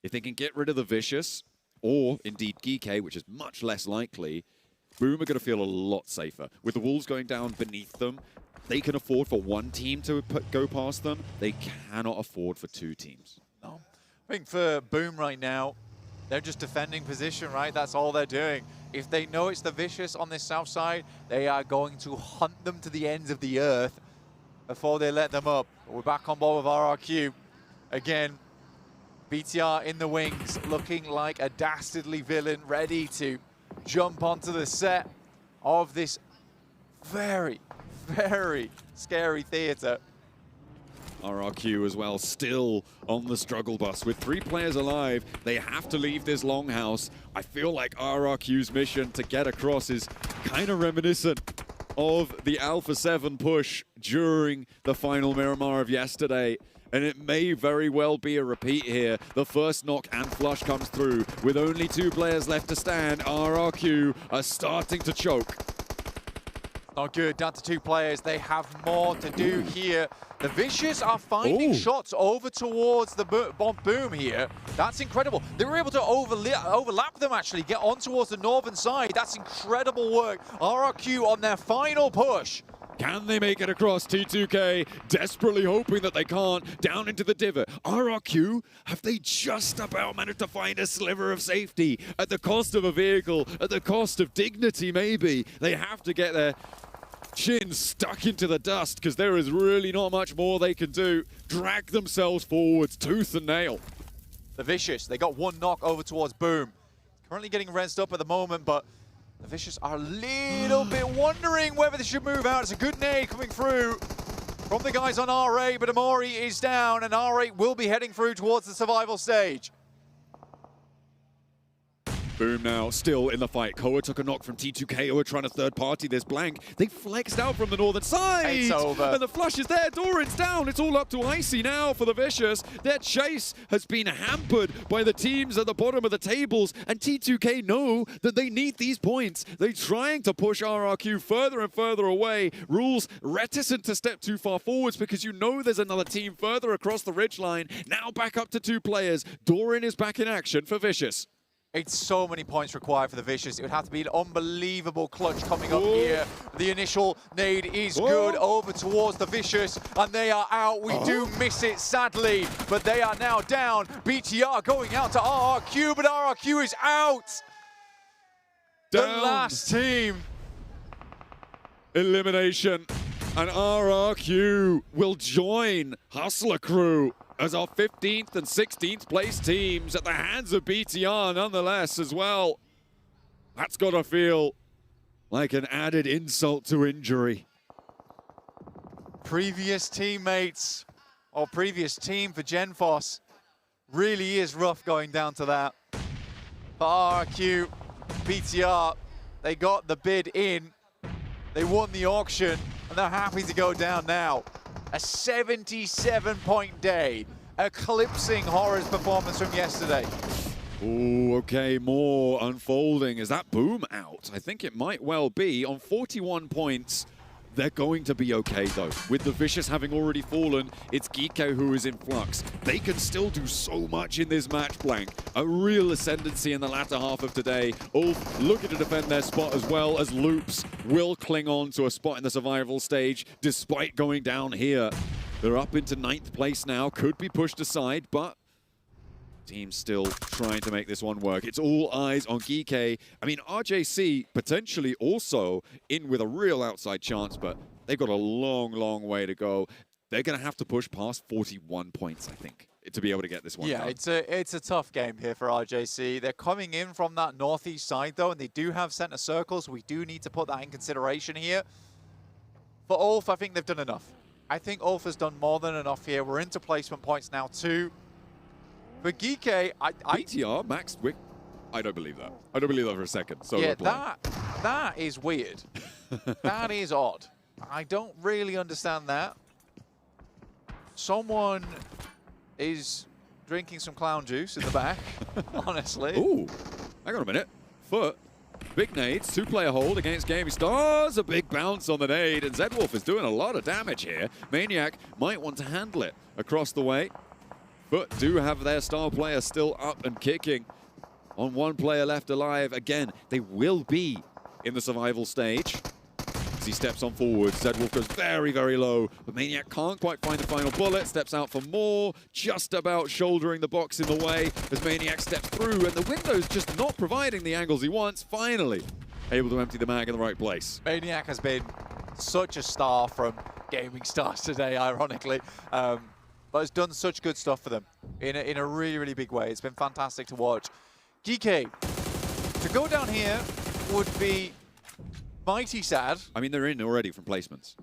If they can get rid of the Vicious, or indeed Geek, which is much less likely, Boom are going to feel a lot safer. With the Wolves going down beneath them, they can afford for one team to go past them. They cannot afford for 2 teams. No. I think for Boom right now, they're just defending position, right? That's all they're doing. If they know it's the Vicious on this south side, they are going to hunt them to the ends of the earth before they let them up. We're back on board with RRQ. Again, BTR in the wings, looking like a dastardly villain, ready to jump onto the set of this very, very scary theater. RRQ as well, still on the struggle bus. With 3 players alive, they have to leave this longhouse. I feel like RRQ's mission to get across is kind of reminiscent of the Alpha 7 push during the final Miramar of yesterday. And it may very well be a repeat here. The first knock and flush comes through. With only 2 players left to stand, RRQ are starting to choke. Not good, down to 2 players. They have more to do here. The Vicious are finding shots over towards the Boom here. That's incredible. They were able to overlap them, actually, get on towards the northern side. That's incredible work. RRQ on their final push. Can they make it across? T2K desperately hoping that they can't. Down into the divot. RRQ, have they just about managed to find a sliver of safety at the cost of a vehicle, at the cost of dignity maybe? They have to get their chin stuck into the dust because there is really not much more they can do. Drag themselves forwards, tooth and nail. The Vicious, they got 1 knock over towards Boom. Currently getting rezzed up at the moment, but the Vicious are a little bit wondering whether they should move out. It's a good nade coming through from the guys on R8, but Amori is down, and R8 will be heading through towards the survival stage. Boom now, still in the fight. Koa took a knock from T2K, who are trying to third-party this blank. They flexed out from the northern side! It's over. And the flush is there, Doran's down. It's all up to Icy now for the Vicious. Their chase has been hampered by the teams at the bottom of the tables, and T2K know that they need these points. They're trying to push RRQ further and further away. Rules reticent to step too far forwards because you know there's another team further across the ridgeline. Now back up to 2 players. Doran is back in action for Vicious. It's so many points required for the Vicious. It would have to be an unbelievable clutch coming up here. The initial nade is good over towards the Vicious, and they are out. We do miss it, sadly, but they are now down. BTR going out to RRQ, but RRQ is out. The last team. Elimination. And RRQ will join Hustler Crew as our 15th and 16th place teams at the hands of BTR nonetheless as well. That's got to feel like an added insult to injury. Previous teammates, or previous team for GenForce, really is rough going down to that. For RRQ, BTR, they got the bid in, they won the auction, and they're happy to go down now. A 77-point day, eclipsing Horror's performance from yesterday. Ooh, okay, more unfolding. Is that Boom out? I think it might well be. On 41 points, they're going to be okay, though. With the Vicious having already fallen, it's Geeko who is in flux. They can still do so much in this match blank. A real ascendancy in the latter half of today. Ulf looking to defend their spot as well as Loops will cling on to a spot in the survival stage despite going down here. They're up into 9th place now. Could be pushed aside, but team's still trying to make this one work. It's all eyes on Geeko. I mean, RJC potentially also in with a real outside chance, but they've got a long, long way to go. They're going to have to push past 41 points, I think, to be able to get this one done. It's a tough game here for RJC. They're coming in from that northeast side, though, and they do have center circles. We do need to put that in consideration here. For Ulf, I think they've done enough. I think Ulf has done more than enough here. We're into placement points now, too. For Geeko, BTR, Max Wick, I don't believe that. I don't believe that for a second. So yeah, that is weird. That is odd. I don't really understand that. Someone is drinking some clown juice in the back, honestly. Ooh, hang on a minute. Foot, big nades, 2-player hold against Gaming Stars. A big bounce on the nade, and Zedwolf is doing a lot of damage here. Maniac might want to handle it across the way. But do have their star player still up and kicking. On 1 player left alive. Again, they will be in the survival stage. As he steps on forward, Zedwolf goes very, very low. But Maniac can't quite find the final bullet. Steps out for more. Just about shouldering the box in the way as Maniac steps through. And the window's just not providing the angles he wants. Finally able to empty the mag in the right place. Maniac has been such a star from Gaming Stars today, ironically. But has done such good stuff for them in a really, really big way. It's been fantastic to watch. Geeko, to go down here would be mighty sad. I mean, they're in already from placements.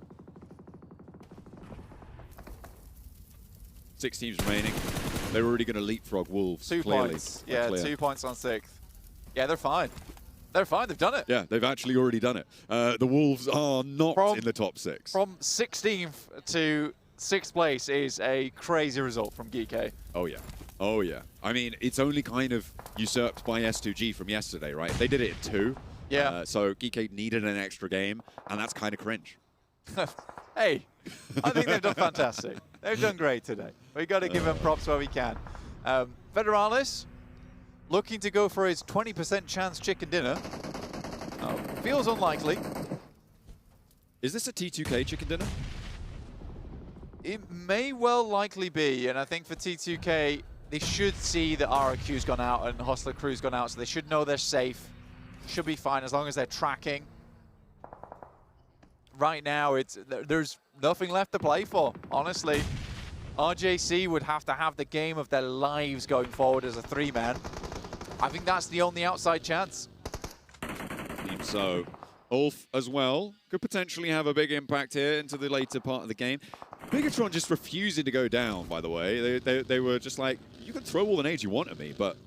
6 teams remaining. They're already going to leapfrog Wolves. 2 clearly. points. Yeah, 2 points on 6th. Yeah, they're fine. They're fine. They've done it. Yeah, they've actually already done it. The Wolves are not in the top 6. From 16th to 6th place is a crazy result from Geeko. Oh, yeah. Oh, yeah. I mean, it's only kind of usurped by S2G from yesterday, right? They did it in 2. Yeah. So Geeko needed an extra game, and that's kind of cringe. Hey, I think they've done fantastic. They've done great today. We've got to give them props where we can. Federalis, looking to go for his 20% chance chicken dinner. Feels unlikely. Is this a T2K chicken dinner? It may well likely be, and I think for T2K, they should see that RRQ's gone out and Hustler Crew's gone out, so they should know they're safe. Should be fine as long as they're tracking. Right now, there's nothing left to play for, honestly. RJC would have to have the game of their lives going forward as a 3-man. I think that's the only outside chance. Seems so. Ulf as well could potentially have a big impact here into the later part of the game. Bigatron just refusing to go down, by the way. They were just like, you can throw all the nades you want at me, but...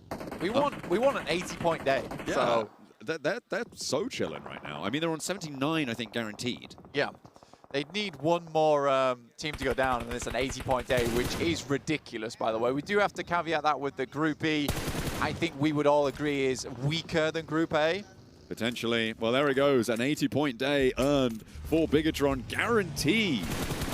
We want an 80-point day. Yeah, so. They're so chilling right now. I mean, they're on 79, I think, guaranteed. Yeah. They'd need one more team to go down, and it's an 80-point day, which is ridiculous, by the way. We do have to caveat that with the Group E. I think we would all agree is weaker than Group A. Potentially. Well, there he goes. An 80-point day earned for Bigatron, guaranteed.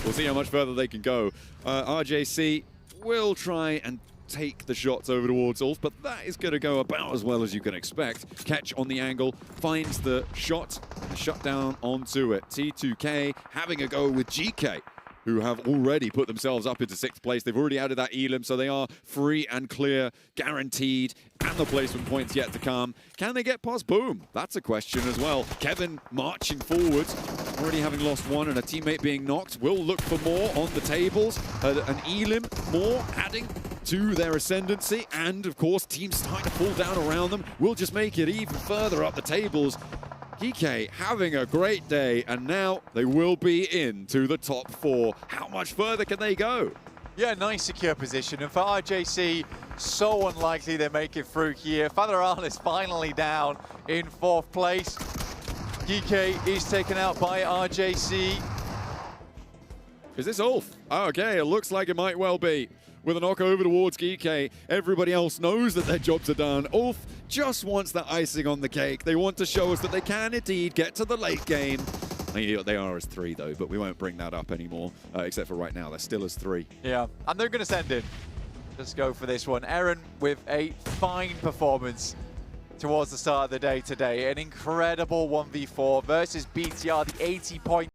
We'll see how much further they can go. RJC will try and take the shots over towards Ulf, but that is going to go about as well as you can expect. Catch on the angle, finds the shot, and shut down onto it. T2K having a go with GK, who have already put themselves up into 6th place. They've already added that elim, so they are free and clear, guaranteed, and the placement points yet to come. Can they get past Boom? That's a question as well. Kevin marching forward, already having lost one and a teammate being knocked. Will look for more on the tables. An elim, more adding to their ascendancy, and of course teams starting to fall down around them will just make it even further up the tables. GK having a great day, and now they will be into the top 4. How much further can they go? Yeah, nice secure position. And for RJC, so unlikely they make it through here. Federal is finally down in 4th place. GK is taken out by RJC. Is this Ulf? Oh, okay, it looks like it might well be. With a knock over towards GK, everybody else knows that their jobs are done. Ulf just wants the icing on the cake. They want to show us that they can indeed get to the late game. They are as 3 though, but we won't bring that up anymore, except for right now. They're still as 3. Yeah, and they're going to send in. Let's go for this one. Eren with a fine performance towards the start of the day today. An incredible 1v4 versus BTR, the 80-point.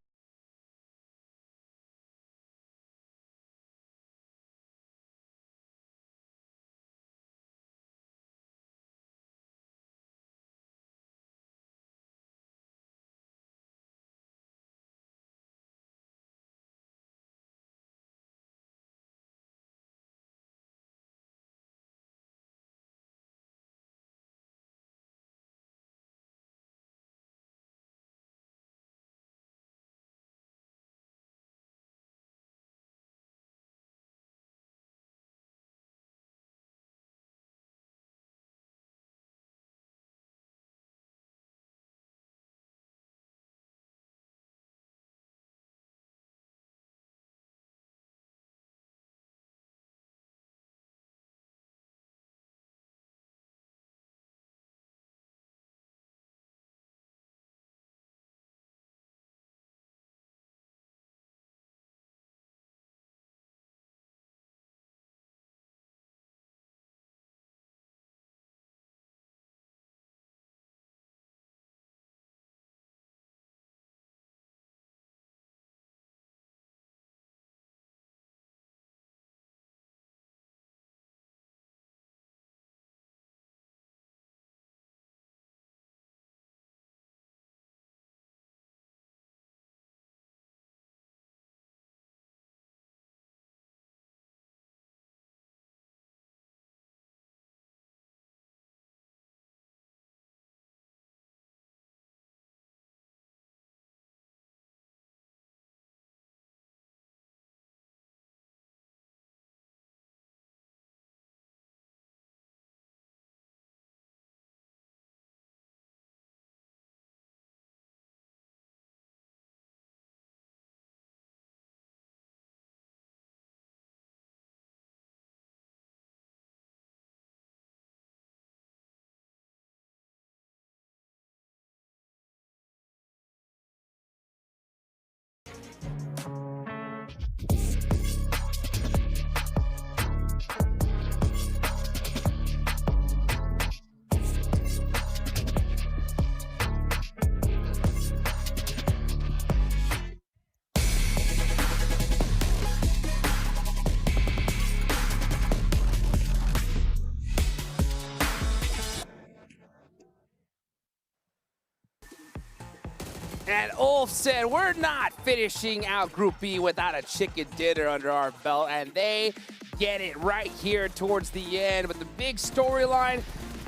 And Ulf said, we're not finishing out Group B without a chicken dinner under our belt. And they get it right here towards the end. But the big storyline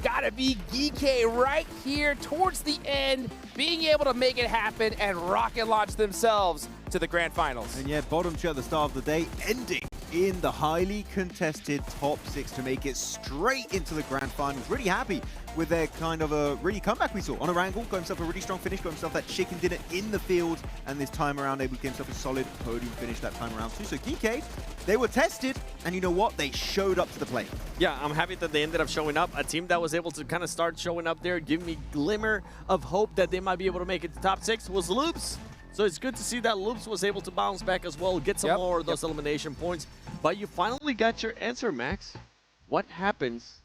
gotta be GK right here towards the end, being able to make it happen and rocket launch themselves to the grand finals. And yeah, bottom two at the start of the day, ending in the highly contested top 6 to make it straight into the grand finals. Really happy with their kind of a really comeback we saw. On a wrangle, got himself a really strong finish, got himself that chicken dinner in the field, and this time around able to get himself a solid podium finish that time around too. So GK, they were tested, and you know what? They showed up to the plate. Yeah, I'm happy that they ended up showing up. A team that was able to kind of start showing up there, give me glimmer of hope that they might be able to make it to top 6 was Loops. So it's good to see that Loops was able to bounce back as well, get some more of those elimination points. But you finally got your answer, Max. What happens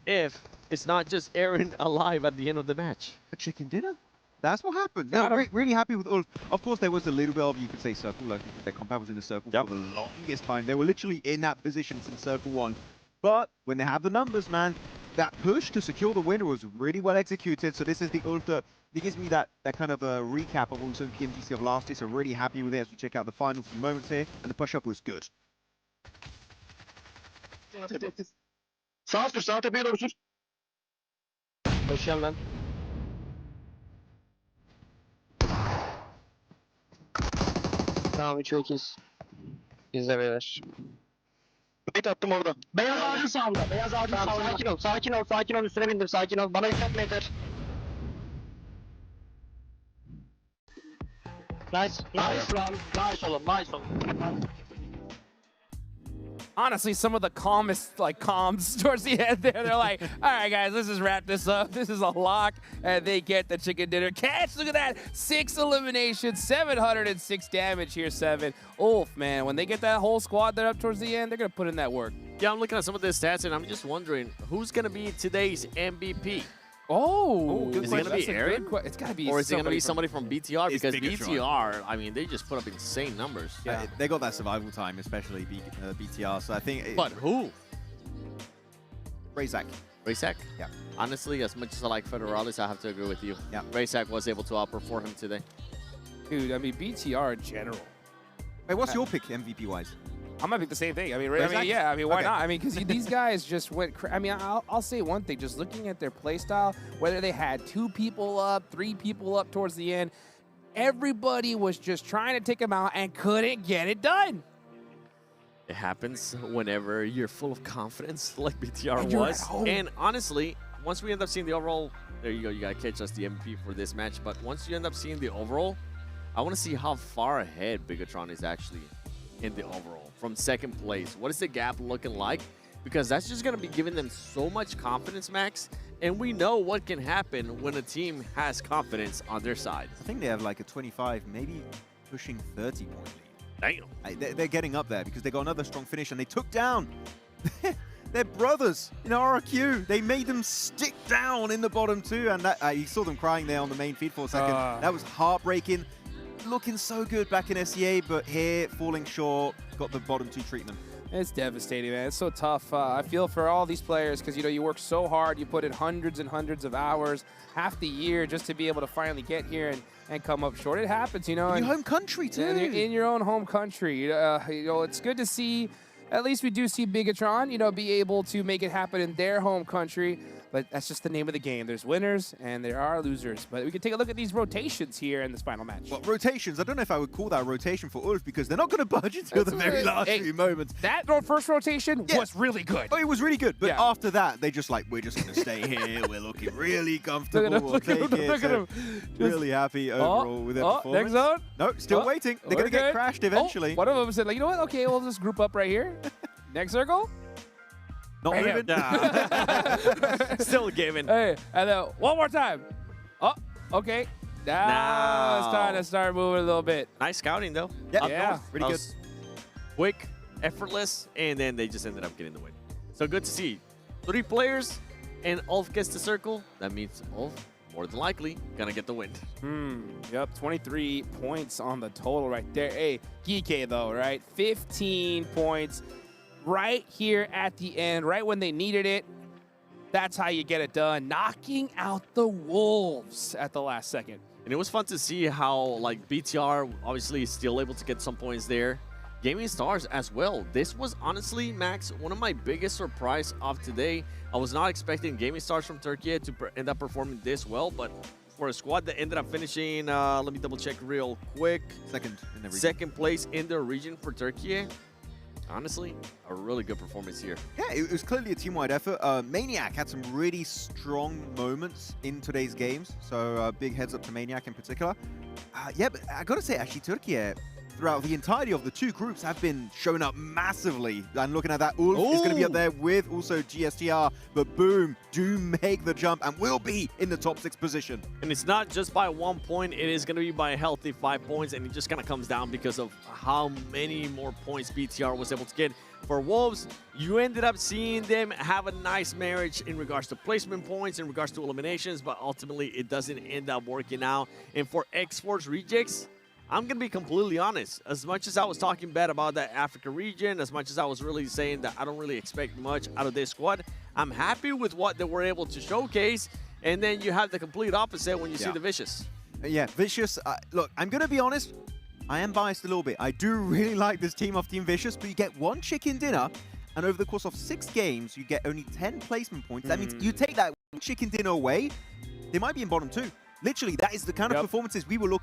if it's not just Eren alive at the end of the match? A chicken dinner? That's what happened. No, really happy with all. Of course, there was a little bit of, you could say, circle. Like their compound was in the circle for the longest time. They were literally in that position since circle 1. But when they have the numbers, man, that push to secure the win was really well executed. So this is the ultra. It gives me that kind of a recap of also PMGC of last year. So really happy with it as we check out the finals for moments here. And the push-up was good. Sağ tepeye doğru sür. Koşuyorum ben. Tamam 3 ve 2. İzle beyler. Bait attım orada. Beyaz ağacın sağında. Beyaz ağacın sağında. Sakin ol. Sakin ol. Sakin ol. Üstüne bindim. Sakin ol. Bana yükseltme yeter. Nice. Nice lan. Nice oğlum. Nice oğlum. Honestly, some of the calmest comms towards the end there. They're like, all right, guys, let's just wrap this up. This is a lock, and they get the chicken dinner. Catch, look at that. 6 eliminations, 706 damage here, 7. Ulf, man, when they get that whole squad there up towards the end, they're going to put in that work. Yeah, I'm looking at some of the stats, and I'm just wondering, who's going to be today's MVP? Oh, good is it question. going to be Aaron? It's got to be Or is it going to be somebody from BTR? It's Because Bigatron. BTR, I mean, they just put up insane numbers. Yeah. They got that survival time, especially BTR. So I think. But who? Razak. Razak? Yeah. Honestly, as much as I like Federalis, I have to agree with you. Yeah. Razak was able to outperform him today. Dude, I mean, BTR in general. Wait, what's your pick MVP wise? I might pick the same thing. I mean, Razak? yeah. I mean, why Okay. not? I mean, because these guys just went. I mean, I'll say one thing. Just looking at their play style, whether they had 2 people up, 3 people up towards the end, everybody was just trying to take them out and couldn't get it done. It happens whenever you're full of confidence, like BTR And you're was. at home. And honestly, once we end up seeing the overall, there you go, you got to catch us the MVP for this match. But once you end up seeing the overall, I want to see how far ahead Bigatron is actually in the overall from second place. What is the gap looking like? Because that's just going to be giving them so much confidence, Max. And we know what can happen when a team has confidence on their side. I think they have like a 25, maybe pushing 30 point lead. Damn. They're getting up there because they got another strong finish and they took down their brothers in RRQ. They made them stick down in the bottom 2, and that, you saw them crying there on the main feed for a second. That was heartbreaking. Looking so good back in SEA, but here falling short, got the bottom 2 treatment. It's devastating, man. It's so tough. I feel for all these players because, you know, you work so hard. You put in hundreds and hundreds of hours, half the year, just to be able to finally get here and come up short. It happens, you know. In your home country, too. In your own home country. You know, it's good to see, at least we do see Bigatron, you know, be able to make it happen in their home country. But that's just the name of the game. There's winners and there are losers. But we can take a look at these rotations here in this final match. Well, rotations, I don't know if I would call that a rotation for Ulf because they're not going to budge until the very last few moments. That first rotation was really good. Oh, it was really good. But Yeah. after that, they just like, we're just going to stay here. We're looking really comfortable. We'll take it. Look at him. Really happy overall with their performance. Next zone. No, still waiting. They're going to get crashed eventually. One of them said, like, you know what? Okay, we'll just group up right here. Next circle. Not Bam. moving. Nah. Still giving. Hey, and then one more time. Oh, okay. Now it's time to start moving a little bit. Nice scouting, though. Yeah, Up yeah. north. Pretty That good. was quick, effortless, and then they just ended up getting the win. So good to see. 3 players, and Ulf gets the circle. That means Ulf, more than likely, gonna get the win. Yep, 23 points on the total right there. Hey, Geeke though, right? 15 points right here at the end, right when they needed it. That's how you get it done. Knocking out the Wolves at the last second. And it was fun to see how, like, BTR obviously is still able to get some points there. Gaming Stars as well. This was honestly, Max, one of my biggest surprise of today. I was not expecting Gaming Stars from Turkey to end up performing this well, but for a squad that ended up finishing, let me double check real quick. Second in the region. Second place in the region for Turkey. Honestly, a really good performance here. Yeah, it was clearly a team-wide effort. Maniac had some really strong moments in today's games, so big heads up to Maniac in particular. Yeah, but I gotta say, actually, Turkey, throughout the entirety of the 2 groups, have been showing up massively. And looking at that, Ulf is going to be up there with also GSTR, but boom, do make the jump and will be in the top 6 position. And it's not just by 1 point, it is going to be by a healthy 5 points, and it just kind of comes down because of how many more points BTR was able to get. For Wolves, you ended up seeing them have a nice marriage in regards to placement points, in regards to eliminations, but ultimately it doesn't end up working out. And for X-Force Rejects, I'm going to be completely honest. As much as I was talking bad about that Africa region, as much as I was really saying that I don't really expect much out of this squad, I'm happy with what they were able to showcase. And then you have the complete opposite when you see the Vicious. Yeah, Vicious. Look, I'm going to be honest. I am biased a little bit. I do really like this team of Team Vicious, but you get 1 chicken dinner, and over the course of 6 games, you get only 10 placement points. That means you take that 1 chicken dinner away, they might be in bottom 2. Literally, that is the kind of performances we were looking